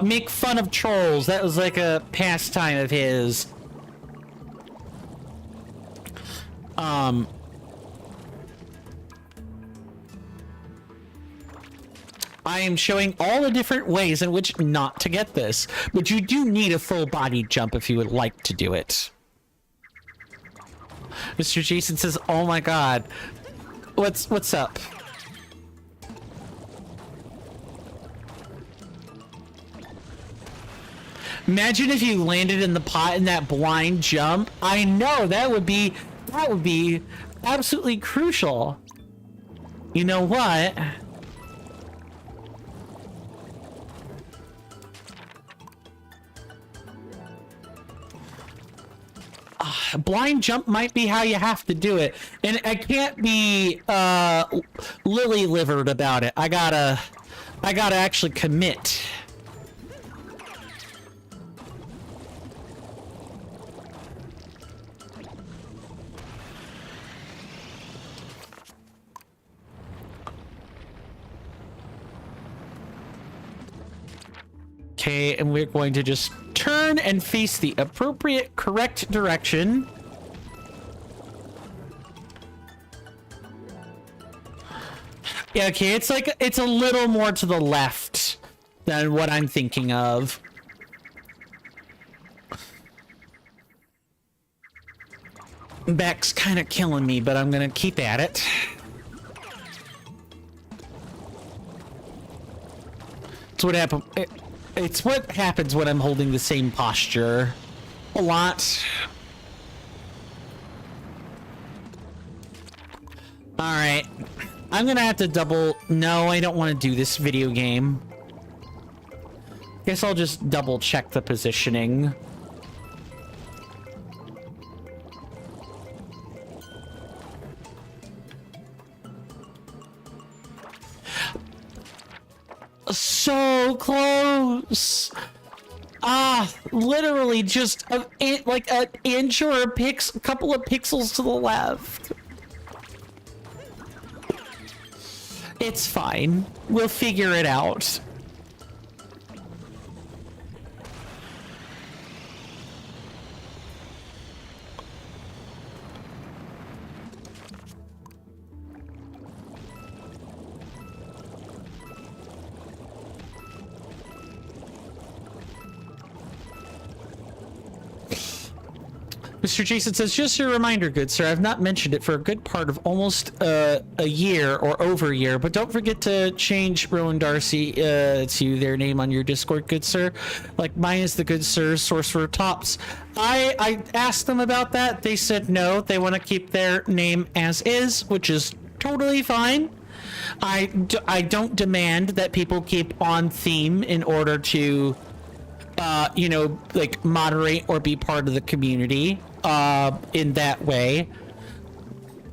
make fun of trolls. That was like a pastime of his. I am showing all the different ways in which not to get this, but you do need a full body jump if you would like to do it. Mr. Jason says, "Oh my God, what's up?" Imagine if you landed in the pot in that blind jump. I know that would be absolutely crucial. You know what? Blind jump might be how you have to do it, and I can't be lily livered about it. I gotta actually commit. Okay, and we're going to just turn and face the appropriate, correct direction. Yeah, okay, it's like, it's a little more to the left than what I'm thinking of. Back's kind of killing me, but I'm gonna keep at it. It's what happened. It's what happens when I'm holding the same posture a lot. Alright. I'm gonna have to double... No, I don't want to do this video game. Guess I'll just double check the positioning. So close. Literally just like an inch or a couple of pixels to the left. It's fine. We'll figure it out. Mr. Jason says, just a reminder, good sir, I've not mentioned it for a good part of almost a year or over a year, but don't forget to change Rowan Darcy to their name on your Discord, good sir. Like mine is the good sir Sorcerer Tops. I asked them about that. They said no, they want to keep their name as is, which is totally fine. I don't demand that people keep on theme in order to you know, like moderate or be part of the community in that way.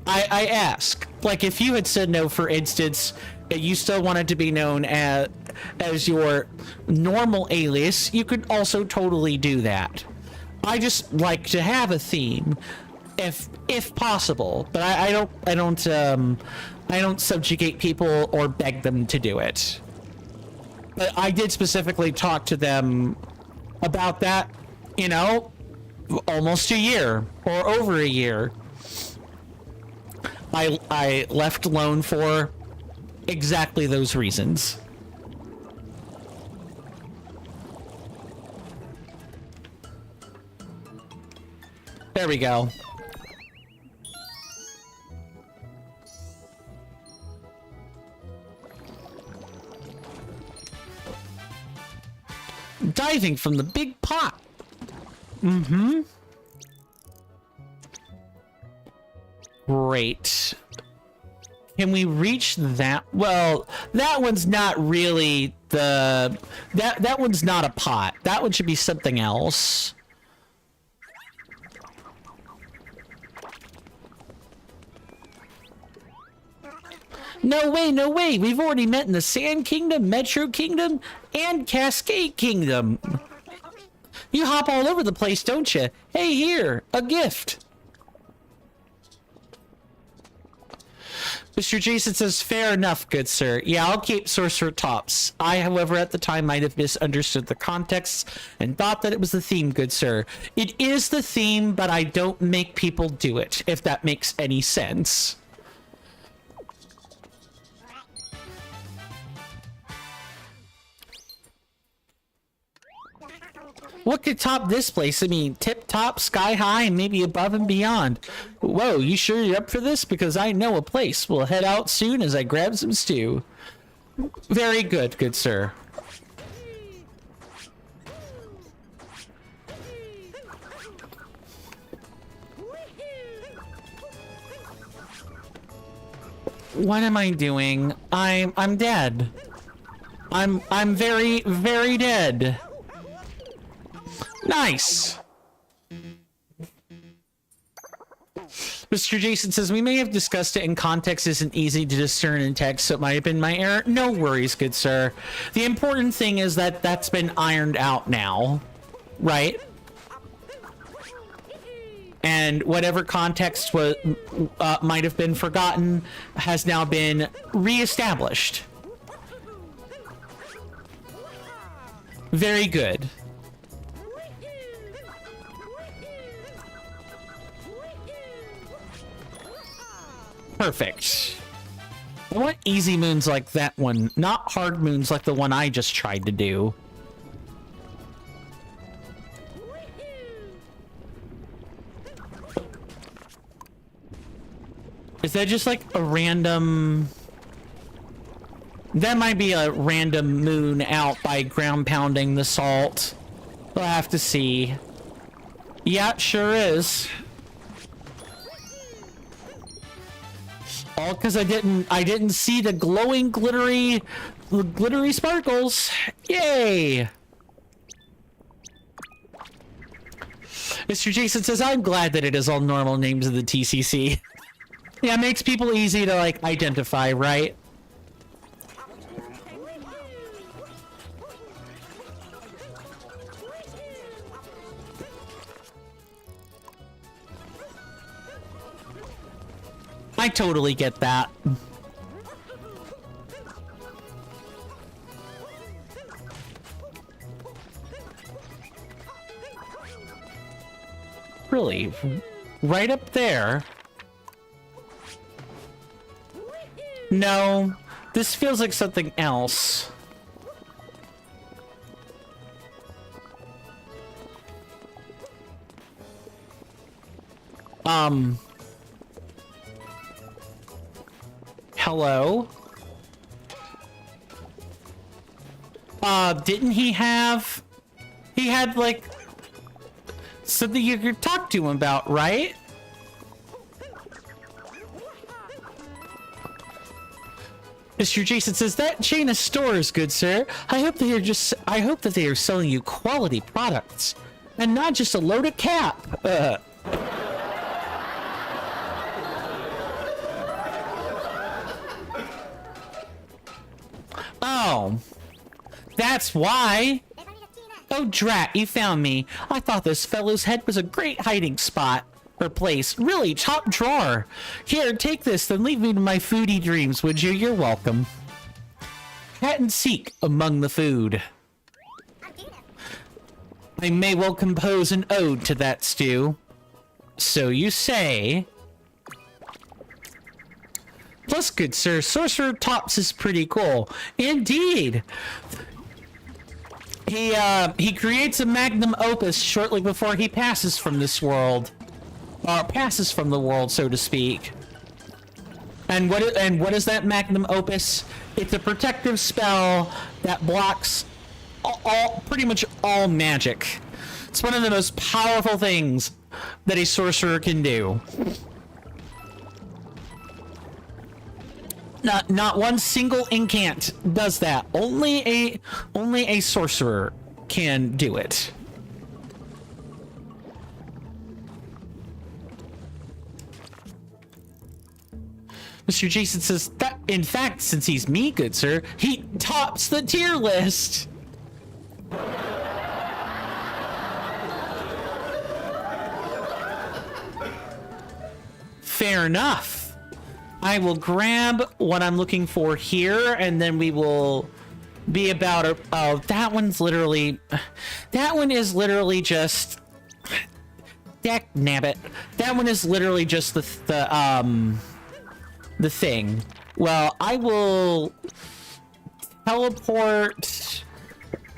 I ask, like, if you had said no, for instance, you still wanted to be known as your normal alias, you could also totally do that. I just like to have a theme if possible, but I don't subjugate people or beg them to do it. But I did specifically talk to them about that, you know, almost a year or over a year. I left alone for exactly those reasons. There we go. Diving from the big pot. Mm-hmm. Great. Can we reach that? Well, that one's not really the... That one's not a pot. That one should be something else. No way, no way. We've already met in the Sand Kingdom, Metro Kingdom, and Cascade Kingdom. You hop all over the place, don't you? Hey, here, a gift. Mr. Jason says, fair enough, good sir. Yeah, I'll keep Sorcerer Tops. I, however, at the time might have misunderstood the context and thought that it was the theme, good sir. It is the theme, but I don't make people do it, if that makes any sense. what could top this place? I mean, tip top, sky high, and maybe above and beyond. Whoa, you sure you're up for this? Because I know a place. We'll head out soon as I grab some stew. Very good, good sir. What am I doing? I'm dead. I'm very, very dead. Nice. Mr. Jason says, we may have discussed it and context isn't easy to discern in text, so it might have been my error. No worries, good sir. The important thing is that that's been ironed out now, right? And whatever context was might have been forgotten has now been reestablished. Very good. Perfect. I want easy moons like that one, not hard moons like the one I just tried to do. Is that just like a random... That might be a random moon out by ground pounding the salt. We'll have to see. Yeah, it sure is. All because I didn't see the glowing glittery sparkles. Yay! Mr. Jason says, I'm glad that it is all normal names of the TCC. Yeah, it makes people easy to, like, identify, right? I totally get that. Really? Right up there? No, this feels like something else. Hello? Didn't he have... He had, like, something you could talk to him about, right? Mr. Jason says, that chain of stores, good sir. I hope that they are selling you quality products and not just a load of cap. Oh, that's why. Oh, drat, you found me. I thought this fellow's head was a great hiding spot. Or place. Really, top drawer. Here, take this, then leave me to my foodie dreams, would you? You're welcome. Cat and seek among the food. I may well compose an ode to that stew. So you say. Plus, good sir, Sorcerer Tops is pretty cool. Indeed. He creates a magnum opus shortly before he passes from this world. Passes from the world, so to speak. And what is that magnum opus? It's a protective spell that blocks pretty much all magic. It's one of the most powerful things that a sorcerer can do. Not one single incant does that. Only a sorcerer can do it. Mr. Jason says that, in fact, since he's me, good sir, he tops the tier list. Fair enough. I will grab what I'm looking for here, and then we will be about oh, that one is literally just Deck nabbit. That one is literally just the thing. Well, I will teleport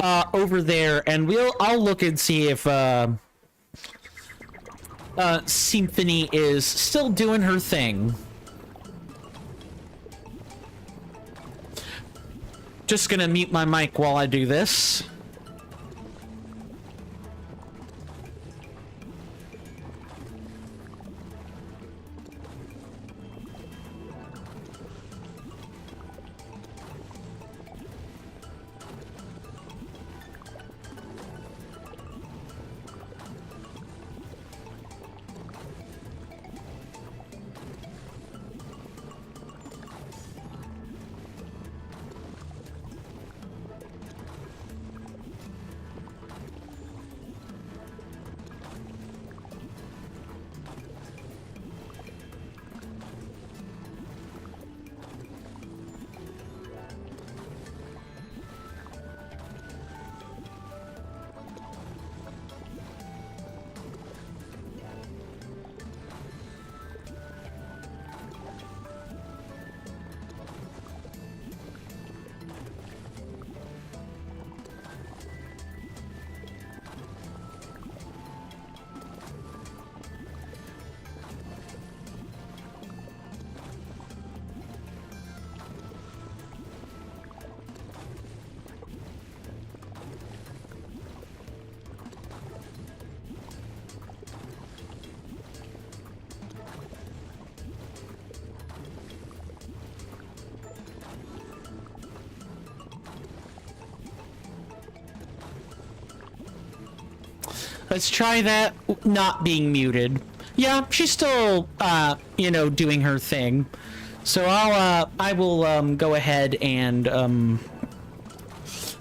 over there, and I'll look and see if Symphony is still doing her thing. Just gonna mute my mic while I do this. Let's try that not being muted. Yeah, she's still, you know, doing her thing. So I will, go ahead and,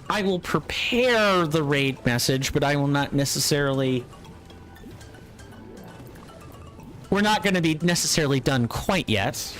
I will prepare the raid message, but I will not necessarily... We're not going to be necessarily done quite yet.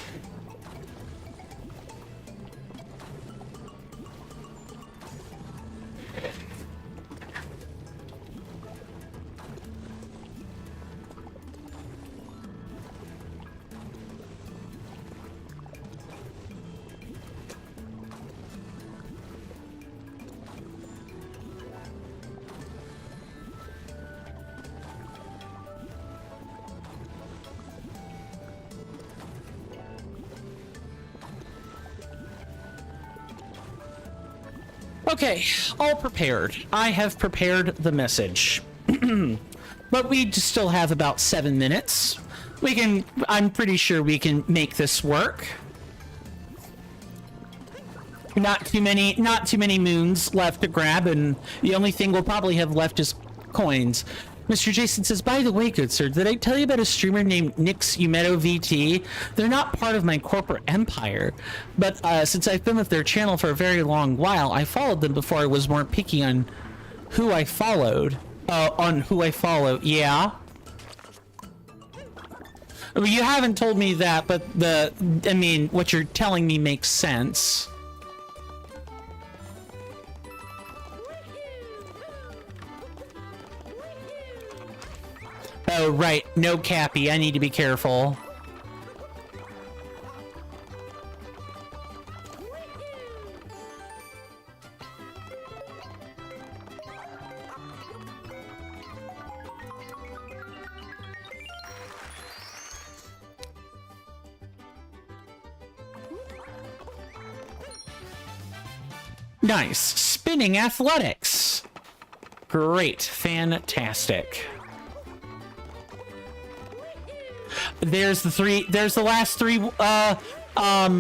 Okay, all prepared. I have prepared the message. But we still have about 7 minutes. I'm pretty sure we can make this work. Not too many moons left to grab, and the only thing we'll probably have left is coins. Mr. Jason says, by the way, good sir, did I tell you about a streamer named Nix Umeto VT? They're not part of my corporate empire, but since I've been with their channel for a very long while, I followed them before I was more picky on who I followed. Yeah. Well, you haven't told me that, but I mean, what you're telling me makes sense. Oh, right. No Cappy. I need to be careful. Nice. Spinning athletics. Great. Fantastic. There's the last 3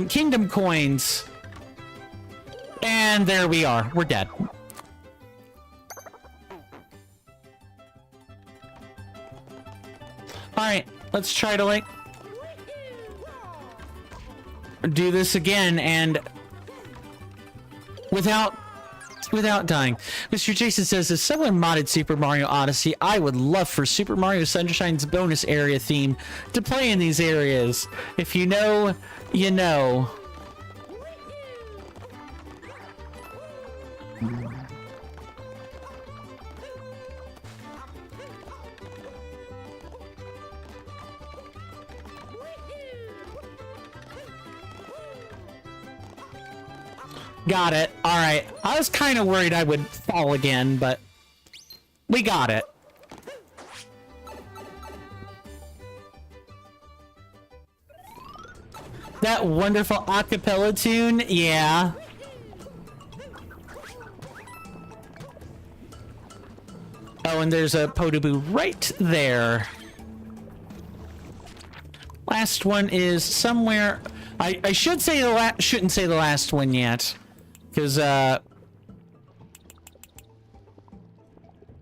kingdom coins. And there we are. We're dead. Alright, let's try to like do this again and without dying. Mr. Jason says, if someone modded Super Mario Odyssey, I would love for Super Mario Sunshine's bonus area theme to play in these areas. If you know, you know. Got it. All right. I was kind of worried I would fall again, but we got it. That wonderful acapella tune, yeah. Oh, and there's a Podoboo right there. Last one is somewhere. I should say shouldn't say the last one yet, because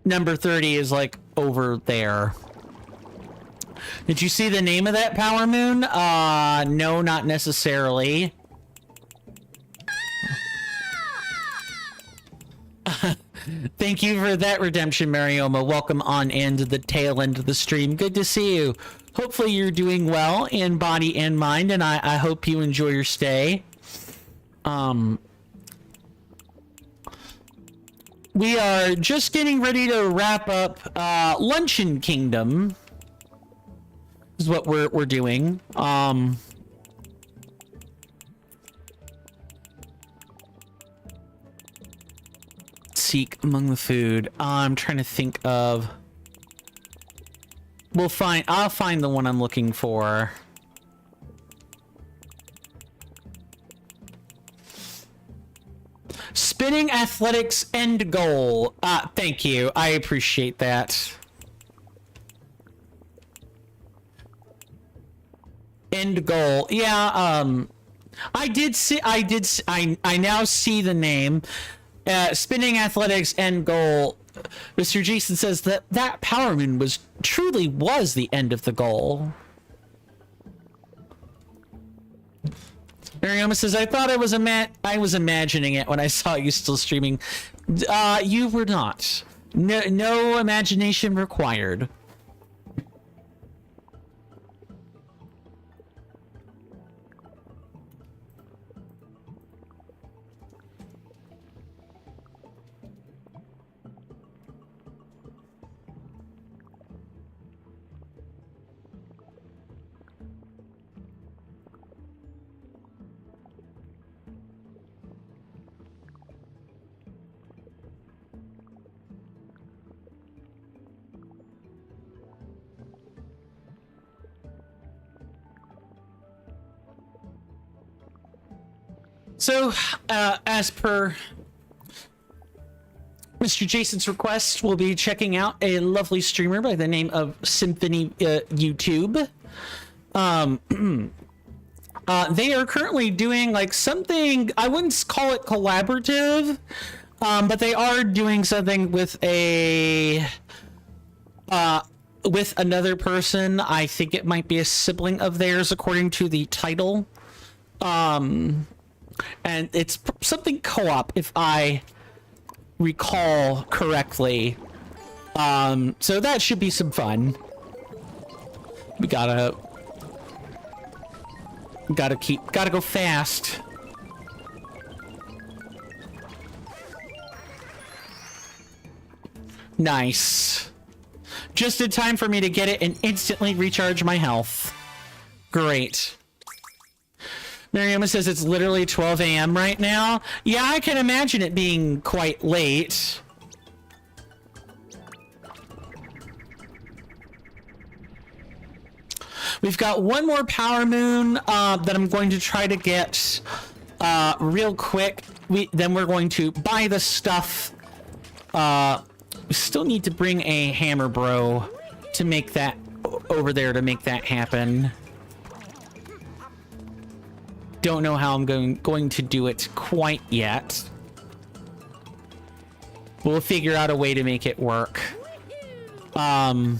number 30 is like over there. Did you see the name of that power moon? No, not necessarily. Thank you for that redemption, Marioma. Welcome on into the tail end of the stream. Good to see you. Hopefully you're doing well in body and mind, and I hope you enjoy your stay. We are just getting ready to wrap up Luncheon Kingdom. Is what we're doing. Seek among the food. I'm trying to think of. I'll find the one I'm looking for. Spinning athletics end goal. Thank you. I appreciate that. End goal. Yeah, I now see the name. Spinning athletics end goal. Mr. Jason says that power moon truly was the end of the goal. Mariama says, I thought I was imagining it when I saw you still streaming. You were not. No imagination required. So, as per Mr. Jason's request, we'll be checking out a lovely streamer by the name of Symphony YouTube. They are currently doing like something, I wouldn't call it collaborative, but they are doing something with with another person. I think it might be a sibling of theirs, according to the title. And it's something co-op, if I recall correctly. So that should be some fun. We gotta go fast. Nice. Just in time for me to get it and instantly recharge my health. Great. Mariama says it's literally 12 a.m. right now. Yeah, I can imagine it being quite late. We've got one more power moon that I'm going to try to get real quick. Then we're going to buy the stuff. We still need to bring a hammer bro to make that over there to make that happen. Don't know how I'm going to do it quite yet. We'll figure out a way to make it work. Gotta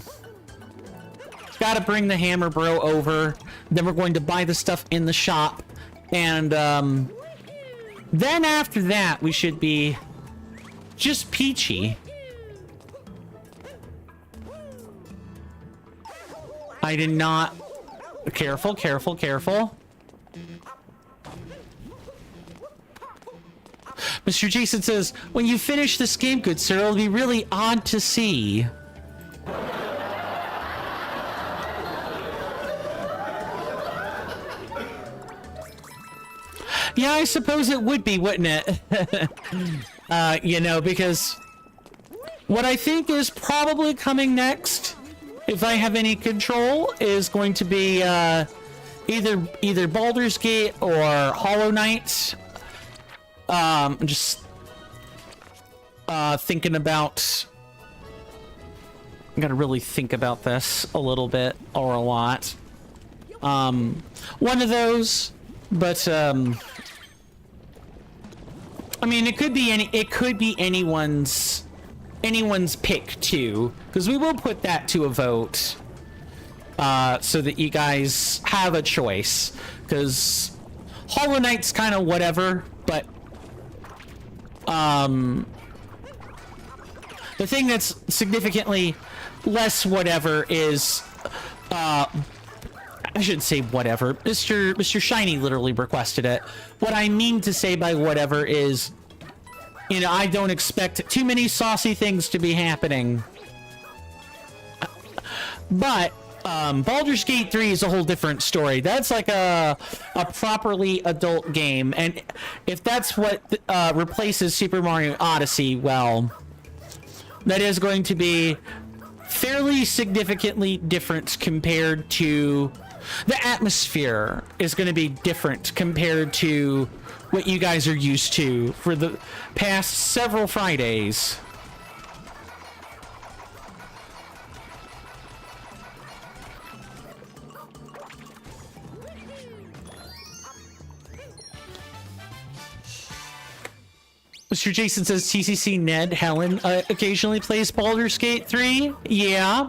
bring the hammer bro over. Then we're going to buy the stuff in the shop. And then after that, we should be just peachy. I did not... Careful, careful, careful. Mr. Jason says, when you finish this game, good sir, it'll be really odd to see. Yeah, I suppose it would be, wouldn't it? You know, because what I think is probably coming next, if I have any control, is going to be either Baldur's Gate or Hollow Knight. Just thinking about. I gotta really think about this a little bit or a lot. One of those, but I mean, it could be anyone's pick too, because we will put that to a vote, so that you guys have a choice. Because Hollow Knight's kind of whatever, but the thing that's significantly less whatever is, I shouldn't say whatever. Mr. Shiny literally requested it. What I mean to say by whatever is, you know, I don't expect too many saucy things to be happening. But Baldur's Gate 3 is a whole different story. That's like a properly adult game, and if that's what replaces Super Mario Odyssey, well, that is going to be fairly significantly different compared to the atmosphere is going to be different compared to what you guys are used to for the past several Fridays. Mr. Jason says TCC Ned Helen occasionally plays Baldur's Gate 3. Yeah.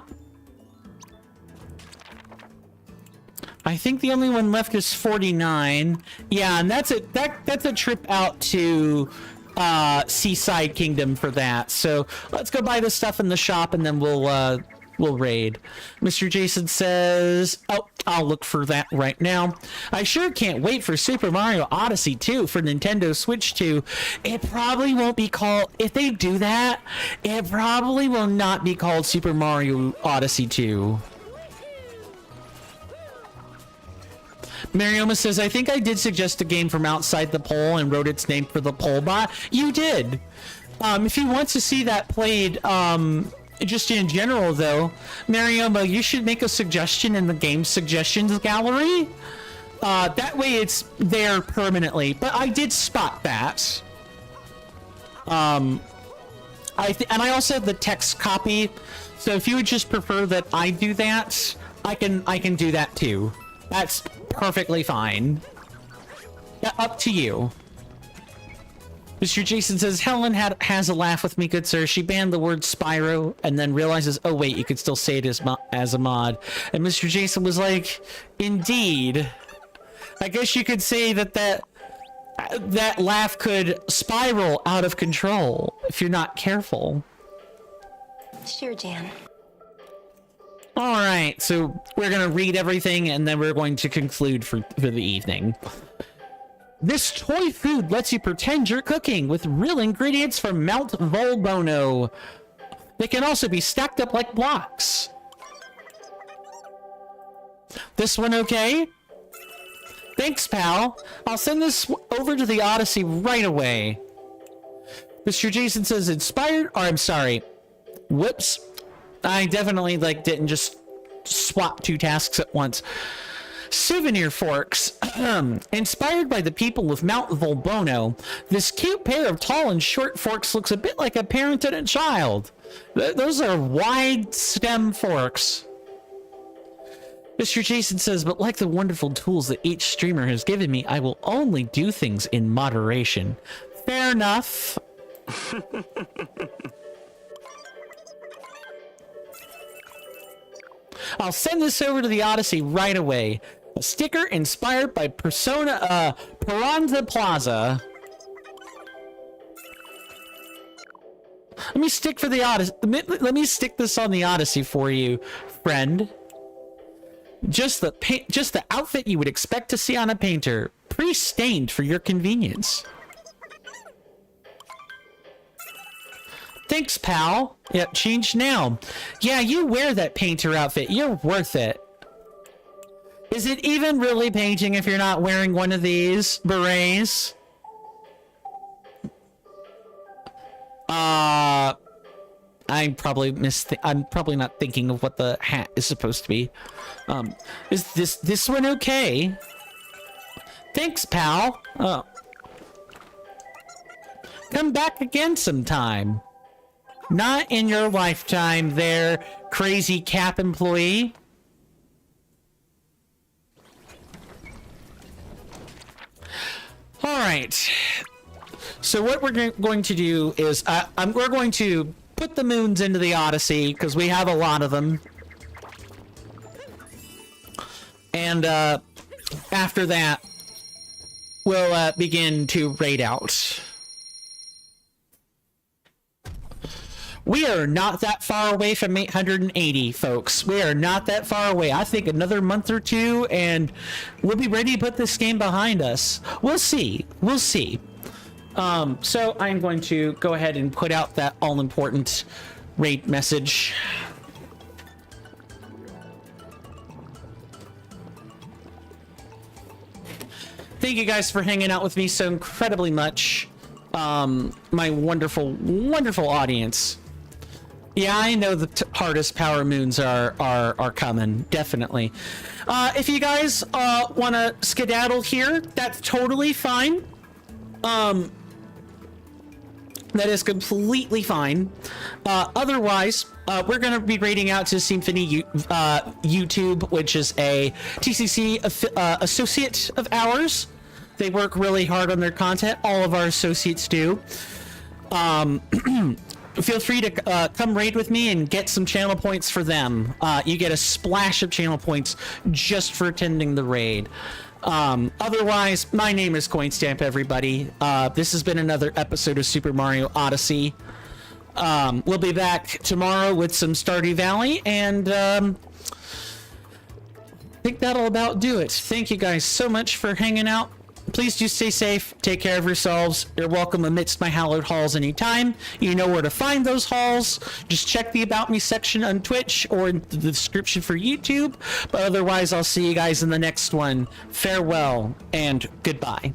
I think the only one left is 49. Yeah, and that's a trip out to Seaside Kingdom for that. So let's go buy the stuff in the shop and then we'll raid. Mr. Jason says, oh, I'll look for that right now. I sure can't wait for Super Mario Odyssey 2 for Nintendo Switch 2. It probably won't be called, if they do that, it probably will not be called Super Mario Odyssey 2. Marioma says, I think I did suggest a game from outside the poll and wrote its name for the poll bot. You did. If you want to see that played, just in general, though, Marioma, you should make a suggestion in the game suggestions gallery. That way it's there permanently. But I did spot that. And I also have the text copy. So if you would just prefer that I do that, I can do that too. That's perfectly fine. Yeah, up to you. Mr. Jason says, Helen has a laugh with me, good sir. She banned the word Spyro and then realizes, oh wait, you could still say it as a mod. And Mr. Jason was like, indeed. I guess you could say that laugh could spiral out of control if you're not careful. Sure, Jan. All right, so we're going to read everything and then we're going to conclude for the evening. This toy food lets you pretend you're cooking with real ingredients from Mount Volbono. They can also be stacked up like blocks. This one okay? Thanks, pal. I'll send this over to the Odyssey right away. Mr. Jason says inspired, or I'm sorry. Whoops. I definitely didn't just swap two tasks at once. Souvenir forks. Inspired by the people of Mount Volbono, this cute pair of tall and short forks looks a bit like a parent and a child. Those are wide stem forks. Mr. Jason says, but like the wonderful tools that each streamer has given me, I will only do things in moderation. Fair enough. I'll send this over to the Odyssey right away. A sticker inspired by Piranha Plaza. Let me stick this on the Odyssey for you, friend. Just the outfit you would expect to see on a painter, pre-stained for your convenience. Thanks, pal. Yep, change now. Yeah, you wear that painter outfit. You're worth it. Is it even really painting if you're not wearing one of these berets? I'm probably not thinking of what the hat is supposed to be. Is this one okay? Thanks, pal. Come back again sometime. Not in your lifetime there, crazy Cap employee. All right. So what we're going to do is we're going to put the moons into the Odyssey because we have a lot of them. And after that, we'll begin to raid out. We are not that far away from 880, folks. We are not that far away. I think another month or two, and we'll be ready to put this game behind us. We'll see. We'll see. So I'm going to go ahead and put out that all-important raid message. Thank you guys for hanging out with me so incredibly much. My wonderful, wonderful audience. Yeah, I know the hardest power moons are coming, definitely. If you guys want to skedaddle here, that's totally fine. That is completely fine. Otherwise, we're going to be raiding out to Symphony YouTube, which is a TCC associate of ours. They work really hard on their content. All of our associates do. Feel free to come raid with me and get some channel points for them. You get a splash of channel points just for attending the raid. Otherwise, my name is Coinstamp, everybody. This has been another episode of Super Mario Odyssey. We'll be back tomorrow with some Stardew Valley, and I think that'll about do it. Thank you guys so much for hanging out. Please do stay safe, take care of yourselves. You're welcome amidst my hallowed halls anytime. You know where to find those halls. Just check the About Me section on Twitch or in the description for YouTube. But otherwise, I'll see you guys in the next one. Farewell and goodbye.